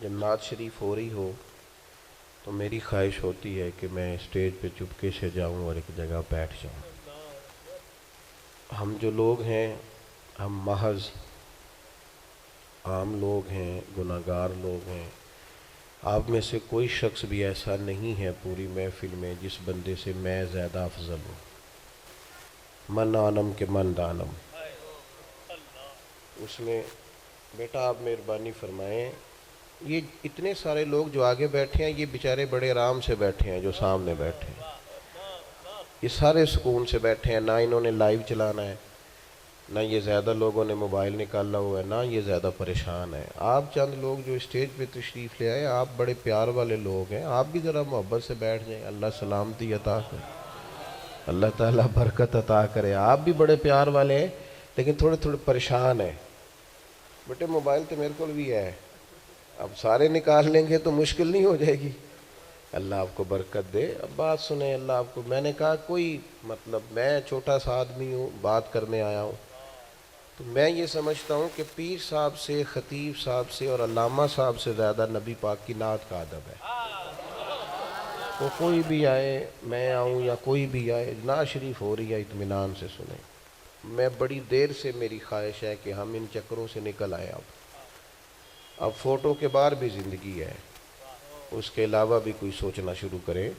جب نعت شریف ہو رہی ہو تو میری خواہش ہوتی ہے کہ میں اسٹیج پہ چپکے سے جاؤں اور ایک جگہ بیٹھ جاؤں. ہم جو لوگ ہیں ہم محض عام لوگ ہیں, گناہگار لوگ ہیں. آپ میں سے کوئی شخص بھی ایسا نہیں ہے پوری محفل میں جس بندے سے میں زیادہ افضل ہوں. من عالم کے من دانم. اس میں بیٹا آپ مہربانی فرمائیں، یہ اتنے سارے لوگ جو آگے بیٹھے ہیں یہ بیچارے بڑے آرام سے بیٹھے ہیں، جو سامنے بیٹھے ہیں یہ سارے سکون سے بیٹھے ہیں، نہ انہوں نے لائیو چلانا ہے، نہ یہ زیادہ لوگوں نے موبائل نکالا ہوا ہے، نہ یہ زیادہ پریشان ہیں۔ آپ چند لوگ جو اسٹیج پہ تشریف لے آئے، آپ بڑے پیار والے لوگ ہیں، آپ بھی ذرا محبت سے بیٹھ جائیں، اللہ سلامتی عطا کرے، اللہ تعالیٰ برکت عطا کرے۔ آپ بھی بڑے پیار والے ہیں لیکن تھوڑے پریشان ہیں۔ بیٹے موبائل تو میرے کو بھی ہے، اب سارے نکال لیں گے تو مشکل نہیں ہو جائے گی؟ اللہ آپ کو برکت دے۔ اب بات سنیں، اللہ آپ کو، میں نے کہا کوئی مطلب میں چھوٹا سا آدمی ہوں، بات کرنے آیا ہوں، تو میں یہ سمجھتا ہوں کہ پیر صاحب سے، خطیب صاحب سے اور علامہ صاحب سے زیادہ نبی پاک کی نعت کا ادب ہے۔ وہ کوئی بھی آئے، میں آؤں یا کوئی بھی آئے، نعت شریف ہو رہی ہے، اطمینان سے سنیں۔ میں بڑی دیر سے میری خواہش ہے کہ ہم ان چکروں سے نکل آئیں۔ اب فوٹو کے بعد بھی زندگی ہے، اس کے علاوہ بھی کوئی سوچنا شروع کریں،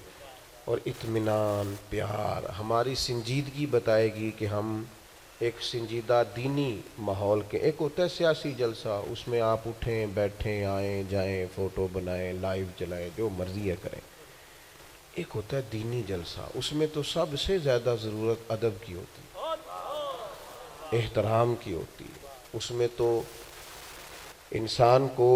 اور اطمینان، پیار ہماری سنجیدگی بتائے گی کہ ہم ایک سنجیدہ دینی ماحول کے، ایک ہوتا ہے سیاسی جلسہ، اس میں آپ اٹھیں بیٹھیں آئیں جائیں، فوٹو بنائیں، لائیو چلائیں، جو مرضی ہے کریں۔ ایک ہوتا ہے دینی جلسہ، اس میں تو سب سے زیادہ ضرورت ادب کی ہوتی ہے، احترام کی ہوتی ہے، اس میں تو انسان کو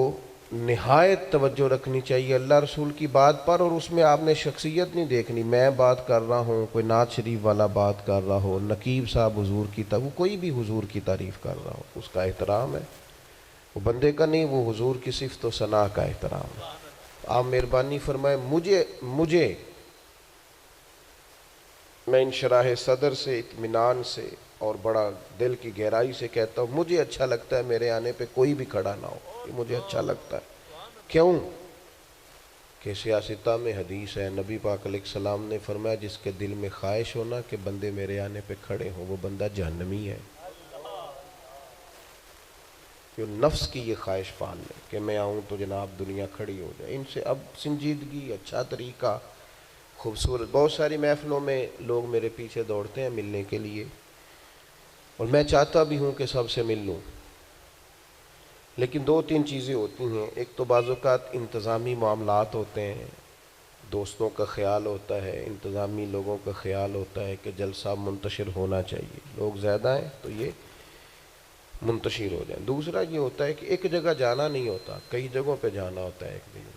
نہایت توجہ رکھنی چاہیے اللہ رسول کی بات پر، اور اس میں آپ نے شخصیت نہیں دیکھنی، میں بات کر رہا ہوں، کوئی نعت شریف والا بات کر رہا ہو، نقیب صاحب حضور کی وہ کوئی بھی حضور کی تعریف کر رہا ہو، اس کا احترام ہے، وہ بندے کا نہیں، وہ حضور کی صفت و ثنا کا احترام ہے۔ آپ مہربانی فرمائیں، مجھے میں انشراح صدر سے، اطمینان سے اور بڑا دل کی گہرائی سے کہتا ہوں، مجھے اچھا لگتا ہے میرے آنے پہ کوئی بھی کھڑا نہ ہو، یہ مجھے اچھا لگتا ہے۔ کیوں کہ سیاستہ میں حدیث ہے، نبی پاک علیہ السلام نے فرمایا جس کے دل میں خواہش ہونا کہ بندے میرے آنے پہ کھڑے ہوں، وہ بندہ جہنمی ہے۔ جو نفس کی یہ خواہش پال لے کہ میں آؤں تو جناب دنیا کھڑی ہو جائے، ان سے اب سنجیدگی، اچھا طریقہ، خوبصورت، بہت ساری محفلوں میں لوگ میرے پیچھے دوڑتے ہیں ملنے کے لیے، اور میں چاہتا بھی ہوں کہ سب سے مل لوں، لیکن دو تین چیزیں ہوتی ہیں۔ ایک تو بعض اوقات انتظامی معاملات ہوتے ہیں، دوستوں کا خیال ہوتا ہے، انتظامی لوگوں کا خیال ہوتا ہے کہ جلسہ منتشر ہونا چاہیے، لوگ زیادہ ہیں تو یہ منتشر ہو جائیں۔ دوسرا یہ ہوتا ہے کہ ایک جگہ جانا نہیں ہوتا، کئی جگہوں پہ جانا ہوتا ہے ایک دن،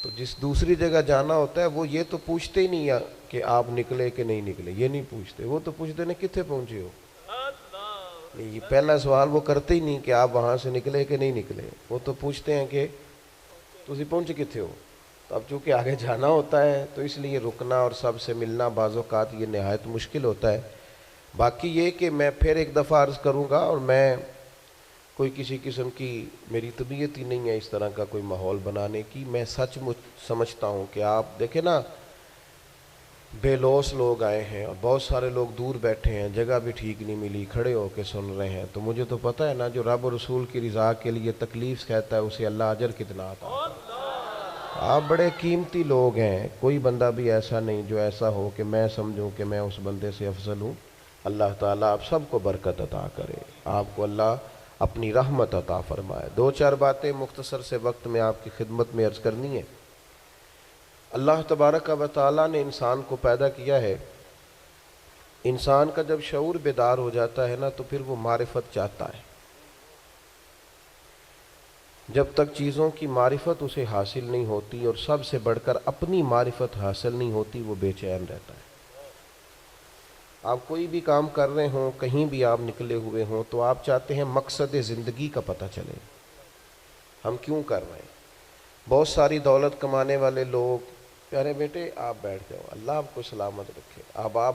تو جس دوسری جگہ جانا ہوتا ہے وہ یہ تو پوچھتے ہی نہیں ہے کہ آپ نکلے کہ نہیں نکلے، یہ نہیں پوچھتے، وہ تو پوچھتے ہیں کتنے پہنچے ہو، یہ پہلا سوال وہ کرتے ہی نہیں کہ آپ وہاں سے نکلے کہ نہیں نکلے، وہ تو پوچھتے ہیں کہ تسی پہنچے کتنے ہو۔ تو اب چونکہ آگے جانا ہوتا ہے تو اس لیے رکنا اور سب سے ملنا بعض اوقات یہ نہایت مشکل ہوتا ہے۔ باقی یہ کہ میں پھر ایک دفعہ عرض کروں گا، اور میں کوئی کسی قسم کی میری طبیعت ہی نہیں ہے اس طرح کا کوئی ماحول بنانے کی، میں سچ سمجھتا ہوں کہ آپ دیکھیں نا، بے لوس لوگ آئے ہیں اور بہت سارے لوگ دور بیٹھے ہیں، جگہ بھی ٹھیک نہیں ملی، کھڑے ہو کے سن رہے ہیں، تو مجھے تو پتہ ہے نا جو رب و رسول کی رضا کے لیے تکلیف کہتا ہے اسے اللہ اجر کتنا عطا کرتا ہے۔ آپ بڑے قیمتی لوگ ہیں، کوئی بندہ بھی ایسا نہیں جو ایسا ہو کہ میں سمجھوں کہ میں اس بندے سے افضل ہوں۔ اللہ تعالیٰ آپ سب کو برکت عطا کرے، آپ کو اللہ اپنی رحمت عطا فرمائے۔ دو چار باتیں مختصر سے وقت میں آپ کی خدمت میں عرض کرنی ہے۔ اللہ تبارک و تعالیٰ نے انسان کو پیدا کیا ہے، انسان کا جب شعور بیدار ہو جاتا ہے نا تو پھر وہ معرفت چاہتا ہے، جب تک چیزوں کی معرفت اسے حاصل نہیں ہوتی اور سب سے بڑھ کر اپنی معرفت حاصل نہیں ہوتی وہ بے چین رہتا ہے۔ آپ کوئی بھی کام کر رہے ہوں، کہیں بھی آپ نکلے ہوئے ہوں تو آپ چاہتے ہیں مقصد زندگی کا پتہ چلے، ہم کیوں کر رہے ہیں۔ بہت ساری دولت کمانے والے لوگ، پیارے بیٹے آپ بیٹھ جاؤ، اللہ آپ کو سلامت رکھے،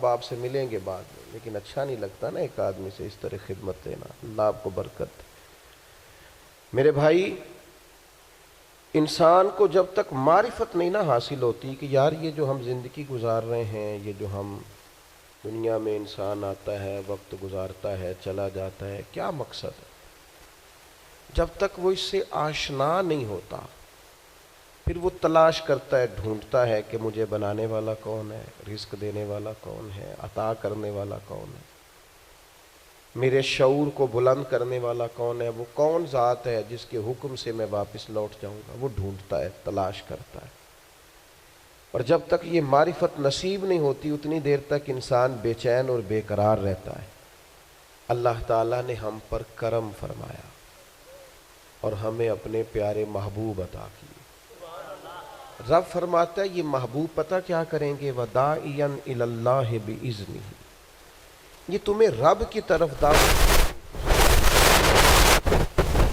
آپ سے ملیں گے بعد میں، لیکن اچھا نہیں لگتا نا ایک آدمی سے اس طرح خدمت دینا، اللہ آپ کو برکت دے۔ میرے بھائی، انسان کو جب تک معرفت نہیں نہ حاصل ہوتی کہ یار یہ جو ہم زندگی گزار رہے ہیں، یہ جو ہم دنیا میں انسان آتا ہے، وقت گزارتا ہے، چلا جاتا ہے، کیا مقصد ہے، جب تک وہ اس سے آشنا نہیں ہوتا پھر وہ تلاش کرتا ہے، ڈھونڈتا ہے کہ مجھے بنانے والا کون ہے، رزق دینے والا کون ہے، عطا کرنے والا کون ہے۔ میرے شعور کو بلند کرنے والا کون ہے؟ وہ کون ذات ہے جس کے حکم سے میں واپس لوٹ جاؤں گا؟ وہ ڈھونڈتا ہے، تلاش کرتا ہے، اور جب تک یہ معرفت نصیب نہیں ہوتی اتنی دیر تک انسان بے چین اور بے قرار رہتا ہے۔ اللہ تعالیٰ نے ہم پر کرم فرمایا اور ہمیں اپنے پیارے محبوب عطا کیے۔ رب فرماتا ہے یہ محبوب پتہ کیا کریں گے؟ وَدَاعِيًا إِلَى اللَّهِ بِإِذْنِهِ، یہ تمہیں رب کی طرف دعوت،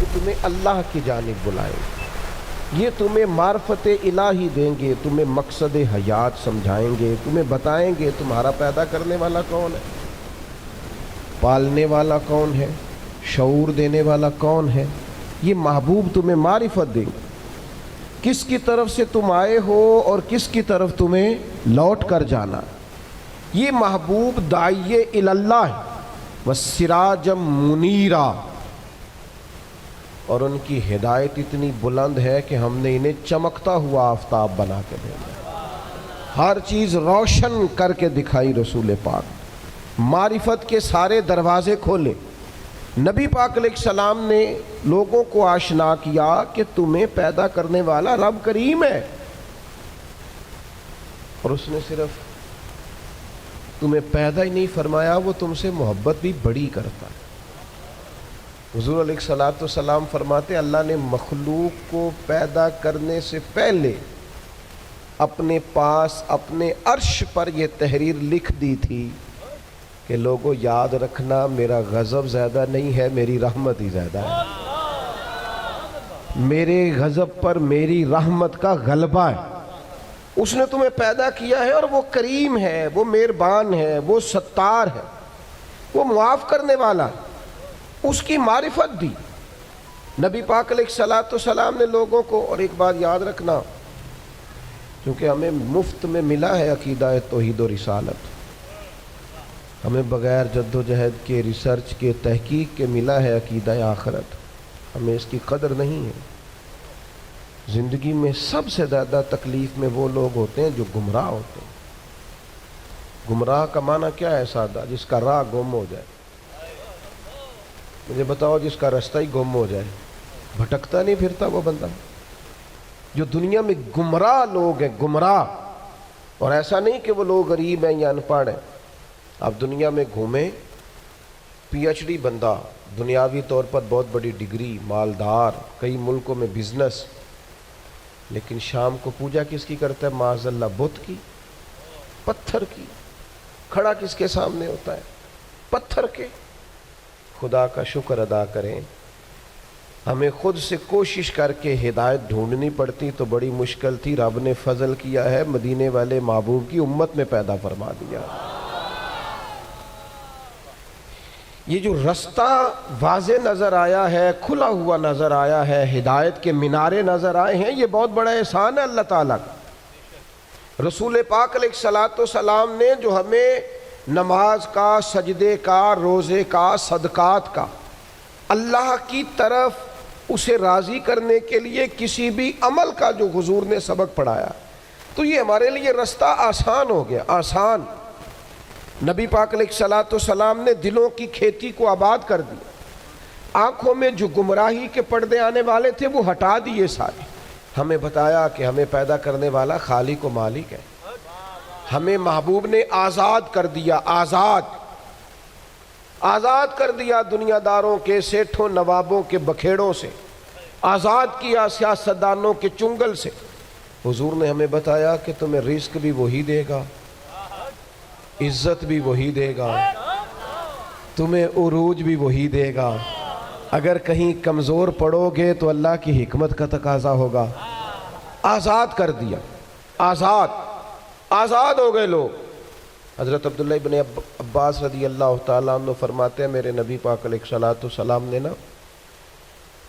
یہ تمہیں اللہ کی جانب بلائیں گے، یہ تمہیں معرفت الہی دیں گے، تمہیں مقصد حیات سمجھائیں گے، تمہیں بتائیں گے تمہارا پیدا کرنے والا کون ہے، پالنے والا کون ہے، شعور دینے والا کون ہے۔ یہ محبوب تمہیں معرفت دیں گے، کس کی طرف سے تم آئے ہو اور کس کی طرف تمہیں لوٹ کر جانا۔ یہ محبوب داعی اللہ وسراجم منیرا، اور ان کی ہدایت اتنی بلند ہے کہ ہم نے انہیں چمکتا ہوا آفتاب بنا کے بھیجا، ہر چیز روشن کر کے دکھائی۔ رسول پاک معرفت کے سارے دروازے کھولے، نبی پاک علیہ السلام نے لوگوں کو آشنا کیا کہ تمہیں پیدا کرنے والا رب کریم ہے، اور اس نے صرف تمہیں پیدا ہی نہیں فرمایا، وہ تم سے محبت بھی بڑی کرتا ہے۔ حضور علیہ السلام فرماتے اللہ نے مخلوق کو پیدا کرنے سے پہلے اپنے پاس اپنے عرش پر یہ تحریر لکھ دی تھی کہ لوگوں یاد رکھنا میرا غضب زیادہ نہیں ہے، میری رحمت ہی زیادہ ہے، میرے غضب پر میری رحمت کا غلبہ ہے۔ اس نے تمہیں پیدا کیا ہے اور وہ کریم ہے، وہ مہربان ہے، وہ ستار ہے، وہ معاف کرنے والا ہے، اس کی معرفت دی نبی پاک علیہ السلام نے لوگوں کو۔ اور ایک بات یاد رکھنا، کیونکہ ہمیں مفت میں ملا ہے عقیدہ توحید و رسالت، ہمیں بغیر جد و جہد کے، ریسرچ کے، تحقیق کے ملا ہے عقیدہ آخرت، ہمیں اس کی قدر نہیں ہے۔ زندگی میں سب سے زیادہ تکلیف میں وہ لوگ ہوتے ہیں جو گمراہ ہوتے ہیں۔ گمراہ کا معنی کیا ہے؟ سادہ، جس کا راہ گم ہو جائے۔ مجھے بتاؤ، جس کا رستہ ہی گم ہو جائے، بھٹکتا نہیں پھرتا وہ بندہ؟ جو دنیا میں گمراہ لوگ ہیں، گمراہ، اور ایسا نہیں کہ وہ لوگ غریب ہیں یا ان پڑھ ہیں، آپ دنیا میں گھومیں، پی ایچ ڈی بندہ، دنیاوی طور پر بہت بڑی ڈگری، مالدار، کئی ملکوں میں بزنس، لیکن شام کو پوجا کس کی کرتا ہے؟ معاذ اللہ بت کی، پتھر کی۔ کھڑا کس کے سامنے ہوتا ہے؟ پتھر کے۔ خدا کا شکر ادا کریں، ہمیں خود سے کوشش کر کے ہدایت ڈھونڈنی پڑتی تو بڑی مشکل تھی، رب نے فضل کیا ہے، مدینے والے محبوب کی امت میں پیدا فرما دیا۔ یہ جو رستہ واضح نظر آیا ہے، کھلا ہوا نظر آیا ہے، ہدایت کے مینارے نظر آئے ہیں، یہ بہت بڑا احسان ہے اللہ تعالیٰ کا۔ رسول پاک علیہ السلام نے جو ہمیں نماز کا، سجدے کا، روزے کا، صدقات کا، اللہ کی طرف اسے راضی کرنے کے لیے کسی بھی عمل کا جو حضور نے سبق پڑھایا، تو یہ ہمارے لیے رستہ آسان ہو گیا، آسان۔ نبی پاک علیہ السلام نے دلوں کی کھیتی کو آباد کر دی، آنکھوں میں جو گمراہی کے پردے آنے والے تھے وہ ہٹا دیے سارے، ہمیں بتایا کہ ہمیں پیدا کرنے والا خالق و مالک ہے، ہمیں محبوب نے آزاد کر دیا، آزاد کر دیا دنیا داروں کے، سیٹھوں نوابوں کے بکھیڑوں سے، آزاد کیا سیاستدانوں کے چنگل سے۔ حضور نے ہمیں بتایا کہ تمہیں رزق بھی وہی دے گا، عزت بھی وہی دے گا، تمہیں عروج بھی وہی دے گا، اگر کہیں کمزور پڑو گے تو اللہ کی حکمت کا تقاضا ہوگا۔ آزاد کر دیا، آزاد ہو گئے لوگ۔ حضرت عبداللہ ابن عباس رضی اللہ تعالیٰ عنہ فرماتے ہیں میرے نبی پاک علیہ السلام نے نا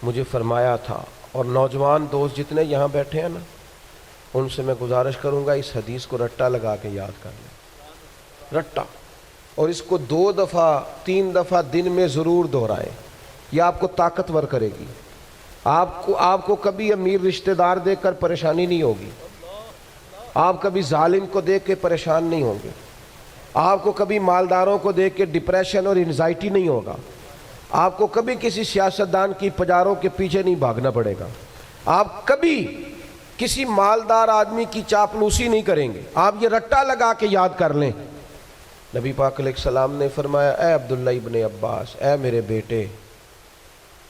مجھے فرمایا تھا، اور نوجوان دوست جتنے یہاں بیٹھے ہیں نا ان سے میں گزارش کروں گا اس حدیث کو رٹا لگا کے یاد کر لیں، رٹا، اور اس کو 2 دفعہ 3 دفعہ دن میں ضرور دہرائیں، یہ آپ کو طاقتور کرے گی، آپ کو کبھی امیر رشتہ دار دیکھ کر پریشانی نہیں ہوگی، آپ کبھی ظالم کو دیکھ کے پریشان نہیں ہوں گے۔ آپ کو کبھی مالداروں کو دیکھ کے ڈپریشن اور انزائٹی نہیں ہوگا. آپ کو کبھی کسی سیاستدان کی پجاروں کے پیچھے نہیں بھاگنا پڑے گا. آپ کبھی کسی مالدار آدمی کی چاپلوسی نہیں کریں گے. آپ یہ رٹا لگا کے یاد کر لیں. نبی پاک علیہ السلام نے فرمایا اے عبداللہ ابن عباس، اے میرے بیٹے،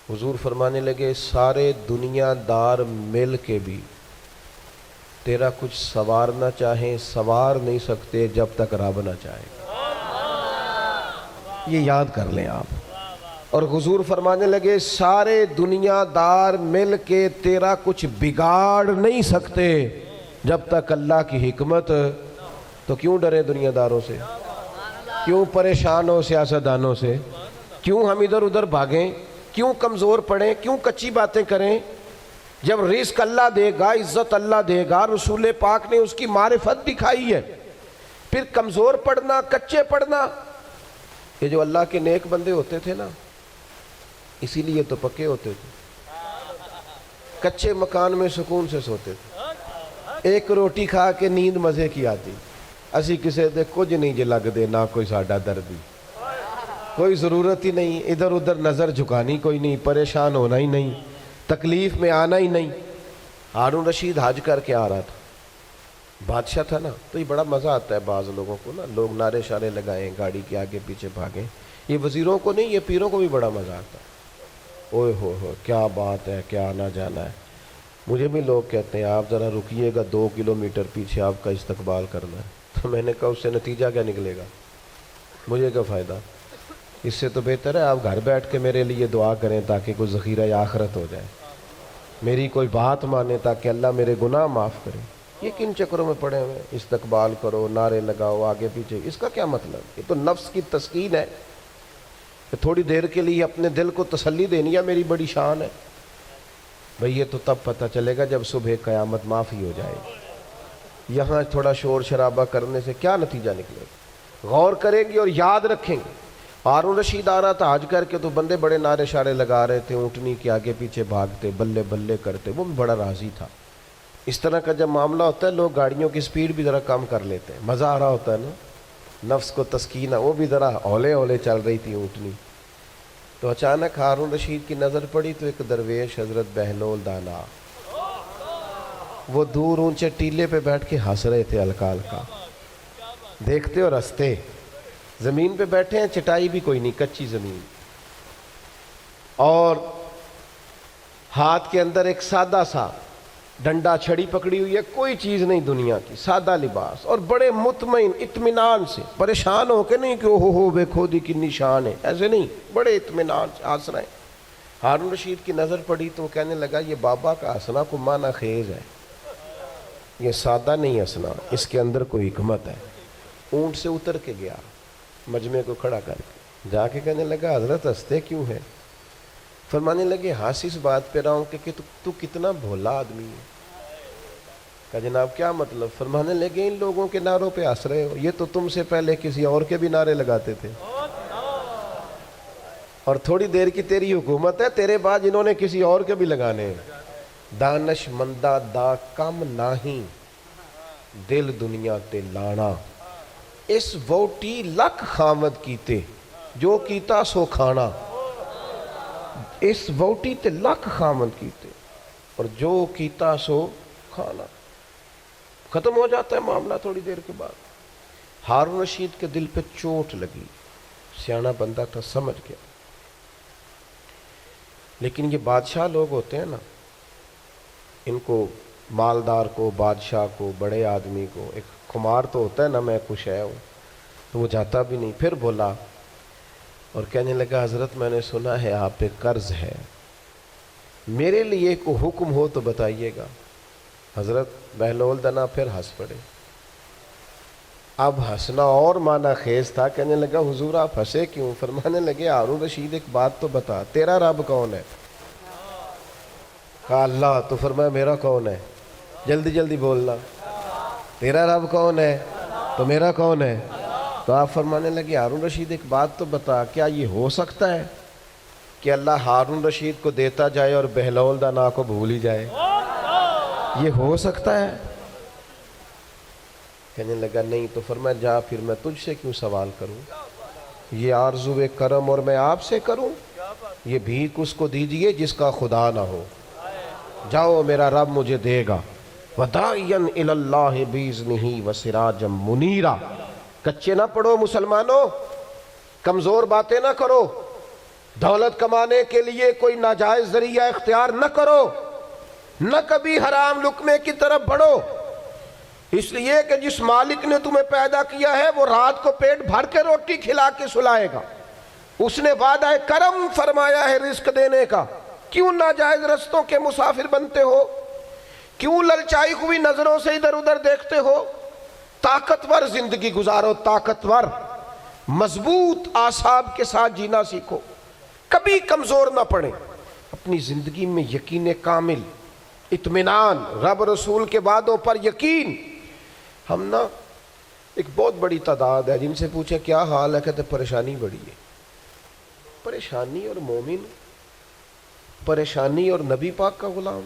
حضور فرمانے لگے سارے دنیا دار مل کے بھی تیرا کچھ سوارنا چاہیں سوار نہیں سکتے جب تک رب نہ چاہے. یہ یاد کر لیں آپ. اور حضور فرمانے لگے سارے دنیا دار مل کے تیرا کچھ بگاڑ نہیں سکتے جب تک اللہ کی حکمت. تو کیوں ڈرے دنیا داروں سے؟ کیوں پریشان ہو سیاستدانوں سے؟ کیوں ہم ادھر ادھر بھاگیں؟ کیوں کمزور پڑیں؟ کیوں کچی باتیں کریں؟ جب رزق اللہ دے گا، عزت اللہ دے گا، رسول پاک نے اس کی معرفت دکھائی ہے. پھر کمزور پڑنا، کچے پڑنا. یہ جو اللہ کے نیک بندے ہوتے تھے نا، اسی لیے تو پکے ہوتے تھے. کچے مکان میں سکون سے سوتے تھے. ایک روٹی کھا کے نیند مزے کی آتی. اسی کسے دے کچھ نہیں جے لگ دے، نہ کوئی ساڈا دردی، کوئی ضرورت ہی نہیں، ادھر ادھر نظر جھکانی کوئی نہیں، پریشان ہونا ہی نہیں، تکلیف میں آنا ہی نہیں. ہارون رشید حج کر کے آ رہا تھا، بادشاہ تھا نا. تو یہ بڑا مزہ آتا ہے بعض لوگوں کو نا، لوگ نعرے شارے لگائیں، گاڑی کے آگے پیچھے بھاگیں. یہ وزیروں کو نہیں، یہ پیروں کو بھی بڑا مزہ آتا ہے. اوئے ہو کیا بات ہے، کیا آنا جانا ہے. مجھے بھی لوگ کہتے ہیں آپ ذرا رکیے گا، 2 کلومیٹر پیچھے آپ کا استقبال کرنا ہے. تو میں نے کہا اس سے نتیجہ کیا نکلے گا، مجھے کیا فائدہ. اس سے تو بہتر ہے آپ گھر بیٹھ کے میرے لیے دعا کریں تاکہ کوئی ذخیرہ آخرت ہو جائے، میری کوئی بات مانے تاکہ اللہ میرے گناہ معاف کرے. یہ کن چکروں میں پڑے ہوئے؟ استقبال کرو، نعرے لگاؤ آگے پیچھے، اس کا کیا مطلب؟ یہ تو نفس کی تسکین ہے کہ تھوڑی دیر کے لیے اپنے دل کو تسلی دینی ہے میری بڑی شان ہے. بھئی یہ تو تب پتہ چلے گا جب صبح قیامت معافی ہو جائے گی. یہاں تھوڑا شور شرابہ کرنے سے کیا نتیجہ نکلے گا؟ غور کریں گے اور یاد رکھیں گے. ہارون رشید آ رہا تھا حج کر کے، تو بندے بڑے نعرے شارے لگا رہے تھے، اونٹنی کے آگے پیچھے بھاگتے، بلے بلے کرتے. وہ بھی بڑا راضی تھا. اس طرح کا جب معاملہ ہوتا ہے لوگ گاڑیوں کی سپیڈ بھی ذرا کم کر لیتے ہیں، مزہ آ رہا ہوتا ہے نا، نفس کو تسکین ہے. وہ بھی ذرا ہولے ہولے چل رہی تھی اونٹنی. تو اچانک ہارون رشید کی نظر پڑی تو ایک درویش حضرت بہلول دانا، وہ دور اونچے ٹیلے پہ بیٹھ کے ہنس رہے تھے ہلکا ہلکا. دیکھتے اور ہنستے. زمین پہ بیٹھے ہیں، چٹائی بھی کوئی نہیں، کچی زمین، اور ہاتھ کے اندر ایک سادہ سا ڈنڈا چھڑی پکڑی ہوئی ہے، کوئی چیز نہیں دنیا کی، سادہ لباس، اور بڑے مطمئن اطمینان سے، پریشان ہو کے نہیں کہ ہو بے دی کی نشان ہے، ایسے نہیں، بڑے اطمینان سے ہنس رہے ہیں. ہارون رشید کی نظر پڑی تو وہ کہنے لگا یہ بابا کا ہنسنا کو معنی خیز ہے، یہ سادہ نہیں ہنسنا، اس کے اندر کوئی حکمت ہے. اونٹ سے اتر کے گیا، مجمع کو کھڑا کر کے جا کے کہنے لگا حضرت ہنستے کیوں ہیں؟ فرمانے لگے ہنس اس بات پہ رہا ہوں کہ تو کتنا بھولا آدمی ہے. کہا جناب کیا مطلب؟ فرمانے لگے ان لوگوں کے نعروں پہ ہنس رہے ہو، یہ تو تم سے پہلے کسی اور کے بھی نعرے لگاتے تھے، اور تھوڑی دیر کی تیری حکومت ہے، تیرے بعد انہوں نے کسی اور کے بھی لگانے ہیں. دانش مندہ دا کم نہیں، دل دنیا تے لانا، اس ووٹی لکھ خامد کیتے، جو کیتا سو کھانا. اس ووٹی تے لکھ خامد کیتے اور جو کیتا سو کھانا. ختم ہو جاتا ہے معاملہ تھوڑی دیر کے بعد. ہارون رشید کے دل پہ چوٹ لگی، سیانا بندہ تھا، سمجھ گیا. لیکن یہ بادشاہ لوگ ہوتے ہیں نا، ان کو، مالدار کو، بادشاہ کو، بڑے آدمی کو ایک خمار تو ہوتا ہے نا، میں خوش ہے ہوں، تو وہ جاتا بھی نہیں. پھر بولا اور کہنے لگا حضرت میں نے سنا ہے آپ پہ قرض ہے، میرے لیے کوئی حکم ہو تو بتائیے گا. حضرت بہلول دنا پھر ہنس پڑے. اب ہنسنا اور معنی خیز تھا. کہنے لگا حضور آپ ہنسے کیوں؟ فرمانے لگے ہارون رشید ایک بات تو بتا، تیرا رب کون ہے؟ کہا اللہ. تو فرمایا میرا کون ہے؟ جلدی جلدی بولنا. تیرا رب کون ہے؟ تو میرا کون ہے؟ تو آپ فرمانے لگے ہارون رشید ایک بات تو بتا، کیا یہ ہو سکتا ہے کہ اللہ ہارون رشید کو دیتا جائے اور بہلول دانا کو بھول ہی جائے؟ یہ ہو سکتا ہے؟ کہنے لگا نہیں، تو فرمایا جا پھر میں تجھ سے کیوں سوال کروں، یہ آرزو کرم اور میں آپ سے کروں، یہ بھیک اس کو دیجئے جس کا خدا نہ ہو، جاؤ میرا رب مجھے دے گا۔ وَدَاعِيًا إِلَى اللَّهِ بِإِذْنِهِ وَسِرَاجًا مُنِيرًا۔ کچے نہ پڑھو مسلمانوں، کمزور باتیں نہ کرو، دولت کمانے کے لیے کوئی ناجائز ذریعہ اختیار نہ کرو، نہ کبھی حرام لقمے کی طرف بڑھو، اس لیے کہ جس مالک نے تمہیں پیدا کیا ہے وہ رات کو پیٹ بھر کے روٹی کھلا کے سلائے گا، اس نے وعدہ کرم فرمایا ہے رزق دینے کا، کیوں ناجائز رستوں کے مسافر بنتے ہو، کیوں للچائی ہوئی نظروں سے ادھر ادھر دیکھتے ہو، طاقتور زندگی گزارو، طاقتور مضبوط اعصاب کے ساتھ جینا سیکھو، کبھی کمزور نہ پڑیں، اپنی زندگی میں یقین کامل، اطمینان، رب رسول کے وعدوں پر یقین۔ ہم نا ایک بہت بڑی تعداد ہے جن سے پوچھے کیا حال ہے، کہتے پریشانی بڑی ہے۔ پریشانی اور مومن، پریشانی اور نبی پاک کا غلام،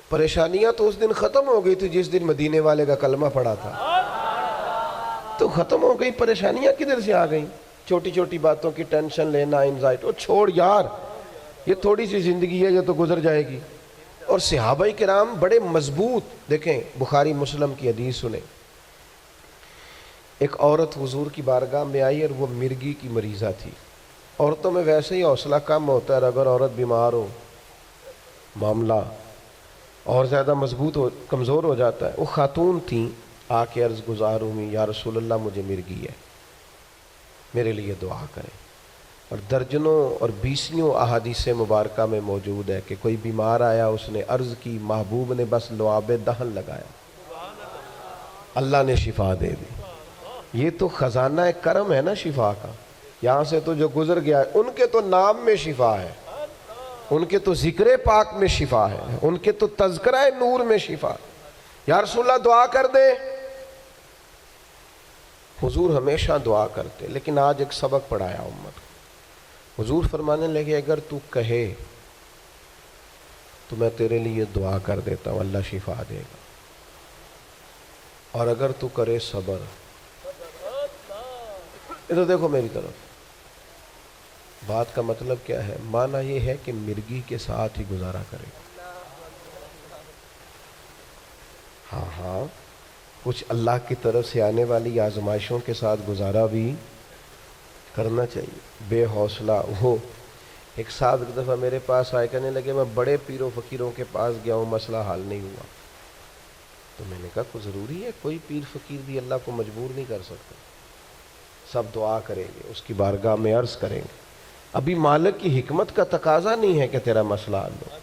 پریشانیاں تو اس دن ختم ہو گئی تھی جس دن مدینے والے کا کلمہ پڑا تھا، تو ختم ہو گئی، پریشانیاں کدھر سے آ گئیں؟ چھوٹی چھوٹی باتوں کی ٹینشن لینا، انزائٹی، چھوڑ یار، یہ تھوڑی سی زندگی ہے جو تو گزر جائے گی۔ اور صحابہ کرام بڑے مضبوط، دیکھیں بخاری مسلم کی حدیث سنیں، ایک عورت حضور کی بارگاہ میں آئی اور وہ مرگی کی مریضہ تھی۔ عورتوں میں ویسے ہی حوصلہ کم ہوتا ہے، اور اگر عورت بیمار ہو معاملہ اور زیادہ مضبوط ہو، کمزور ہو جاتا ہے۔ وہ خاتون تھیں، آ کے عرض گزار ہوئی، یا رسول اللہ مجھے مرگی ہے، میرے لیے دعا کریں۔ اور درجنوں اور بیسیوں احادیث مبارکہ میں موجود ہے کہ کوئی بیمار آیا، اس نے عرض کی، محبوب نے بس لعاب دہن لگایا، اللہ نے شفا دے دی۔ یہ تو خزانہ کرم ہے نا شفا کا، یہاں سے تو جو گزر گیا ہے، ان کے تو نام میں شفا ہے، ان کے تو ذکر پاک میں شفا ہے، ان کے تو تذکرہ نور میں شفا۔ یا رسول اللہ دعا کر دے، حضور ہمیشہ دعا کرتے، لیکن آج ایک سبق پڑھایا امت کو۔ حضور فرمانے لگے اگر تو کہے تو میں تیرے لیے دعا کر دیتا ہوں، اللہ شفا دے گا، اور اگر تو کرے صبر۔ ادھر دیکھو میری طرف، بات کا مطلب کیا ہے؟ معنی یہ ہے کہ مرگی کے ساتھ ہی گزارا کرے گا۔ ہاں کچھ اللہ کی طرف سے آنے والی آزمائشوں کے ساتھ گزارا بھی کرنا چاہیے۔ بے حوصلہ ہو، ایک صاحب ایک دفعہ میرے پاس آئے، کہنے لگے میں بڑے پیروں فقیروں کے پاس گیا ہوں، مسئلہ حل نہیں ہوا۔ تو میں نے کہا کوئی ضروری ہے؟ کوئی پیر فقیر بھی اللہ کو مجبور نہیں کر سکتا، سب دعا کریں گے، اس کی بارگاہ میں عرض کریں گے۔ ابھی مالک کی حکمت کا تقاضا نہیں ہے کہ تیرا مسئلہ حل ہو،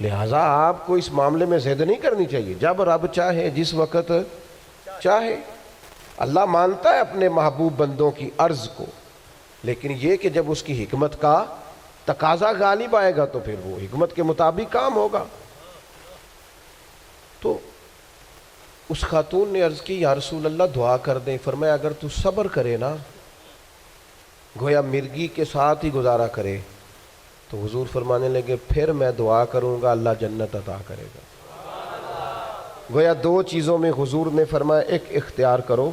لہٰذا آپ کو اس معاملے میں زید نہیں کرنی چاہیے، جب رب چاہے، جس وقت چاہے۔ اللہ مانتا ہے اپنے محبوب بندوں کی عرض کو، لیکن یہ کہ جب اس کی حکمت کا تقاضا غالب آئے گا تو پھر وہ حکمت کے مطابق کام ہوگا۔ تو اس خاتون نے عرض کی یا رسول اللہ دعا کر دیں۔ فرمایا اگر تو صبر کرے نا، گویا مرگی کے ساتھ ہی گزارا کرے، تو حضور فرمانے لگے پھر میں دعا کروں گا، اللہ جنت عطا کرے گا۔ گویا دو چیزوں میں حضور نے فرمایا ایک اختیار کرو،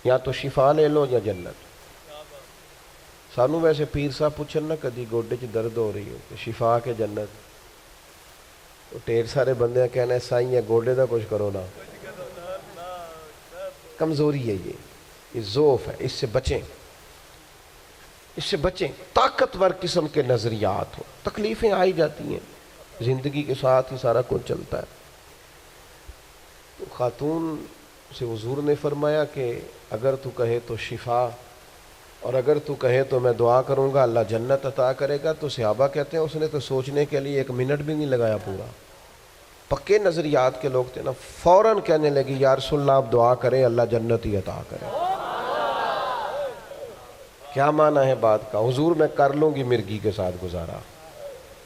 یا تو شفا لے لو یا جنت۔ سانو ویسے پیر صاحب پوچھن نا کدی گوڈے چ درد ہو رہی ہو کہ شفا کے جنت، تو ڈھیر سارے بندے کہنا ہے سائیں یہ گوڈے دا کچھ کرو نا، کمزوری ہے، یہ ضعف ہے، اس سے بچیں، اس سے بچیں۔ طاقتور قسم کے نظریات ہو، تکلیفیں آئی جاتی ہیں، زندگی کے ساتھ ہی سارا کچھ چلتا ہے۔ تو خاتون سے حضور نے فرمایا کہ اگر تو کہے تو شفا، اور اگر تو کہے تو میں دعا کروں گا اللہ جنت عطا کرے گا۔ تو صحابہ کہتے ہیں اس نے تو سوچنے کے لیے 1 منٹ بھی نہیں لگایا، پورا پکے نظریات کے لوگ تھے نا، فوراً کہنے لگی یا رسول اللہ آپ دعا کریں اللہ جنت ہی عطا کرے۔ کیا معنی ہے بات کا؟ حضور میں کر لوں گی مرگی کے ساتھ گزارا،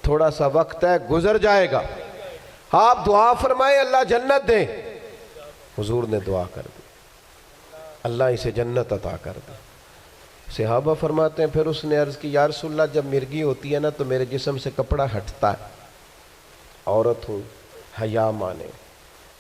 تھوڑا سا وقت ہے، گزر جائے گا، آپ دعا فرمائیں اللہ جنت دے۔ حضور نے دعا کر دی، اللہ اسے جنت عطا کر دی۔ صحابہ فرماتے ہیں پھر اس نے عرض کی یا رسول اللہ جب مرگی ہوتی ہے نا تو میرے جسم سے کپڑا ہٹتا ہے، عورت ہوں، حیا مانے،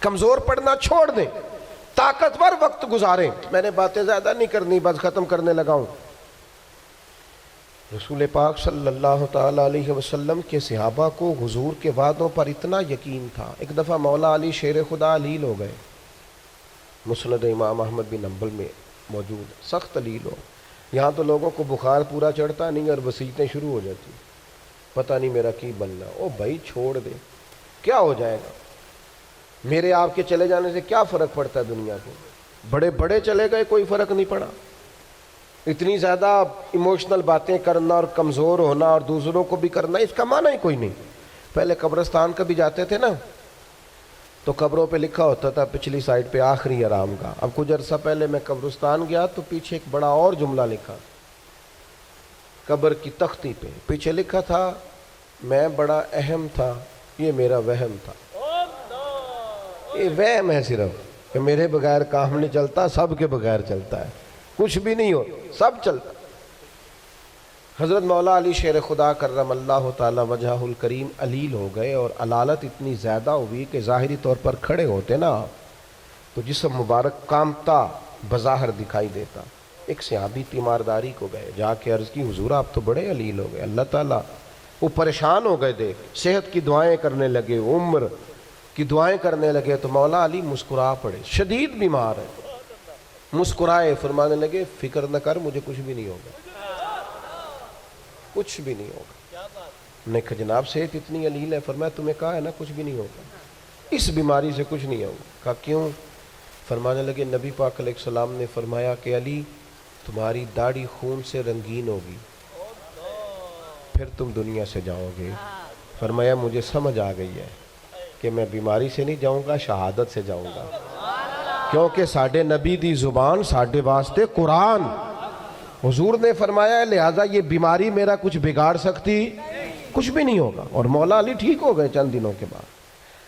کمزور پڑنا چھوڑ دیں، طاقتور وقت گزاریں. میں نے باتیں زیادہ نہیں کرنی، بس ختم کرنے لگا ہوں. رسول پاک صلی اللہ تعالی علیہ وسلم کے صحابہ کو حضور کے وعدوں پر اتنا یقین تھا. ایک دفعہ مولا علی شیر خدا علیل ہو گئے، مسند امام احمد بن حنبل میں موجود، سخت علیل ہو. یہاں تو لوگوں کو بخار پورا چڑھتا نہیں اور وسیعتیں شروع ہو جاتی، پتہ نہیں میرا کی بننا. او بھائی چھوڑ دے، کیا ہو جائے گا؟ میرے آپ کے چلے جانے سے کیا فرق پڑتا ہے دنیا کو؟ بڑے بڑے چلے گئے، کوئی فرق نہیں پڑا. اتنی زیادہ ایموشنل باتیں کرنا اور کمزور ہونا اور دوسروں کو بھی کرنا، اس کا معنی ہی کوئی نہیں. پہلے قبرستان کبھی جاتے تھے نا تو قبروں پہ لکھا ہوتا تھا پچھلی سائڈ پہ آخری آرام کا. اب کچھ عرصہ پہلے میں قبرستان گیا تو پیچھے ایک بڑا اور جملہ لکھا، قبر کی تختی پہ پیچھے لکھا تھا میں بڑا اہم تھا، یہ میرا وہم تھا. یہ وہم ہے صرف کہ میرے بغیر کام نہیں چلتا، سب کے بغیر چلتا ہے، کچھ بھی نہیں ہو سب چلتا. حضرت مولا علی شیر خدا کرم اللہ تعالی وجہہ الکریم علیل ہو گئے اور علالت اتنی زیادہ ہوئی کہ ظاہری طور پر کھڑے ہوتے نا تو جسم مبارک کامتا بظاہر دکھائی دیتا. ایک صحابی تیمارداری کو گئے، جا کے عرض کی حضور آپ تو بڑے علیل ہو گئے اللہ تعالیٰ. وہ پریشان ہو گئے، دیکھ صحت کی دعائیں کرنے لگے، عمر کی دعائیں کرنے لگے. تو مولا علی مسکرا پڑے، شدید بیمار ہے، مسکرائے، فرمانے لگے فکر نہ کر، مجھے کچھ بھی نہیں ہوگا، کچھ بھی نہیں ہوگا. نے کہا جناب صحت اتنی علیل ہے. فرمایا تمہیں کہا ہے نا کچھ بھی نہیں ہوگا، اس بیماری سے کچھ نہیں ہوگا. کہا کیوں؟ فرمانے لگے نبی پاک علیہ السلام نے فرمایا کہ علی تمہاری داڑھی خون سے رنگین ہوگی، پھر تم دنیا سے جاؤ گے. فرمایا مجھے سمجھ آ گئی ہے کہ میں بیماری سے نہیں جاؤں گا، شہادت سے جاؤں گا، کیونکہ ساڈے نبی دی زبان ساڈے واسطے قرآن. حضور نے فرمایا لہذا یہ بیماری میرا کچھ بگاڑ سکتی کچھ بھی نہیں ہوگا. اور مولا علی ٹھیک ہو گئے چند دنوں کے بعد.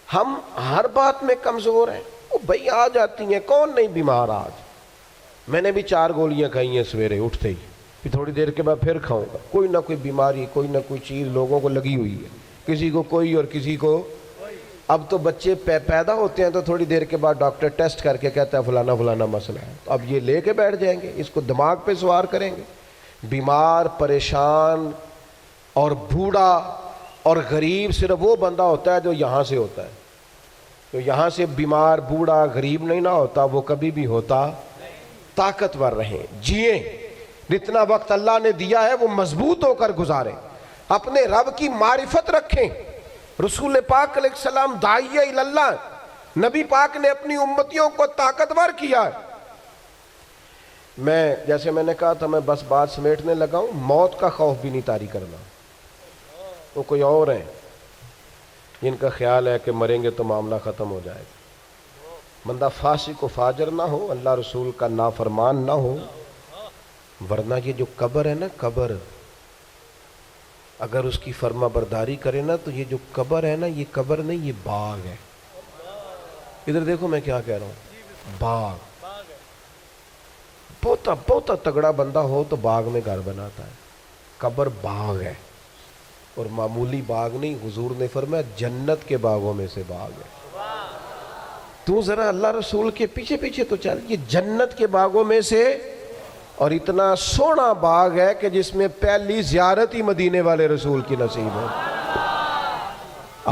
ہم ہر بات میں کمزور ہیں. وہ بھائی آ جاتی ہیں، کون نہیں بیمار آج؟ میں نے بھی 4 گولیاں کھائی ہیں سویرے اٹھتے ہی، پھر تھوڑی دیر کے بعد پھر کھاؤں گا. کوئی نہ کوئی بیماری، کوئی نہ کوئی چیز لوگوں کو لگی ہوئی ہے، کسی کو کوئی اور کسی کو. اب تو بچے پیدا ہوتے ہیں تو تھوڑی دیر کے بعد ڈاکٹر ٹیسٹ کر کے کہتا ہے فلانا فلانا مسئلہ ہے. اب یہ لے کے بیٹھ جائیں گے، اس کو دماغ پہ سوار کریں گے. بیمار، پریشان اور بوڑھا اور غریب صرف وہ بندہ ہوتا ہے جو یہاں سے ہوتا ہے. جو یہاں سے بیمار، بوڑھا، غریب نہیں نہ ہوتا وہ کبھی بھی ہوتا. طاقتور رہیں، جئیں، جتنا وقت اللہ نے دیا ہے وہ مضبوط ہو کر گزاریں، اپنے رب کی معرفت رکھیں. رسول پاک علیہ السلام داعیہ اللہ، نبی پاک نے اپنی امتیوں کو طاقتور کیا ہے. میں جیسے میں نے کہا تھا میں بس بات سمیٹنے لگا ہوں. موت کا خوف بھی نہیں طاری کرنا. وہ کوئی اور ہیں جن کا خیال ہے کہ مریں گے تو معاملہ ختم ہو جائے گا. بندہ فاسق و فاجر نہ ہو، اللہ رسول کا نافرمان نہ ہو، ورنہ یہ جو قبر ہے نا، قبر اگر اس کی فرما برداری کرے نا تو یہ جو قبر ہے نا، یہ قبر نہیں، یہ باغ ہے. ادھر دیکھو میں کیا کہہ رہا ہوں، باغ. بہت تگڑا بندہ ہو تو باغ میں گھر بناتا ہے. قبر باغ ہے اور معمولی باغ نہیں. حضور نے فرمایا جنت کے باغوں میں سے باغ ہے. تو ذرا اللہ رسول کے پیچھے پیچھے تو چل. یہ جنت کے باغوں میں سے، اور اتنا سونا باغ ہے کہ جس میں پہلی زیارت ہی مدینے والے رسول کی نصیب ہے.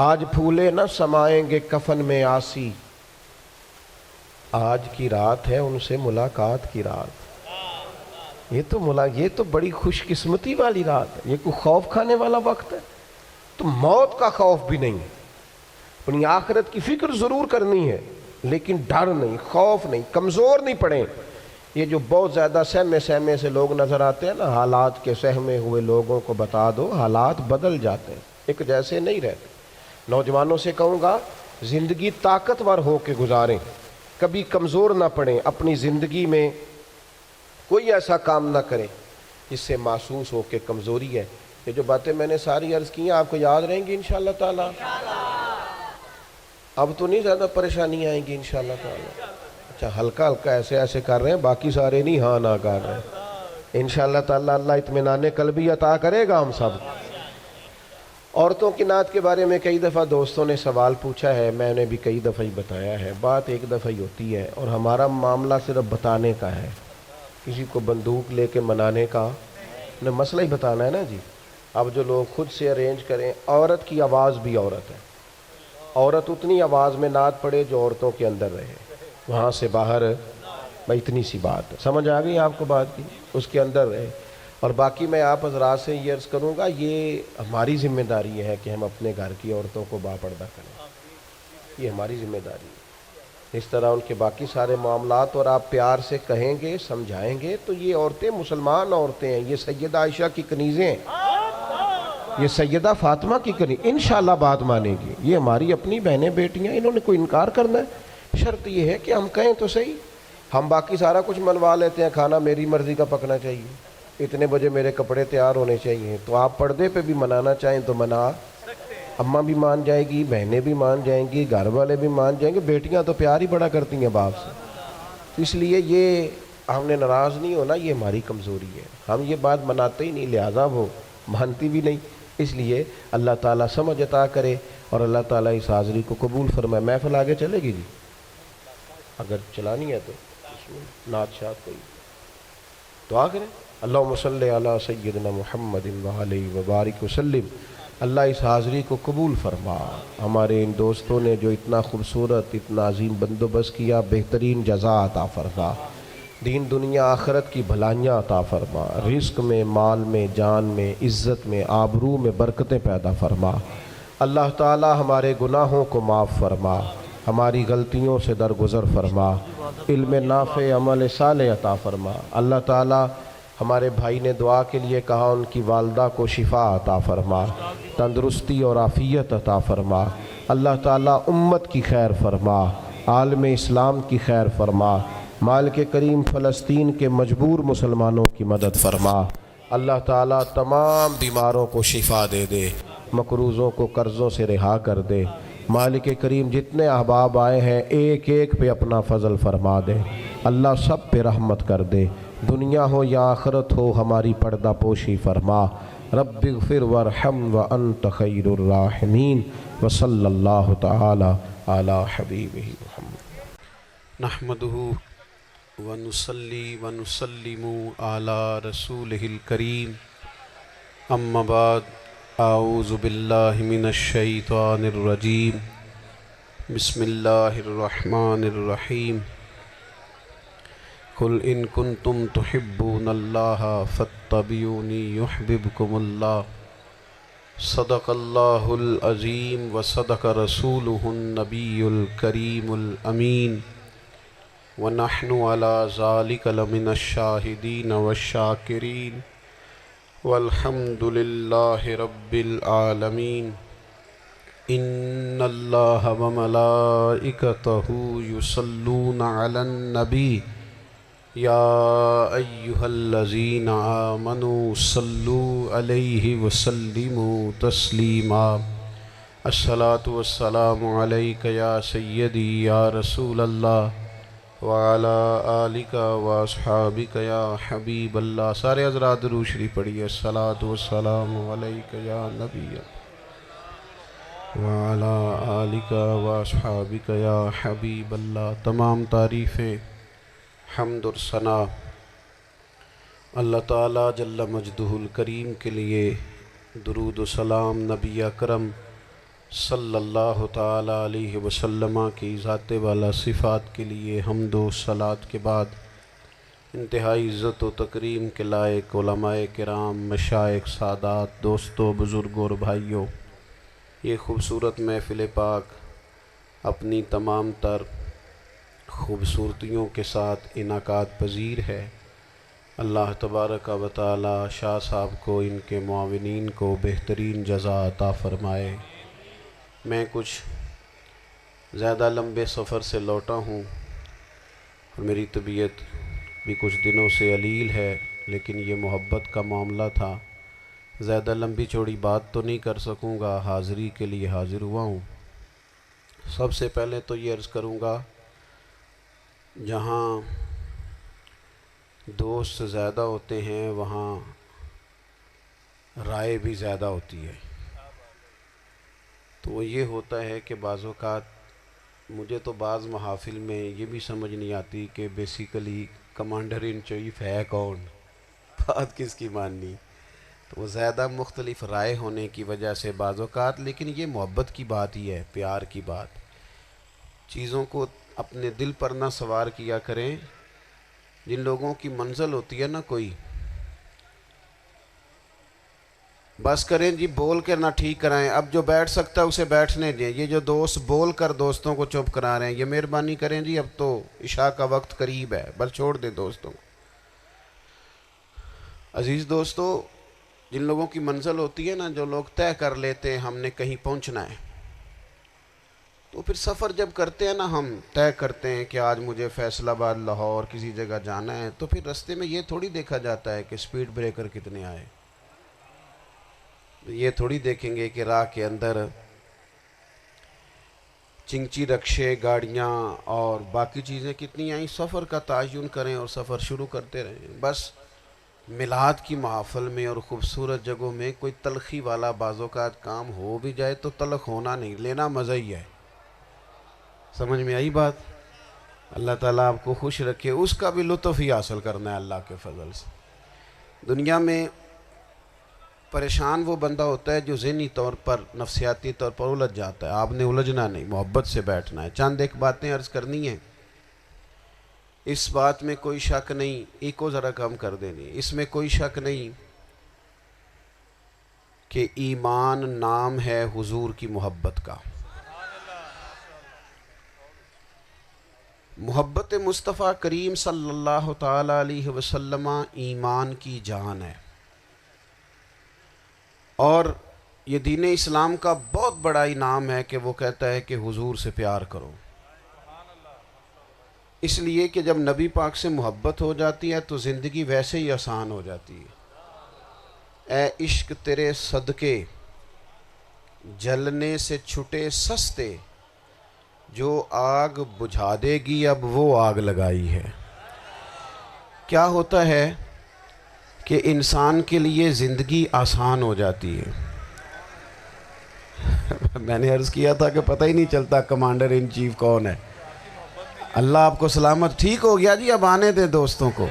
آج پھولے نہ سمائیں گے کفن میں آسی، آج کی رات ہے ان سے ملاقات کی رات. یہ تو بڑی خوش قسمتی والی رات ہے. یہ کوئی خوف کھانے والا وقت ہے. تو موت کا خوف بھی نہیں. اپنی آخرت کی فکر ضرور کرنی ہے لیکن ڈر نہیں، خوف نہیں، کمزور نہیں پڑیں. یہ جو بہت زیادہ سہمے سے لوگ نظر آتے ہیں نا، حالات کے سہمے ہوئے لوگوں کو بتا دو حالات بدل جاتے ہیں، ایک جیسے نہیں رہتے. نوجوانوں سے کہوں گا زندگی طاقتور ہو کے گزاریں، کبھی کمزور نہ پڑیں. اپنی زندگی میں کوئی ایسا کام نہ کریں جس سے محسوس ہو کہ کمزوری ہے. یہ جو باتیں میں نے ساری عرض کی ہیں آپ کو یاد رہیں گی انشاءاللہ تعالی. اب تو نہیں زیادہ پریشانی آئیں گی انشاءاللہ تعالی. اچھا ہلکا ہلکا ایسے کر رہے ہیں، باقی سارے نہیں ہاں نہ کر رہے ہیں. انشاءاللہ تعالی اللہ اطمینان قلبی عطا کرے گا ہم سب. عورتوں کی نعت کے بارے میں کئی دفعہ دوستوں نے سوال پوچھا ہے، میں نے بھی کئی دفعہ ہی بتایا ہے، بات ایک دفعہ ہی ہوتی ہے، اور ہمارا معاملہ صرف بتانے کا ہے، کسی کو بندوق لے کے منانے کا نہ، مسئلہ ہی بتانا ہے نا جی۔ اب جو لوگ خود سے ارینج کریں، عورت کی آواز بھی عورت ہے، عورت اتنی آواز میں نعت پڑھے جو عورتوں کے اندر رہے، وہاں سے باہر، بھائی اتنی سی بات ہے، سمجھ آ گئی آپ کو بات کی، اس کے اندر رہے۔ اور باقی میں آپ حضرات سے یہ عرض کروں گا، یہ ہماری ذمہ داری ہے کہ ہم اپنے گھر کی عورتوں کو باپردہ کریں، یہ ہماری ذمہ داری ہے۔ اس طرح ان کے باقی سارے معاملات اور آپ پیار سے کہیں گے، سمجھائیں گے، تو یہ عورتیں مسلمان عورتیں ہیں، یہ سیدہ عائشہ کی کنیزیں ہیں، یہ سیدہ فاطمہ کی کنیز، انشاءاللہ بات مانے گی، یہ ہماری اپنی بہنیں بیٹیاں، انہوں نے کوئی انکار کرنا ہے؟ شرط یہ ہے کہ ہم کہیں تو صحیح، ہم باقی سارا کچھ منوا لیتے ہیں، کھانا میری مرضی کا پکنا چاہیے، اتنے بجے میرے کپڑے تیار ہونے چاہیے، تو آپ پردے پہ بھی منانا چاہیں تو منا، اماں بھی مان جائے گی، بہنیں بھی مان جائیں گی، گھر والے بھی مان جائیں گے، بیٹیاں تو پیار ہی بڑا کرتی ہیں باپ سے، تو اس لیے یہ ہم نے ناراض نہیں ہونا، یہ ہماری کمزوری ہے، ہم یہ بات مناتے ہی نہیں، لہٰذا وہ مانتی بھی نہیں، اس لیے اللہ تعالیٰ سمجھ عطا کرے اور اللہ تعالیٰ اس حاضری کو قبول فرمائے۔ محفل آگے چلے گی جی، اگر چلانی ہے تو اس میں نعت شاد کوئی دعا کریں۔ اللہم صلی علی سیدنا محمد وعلیہ وبارک وسلم۔ اللہ اس حاضری کو قبول فرما، ہمارے ان دوستوں نے جو اتنا خوبصورت، اتنا عظیم بندوبست کیا، بہترین جزا عطا فرما، دین دنیا آخرت کی بھلائیاں عطا فرما، رزق میں، مال میں، جان میں، عزت میں، آبرو میں برکتیں پیدا فرما۔ اللہ تعالی ہمارے گناہوں کو معاف فرما، ہماری غلطیوں سے درگزر فرما، علم نافع، عمل صالح عطا فرما۔ اللہ تعالی ہمارے بھائی نے دعا کے لیے کہا، ان کی والدہ کو شفا عطا فرما، تندرستی اور عافیت عطا فرما۔ اللہ تعالیٰ امت کی خیر فرما، عالم اسلام کی خیر فرما، مالک کریم فلسطین کے مجبور مسلمانوں کی مدد فرما۔ اللہ تعالیٰ تمام بیماروں کو شفا دے دے، مقروضوں کو قرضوں سے رہا کر دے۔ مالک کریم جتنے احباب آئے ہیں ایک ایک پہ اپنا فضل فرما دے، اللہ سب پہ رحمت کر دے، دنیا ہو یا آخرت ہو ہماری پردہ پوشی فرما۔ رب اغفر وارحم وانت خیر الراحمین، وصلی اللہ تعالی علی حبیبہ محمد۔ نحمدہ ونصلی ونسلم علی رسولہ الکریم، اما بعد، اعوذ باللہ من الشیطان الرجیم، بسم اللہ الرحمن الرحیم۔ قل ان کنتم تحبون اللہ فاتبعونی یحببکم اللہ، صدق اللہ العظیم وصدق رسولہ النبی الکریم الامین، ونحن علی ذلک لمن الشاہدین والشاکرین، والحمد للہ رب العالمین۔ ان اللہ وملائکتہ یصلون علی النبی، یا ایہا الذین آمنوا صلوا علیہ وسلموا تسلیما۔ الصلاۃ والسلام علیک یا سیدی یا رسول اللہ، وعلی آلک واصحابک یا حبیب اللہ۔ سارے حضرات درود شریف پڑھیے۔ الصلاۃ والسلام علیک یا نبی اللہ، وعلی آلک واصحابک یا حبیب اللہ۔ تمام تعریفیں، حمد اور ثنا اللہ تعالیٰ جل مجدہ الکریم کے لیے، درود و سلام نبی اکرم صلی اللہ تعالیٰ علیہ وسلم کی ذات والا صفات کے لیے حمد و صلات کے بعد، انتہائی عزت و تکریم کے لائق علماء کرام، مشائخ، سادات، دوستوں، بزرگوں اور بھائیوں، یہ خوبصورت محفل پاک اپنی تمام تر خوبصورتیوں کے ساتھ انعقاد پذیر ہے۔ اللہ تبارک و تعالی شاہ صاحب کو، ان کے معاونین کو بہترین جزا عطا فرمائے۔ میں کچھ زیادہ لمبے سفر سے لوٹا ہوں اور میری طبیعت بھی کچھ دنوں سے علیل ہے، لیکن یہ محبت کا معاملہ تھا، زیادہ لمبی چوڑی بات تو نہیں کر سکوں گا، حاضری کے لیے حاضر ہوا ہوں۔ سب سے پہلے تو یہ عرض کروں گا، جہاں دوست زیادہ ہوتے ہیں وہاں رائے بھی زیادہ ہوتی ہے۔ تو وہ یہ ہوتا ہے کہ بعض اوقات مجھے تو بعض محافل میں یہ بھی سمجھ نہیں آتی کہ بیسیکلی کمانڈر ان چیف ہے کون، بات کس کی ماننی. تو وہ زیادہ مختلف رائے ہونے کی وجہ سے بعض اوقات، لیکن یہ محبت کی بات ہی ہے، پیار کی بات. چیزوں کو اپنے دل پر نہ سوار کیا کریں. جن لوگوں کی منزل ہوتی ہے نا کوئی، بس کریں جی بول کر نہ ٹھیک کرائیں. اب جو بیٹھ سکتا ہے اسے بیٹھنے دیں. یہ جو دوست بول کر دوستوں کو چپ کرا رہے ہیں، یہ مہربانی کریں جی، اب تو عشاء کا وقت قریب ہے، بس چھوڑ دیں دوستوں کو. عزیز دوستو، جن لوگوں کی منزل ہوتی ہے نا، جو لوگ طے کر لیتے ہیں ہم نے کہیں پہنچنا ہے، تو پھر سفر جب کرتے ہیں نا، ہم طے کرتے ہیں کہ آج مجھے فیصل آباد لاہور کسی جگہ جانا ہے، تو پھر رستے میں یہ تھوڑی دیکھا جاتا ہے کہ سپیڈ بریکر کتنے آئے. یہ تھوڑی دیکھیں گے کہ راہ کے اندر چنگچی رکشے، گاڑیاں اور باقی چیزیں کتنی آئیں. سفر کا تعین کریں اور سفر شروع کرتے رہیں. بس میلاد کی محافل میں اور خوبصورت جگہوں میں کوئی تلخی والا بعض اوقات کام ہو بھی جائے تو تلخ ہونا نہیں، لینا مزہ ہی ہے. سمجھ میں آئی بات؟ اللہ تعالیٰ آپ کو خوش رکھے. اس کا بھی لطف ہی حاصل کرنا ہے اللہ کے فضل سے. دنیا میں پریشان وہ بندہ ہوتا ہے جو ذہنی طور پر، نفسیاتی طور پر الجھ جاتا ہے. آپ نے الجھنا نہیں، محبت سے بیٹھنا ہے. چند ایک باتیں عرض کرنی ہیں. اس بات میں کوئی شک نہیں، ایکو ذرا کم کر دینی، اس میں کوئی شک نہیں کہ ایمان نام ہے حضور کی محبت کا. محبت مصطفیٰ کریم صلی اللہ تعالی علیہ وسلم ایمان کی جان ہے. اور یہ دین اسلام کا بہت بڑا انعام ہے کہ وہ کہتا ہے کہ حضور سے پیار کرو. اس لیے کہ جب نبی پاک سے محبت ہو جاتی ہے تو زندگی ویسے ہی آسان ہو جاتی ہے. اے عشق تیرے صدقے جلنے سے چھٹے سستے، جو آگ بجھا دے گی اب وہ آگ لگائی ہے. کیا ہوتا ہے کہ انسان کے لیے زندگی آسان ہو جاتی ہے. میں نے عرض کیا تھا کہ پتہ ہی نہیں چلتا کمانڈر ان چیف کون ہے. اللہ آپ کو سلامت. ٹھیک ہو گیا جی، اب آنے دیں دوستوں کو.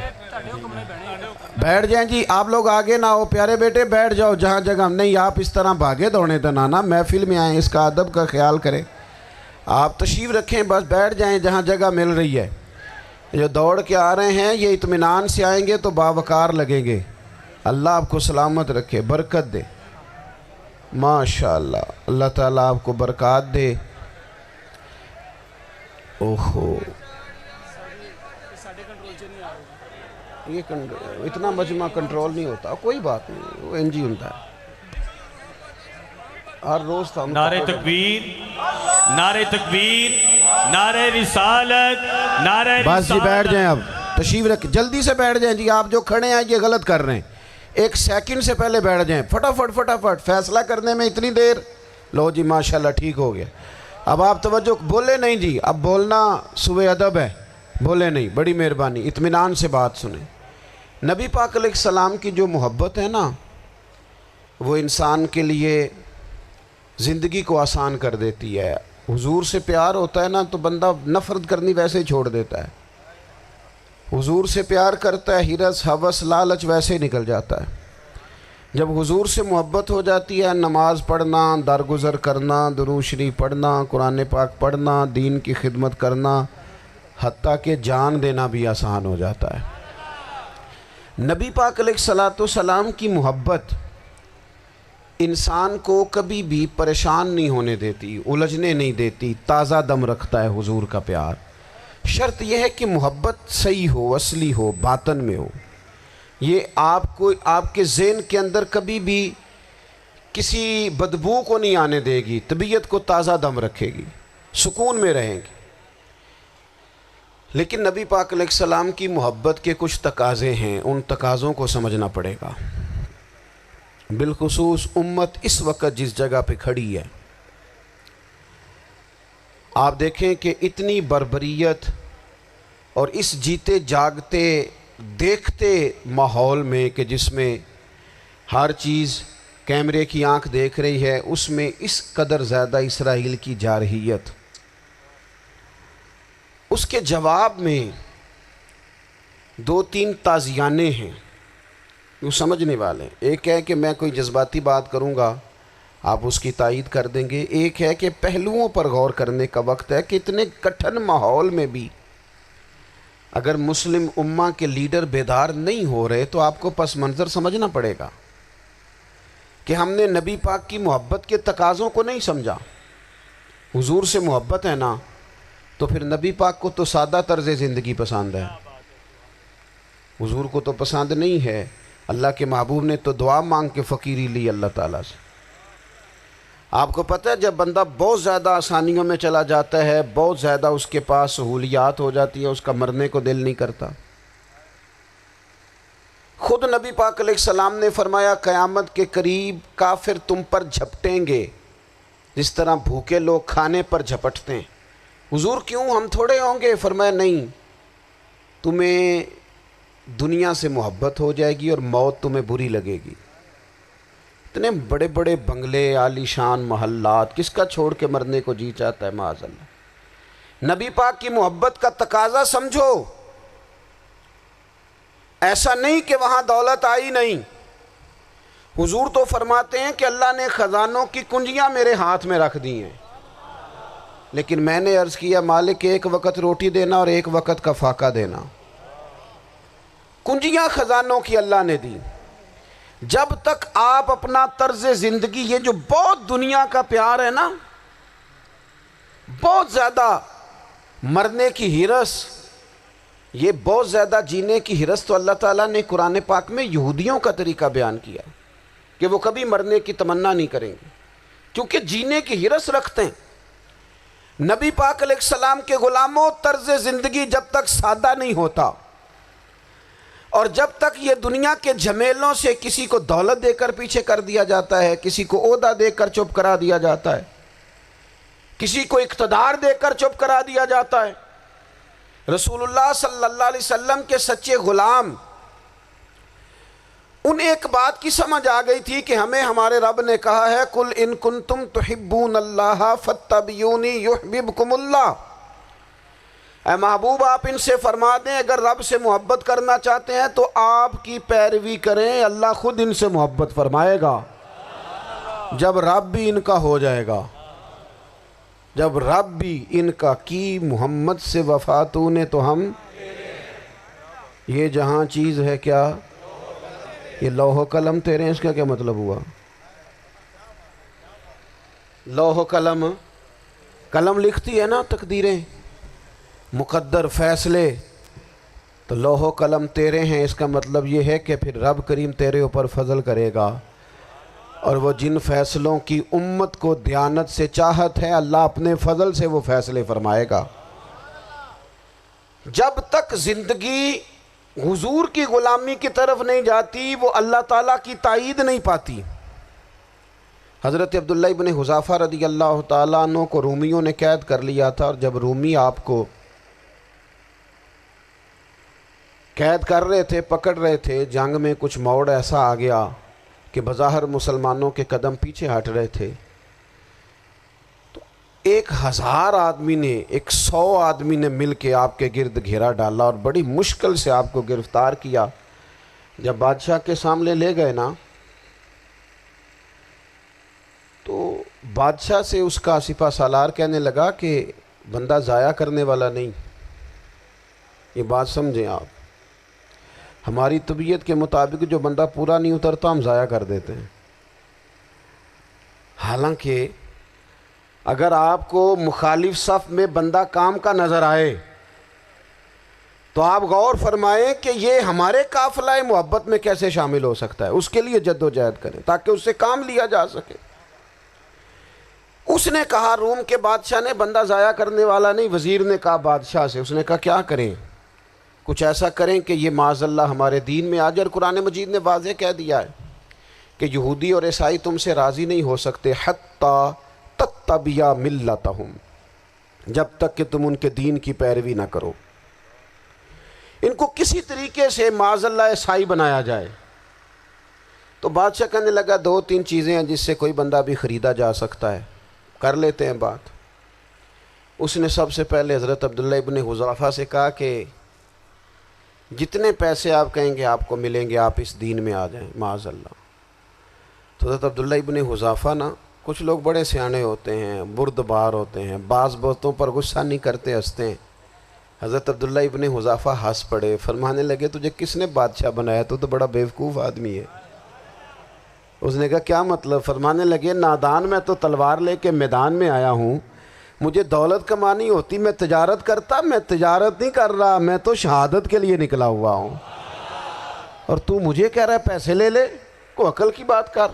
بیٹھ جائیں جی، آپ لوگ آگے نہ ہو پیارے بیٹے، بیٹھ جاؤ جہاں جگہ. نہیں آپ اس طرح بھاگے دوڑنے تو نانا، محفل میں آئیں، اس کا ادب کا خیال کریں. آپ تشریف رکھیں، بس بیٹھ جائیں جہاں جگہ مل رہی ہے. جو دوڑ کے آ رہے ہیں یہ اطمینان سے آئیں گے تو باوقار لگیں گے. اللہ آپ کو سلامت رکھے، برکت دے. ماشاءاللہ، اللہ تعالیٰ آپ کو برکات دے. اوہو، یہ اتنا مجمع کنٹرول نہیں ہوتا. کوئی بات نہیں، وہ انجی ہوتا ہے ہر روز. تھا نعرہ تکبیر، نعرہ تکبیر، نعرہ رسالت، نعرہ رسالت. بس جی بیٹھ جائیں، اب تشریف رکھ، جلدی سے بیٹھ جائیں جی. آپ جو کھڑے ہیں یہ غلط کر رہے ہیں. ایک سیکنڈ سے پہلے بیٹھ جائیں. فٹافٹ فیصلہ کرنے میں اتنی دیر. لو جی ماشاءاللہ ٹھیک ہو گیا. اب آپ توجہ، بولے نہیں جی، اب بولنا سوء ادب ہے. بولے نہیں، بڑی مہربانی، اطمینان سے بات سنیں. نبی پاک علیہ السلام کی جو محبت ہے نا، وہ انسان کے لیے زندگی کو آسان کر دیتی ہے. حضور سے پیار ہوتا ہے نا تو بندہ نفرت کرنی ویسے ہی چھوڑ دیتا ہے. حضور سے پیار کرتا ہے، ہرس ہوس لالچ ویسے ہی نکل جاتا ہے. جب حضور سے محبت ہو جاتی ہے، نماز پڑھنا، درگزر کرنا، درود شریف پڑھنا، قرآن پاک پڑھنا، دین کی خدمت کرنا، حتیٰ کہ جان دینا بھی آسان ہو جاتا ہے. نبی پاک علیہ السلام کی محبت انسان کو کبھی بھی پریشان نہیں ہونے دیتی، الجھنے نہیں دیتی، تازہ دم رکھتا ہے حضور کا پیار. شرط یہ ہے کہ محبت صحیح ہو، اصلی ہو، باطن میں ہو. یہ آپ کے ذہن کے اندر کبھی بھی کسی بدبو کو نہیں آنے دے گی، طبیعت کو تازہ دم رکھے گی، سکون میں رہیں گے. لیکن نبی پاک علیہ السلام کی محبت کے کچھ تقاضے ہیں، ان تقاضوں کو سمجھنا پڑے گا. بالخصوص امت اس وقت جس جگہ پہ کھڑی ہے، آپ دیکھیں کہ اتنی بربریت اور اس جیتے جاگتے دیکھتے ماحول میں کہ جس میں ہر چیز کیمرے کی آنکھ دیکھ رہی ہے، اس میں اس قدر زیادہ اسرائیل کی جارحیت. اس کے جواب میں 2-3 تازیانے ہیں وہ سمجھنے والے. ایک ہے کہ میں کوئی جذباتی بات کروں گا، آپ اس کی تائید کر دیں گے. ایک ہے کہ پہلوؤں پر غور کرنے کا وقت ہے کہ اتنے کٹھن ماحول میں بھی اگر مسلم امہ کے لیڈر بیدار نہیں ہو رہے تو آپ کو پس منظر سمجھنا پڑے گا کہ ہم نے نبی پاک کی محبت کے تقاضوں کو نہیں سمجھا. حضور سے محبت ہے نا تو پھر نبی پاک کو تو سادہ طرز زندگی پسند ہے، حضور کو تو پسند نہیں ہے. اللہ کے محبوب نے تو دعا مانگ کے فقیری لی اللہ تعالیٰ سے. آپ کو پتہ ہے جب بندہ بہت زیادہ آسانیوں میں چلا جاتا ہے، بہت زیادہ اس کے پاس سہولیات ہو جاتی ہے، اس کا مرنے کو دل نہیں کرتا. خود نبی پاک علیہ السلام نے فرمایا قیامت کے قریب کافر تم پر جھپٹیں گے جس طرح بھوکے لوگ کھانے پر جھپٹتے ہیں. حضور کیوں، ہم تھوڑے ہوں گے؟ فرمایا نہیں، تمہیں دنیا سے محبت ہو جائے گی اور موت تمہیں بری لگے گی. اتنے بڑے بڑے بنگلے، عالی شان محلات، کس کا چھوڑ کے مرنے کو جی چاہتا ہے معاذ اللہ. نبی پاک کی محبت کا تقاضا سمجھو. ایسا نہیں کہ وہاں دولت آئی نہیں. حضور تو فرماتے ہیں کہ اللہ نے خزانوں کی کنجیاں میرے ہاتھ میں رکھ دی ہیں، لیکن میں نے عرض کیا مالک ایک وقت روٹی دینا اور ایک وقت کا فاقہ دینا. کنجیاں خزانوں کی اللہ نے دی. جب تک آپ اپنا طرز زندگی، یہ جو بہت دنیا کا پیار ہے نا، بہت زیادہ مرنے کی ہرس، یہ بہت زیادہ جینے کی ہرس، تو اللہ تعالیٰ نے قرآن پاک میں یہودیوں کا طریقہ بیان کیا کہ وہ کبھی مرنے کی تمنا نہیں کریں گے کیونکہ جینے کی ہرس رکھتے ہیں. نبی پاک علیہ السلام کے غلاموں، طرز زندگی جب تک سادہ نہیں ہوتا اور جب تک یہ دنیا کے جھمیلوں سے کسی کو دولت دے کر پیچھے کر دیا جاتا ہے، کسی کو عہدہ دے کر چپ کرا دیا جاتا ہے، کسی کو اقتدار دے کر چپ کرا دیا جاتا ہے. رسول اللہ صلی اللہ علیہ وسلم کے سچے غلام، انہیں ایک بات کی سمجھ آ گئی تھی کہ ہمیں ہمارے رب نے کہا ہے قُلْ إِن كُنْتُمْ تُحِبُّونَ اللَّهَ فَاتَّبِعُونِي يُحْبِبْكُمُ اللَّهُ. اے محبوب آپ ان سے فرما دیں اگر رب سے محبت کرنا چاہتے ہیں تو آپ کی پیروی کریں، اللہ خود ان سے محبت فرمائے گا. جب رب بھی ان کا ہو جائے گا، جب رب بھی ان کا کی محمد سے وفا تو نے تو ہم، یہ جہاں چیز ہے کیا، یہ لوح و قلم تیرے ہیں، اس کا کیا مطلب ہوا؟ لوح و قلم، قلم لکھتی ہے نا تقدیریں، مقدر فیصلے، تو لوح و قلم تیرے ہیں، اس کا مطلب یہ ہے کہ پھر رب کریم تیرے اوپر فضل کرے گا اور وہ جن فیصلوں کی امت کو دیانت سے چاہت ہے اللہ اپنے فضل سے وہ فیصلے فرمائے گا. جب تک زندگی حضور کی غلامی کی طرف نہیں جاتی وہ اللہ تعالیٰ کی تائید نہیں پاتی. حضرت عبداللہ ابن حذافہ رضی اللہ تعالیٰ عنہ کو رومیوں نے قید کر لیا تھا، اور جب رومی آپ کو قید کر رہے تھے، پکڑ رہے تھے، جنگ میں کچھ موڑ ایسا آ گیا کہ بظاہر مسلمانوں کے قدم پیچھے ہٹ رہے تھے، تو 1000 آدمی نے، 100 آدمی نے مل کے آپ کے گرد گھیرا ڈالا اور بڑی مشکل سے آپ کو گرفتار کیا. جب بادشاہ کے سامنے لے گئے نا تو بادشاہ سے اس کا سپہ سالار کہنے لگا کہ بندہ ضائع کرنے والا نہیں. یہ بات سمجھیں آپ، ہماری طبیعت کے مطابق جو بندہ پورا نہیں اترتا ہم ضائع کر دیتے ہیں. حالانکہ اگر آپ کو مخالف صف میں بندہ کام کا نظر آئے تو آپ غور فرمائیں کہ یہ ہمارے قافلہ محبت میں کیسے شامل ہو سکتا ہے، اس کے لیے جد و جہد کریں تاکہ اس سے کام لیا جا سکے. اس نے کہا، روم کے بادشاہ نے، بندہ ضائع کرنے والا نہیں. وزیر نے کہا بادشاہ سے، اس نے کہا کیا کریں؟ کچھ ایسا کریں کہ یہ معاذ اللہ ہمارے دین میں آ جائے. اور قرآن مجید نے واضح کہہ دیا ہے کہ یہودی اور عیسائی تم سے راضی نہیں ہو سکتے حتی تتبع ملتہم، جب تک کہ تم ان کے دین کی پیروی نہ کرو. ان کو کسی طریقے سے معاذ اللہ عیسائی بنایا جائے تو بادشاہ کہنے لگا 2-3 چیزیں ہیں جس سے کوئی بندہ بھی خریدا جا سکتا ہے، کر لیتے ہیں بات۔ اس نے سب سے پہلے حضرت عبداللہ ابن حذافہ سے کہا کہ جتنے پیسے آپ کہیں گے آپ کو ملیں گے، آپ اس دین میں آ جائیں معاذ اللہ۔ تو حضرت عبداللہ ابن حذافہ نا، کچھ لوگ بڑے سیانے ہوتے ہیں، بردبار ہوتے ہیں، بعض باتوں پر غصہ نہیں کرتے، ہنستے ہیں۔ حضرت عبداللہ ابن حذافہ ہنس پڑے، فرمانے لگے تجھے کس نے بادشاہ بنایا؟ تو بڑا بیوقوف آدمی ہے۔ اس نے کہا کیا مطلب؟ فرمانے لگے نادان، میں تو تلوار لے کے میدان میں آیا ہوں، مجھے دولت کمانی ہوتی میں تجارت کرتا، میں تجارت نہیں کر رہا، میں تو شہادت کے لیے نکلا ہوا ہوں، اور تو مجھے کہہ رہا ہے پیسے لے لے، کو عقل کی بات کر۔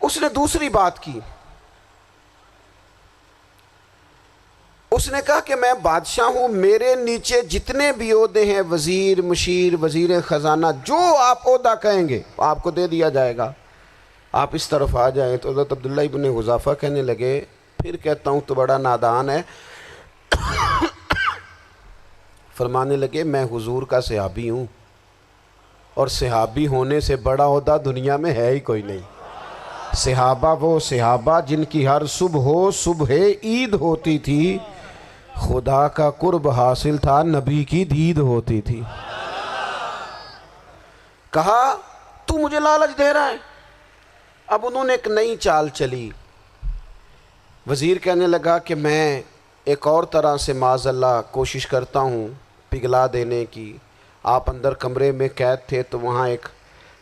اس نے دوسری بات کی، اس نے کہا کہ میں بادشاہ ہوں، میرے نیچے جتنے بھی عہدے ہیں، وزیر، مشیر، وزیر خزانہ، جو آپ عہدہ کہیں گے آپ کو دے دیا جائے گا، آپ اس طرف آ جائیں۔ تو حضرت عبداللہ ابن حذافہ کہنے لگے پھر کہتا ہوں تو بڑا نادان ہے۔ فرمانے لگے میں حضور کا صحابی ہوں، اور صحابی ہونے سے بڑا عہدہ دنیا میں ہے ہی کوئی نہیں۔ صحابہ وہ صحابہ جن کی ہر صبح عید ہوتی تھی، خدا کا قرب حاصل تھا، نبی کی دید ہوتی تھی۔ کہا تو مجھے لالچ دے رہا ہے۔ اب انہوں نے ایک نئی چال چلی۔ وزیر کہنے لگا کہ میں ایک اور طرح سے معاذ اللہ کوشش کرتا ہوں پگھلا دینے کی۔ آپ اندر کمرے میں قید تھے تو وہاں ایک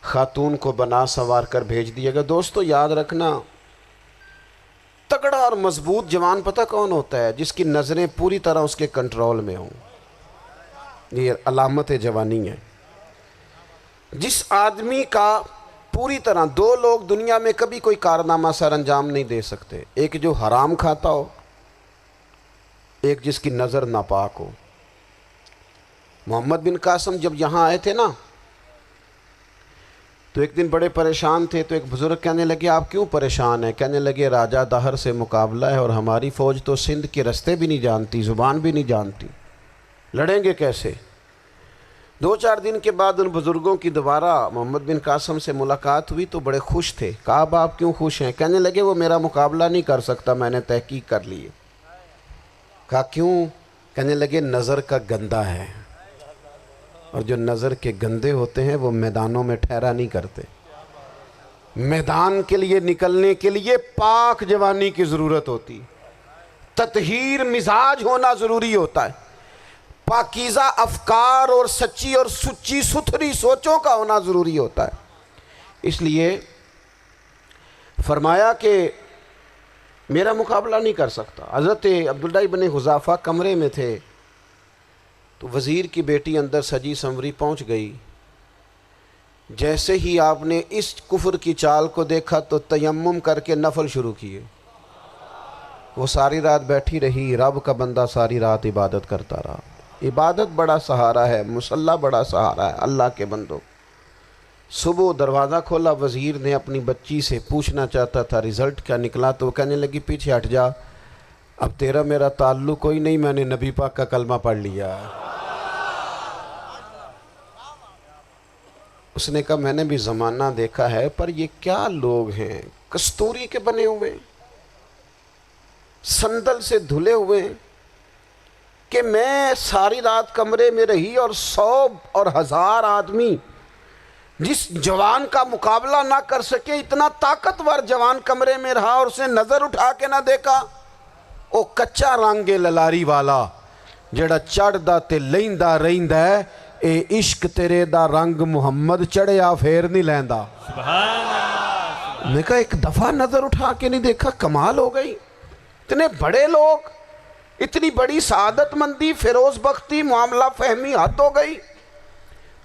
خاتون کو بنا سنوار کر بھیج دیا گیا۔ دوستو یاد رکھنا، تگڑا اور مضبوط جوان پتہ کون ہوتا ہے؟ جس کی نظریں پوری طرح اس کے کنٹرول میں ہوں۔ یہ علامت جوانی ہے۔ جس آدمی کا پوری طرح، 2 لوگ دنیا میں کبھی کوئی کارنامہ سر انجام نہیں دے سکتے، ایک جو حرام کھاتا ہو، ایک جس کی نظر ناپاک ہو۔ محمد بن قاسم جب یہاں آئے تھے نا تو ایک دن بڑے پریشان تھے، تو ایک بزرگ کہنے لگے آپ کیوں پریشان ہیں؟ کہنے لگے راجہ دہر سے مقابلہ ہے، اور ہماری فوج تو سندھ کے رستے بھی نہیں جانتی، زبان بھی نہیں جانتی، لڑیں گے کیسے؟ 2-4 دن کے بعد ان بزرگوں کی دوبارہ محمد بن قاسم سے ملاقات ہوئی تو بڑے خوش تھے۔ کہا اب آپ کیوں خوش ہیں؟ کہنے لگے وہ میرا مقابلہ نہیں کر سکتا، میں نے تحقیق کر لی ہے۔ کہا کیوں؟ کہنے لگے نظر کا گندہ ہے، اور جو نظر کے گندے ہوتے ہیں وہ میدانوں میں ٹھہرا نہیں کرتے۔ میدان کے لیے نکلنے کے لیے پاک جوانی کی ضرورت ہوتی، تطہیر مزاج ہونا ضروری ہوتا ہے، پاکیزہ افکار اور سچی اور سچی ستھری سوچوں کا ہونا ضروری ہوتا ہے۔ اس لیے فرمایا کہ میرا مقابلہ نہیں کر سکتا۔ حضرت عبداللہ ابن حذافہ کمرے میں تھے تو وزیر کی بیٹی اندر سجی سنوری پہنچ گئی۔ جیسے ہی آپ نے اس کفر کی چال کو دیکھا تو تیمم کر کے نفل شروع کیے۔ وہ ساری رات بیٹھی رہی، رب کا بندہ ساری رات عبادت کرتا رہا۔ عبادت بڑا سہارا ہے، مصلی بڑا سہارا ہے اللہ کے بندوں۔ صبح دروازہ کھولا، وزیر نے اپنی بچی سے پوچھنا چاہتا تھا رزلٹ کیا نکلا، تو وہ کہنے لگی پیچھے ہٹ جا، اب تیرا میرا تعلق کوئی نہیں، میں نے نبی پاک کا کلمہ پڑھ لیا۔ اس نے کہا میں نے بھی زمانہ دیکھا ہے، پر یہ کیا لوگ ہیں، کستوری کے بنے ہوئے، سندل سے دھلے ہوئے، کہ میں ساری رات کمرے میں رہی اور 100 اور 1000 آدمی جس جوان کا مقابلہ نہ کر سکے، اتنا طاقتور جوان کمرے میں رہا اور اسے نظر اٹھا کے نہ دیکھا۔ او کچا رنگ للاری والا جڑا چڑھدا تے لیندا رہندا ہے، اے عشق تیرے دا رنگ محمد چڑھیا پھر نہیں لیندا۔ میں نے کہا ایک دفعہ نظر اٹھا کے نہیں دیکھا، کمال ہو گئی۔ اتنے بڑے لوگ، اتنی بڑی سعادت مندی، فیروز بختی، معاملہ فہمی حد ہو گئی۔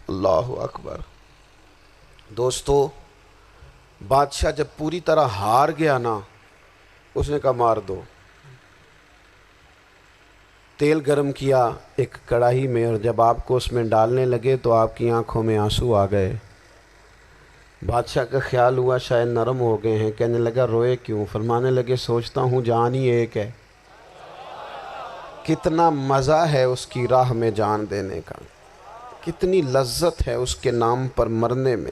اللہ اکبر۔ دوستو بادشاہ جب پوری طرح ہار گیا نا، اس نے کہا مار دو۔ تیل گرم کیا ایک کڑاہی میں، اور جب آپ کو اس میں ڈالنے لگے تو آپ کی آنکھوں میں آنسو آ گئے۔ بادشاہ کا خیال ہوا شاید نرم ہو گئے ہیں، کہنے لگا روئے کیوں؟ فرمانے لگے سوچتا ہوں جان ہی ایک ہے، کتنا مزہ ہے اس کی راہ میں جان دینے کا، کتنی لذت ہے اس کے نام پر مرنے میں۔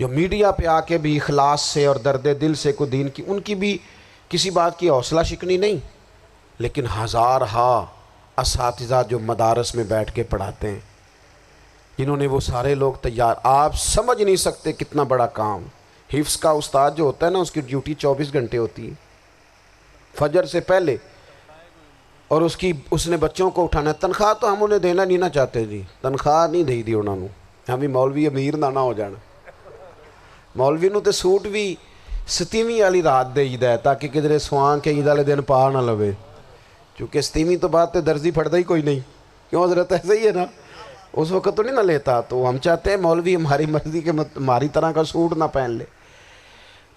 جو میڈیا پہ آ کے بھی اخلاص سے اور درد دل سے کو دین کی، ان کی بھی کسی بات کی حوصلہ شکنی نہیں، لیکن ہزارہا اساتذہ جو مدارس میں بیٹھ کے پڑھاتے ہیں، جنہوں نے وہ سارے لوگ تیار، آپ سمجھ نہیں سکتے کتنا بڑا کام۔ حفظ کا استاد جو ہوتا ہے نا، اس کی ڈیوٹی 24 گھنٹے ہوتی ہے فجر سے پہلے، اور اس نے بچوں کو اٹھانا ہے۔ تنخواہ تو ہم انہیں دینا نہیں نہ چاہتے جی، تنخواہ نہیں دئی دی انہوں نے، ہمیں مولوی امیر نہ ہو جانا، مولوی نو تے سوٹ بھی 27ویں والی رات دے ہے تاکہ کدھر سوان کے عید والے دن پا نہ لوے، چونکہ 27ویں تو بات تے درزی پھڑتا ہی کوئی نہیں، کیوں حضرت ایسے ہی ہے نا، اس وقت تو نہیں نہ لیتا، تو ہم چاہتے ہیں مولوی ہماری مرضی کے ہماری طرح کا سوٹ نہ پہن لے۔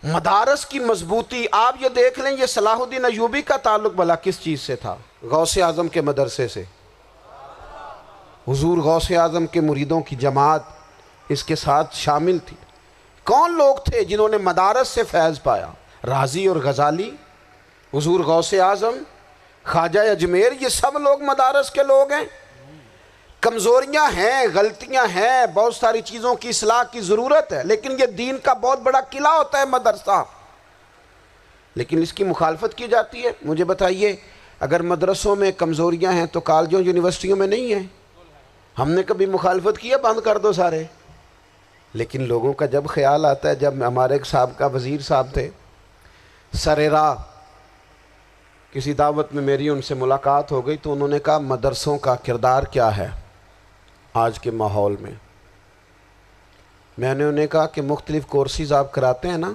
مدارس کی مضبوطی آپ یہ دیکھ لیں، یہ صلاح الدین ایوبی کا تعلق بھلا کس چیز سے تھا؟ غوث اعظم کے مدرسے سے۔ حضور غوث اعظم کے مریدوں کی جماعت اس کے ساتھ شامل تھی۔ کون لوگ تھے جنہوں نے مدارس سے فیض پایا؟ رازی اور غزالی، حضور غوث اعظم، خواجہ اجمیر، یہ سب لوگ مدارس کے لوگ ہیں۔ کمزوریاں ہیں، غلطیاں ہیں، بہت ساری چیزوں کی اصلاح کی ضرورت ہے، لیکن یہ دین کا بہت بڑا قلعہ ہوتا ہے مدرسہ، لیکن اس کی مخالفت کی جاتی ہے۔ مجھے بتائیے، اگر مدرسوں میں کمزوریاں ہیں تو کالجوں یونیورسٹیوں میں نہیں ہیں؟ ہم نے کبھی مخالفت کی ہے بند کر دو سارے؟ لیکن لوگوں کا جب خیال آتا ہے، جب ہمارے ایک صاحب کا وزیر صاحب تھے سر راہ، کسی دعوت میں میری ان سے ملاقات ہو گئی تو انہوں نے کہا مدرسوں کا کردار کیا ہے آج کے ماحول میں؟ میں نے انہیں کہا کہ مختلف کورسز آپ کراتے ہیں نا،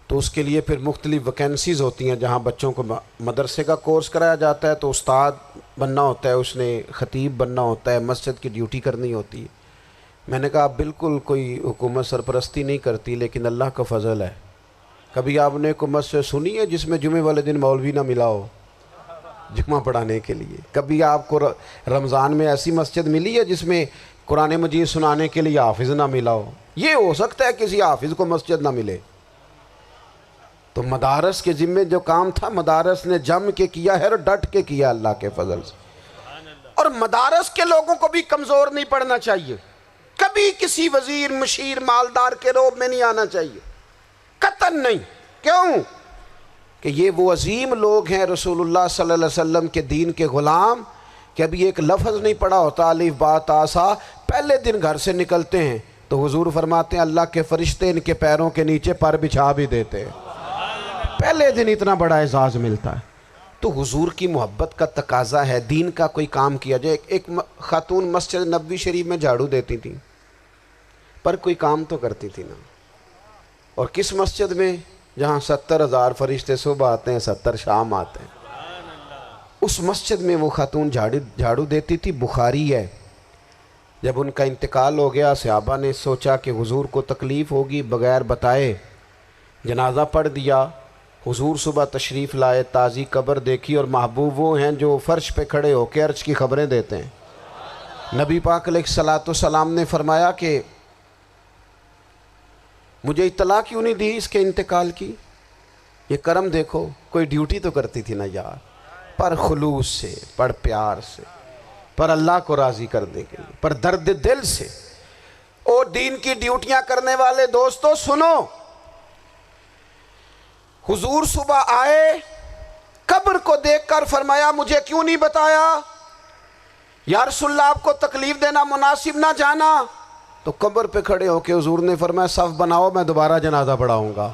تو اس کے لیے پھر مختلف ویکینسیز ہوتی ہیں، جہاں بچوں کو مدرسے کا کورس کرایا جاتا ہے تو استاد بننا ہوتا ہے، اس نے خطیب بننا ہوتا ہے، مسجد کی ڈیوٹی کرنی ہوتی ہے۔ میں نے کہا آپ بالکل کوئی حکومت سرپرستی نہیں کرتی، لیکن اللہ کا فضل ہے، کبھی آپ نے کوئی مسجد سنی ہے جس میں جمعے والے دن مولوی نہ ملا ہو جمعہ پڑھانے کے لیے؟ کبھی آپ کو رمضان میں ایسی مسجد ملی ہے جس میں قرآن مجید سنانے کے لیے حافظ نہ ملا ہو؟ یہ ہو سکتا ہے کسی حافظ کو مسجد نہ ملے۔ تو مدارس کے ذمے جو کام تھا مدارس نے جم کے کیا ہے اور ڈٹ کے کیا اللہ کے فضل سے۔ اور مدارس کے لوگوں کو بھی کمزور نہیں پڑنا چاہیے، کبھی کسی وزیر مشیر مالدار کے روب میں نہیں آنا چاہیے، قطعاً نہیں۔ کیوں؟ کہ یہ وہ عظیم لوگ ہیں رسول اللہ صلی اللہ علیہ وسلم کے دین کے غلام، کہ ابھی ایک لفظ نہیں پڑھا ہوتا الف با تا سا، پہلے دن گھر سے نکلتے ہیں تو حضور فرماتے ہیں اللہ کے فرشتے ان کے پیروں کے نیچے پر بچھا بھی دیتے ہیں، پہلے دن اتنا بڑا اعزاز ملتا ہے۔ تو حضور کی محبت کا تقاضا ہے، دین کا کوئی کام کیا جائے۔ ایک خاتون مسجد نبوی شریف میں جھاڑو دیتی تھی، پر کوئی کام تو کرتی تھی نا۔ اور کس مسجد میں؟ جہاں 70,000 فرشتے صبح آتے ہیں 70 شام آتے ہیں، اس مسجد میں وہ خاتون جھاڑو دیتی تھی۔ بخاری ہے، جب ان کا انتقال ہو گیا صحابہ نے سوچا کہ حضور کو تکلیف ہوگی، بغیر بتائے جنازہ پڑھ دیا۔ حضور صبح تشریف لائے، تازی قبر دیکھی، اور محبوب وہ ہیں جو فرش پہ کھڑے ہو کے عرش کی خبریں دیتے ہیں۔ نبی پاک علیہ الصلوۃ والسلام نے فرمایا کہ مجھے اطلاع کیوں نہیں دی اس کے انتقال کی؟ یہ کرم دیکھو، کوئی ڈیوٹی تو کرتی تھی نا یار، پر خلوص سے، پر پیار سے، پر اللہ کو راضی کرنے کے لیے، پر درد دل سے۔ اور دین کی ڈیوٹیاں کرنے والے دوستو سنو، حضور صبح آئے، قبر کو دیکھ کر فرمایا مجھے کیوں نہیں بتایا؟ یا رسول اللہ آپ کو تکلیف دینا مناسب نہ جانا؟ تو قبر پہ کھڑے ہو کے حضور نے فرمایا صف بناؤ میں دوبارہ جنازہ پڑھاؤں گا،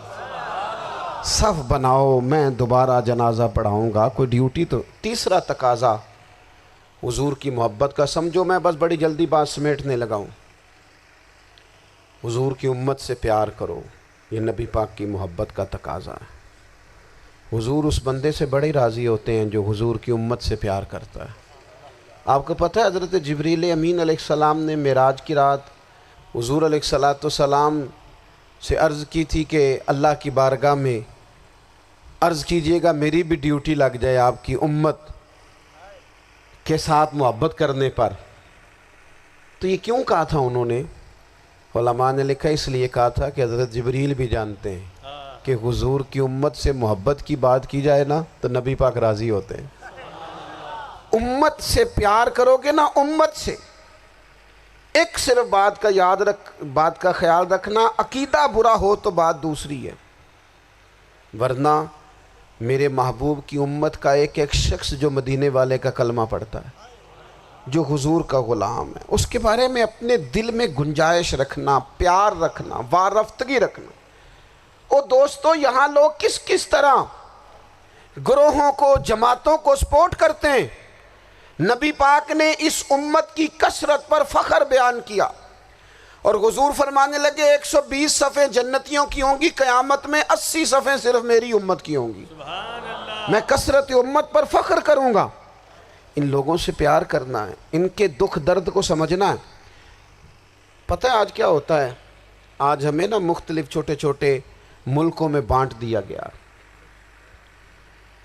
صف بناؤ میں دوبارہ جنازہ پڑھاؤں گا۔ کوئی ڈیوٹی تو۔ تیسرا تقاضا حضور کی محبت کا، سمجھو میں بس بڑی جلدی بات سمیٹنے لگا ہوں۔ حضور کی امت سے پیار کرو، یہ نبی پاک کی محبت کا تقاضا ہے۔ حضور اس بندے سے بڑے راضی ہوتے ہیں جو حضور کی امت سے پیار کرتا ہے۔ آپ کو پتہ ہے حضرت جبریل امین علیہ السلام نے معراج کی رات حضور علیہ الصلوۃ والسلام سے عرض کی تھی کہ اللہ کی بارگاہ میں عرض کیجئے گا میری بھی ڈیوٹی لگ جائے آپ کی امت کے ساتھ محبت کرنے پر۔ تو یہ کیوں کہا تھا انہوں نے؟ علماء نے لکھا اس لیے کہا تھا کہ حضرت جبریل بھی جانتے ہیں کہ حضور کی امت سے محبت کی بات کی جائے نا تو نبی پاک راضی ہوتے ہیں۔ امت سے پیار کرو گے نا، امت سے، ایک صرف بات کا خیال رکھنا، عقیدہ برا ہو تو بات دوسری ہے، ورنہ میرے محبوب کی امت کا ایک ایک شخص جو مدینے والے کا کلمہ پڑھتا ہے، جو حضور کا غلام ہے، اس کے بارے میں اپنے دل میں گنجائش رکھنا، پیار رکھنا، وارفتگی رکھنا۔ اور دوستو یہاں لوگ کس طرح گروہوں کو، جماعتوں کو سپورٹ کرتے ہیں۔ نبی پاک نے اس امت کی کثرت پر فخر بیان کیا اور حضور فرمانے لگے 120 صفیں جنتیوں کی ہوں گی، قیامت میں 80 صفیں صرف میری امت کی ہوں گی، میں کثرت امت پر فخر کروں گا۔ ان لوگوں سے پیار کرنا ہے، ان کے دکھ درد کو سمجھنا ہے۔ پتہ ہے آج کیا ہوتا ہے؟ آج ہمیں نا مختلف چھوٹے چھوٹے ملکوں میں بانٹ دیا گیا،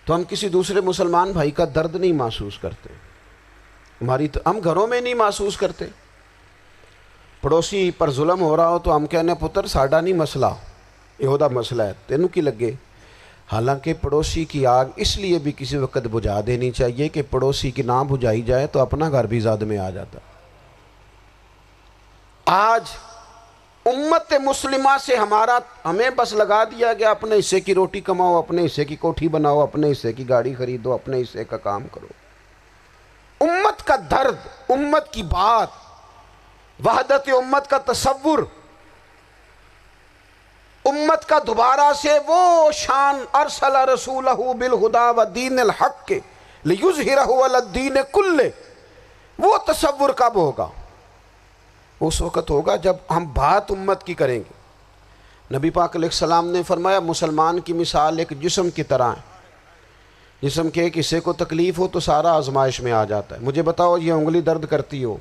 تو ہم کسی دوسرے مسلمان بھائی کا درد نہیں محسوس کرتے، ہم گھروں میں نہیں محسوس کرتے۔ پڑوسی پر ظلم ہو رہا ہو تو ہم کہنے پتر ساڈا نہیں مسئلہ، یہ دا مسئلہ ہے، تینوں کی لگے۔ حالانکہ پڑوسی کی آگ اس لیے بھی کسی وقت بجھا دینی چاہیے کہ پڑوسی کی نہ بجھائی جائے تو اپنا گھر بھی زاد میں آ جاتا۔ آج امت مسلمہ سے ہمیں بس لگا دیا گیا اپنے حصے کی روٹی کماؤ، اپنے حصے کی کوٹھی بناؤ، اپنے حصے کی گاڑی خریدو، اپنے حصے کا کام کرو۔ امت کا درد، امت کی بات، وحدت امت کا تصور، امت کا دوبارہ سے وہ شان ارسل رسولہ بالہدی ودین الحق لیظہرہ علی الدین کلہ، وہ تصور کب ہوگا؟ اس وقت ہوگا جب ہم بات امت کی کریں گے۔ نبی پاک علیہ السلام نے فرمایا مسلمان کی مثال ایک جسم کی طرح ہے، جسم کے ایک حصے کو تکلیف ہو تو سارا آزمائش میں آ جاتا ہے۔ مجھے بتاؤ یہ انگلی درد کرتی ہو،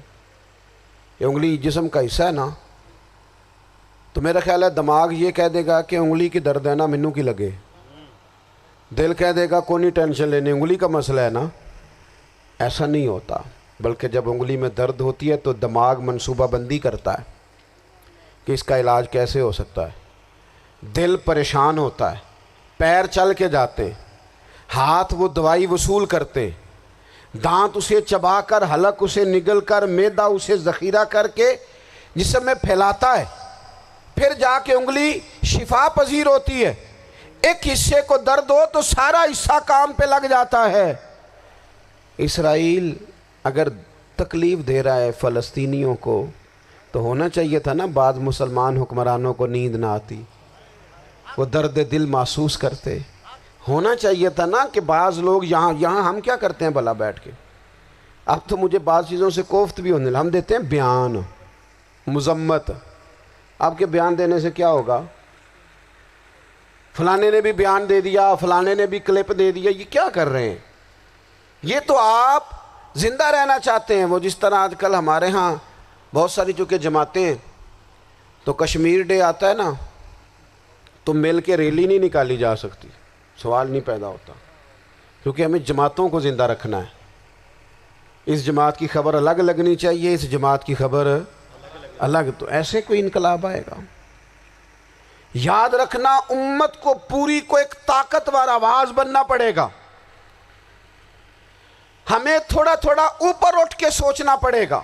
یہ انگلی جسم کا حصہ ہے نا، تو میرا خیال ہے دماغ یہ کہہ دے گا کہ انگلی کی درد ہے نا منو کی لگے، دل کہہ دے گا کوئی نہیں ٹینشن لینے، انگلی کا مسئلہ ہے نا۔ ایسا نہیں ہوتا، بلکہ جب انگلی میں درد ہوتی ہے تو دماغ منصوبہ بندی کرتا ہے کہ اس کا علاج کیسے ہو سکتا ہے، دل پریشان ہوتا ہے، پیر چل کے جاتے، ہاتھ وہ دوائی وصول کرتے، دانت اسے چبا کر، حلق اسے نگل کر، معدہ اسے ذخیرہ کر کے جسم میں پھیلاتا ہے، پھر جا کے انگلی شفا پذیر ہوتی ہے۔ ایک حصے کو درد ہو تو سارا حصہ کام پہ لگ جاتا ہے۔ اسرائیل اگر تکلیف دے رہا ہے فلسطینیوں کو تو ہونا چاہیے تھا نا بعض مسلمان حکمرانوں کو نیند نہ آتی، وہ درد دل محسوس کرتے۔ ہونا چاہیے تھا نا کہ بعض لوگ یہاں ہم کیا کرتے ہیں بھلا بیٹھ کے، اب تو مجھے بعض چیزوں سے کوفت بھی ہونے لگا، ہم دیتے ہیں بیان، مذمت۔ آپ کے بیان دینے سے کیا ہوگا؟ فلانے نے بھی بیان دے دیا، فلانے نے بھی کلپ دے دیا، یہ کیا کر رہے ہیں؟ یہ تو آپ زندہ رہنا چاہتے ہیں۔ وہ جس طرح آج کل ہمارے ہاں بہت ساری چونکہ جماعتیں ہیں تو کشمیر ڈے آتا ہے نا تو مل کے ریلی نہیں نکالی جا سکتی، سوال نہیں پیدا ہوتا، کیونکہ ہمیں جماعتوں کو زندہ رکھنا ہے۔ اس جماعت کی خبر الگ لگنی چاہیے، اس جماعت کی خبر الگ، تو ایسے کوئی انقلاب آئے گا؟ یاد رکھنا امت کو پوری کو ایک طاقتور آواز بننا پڑے گا، ہمیں تھوڑا تھوڑا اوپر اٹھ کے سوچنا پڑے گا۔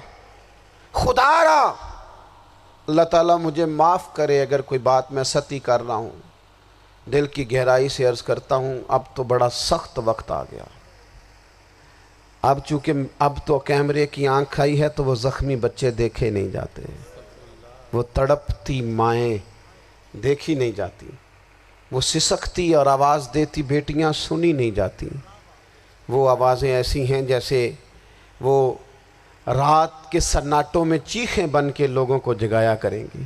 خدا را اللہ تعالیٰ مجھے معاف کرے اگر کوئی بات میں ستی کر رہا ہوں، دل کی گہرائی سے عرض کرتا ہوں اب تو بڑا سخت وقت آ گیا۔ اب چونکہ اب تو کیمرے کی آنکھ آئی ہے تو وہ زخمی بچے دیکھے نہیں جاتے، وہ تڑپتی مائیں دیکھی نہیں جاتی، وہ سسکتی اور آواز دیتی بیٹیاں سنی نہیں جاتی۔ وہ آوازیں ایسی ہیں جیسے وہ رات کے سناٹوں میں چیخیں بن کے لوگوں کو جگایا کریں گی۔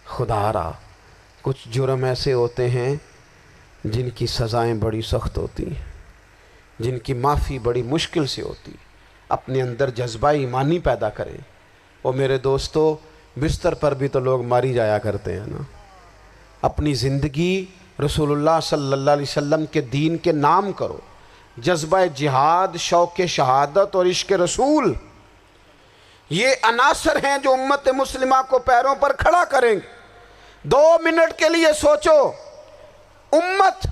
خدا را کچھ جرم ایسے ہوتے ہیں جن کی سزائیں بڑی سخت ہوتی ہیں، جن کی معافی بڑی مشکل سے ہوتی۔ اپنے اندر جذبہ ایمانی پیدا کریں۔ اور میرے دوستو بستر پر بھی تو لوگ ماری جایا کرتے ہیں نا۔ اپنی زندگی رسول اللہ صلی اللہ علیہ وسلم کے دین کے نام کرو، جذبہ جہاد، شوق شہادت اور عشق رسول، یہ عناصر ہیں جو امت مسلمہ کو پیروں پر کھڑا کریں گے۔ 2 منٹ کے لیے سوچو، امت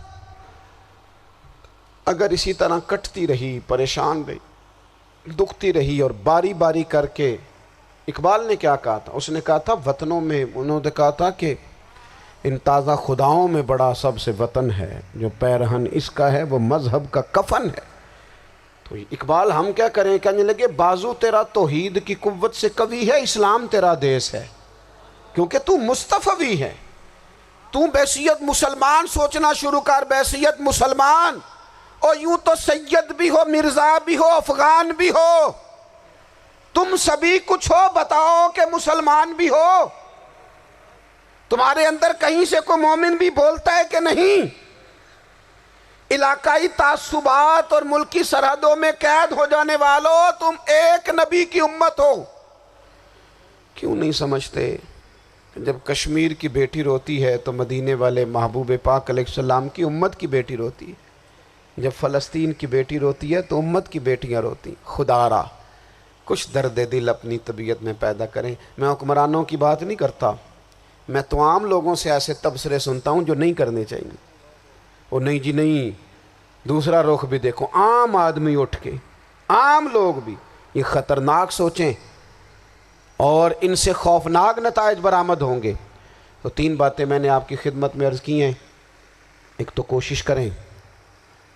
اگر اسی طرح کٹتی رہی، پریشان رہی، دکھتی رہی اور باری باری کر کے اقبال نے کیا کہا تھا؟ اس نے کہا تھا وطنوں میں، انہوں نے کہا تھا کہ ان تازہ خداؤں میں بڑا سب سے وطن ہے، جو پیرہن اس کا ہے وہ مذہب کا کفن ہے۔ تو اقبال ہم کیا کریں؟ کہنے لگے بازو تیرا توحید کی قوت سے قوی ہے، اسلام تیرا دیس ہے، کیونکہ تو مصطفی ہے۔ تو بحیثیت مسلمان سوچنا شروع کر، بحیثیت مسلمان، اور یوں تو سید بھی ہو، مرزا بھی ہو، افغان بھی ہو، تم سبھی کچھ ہو، بتاؤ کہ مسلمان بھی ہو۔ تمہارے اندر کہیں سے کوئی مومن بھی بولتا ہے کہ نہیں؟ علاقائی تعصبات اور ملکی سرحدوں میں قید ہو جانے والوں، تم ایک نبی کی امت ہو۔ کیوں نہیں سمجھتے؟ جب کشمیر کی بیٹی روتی ہے تو مدینے والے محبوب پاک علیہ السلام کی امت کی بیٹی روتی ہے، جب فلسطین کی بیٹی روتی ہے تو امت کی بیٹیاں روتی ہیں۔ خدا را کچھ درد دل اپنی طبیعت میں پیدا کریں۔ میں حکمرانوں کی بات نہیں کرتا، میں تو عام لوگوں سے ایسے تبصرے سنتا ہوں جو نہیں کرنے چاہیے۔ وہ نہیں جی نہیں، دوسرا رخ بھی دیکھو، عام آدمی اٹھ کے، عام لوگ بھی یہ خطرناک سوچیں اور ان سے خوفناک نتائج برآمد ہوں گے۔ تو 3 باتیں میں نے آپ کی خدمت میں عرض کی ہیں۔ ایک تو کوشش کریں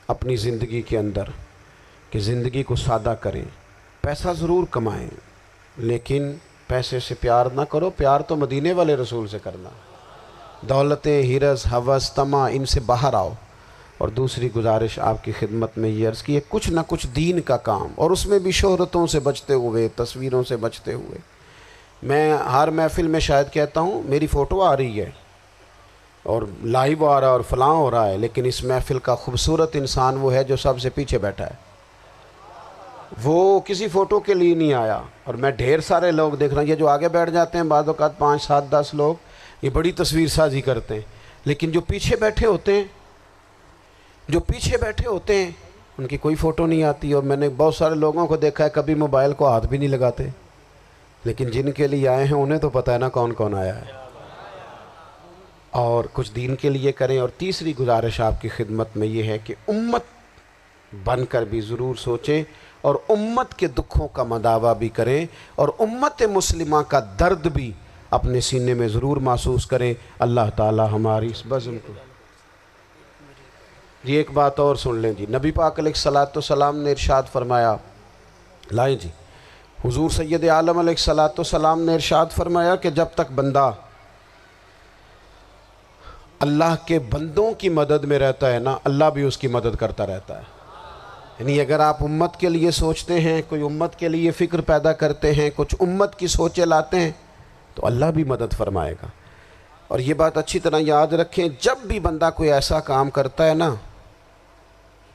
اپنی زندگی کے اندر کہ زندگی کو سادہ کریں، پیسہ ضرور کمائیں لیکن پیسے سے پیار نہ کرو، پیار تو مدینے والے رسول سے کرنا۔ دولتیں، ہرس، ہوس، طمع، ان سے باہر آؤ۔ اور دوسری گزارش آپ کی خدمت میں یہ عرض کی ہے، کچھ نہ کچھ دین کا کام، اور اس میں بھی شہرتوں سے بچتے ہوئے، تصویروں سے بچتے ہوئے۔ میں ہر محفل میں شاید کہتا ہوں میری فوٹو آ رہی ہے اور لائیو آ رہا ہے اور فلاں ہو رہا ہے، لیکن اس محفل کا خوبصورت انسان وہ ہے جو سب سے پیچھے بیٹھا ہے، وہ کسی فوٹو کے لیے نہیں آیا۔ اور میں ڈھیر سارے لوگ دیکھ رہا ہوں، یہ جو آگے بیٹھ جاتے ہیں بعض اوقات 5، 7، 10 لوگ، یہ بڑی تصویر سازی کرتے ہیں، لیکن جو پیچھے بیٹھے ہوتے ہیں ان کی کوئی فوٹو نہیں آتی۔ اور میں نے بہت سارے لوگوں کو دیکھا ہے کبھی موبائل کو ہاتھ بھی نہیں لگاتے، لیکن جن کے لیے آئے ہیں انہیں تو پتہ ہے نا کون کون آیا ہے۔ اور کچھ دین کے لیے کریں۔ اور تیسری گزارش آپ کی خدمت میں یہ ہے کہ امت بن کر بھی ضرور سوچیں اور امت کے دکھوں کا مداوع بھی کریں، اور امت مسلمہ کا درد بھی اپنے سینے میں ضرور محسوس کریں۔ اللہ تعالی ہماری اس بزم کو جی ایک بات اور سن لیں جی، نبی پاک علیہ السلام نے ارشاد فرمایا، لائیں جی، حضور سید عالم علیہ السلام نے ارشاد فرمایا کہ جب تک بندہ اللہ کے بندوں کی مدد میں رہتا ہے نا، اللہ بھی اس کی مدد کرتا رہتا ہے۔ یعنی اگر آپ امت کے لیے سوچتے ہیں، کوئی امت کے لیے فکر پیدا کرتے ہیں، کچھ امت کی سوچیں لاتے ہیں، تو اللہ بھی مدد فرمائے گا۔ اور یہ بات اچھی طرح یاد رکھیں، جب بھی بندہ کوئی ایسا کام کرتا ہے نا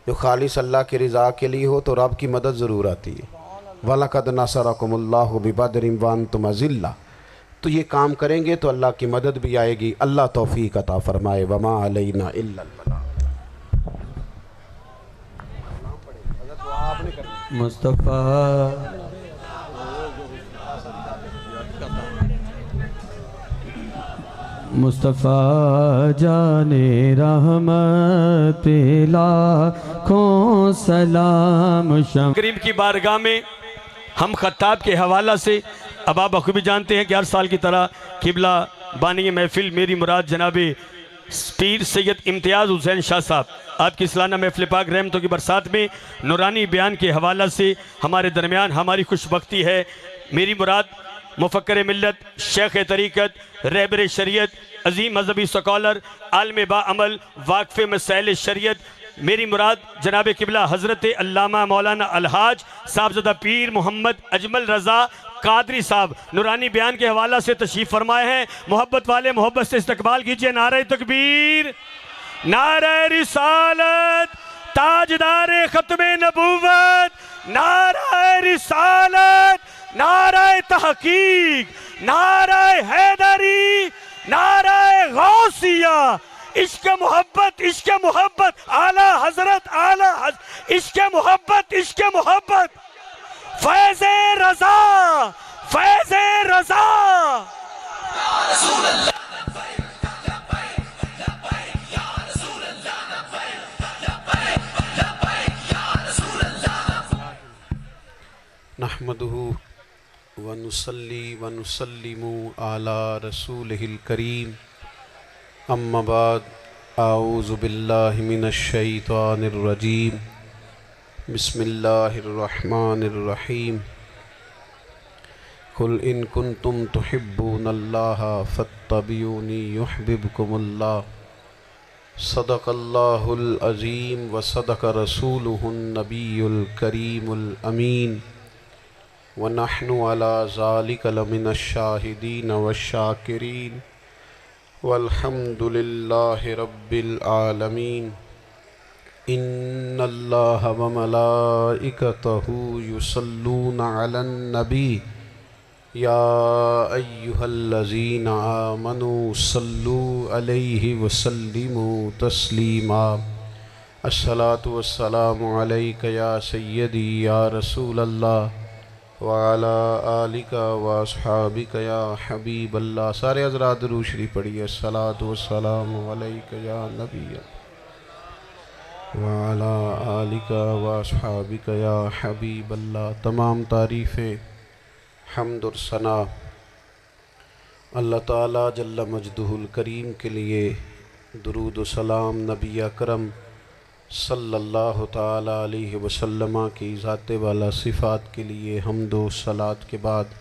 جو خالص اللہ کی رضا کے لیے ہو، تو رب کی مدد ضرور آتی ہے۔ وَلَقَدْ نَصَرَكُمُ اللَّهُ بِبَدْرٍ وَأَنْتُمْ أَذِلَّةٌ۔ تو یہ کام کریں گے تو اللہ کی مدد بھی آئے گی۔ اللہ توفیق عطا فرمائے۔ وَمَا عَلَيْنَا إِلَّا الْبَلَاغُ۔ مصطفیٰ مصطفیٰ جانے رحمت لاکھوں سلام شم کریم کی بارگاہ میں ہم خطاب کے حوالہ سے اب آپ بخوبی جانتے ہیں کہ ہر سال کی طرح قبلہ بانی محفل میری مراد جناب پیر سید امتیاز حسین شاہ صاحب آپ کی سالانہ محفل پاک رحمتوں کی برسات میں نورانی بیان کے حوالہ سے ہمارے درمیان ہماری خوش بختی ہے۔ میری مراد مفکر ملت، شیخ طریقت، رہبر شریعت، عظیم مذہبی سکالر، عالم با عمل، واقف مسائل شریعت، میری مراد جناب قبلہ حضرت علامہ مولانا الحاج صاحبزادہ پیر محمد اجمل رضا قادری صاحب نورانی بیان کے حوالہ سے تشریف فرمائے ہیں۔ محبت والے محبت سے استقبال کیجئے۔ نعرہ تکبیر، نعرہ رسالت، تاجدار ختم نبوت، نعرہ رسالت، نعرہ تحقیق، نعرہ حیدری، نعرہ غوثیہ، عشق محبت، عشق محبت، اعلیٰ حضرت، اعلیٰ حضرت، عشق محبت، عشق محبت، فیض رضا، فیض رضا۔ نحمدہ ونصلي ونسلم على رسوله الكريم أما بعد أعوذ بالله من الشيطان الرجيم بسم الله الرحمن الرحيم قل إن كنتم تحبون الله فاتبعوني يحببكم الله صدق الله العظيم وصدق رسوله النبي الكريم الأمين ونحن على ذلك لمن الشاهدين والشاكرين والحمد لله رب العالمين إن الله وملائكته يصلون على النبي يا أيها الذين آمنوا صلوا عليه وسلموا تسليما الصلاة والسلام عليك يا سيدي يا رسول الله وعلى آلك واصحابك يا حبيب الله. سارے حضرات درود شریف پڑھیے. الصلاة والسلام عليك يا نبي وعلى آلك واصحابك يا حبيب الله. تمام تعریفیں حمد اور ثنا اللہ تعالیٰ جل مجدہ الکریم کے لیے. درود و سلام نبی اکرم صلی اللہ تعالیٰ علیہ وسلم کی ذات والا صفات کے لیے حمد و صلات کے بعد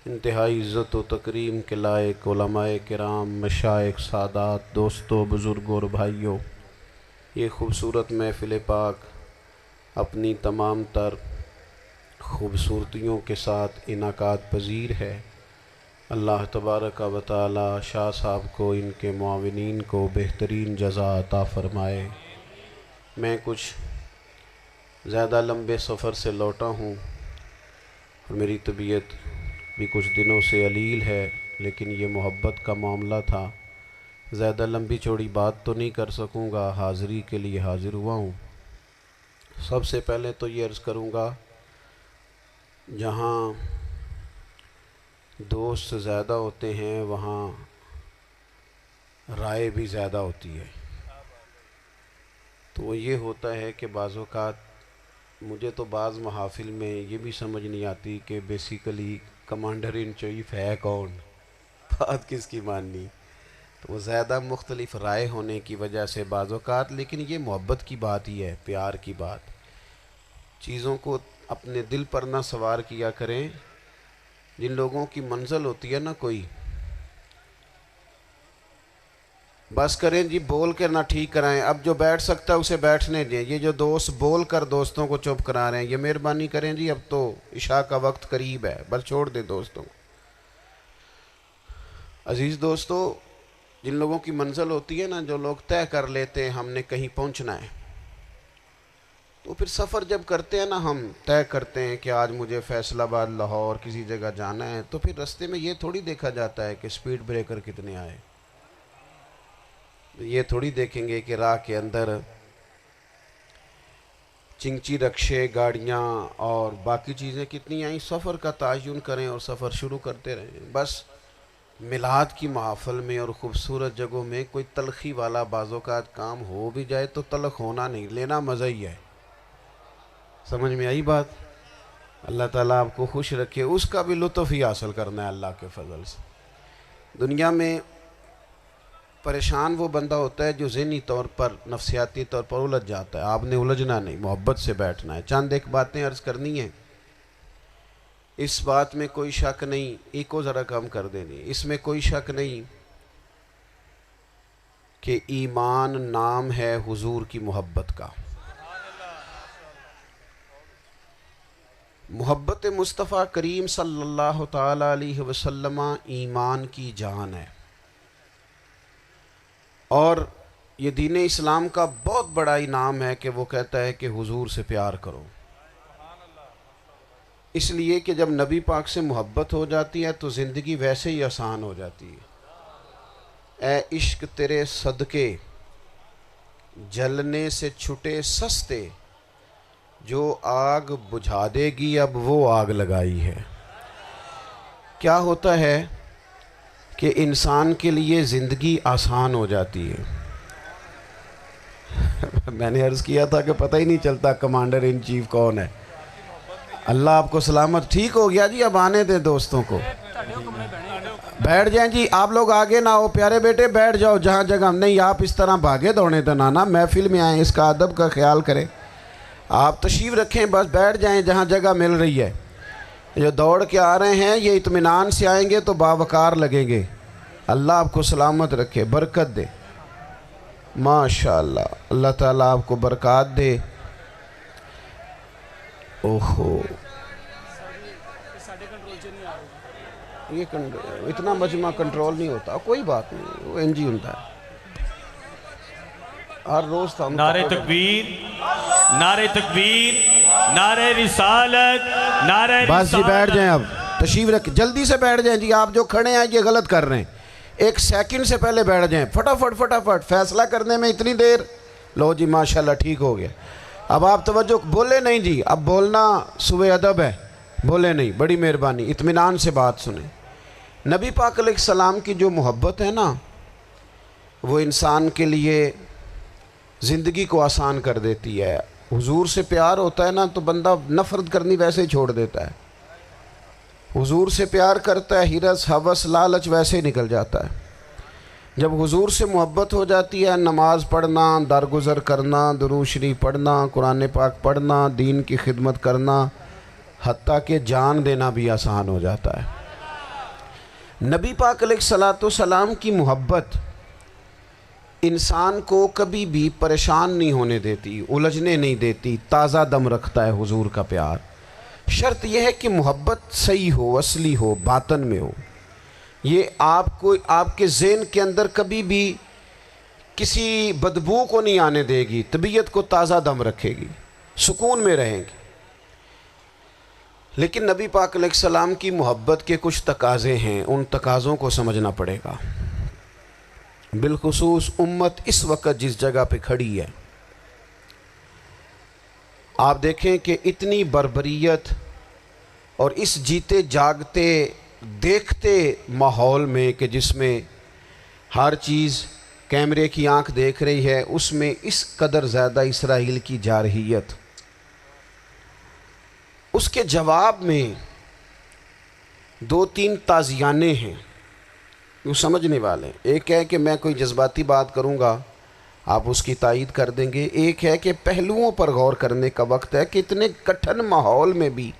انتہائی عزت و تکریم کے لائق علماء کرام، مشائخ، سادات، دوستوں، بزرگوں اور بھائیوں، یہ خوبصورت محفل پاک اپنی تمام تر خوبصورتیوں کے ساتھ انعقاد پذیر ہے. اللہ تبارک و تعالی شاہ صاحب کو، ان کے معاونین کو بہترین جزا عطا فرمائے. میں کچھ زیادہ لمبے سفر سے لوٹا ہوں اور میری طبیعت بھی کچھ دنوں سے علیل ہے، لیکن یہ محبت کا معاملہ تھا. زیادہ لمبی چوڑی بات تو نہیں کر سکوں گا، حاضری کے لیے حاضر ہوا ہوں. سب سے پہلے تو یہ عرض کروں گا، جہاں دوست زیادہ ہوتے ہیں وہاں رائے بھی زیادہ ہوتی ہے. تو وہ یہ ہوتا ہے کہ بعض اوقات مجھے تو بعض محافل میں یہ بھی سمجھ نہیں آتی کہ بیسیکلی کمانڈر ان چیف ہے کون، بات کس کی ماننی. تو وہ زیادہ مختلف رائے ہونے کی وجہ سے بعض اوقات، لیکن یہ محبت کی بات ہی ہے، پیار کی بات. چیزوں کو اپنے دل پر نہ سوار کیا کریں. جن لوگوں کی منزل ہوتی ہے نا کوئی، بس کریں جی بول کے نہ ٹھیک کرائیں. اب جو بیٹھ سکتا ہے اسے بیٹھنے دیں. یہ جو دوست بول کر دوستوں کو چپ کرا رہے ہیں، یہ مہربانی کریں جی، اب تو عشاء کا وقت قریب ہے، بس چھوڑ دیں دوستوں کو. عزیز دوستو، جن لوگوں کی منزل ہوتی ہے نا، جو لوگ طے کر لیتے ہیں ہم نے کہیں پہنچنا ہے، تو پھر سفر جب کرتے ہیں نا، ہم طے کرتے ہیں کہ آج مجھے فیصل آباد، لاہور کسی جگہ جانا ہے، تو پھر رستے میں یہ تھوڑی دیکھا جاتا ہے کہ سپیڈ بریکر کتنے آئے. یہ تھوڑی دیکھیں گے کہ راہ کے اندر چنگچی رکشے، گاڑیاں اور باقی چیزیں کتنی آئیں. سفر کا تعین کریں اور سفر شروع کرتے رہیں. بس میلاد کی محافل میں اور خوبصورت جگہوں میں کوئی تلخی والا بعض اوقات کام ہو بھی جائے تو تلخ ہونا نہیں، لینا مزہ ہی ہے. سمجھ میں آئی بات؟ اللہ تعالیٰ آپ کو خوش رکھے. اس کا بھی لطف ہی حاصل کرنا ہے اللہ کے فضل سے. دنیا میں پریشان وہ بندہ ہوتا ہے جو ذہنی طور پر، نفسیاتی طور پر الجھ جاتا ہے. آپ نے الجھنا نہیں، محبت سے بیٹھنا ہے. چند ایک باتیں عرض کرنی ہیں. اس بات میں کوئی شک نہیں، ایک کو ذرا کم کر دینی، اس میں کوئی شک نہیں کہ ایمان نام ہے حضور کی محبت کا. محبت مصطفیٰ کریم صلی اللہ تعالیٰ علیہ وسلم ایمان کی جان ہے. اور یہ دین اسلام کا بہت بڑا انعام ہے کہ وہ کہتا ہے کہ حضور سے پیار کرو. اس لیے کہ جب نبی پاک سے محبت ہو جاتی ہے تو زندگی ویسے ہی آسان ہو جاتی ہے. اے عشق تیرے صدقے جلنے سے چھٹے سستے، جو آگ بجھا دے گی اب وہ آگ لگائی ہے. کیا ہوتا ہے کہ انسان کے لیے زندگی آسان ہو جاتی ہے. میں نے عرض کیا تھا کہ پتہ ہی نہیں چلتا کمانڈر ان چیف کون ہے. اللہ آپ کو سلامت. ٹھیک ہو گیا جی, اب آنے دیں دوستوں کو. بیٹھ جائیں جی, آپ لوگ آگے نہ ہو پیارے بیٹے, بیٹھ جاؤ جہاں جگہ. نہیں آپ اس طرح بھاگے دوڑنے تو نانا, محفل میں آئیں, اس کا ادب کا خیال کریں. آپ تشریف رکھیں, بس بیٹھ جائیں جہاں جگہ مل رہی ہے. جو دوڑ کے آ رہے ہیں یہ اطمینان سے آئیں گے تو باوقار لگیں گے. اللہ آپ کو سلامت رکھے, برکت دے. ماشاءاللہ, اللہ تعالیٰ آپ کو برکات دے. اوہو, یہ اتنا مجمع کنٹرول نہیں ہوتا, کوئی بات نہیں, وہ انجی ہوتا ہے ہر روز. تھا نعرہ تکبیر, نعرہ تکبیر, نعرہ رسالت, نعرہ رسالت. بس جی بیٹھ جائیں, اب تشریف رکھ, جلدی سے بیٹھ جائیں جی. آپ جو کھڑے ہیں یہ غلط کر رہے ہیں, 1 سیکنڈ سے پہلے بیٹھ جائیں. فٹافٹ فیصلہ کرنے میں اتنی دیر. لو جی ماشاءاللہ ٹھیک ہو گیا. اب آپ توجہ, بولے نہیں جی, اب بولنا سوء ادب ہے, بولے نہیں, بڑی مہربانی, اطمینان سے بات سنیں. نبی پاک علیہ السلام کی جو محبت ہے نا, وہ انسان کے لیے زندگی کو آسان کر دیتی ہے. حضور سے پیار ہوتا ہے نا تو بندہ نفرت کرنی ویسے ہی چھوڑ دیتا ہے. حضور سے پیار کرتا ہے, ہرس ہوس لالچ ویسے ہی نکل جاتا ہے. جب حضور سے محبت ہو جاتی ہے, نماز پڑھنا, درگزر کرنا, درود شریف پڑھنا, قرآن پاک پڑھنا, دین کی خدمت کرنا, حتیٰ کہ جان دینا بھی آسان ہو جاتا ہے. نبی پاک علیہ السلام کی محبت انسان کو کبھی بھی پریشان نہیں ہونے دیتی, الجھنے نہیں دیتی, تازہ دم رکھتا ہے حضور کا پیار. شرط یہ ہے کہ محبت صحیح ہو, اصلی ہو, باطن میں ہو. یہ آپ کے ذہن کے اندر کبھی بھی کسی بدبو کو نہیں آنے دے گی, طبیعت کو تازہ دم رکھے گی, سکون میں رہیں گے. لیکن نبی پاک علیہ السلام کی محبت کے کچھ تقاضے ہیں, ان تقاضوں کو سمجھنا پڑے گا. بالخصوص امت اس وقت جس جگہ پہ کھڑی ہے, آپ دیکھیں کہ اتنی بربریت اور اس جیتے جاگتے دیکھتے ماحول میں کہ جس میں ہر چیز کیمرے کی آنکھ دیکھ رہی ہے, اس میں اس قدر زیادہ اسرائیل کی جارحیت. اس کے جواب میں 2-3 تازیانے ہیں, وہ سمجھنے والے. ایک ہے کہ میں کوئی جذباتی بات کروں گا, آپ اس کی تائید کر دیں گے. ایک ہے کہ پہلوؤں پر غور کرنے کا وقت ہے کہ اتنے کٹھن ماحول میں بھی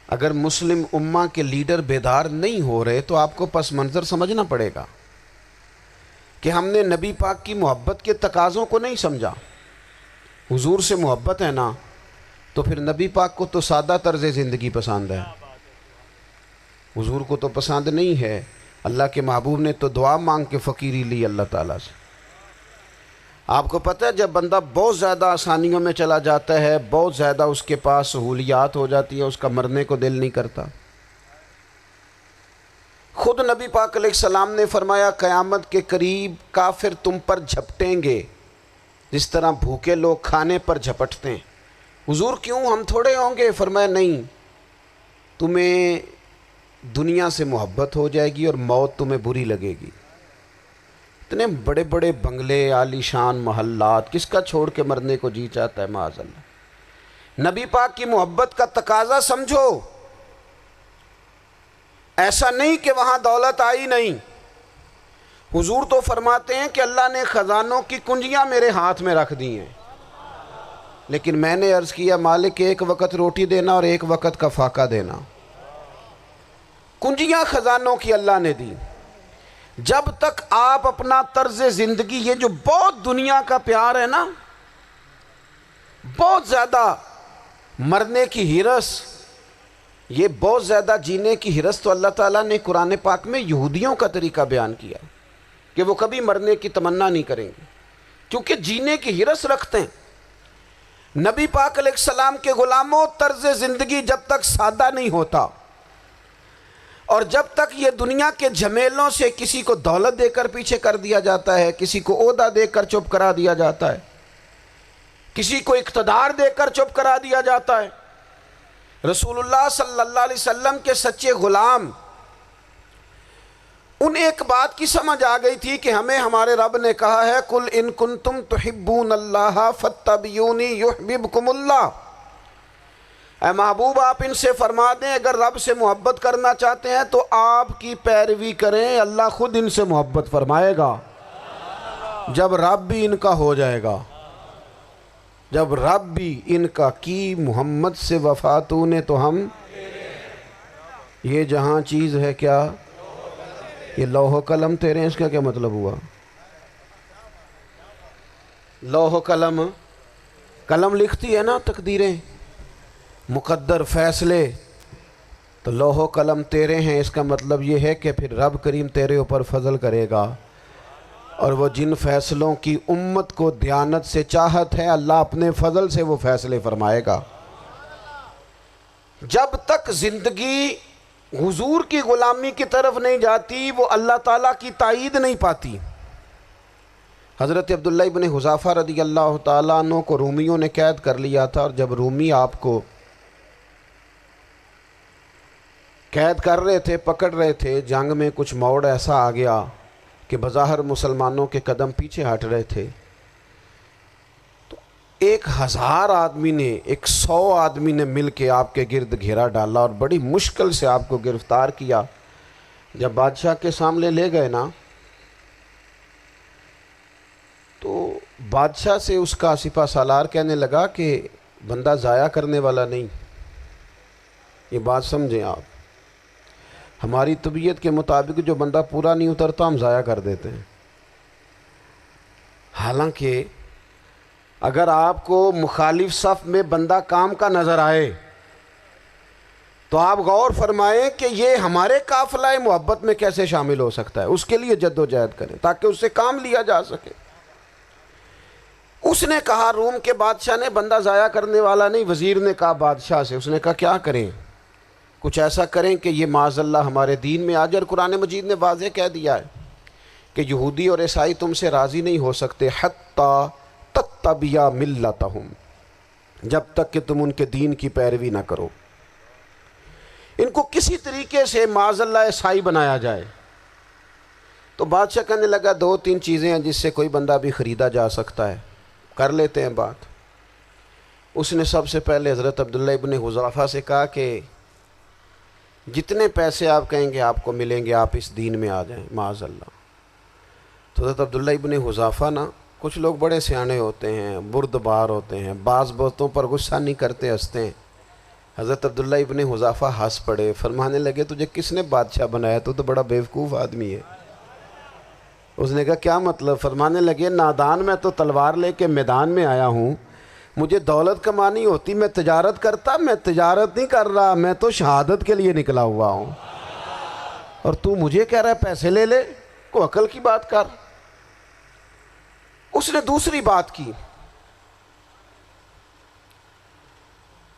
اگر مسلم امہ کے لیڈر بیدار نہیں ہو رہے تو آپ کو پس منظر سمجھنا پڑے گا کہ ہم نے نبی پاک کی محبت کے تقاضوں کو نہیں سمجھا. حضور سے محبت ہے نا تو پھر نبی پاک کو تو سادہ طرز زندگی پسند ہے, حضور کو تو پسند نہیں ہے. اللہ کے محبوب نے تو دعا مانگ کے فقیری لی اللہ تعالیٰ سے. آپ کو پتہ ہے جب بندہ بہت زیادہ آسانیوں میں چلا جاتا ہے, بہت زیادہ اس کے پاس سہولیات ہو جاتی ہے, اس کا مرنے کو دل نہیں کرتا. خود نبی پاک علیہ السلام نے فرمایا قیامت کے قریب کافر تم پر جھپٹیں گے جس طرح بھوکے لوگ کھانے پر جھپٹتے ہیں. حضور کیوں, ہم تھوڑے ہوں گے؟ فرمایا نہیں, تمہیں دنیا سے محبت ہو جائے گی اور موت تمہیں بری لگے گی. اتنے بڑے بڑے بنگلے, عالی شان محلات, کس کا چھوڑ کے مرنے کو جی چاہتا ہے معاذ اللہ. نبی پاک کی محبت کا تقاضا سمجھو. ایسا نہیں کہ وہاں دولت آئی نہیں. حضور تو فرماتے ہیں کہ اللہ نے خزانوں کی کنجیاں میرے ہاتھ میں رکھ دی ہیں, لیکن میں نے عرض کیا مالک 1 وقت روٹی دینا اور 1 وقت کا فاقہ دینا. کنجیاں خزانوں کی اللہ نے دی. جب تک آپ اپنا طرز زندگی, یہ جو بہت دنیا کا پیار ہے نا, بہت زیادہ مرنے کی ہرس, یہ بہت زیادہ جینے کی ہرس, تو اللہ تعالیٰ نے قرآن پاک میں یہودیوں کا طریقہ بیان کیا کہ وہ کبھی مرنے کی تمنا نہیں کریں گے کیونکہ جینے کی ہرس رکھتے ہیں. نبی پاک علیہ السلام کے غلاموں, طرز زندگی جب تک سادہ نہیں ہوتا اور جب تک یہ دنیا کے جھمیلوں سے کسی کو دولت دے کر پیچھے کر دیا جاتا ہے, کسی کو عہدہ دے کر چپ کرا دیا جاتا ہے, کسی کو اقتدار دے کر چپ کرا دیا جاتا ہے, رسول اللہ صلی اللہ علیہ وسلم کے سچے غلام ان ایک بات کی سمجھ آ گئی تھی کہ ہمیں ہمارے رب نے کہا ہے قل ان کنتم تحبون اللہ فاتبعونی یحببکم اللہ. اے محبوب آپ ان سے فرما دیں اگر رب سے محبت کرنا چاہتے ہیں تو آپ کی پیروی کریں، اللہ خود ان سے محبت فرمائے گا جب رب بھی ان کا ہو جائے گا، جب رب بھی ان کا کی محمد سے وفا تو نے تو ہم، یہ جہاں چیز ہے کیا، یہ لوح و قلم تیرے ہیں، اس کا کیا مطلب ہوا؟ لوح و قلم، قلم لکھتی ہے نا تقدیریں، مقدر فیصلے، تو لوح و قلم تیرے ہیں، اس کا مطلب یہ ہے کہ پھر رب کریم تیرے اوپر فضل کرے گا، اور وہ جن فیصلوں کی امت کو دیانت سے چاہت ہے اللہ اپنے فضل سے وہ فیصلے فرمائے گا۔ جب تک زندگی حضور کی غلامی کی طرف نہیں جاتی وہ اللہ تعالیٰ کی تائید نہیں پاتی۔ حضرت عبداللہ ابن حذافہ رضی اللہ تعالیٰ عنہ کو رومیوں نے قید کر لیا تھا، اور جب رومی آپ کو قید کر رہے تھے، پکڑ رہے تھے، جنگ میں کچھ موڑ ایسا آ گیا کہ بظاہر مسلمانوں کے قدم پیچھے ہٹ رہے تھے، تو 1000 آدمی نے 100 آدمی نے مل کے آپ کے گرد گھیرا ڈالا اور بڑی مشکل سے آپ کو گرفتار کیا۔ جب بادشاہ کے سامنے لے گئے نا تو بادشاہ سے اس کا سپہ سالار کہنے لگا کہ بندہ ضائع کرنے والا نہیں، یہ بات سمجھیں آپ، ہماری طبیعت کے مطابق جو بندہ پورا نہیں اترتا ہم ضائع کر دیتے ہیں۔ حالانکہ اگر آپ کو مخالف صف میں بندہ کام کا نظر آئے تو آپ غور فرمائیں کہ یہ ہمارے قافلہ محبت میں کیسے شامل ہو سکتا ہے، اس کے لیے جد و جہد کریں تاکہ اس سے کام لیا جا سکے۔ اس نے کہا، روم کے بادشاہ نے، بندہ ضائع کرنے والا نہیں۔ وزیر نے کہا بادشاہ سے، اس نے کہا کیا کریں؟ کچھ ایسا کریں کہ یہ معاذ اللہ ہمارے دین میں آ جائے۔ اور قرآن مجید نے واضح کہہ دیا ہے کہ یہودی اور عیسائی تم سے راضی نہیں ہو سکتے حتی تتبع ملتہم، جب تک کہ تم ان کے دین کی پیروی نہ کرو، ان کو کسی طریقے سے معاذ اللہ عیسائی بنایا جائے۔ تو بادشاہ کہنے لگا 2-3 چیزیں ہیں جس سے کوئی بندہ بھی خریدا جا سکتا ہے، کر لیتے ہیں بات۔ اس نے سب سے پہلے حضرت عبداللہ ابن حذافہ سے کہا کہ جتنے پیسے آپ کہیں گے آپ کو ملیں گے، آپ اس دین میں آ جائیں معاذ اللہ۔ تو حضرت عبداللہ ابن حذافہ نا، کچھ لوگ بڑے سیانے ہوتے ہیں، بردبار ہوتے ہیں، بعض باتوں پر غصہ نہیں کرتے، ہنستے ہیں۔ حضرت عبداللہ ابن حذافہ ہنس پڑے، فرمانے لگے تجھے کس نے بادشاہ بنایا؟ تو بڑا بیوقوف آدمی ہے۔ اس نے کہا کیا مطلب؟ فرمانے لگے نادان، میں تو تلوار لے کے میدان میں آیا ہوں، مجھے دولت کمانی ہوتی میں تجارت کرتا، میں تجارت نہیں کر رہا، میں تو شہادت کے لیے نکلا ہوا ہوں، اور تو مجھے کہہ رہا ہے پیسے لے لے، کو عقل کی بات کر۔ اس نے دوسری بات کی،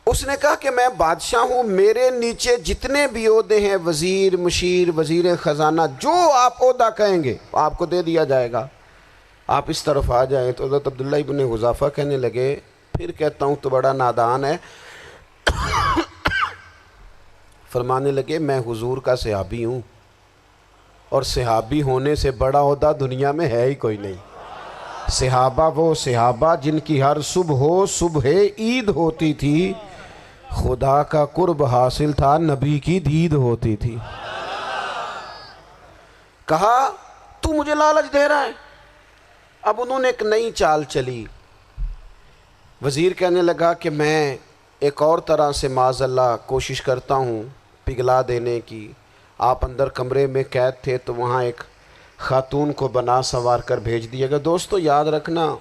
اس نے کہا کہ میں بادشاہ ہوں، میرے نیچے جتنے بھی عہدے ہیں، وزیر، مشیر، وزیر خزانہ، جو آپ عہدہ کہیں گے آپ کو دے دیا جائے گا، آپ اس طرف آ جائیں۔ تو حضرت عبداللہ ابن حذافہ کہنے لگے پھر کہتا ہوں تو بڑا نادان ہے۔ فرمانے لگے میں حضور کا صحابی ہوں، اور صحابی ہونے سے بڑا عہدہ دنیا میں ہے ہی کوئی نہیں۔ صحابہ وہ صحابہ جن کی ہر صبح عید ہوتی تھی، خدا کا قرب حاصل تھا، نبی کی دید ہوتی تھی۔ کہا تو مجھے لالچ دے رہا ہے۔ اب انہوں نے ایک نئی چال چلی۔ وزیر کہنے لگا کہ میں ایک اور طرح سے معاذ اللہ کوشش کرتا ہوں پگھلا دینے کی۔ آپ اندر کمرے میں قید تھے تو وہاں ایک خاتون کو بنا سنوار کر بھیج دیا گیا۔ دوستو یاد رکھنا،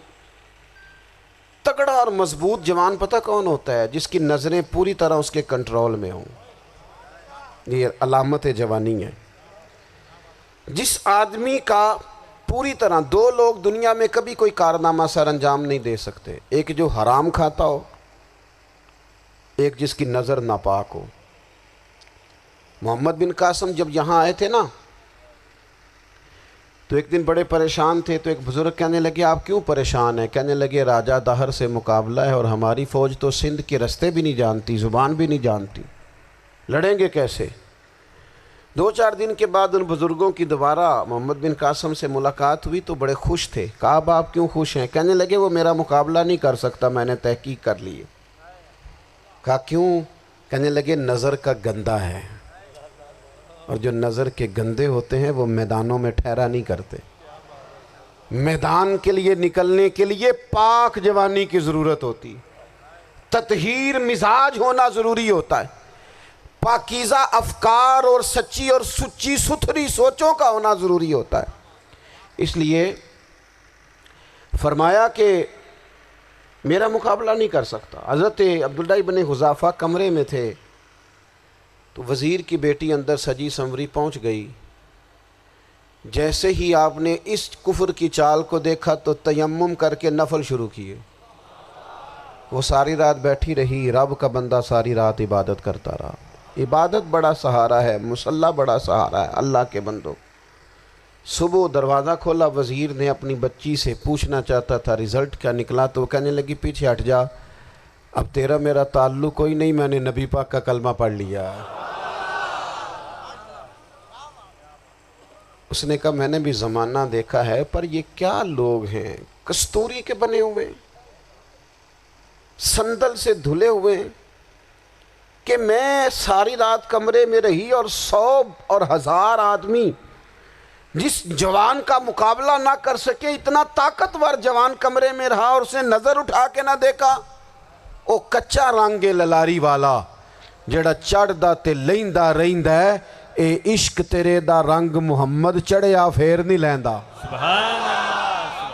تگڑا اور مضبوط جوان پتہ کون ہوتا ہے؟ جس کی نظریں پوری طرح اس کے کنٹرول میں ہوں، یہ علامت جوانی ہے۔ جس آدمی کا پوری طرح، 2 لوگ دنیا میں کبھی کوئی کارنامہ سر انجام نہیں دے سکتے، ایک جو حرام کھاتا ہو، ایک جس کی نظر ناپاک ہو۔ محمد بن قاسم جب یہاں آئے تھے نا تو ایک دن بڑے پریشان تھے، تو ایک بزرگ کہنے لگے آپ کیوں پریشان ہیں؟ کہنے لگے راجہ دہر سے مقابلہ ہے، اور ہماری فوج تو سندھ کے رستے بھی نہیں جانتی، زبان بھی نہیں جانتی، لڑیں گے کیسے؟ 2-4 دن کے بعد ان بزرگوں کی دوبارہ محمد بن قاسم سے ملاقات ہوئی تو بڑے خوش تھے۔ کہا اب آپ کیوں خوش ہیں؟ کہنے لگے وہ میرا مقابلہ نہیں کر سکتا، میں نے تحقیق کر لی ہے۔ کہا کیوں؟ کہنے لگے نظر کا گندہ ہے، اور جو نظر کے گندے ہوتے ہیں وہ میدانوں میں ٹھہرا نہیں کرتے. میدان کے لیے نکلنے کے لیے پاک جوانی کی ضرورت ہوتی، تطہیر مزاج ہونا ضروری ہوتا ہے، پاکیزہ افکار اور سچی اور سچی ستھری سوچوں کا ہونا ضروری ہوتا ہے. اس لیے فرمایا کہ میرا مقابلہ نہیں کر سکتا. حضرت عبداللہ ابن حذافہ کمرے میں تھے تو وزیر کی بیٹی اندر سجی سنوری پہنچ گئی. جیسے ہی آپ نے اس کفر کی چال کو دیکھا تو تیمم کر کے نفل شروع کیے. وہ ساری رات بیٹھی رہی، رب کا بندہ ساری رات عبادت کرتا رہا. عبادت بڑا سہارا ہے، مصلی بڑا سہارا ہے اللہ کے بندوں. صبح دروازہ کھولا، وزیر نے اپنی بچی سے پوچھنا چاہتا تھا رزلٹ کیا نکلا، تو وہ کہنے لگی پیچھے ہٹ جا، اب تیرا میرا تعلق کوئی نہیں، میں نے نبی پاک کا کلمہ پڑھ لیا. اس نے کہا میں نے بھی زمانہ دیکھا ہے، پر یہ کیا لوگ ہیں، کستوری کے بنے ہوئے، سندل سے دھلے ہوئے، کہ میں ساری رات کمرے میں رہی اور 100 اور 1000 آدمی جس جوان کا مقابلہ نہ کر سکے، اتنا طاقتور جوان کمرے میں رہا اور اسے نظر اٹھا کے نہ دیکھا. او کچا رنگ للاری والا جڑا چڑھدا تے لیندا رہندا ہے، اے عشق تیرے دا رنگ محمد چڑھیا پھر نہیں لیندا.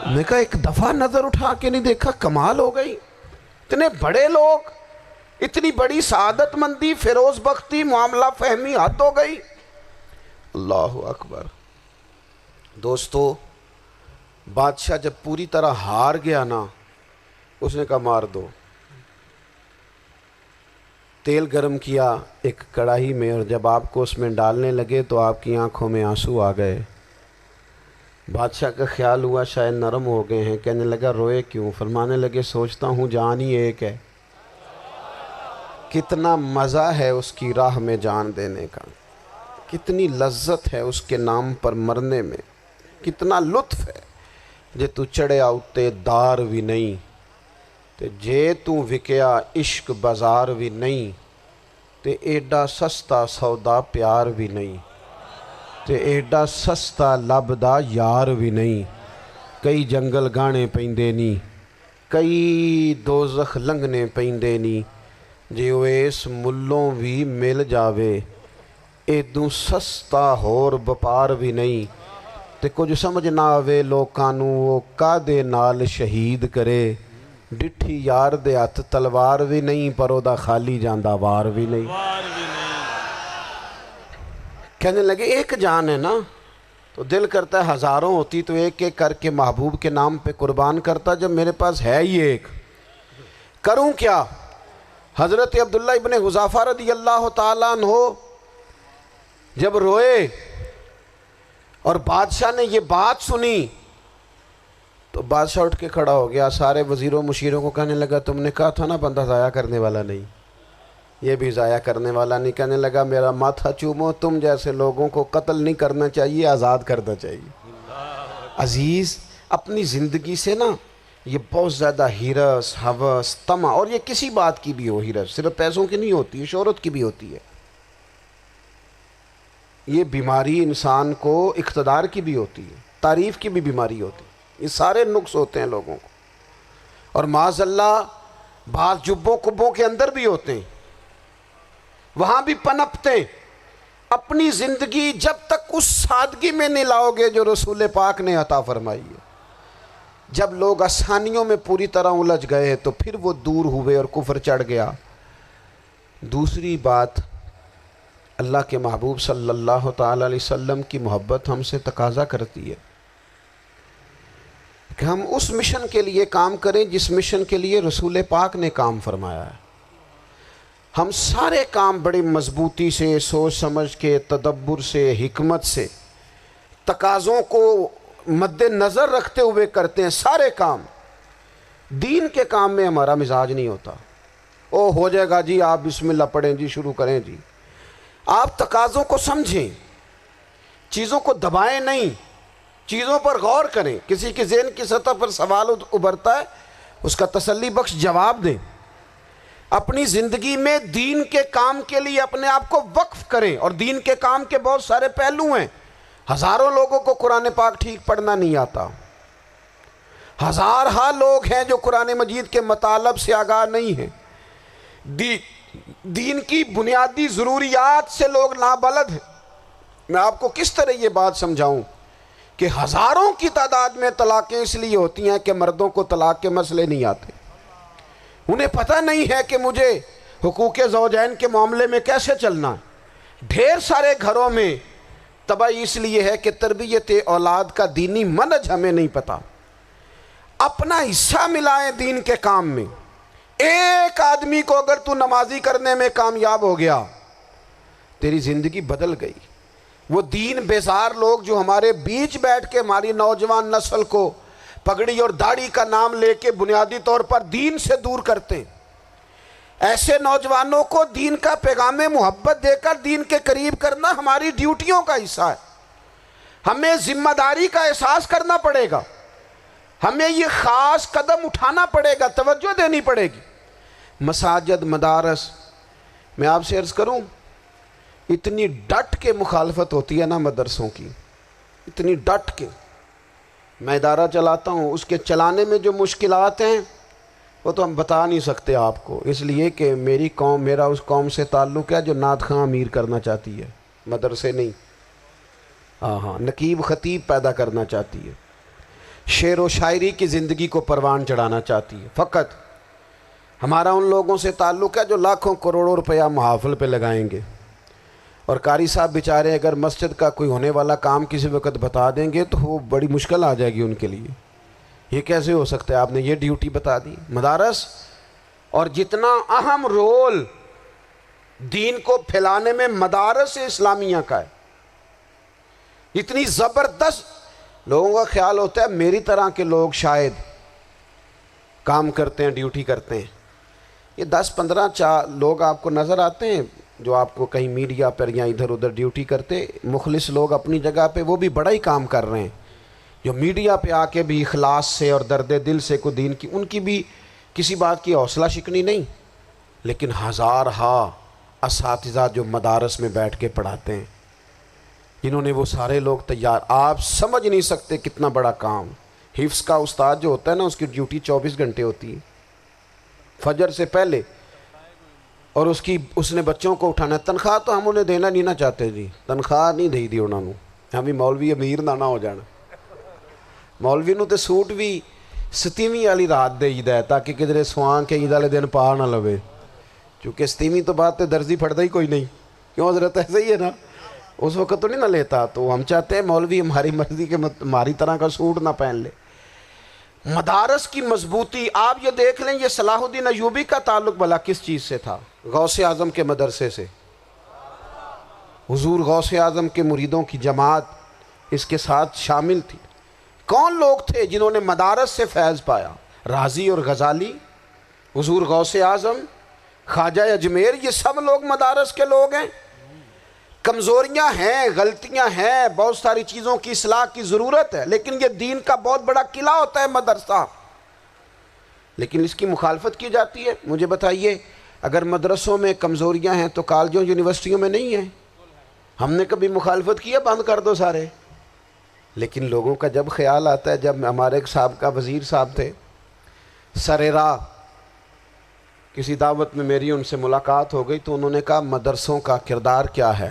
میں کہا ایک دفعہ نظر اٹھا کے نہیں دیکھا، کمال ہو گئی. اتنے بڑے لوگ، اتنی بڑی سعادت مندی، فیروز بختی، معاملہ فہمی حد ہو گئی. اللہ اکبر. دوستو بادشاہ جب پوری طرح ہار گیا نا، اس نے کہا مار دو. تیل گرم کیا ایک کڑاہی میں، اور جب آپ کو اس میں ڈالنے لگے تو آپ کی آنکھوں میں آنسو آ گئے. بادشاہ کا خیال ہوا شاید نرم ہو گئے ہیں. کہنے لگا روئے کیوں؟ فرمانے لگے سوچتا ہوں جان ہی ایک ہے، کتنا مزہ ہے اس کی راہ میں جان دینے کا، کتنی لذت ہے اس کے نام پر مرنے میں، کتنا لطف ہے. جے تو چڑھیا اتے دار بھی نہیں تے جے تو وکیا عشق بازار بھی نہیں، تے ایڈا سستا سودا پیار بھی نہیں، تے ایڈا سستا لبدا یار بھی نہیں. کئی جنگل گانے پیندے نہیں، کئی دوزخ لنگنے پیندے نہیں، جے وہ اس ملوں بھی مل جاوے ایدوں سستا ہور بپار بھی نہیں. تے کچھ سمجھ نہ آوے لوکانوں وہ کادے نال شہید کرے، ڈٹھی یار دے ہاتھ تلوار بھی نہیں، پر او دا خالی جاندہ وار بھی نہیں. کہنے لگے ایک جان ہے نا، تو دل کرتا ہے ہزاروں ہوتی تو ایک ایک کر کے محبوب کے نام پہ قربان کرتا. جب میرے پاس ہے ہی ایک، کروں کیا؟ حضرت عبداللہ ابن حذافہ رضی اللہ تعالیٰ عنہ جب روئے اور بادشاہ نے یہ بات سنی تو بادشاہ اٹھ کے کھڑا ہو گیا. سارے وزیروں مشیروں کو کہنے لگا تم نے کہا تھا نا بندہ ضائع کرنے والا نہیں، یہ بھی ضائع کرنے والا نہیں. کہنے لگا میرا ماتھا چومو، تم جیسے لوگوں کو قتل نہیں کرنا چاہیے، آزاد کرنا چاہیے. عزیز اپنی زندگی سے نا یہ بہت زیادہ ہرس، ہوس، طمع، اور یہ کسی بات کی بھی ہو، ہرس صرف پیسوں کی نہیں ہوتی ہے، شہرت کی بھی ہوتی ہے. یہ بیماری انسان کو اقتدار کی بھی ہوتی ہے، تعریف کی بھی بیماری ہوتی ہے. یہ سارے نقص ہوتے ہیں لوگوں کو، اور معاذ اللہ بعض جبوں کبوں کے اندر بھی ہوتے ہیں، وہاں بھی پنپتے ہیں. اپنی زندگی جب تک اس سادگی میں نہیں لاؤ گے جو رسول پاک نے عطا فرمائی ہے. جب لوگ آسانیوں میں پوری طرح الجھ گئے تو پھر وہ دور ہوئے اور کفر چڑھ گیا. دوسری بات، اللہ کے محبوب صلی اللہ تعالیٰ علیہ وسلم کی محبت ہم سے تقاضا کرتی ہے کہ ہم اس مشن کے لیے کام کریں جس مشن کے لیے رسول پاک نے کام فرمایا ہے. ہم سارے کام بڑی مضبوطی سے، سوچ سمجھ کے، تدبر سے، حکمت سے، تقاضوں کو مد نظر رکھتے ہوئے کرتے ہیں. سارے کام دین کے کام میں ہمارا مزاج نہیں ہوتا. او ہو جائے گا جی، آپ بسم اللہ پڑھیں جی، شروع کریں جی. آپ تقاضوں کو سمجھیں، چیزوں کو دبائیں نہیں، چیزوں پر غور کریں. کسی کے ذہن کی سطح پر سوال ابھرتا ہے، اس کا تسلی بخش جواب دیں. اپنی زندگی میں دین کے کام کے لیے اپنے آپ کو وقف کریں. اور دین کے کام کے بہت سارے پہلو ہیں. ہزاروں لوگوں کو قرآن پاک ٹھیک پڑھنا نہیں آتا. ہزارہا لوگ ہیں جو قرآن مجید کے مطالب سے آگاہ نہیں ہیں. دین کی بنیادی ضروریات سے لوگ نابلد ہیں. میں آپ کو کس طرح یہ بات سمجھاؤں کہ ہزاروں کی تعداد میں طلاقیں اس لیے ہوتی ہیں کہ مردوں کو طلاق کے مسئلے نہیں آتے. انہیں پتہ نہیں ہے کہ مجھے حقوق زوجین کے معاملے میں کیسے چلنا ہے. ڈھیر سارے گھروں میں تباہی اس لیے ہے کہ تربیت اولاد کا دینی منہج ہمیں نہیں پتہ. اپنا حصہ ملائیں دین کے کام میں. ایک آدمی کو اگر تو نمازی کرنے میں کامیاب ہو گیا تیری زندگی بدل گئی. وہ دین بیزار لوگ جو ہمارے بیچ بیٹھ کے ہماری نوجوان نسل کو پگڑی اور داڑھی کا نام لے کے بنیادی طور پر دین سے دور کرتے ہیں، ایسے نوجوانوں کو دین کا پیغام محبت دے کر دین کے قریب کرنا ہماری ڈیوٹیوں کا حصہ ہے. ہمیں ذمہ داری کا احساس کرنا پڑے گا. ہمیں یہ خاص قدم اٹھانا پڑے گا، توجہ دینی پڑے گی. مساجد، مدارس، میں آپ سے عرض کروں اتنی ڈٹ کے مخالفت ہوتی ہے نا مدرسوں کی، اتنی ڈٹ کے. میں ادارہ چلاتا ہوں، اس کے چلانے میں جو مشکلات ہیں وہ تو ہم بتا نہیں سکتے آپ کو، اس لیے کہ میری قوم، میرا اس قوم سے تعلق ہے جو نعت خواں امیر کرنا چاہتی ہے، مدرسے نہیں. ہاں نقیب خطیب پیدا کرنا چاہتی ہے، شعر و شاعری کی زندگی کو پروان چڑھانا چاہتی ہے. فقط ہمارا ان لوگوں سے تعلق ہے جو لاکھوں کروڑوں روپیہ محافل پہ لگائیں گے. اور قاری صاحب بیچارے اگر مسجد کا کوئی ہونے والا کام کسی وقت بتا دیں گے تو وہ بڑی مشکل آ جائے گی ان کے لیے. یہ کیسے ہو سکتا ہے، آپ نے یہ ڈیوٹی بتا دی. مدارس اور جتنا اہم رول دین کو پھیلانے میں مدارس اسلامیہ کا ہے، اتنی زبردست. لوگوں کا خیال ہوتا ہے میری طرح کے لوگ شاید کام کرتے ہیں، ڈیوٹی کرتے ہیں. یہ 10-15 لوگ آپ کو نظر آتے ہیں جو آپ کو کہیں میڈیا پر یا ادھر ادھر ڈیوٹی کرتے. مخلص لوگ اپنی جگہ پہ وہ بھی بڑا ہی کام کر رہے ہیں، جو میڈیا پہ آ کے بھی اخلاص سے اور درد دل سے کو دین کی، ان کی بھی کسی بات کی حوصلہ شکنی نہیں. لیکن ہزارہا اساتذہ جو مدارس میں بیٹھ کے پڑھاتے ہیں، جنہوں نے وہ سارے لوگ تیار، آپ سمجھ نہیں سکتے کتنا بڑا کام. حفظ کا استاد جو ہوتا ہے نا، اس کی ڈیوٹی 24 گھنٹے ہوتی ہے فجر سے پہلے، اور اس نے بچوں کو اٹھانا. تنخواہ تو ہم انہیں دینا نہیں نہ چاہتے جی، تنخواہ نہیں دے دی انہوں نے. ہمیں مولوی امیر نہ ہو جانا. مولوی نو تے سوٹ بھی 27ویں والی رات دے ہے تاکہ کدھر سوان کے عید والے دن پا نہ لوے، چونکہ 27ویں تو بات تے درزی پھڑتا ہی کوئی نہیں. کیوں حضرت ایسے ہی ہے نا، اس وقت تو نہیں نہ لیتا. تو ہم چاہتے ہیں مولوی ہماری مرضی کے ہماری طرح کا سوٹ نہ پہن لے. مدارس کی مضبوطی آپ یہ دیکھ لیں، یہ صلاح الدین ایوبی کا تعلق بھلا کس چیز سے تھا؟ غوث اعظم کے مدرسے سے. حضور غوث اعظم کے مریدوں کی جماعت اس کے ساتھ شامل تھی. کون لوگ تھے جنہوں نے مدارس سے فیض پایا؟ رازی اور غزالی، حضور غوث اعظم، خواجہ اجمیر، یہ سب لوگ مدارس کے لوگ ہیں. کمزوریاں ہیں، غلطیاں ہیں، بہت ساری چیزوں کی اصلاح کی ضرورت ہے، لیکن یہ دین کا بہت بڑا قلعہ ہوتا ہے مدرسہ. لیکن اس کی مخالفت کی جاتی ہے. مجھے بتائیے اگر مدرسوں میں کمزوریاں ہیں تو کالجوں یونیورسٹیوں میں نہیں ہیں؟ ہم نے کبھی مخالفت کی ہے بند کر دو سارے؟ لیکن لوگوں کا جب خیال آتا ہے، جب ہمارے ایک سابقہ وزیر صاحب تھے سر راہ، کسی دعوت میں میری ان سے ملاقات ہو گئی تو انہوں نے کہا مدرسوں کا کردار کیا ہے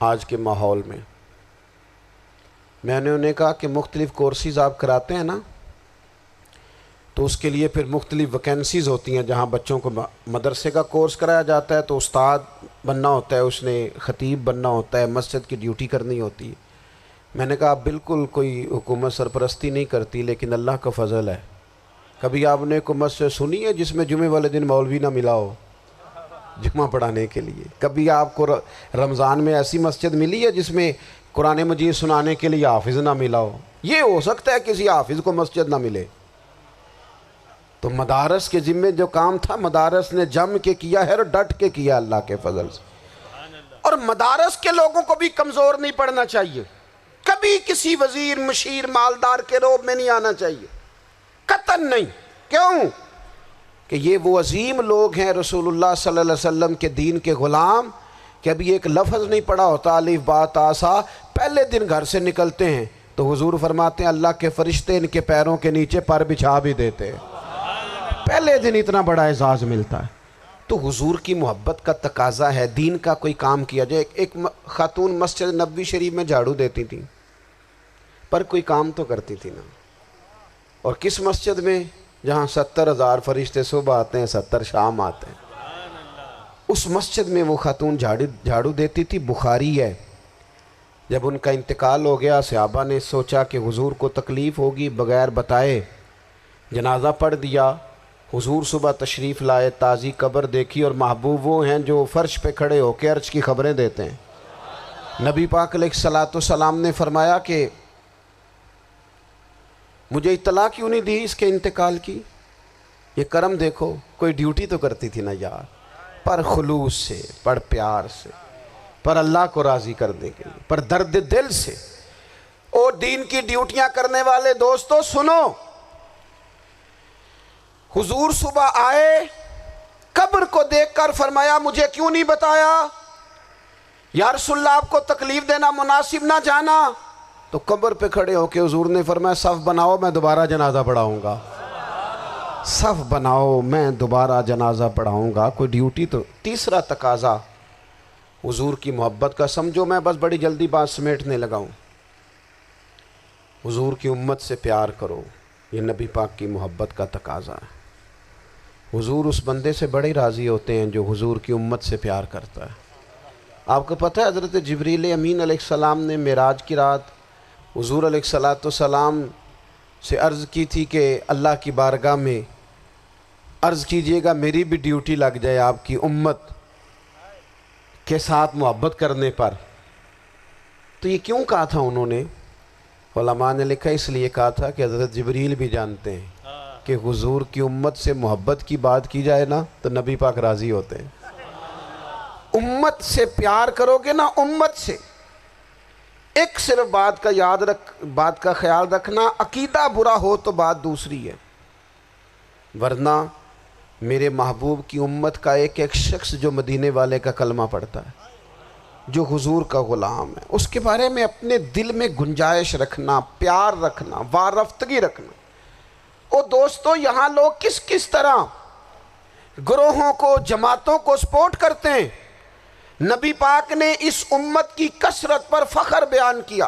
آج کے ماحول میں. میں نے انہیں کہا کہ مختلف کورسز آپ کراتے ہیں نا، تو اس کے لیے پھر مختلف ویکینسیز ہوتی ہیں. جہاں بچوں کو مدرسے کا کورس کرایا جاتا ہے تو استاد بننا ہوتا ہے، اس نے خطیب بننا ہوتا ہے، مسجد کی ڈیوٹی کرنی ہوتی ہے. میں نے کہا آپ بالکل کوئی حکومت سرپرستی نہیں کرتی، لیکن اللہ کا فضل ہے. کبھی آپ نے کوئی مسجد سنی ہے جس میں جمعے والے دن مولوی نہ ملا ہو جمعہ پڑھانے کے لیے؟ کبھی آپ کو رمضان میں ایسی مسجد ملی ہے جس میں قرآن مجید سنانے کے لیے حافظ نہ ملا ہو؟ یہ ہو سکتا ہے کسی حافظ کو مسجد نہ ملے. تو مدارس کے ذمے جو کام تھا مدارس نے جم کے کیا ہے اور ڈٹ کے کیا اللہ کے فضل سے. اور مدارس کے لوگوں کو بھی کمزور نہیں پڑنا چاہیے. کبھی کسی وزیر، مشیر، مالدار کے روب میں نہیں آنا چاہیے، قطعاً نہیں. کیوں؟ کہ یہ وہ عظیم لوگ ہیں رسول اللہ صلی اللہ علیہ وسلم کے دین کے غلام کہ ابھی ایک لفظ نہیں پڑا ہوتا الف با تا سا، پہلے دن گھر سے نکلتے ہیں تو حضور فرماتے ہیں اللہ کے فرشتے ان کے پیروں کے نیچے پر بچھا بھی دیتے ہیں، پہلے دن اتنا بڑا اعزاز ملتا ہے۔ تو حضور کی محبت کا تقاضا ہے دین کا کوئی کام کیا جائے۔ ایک خاتون مسجد نبوی شریف میں جھاڑو دیتی تھیں پر کوئی کام تو کرتی تھی نا، اور کس مسجد میں؟ جہاں 70,000 فرشتے صبح آتے ہیں 70 شام آتے ہیں، اس مسجد میں وہ خاتون جھاڑو دیتی تھی۔ بخاری ہے، جب ان کا انتقال ہو گیا صحابہ نے سوچا کہ حضور کو تکلیف ہوگی، بغیر بتائے جنازہ پڑھ دیا۔ حضور صبح تشریف لائے، تازی قبر دیکھی، اور محبوب وہ ہیں جو فرش پہ کھڑے ہو کے عرش کی خبریں دیتے ہیں۔ نبی پاک علیہ الصلوۃ والسلام نے فرمایا کہ مجھے اطلاع کیوں نہیں دی اس کے انتقال کی؟ یہ کرم دیکھو، کوئی ڈیوٹی تو کرتی تھی نا یار، پر خلوص سے، پر پیار سے، پر اللہ کو راضی کرنے کے لیے، پر درد دل سے۔ اور دین کی ڈیوٹیاں کرنے والے دوستو سنو، حضور صبح آئے، قبر کو دیکھ کر فرمایا مجھے کیوں نہیں بتایا؟ یا رسول اللہ آپ کو تکلیف دینا مناسب نہ جانا؟ تو قبر پہ کھڑے ہو کے حضور نے فرمایا صف بناؤ میں دوبارہ جنازہ پڑھاؤں گا، صف بناؤ میں دوبارہ جنازہ پڑھاؤں گا۔ کوئی ڈیوٹی تو۔ تیسرا تقاضا حضور کی محبت کا، سمجھو میں بس بڑی جلدی بات سمیٹنے لگا ہوں، حضور کی امت سے پیار کرو، یہ نبی پاک کی محبت کا تقاضا ہے۔ حضور اس بندے سے بڑے راضی ہوتے ہیں جو حضور کی امت سے پیار کرتا ہے۔ آپ کو پتہ ہے حضرت جبریل امین علیہ السلام نے معراج کی رات حضور علیہ الصلوۃ والسلام سے عرض کی تھی کہ اللہ کی بارگاہ میں عرض کیجئے گا میری بھی ڈیوٹی لگ جائے آپ کی امت کے ساتھ محبت کرنے پر۔ تو یہ کیوں کہا تھا انہوں نے؟ علماء نے لکھا اس لیے کہا تھا کہ حضرت جبریل بھی جانتے ہیں کہ حضور کی امت سے محبت کی بات کی جائے نا تو نبی پاک راضی ہوتے ہیں۔ امت سے پیار کرو گے نا، امت سے۔ ایک صرف بات کا خیال رکھنا، عقیدہ برا ہو تو بات دوسری ہے، ورنہ میرے محبوب کی امت کا ایک ایک شخص جو مدینے والے کا کلمہ پڑھتا ہے، جو حضور کا غلام ہے، اس کے بارے میں اپنے دل میں گنجائش رکھنا، پیار رکھنا، وارفتگی رکھنا۔ اور دوستو یہاں لوگ کس طرح گروہوں کو، جماعتوں کو سپورٹ کرتے ہیں۔ نبی پاک نے اس امت کی کثرت پر فخر بیان کیا،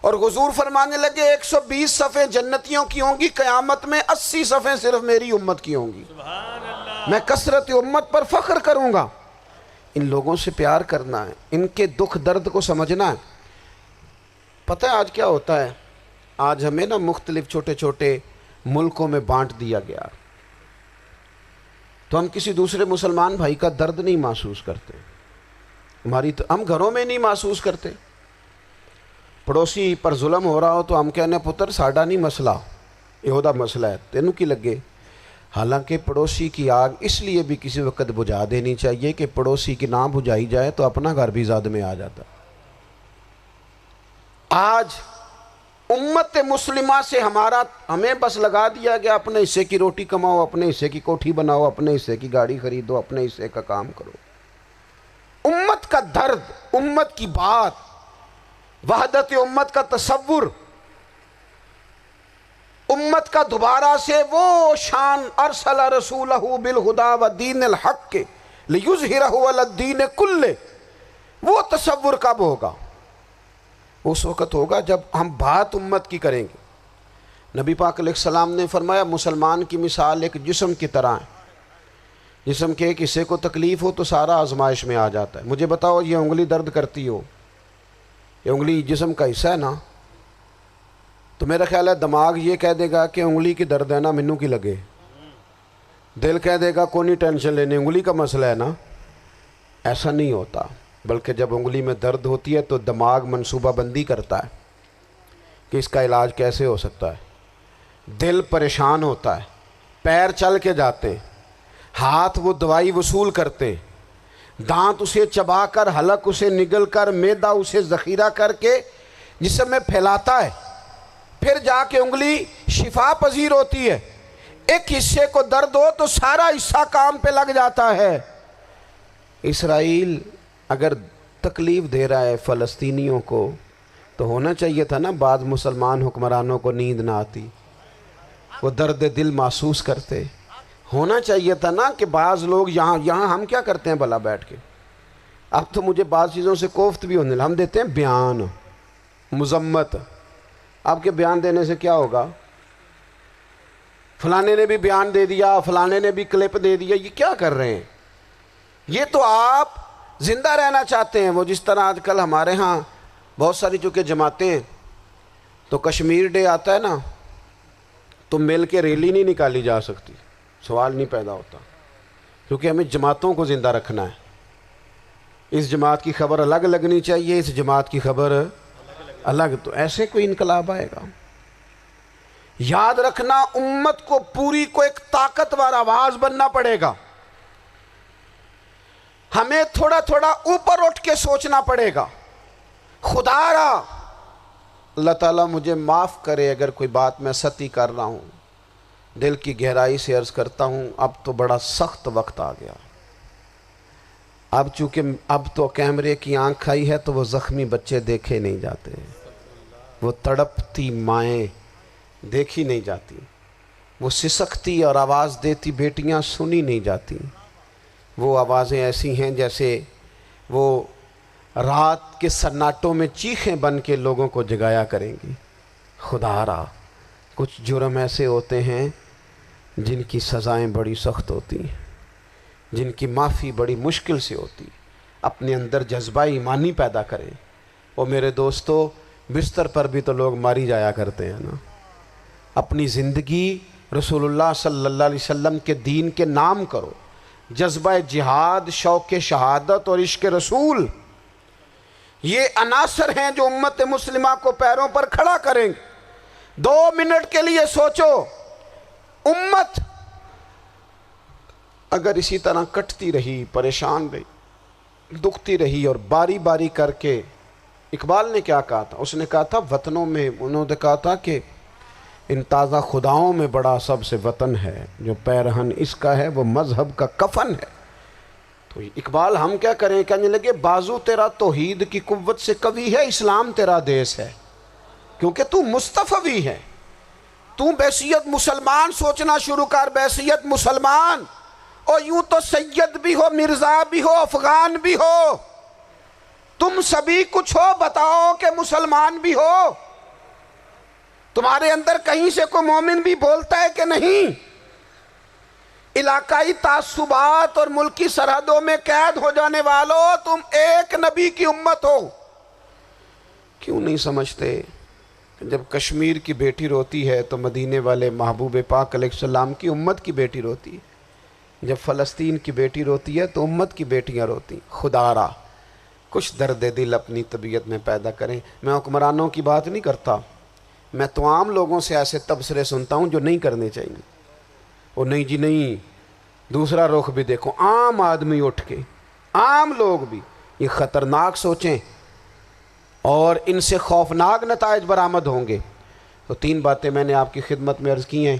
اور حضور فرمانے لگے 120 صفیں جنتیوں کی ہوں گی، قیامت میں 80 صفیں صرف میری امت کی ہوں گی، میں کثرت امت پر فخر کروں گا۔ ان لوگوں سے پیار کرنا ہے، ان کے دکھ درد کو سمجھنا ہے۔ پتہ ہے آج کیا ہوتا ہے؟ آج ہمیں نا مختلف چھوٹے چھوٹے ملکوں میں بانٹ دیا گیا، تو ہم کسی دوسرے مسلمان بھائی کا درد نہیں محسوس کرتے، ہم گھروں میں نہیں محسوس کرتے۔ پڑوسی پر ظلم ہو رہا ہو تو ہم کہنے پتر ساڈا نہیں مسئلہ، یہ دا مسئلہ ہے، تینوں کی لگے۔ حالانکہ پڑوسی کی آگ اس لیے بھی کسی وقت بجھا دینی چاہیے کہ پڑوسی کی نہ بجھائی جائے تو اپنا گھر بھی زاد میں آ جاتا۔ آج امت مسلمہ سے ہمیں بس لگا دیا گیا اپنے حصے کی روٹی کماؤ، اپنے حصے کی کوٹھی بناؤ، اپنے حصے کی گاڑی خریدو، اپنے حصے کا کام کرو۔ امت کا درد، امت کی بات، وحدت امت کا تصور، امت کا دوبارہ سے وہ شان ارسل رسولہ بالہدی ودین الحق لیظہرہ علی الدین کلہ، وہ تصور کب ہوگا؟ اس وقت ہوگا جب ہم بات امت کی کریں گے۔ نبی پاک علیہ السلام نے فرمایا مسلمان کی مثال ایک جسم کی طرح ہے، جسم کے ایک حصے کو تکلیف ہو تو سارا آزمائش میں آ جاتا ہے۔ مجھے بتاؤ یہ انگلی درد کرتی ہو، یہ انگلی جسم کا حصہ ہے نا، تو میرا خیال ہے دماغ یہ کہہ دے گا کہ انگلی کی درد ہے نا منو کی لگے، دل کہہ دے گا کوئی نہیں ٹینشن لینے، انگلی کا مسئلہ ہے نا۔ ایسا نہیں ہوتا، بلکہ جب انگلی میں درد ہوتی ہے تو دماغ منصوبہ بندی کرتا ہے کہ اس کا علاج کیسے ہو سکتا ہے، دل پریشان ہوتا ہے، پیر چل کے جاتے ہیں، ہاتھ وہ دوائی وصول کرتے، دانت اسے چبا کر، حلق اسے نگل کر، معدہ اسے ذخیرہ کر کے جسم میں پھیلاتا ہے، پھر جا کے انگلی شفا پذیر ہوتی ہے۔ ایک حصے کو درد ہو تو سارا حصہ کام پہ لگ جاتا ہے۔ اسرائیل اگر تکلیف دے رہا ہے فلسطینیوں کو تو ہونا چاہیے تھا نا بعض مسلمان حکمرانوں کو نیند نہ آتی، وہ درد دل محسوس کرتے۔ ہونا چاہیے تھا نا کہ بعض لوگ یہاں ہم کیا کرتے ہیں بھلا بیٹھ کے، اب تو مجھے بعض چیزوں سے کوفت بھی ہونے لگا، ہم دیتے ہیں بیان مذمت۔ آپ کے بیان دینے سے کیا ہوگا؟ فلانے نے بھی بیان دے دیا، فلانے نے بھی کلپ دے دیا، یہ کیا کر رہے ہیں؟ یہ تو آپ زندہ رہنا چاہتے ہیں۔ وہ جس طرح آج کل ہمارے ہاں بہت ساری چونکہ جماعتیں ہیں تو کشمیر ڈے آتا ہے نا تو مل کے ریلی نہیں نکالی جا سکتی، سوال نہیں پیدا ہوتا، کیونکہ ہمیں جماعتوں کو زندہ رکھنا ہے۔ اس جماعت کی خبر الگ لگنی چاہیے، اس جماعت کی خبر الگ، تو ایسے کوئی انقلاب آئے گا؟ یاد رکھنا امت کو پوری کو ایک طاقتور آواز بننا پڑے گا، ہمیں تھوڑا تھوڑا اوپر اٹھ کے سوچنا پڑے گا۔ خدا را اللہ تعالیٰ مجھے معاف کرے اگر کوئی بات میں سطحی کر رہا ہوں، دل کی گہرائی سے عرض کرتا ہوں اب تو بڑا سخت وقت آ گیا۔ اب چونکہ اب تو کیمرے کی آنکھ آئی ہے تو وہ زخمی بچے دیکھے نہیں جاتے، وہ تڑپتی مائیں دیکھی نہیں جاتی، وہ سسکتی اور آواز دیتی بیٹیاں سنی نہیں جاتی۔ وہ آوازیں ایسی ہیں جیسے وہ رات کے سناٹوں میں چیخیں بن کے لوگوں کو جگایا کریں گی۔ خدا را کچھ جرم ایسے ہوتے ہیں جن کی سزائیں بڑی سخت ہوتی ہیں، جن کی معافی بڑی مشکل سے ہوتی۔ اپنے اندر جذبہ ایمانی پیدا کریں۔ اور میرے دوستو بستر پر بھی تو لوگ ماری جایا کرتے ہیں نا۔ اپنی زندگی رسول اللہ صلی اللہ علیہ وسلم کے دین کے نام کرو، جذبہ جہاد، شوق شہادت اور عشق رسول، یہ عناصر ہیں جو امت مسلمہ کو پیروں پر کھڑا کریں گے۔ 2 منٹ کے لیے سوچو، امت اگر اسی طرح کٹتی رہی، پریشان رہی، دکھتی رہی اور باری باری کر کے، اقبال نے کیا کہا تھا؟ اس نے کہا تھا وطنوں میں، انہوں نے کہا تھا کہ ان تازہ خداؤں میں بڑا سب سے وطن ہے، جو پیرہن اس کا ہے وہ مذہب کا کفن ہے۔ تو اقبال ہم کیا کریں؟ کہنے لگے بازو تیرا توحید کی قوت سے قوی ہے، اسلام تیرا دیس ہے، کیونکہ تو مصطفی ہے۔ تو بحیثیت مسلمان سوچنا شروع کر، بحیثیت مسلمان، اور یوں تو سید بھی ہو، مرزا بھی ہو، افغان بھی ہو، تم سبھی کچھ ہو، بتاؤ کہ مسلمان بھی ہو۔ تمہارے اندر کہیں سے کوئی مومن بھی بولتا ہے کہ نہیں؟ علاقائی تعصبات اور ملکی سرحدوں میں قید ہو جانے والوں، تم ایک نبی کی امت ہو۔ کیوں نہیں سمجھتے کہ جب کشمیر کی بیٹی روتی ہے تو مدینے والے محبوب پاک علیہ السلام کی امت کی بیٹی روتی ہے، جب فلسطین کی بیٹی روتی ہے تو امت کی بیٹیاں روتی۔ خدا را کچھ درد دل اپنی طبیعت میں پیدا کریں۔ میں حکمرانوں کی بات نہیں کرتا، میں تو عام لوگوں سے ایسے تبصرے سنتا ہوں جو نہیں کرنے چاہیے۔ اور نہیں جی نہیں، دوسرا رخ بھی دیکھو، عام آدمی اٹھ کے، عام لوگ بھی یہ خطرناک سوچیں اور ان سے خوفناک نتائج برآمد ہوں گے۔ تو 3 باتیں میں نے آپ کی خدمت میں عرض کی ہیں۔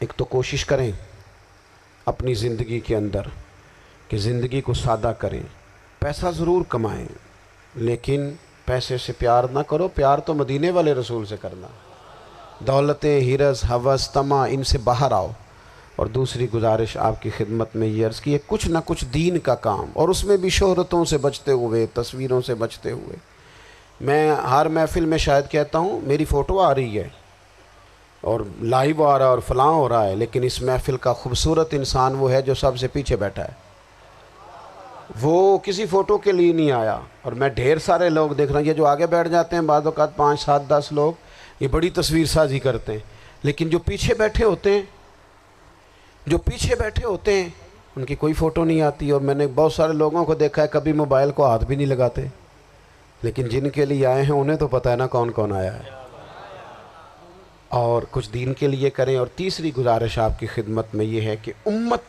ایک تو کوشش کریں اپنی زندگی کے اندر کہ زندگی کو سادہ کریں، پیسہ ضرور کمائیں لیکن پیسے سے پیار نہ کرو، پیار تو مدینے والے رسول سے کرنا۔ دولتیں، ہرس، ہوس، طمع، ان سے باہر آؤ۔ اور دوسری گزارش آپ کی خدمت میں یہ عرض کی ہے، کچھ نہ کچھ دین کا کام، اور اس میں بھی شہرتوں سے بچتے ہوئے، تصویروں سے بچتے ہوئے۔ میں ہر محفل میں شاید کہتا ہوں میری فوٹو آ رہی ہے اور لائیو آ رہا ہے اور فلاں ہو رہا ہے، لیکن اس محفل کا خوبصورت انسان وہ ہے جو سب سے پیچھے بیٹھا ہے، وہ کسی فوٹو کے لیے نہیں آیا۔ اور میں ڈھیر سارے لوگ دیکھ رہا ہوں، یہ جو آگے بیٹھ جاتے ہیں بعض اوقات 5، 7، 10 لوگ، یہ بڑی تصویر سازی کرتے ہیں، لیکن جو پیچھے بیٹھے ہوتے ہیں ان کی کوئی فوٹو نہیں آتی۔ اور میں نے بہت سارے لوگوں کو دیکھا ہے کبھی موبائل کو ہاتھ بھی نہیں لگاتے، لیکن جن کے لیے آئے ہیں انہیں تو پتہ ہے نا کون کون آیا ہے۔ اور کچھ دین کے لیے کریں۔ اور تیسری گزارش آپ کی خدمت میں یہ ہے کہ امت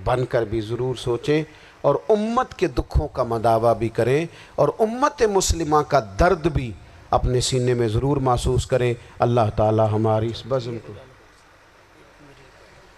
بن کر بھی ضرور سوچیں اور امت کے دکھوں کا مداوع بھی کریں، اور امت مسلمہ کا درد بھی اپنے سینے میں ضرور محسوس کریں۔ اللہ تعالی ہماری اس بزم کو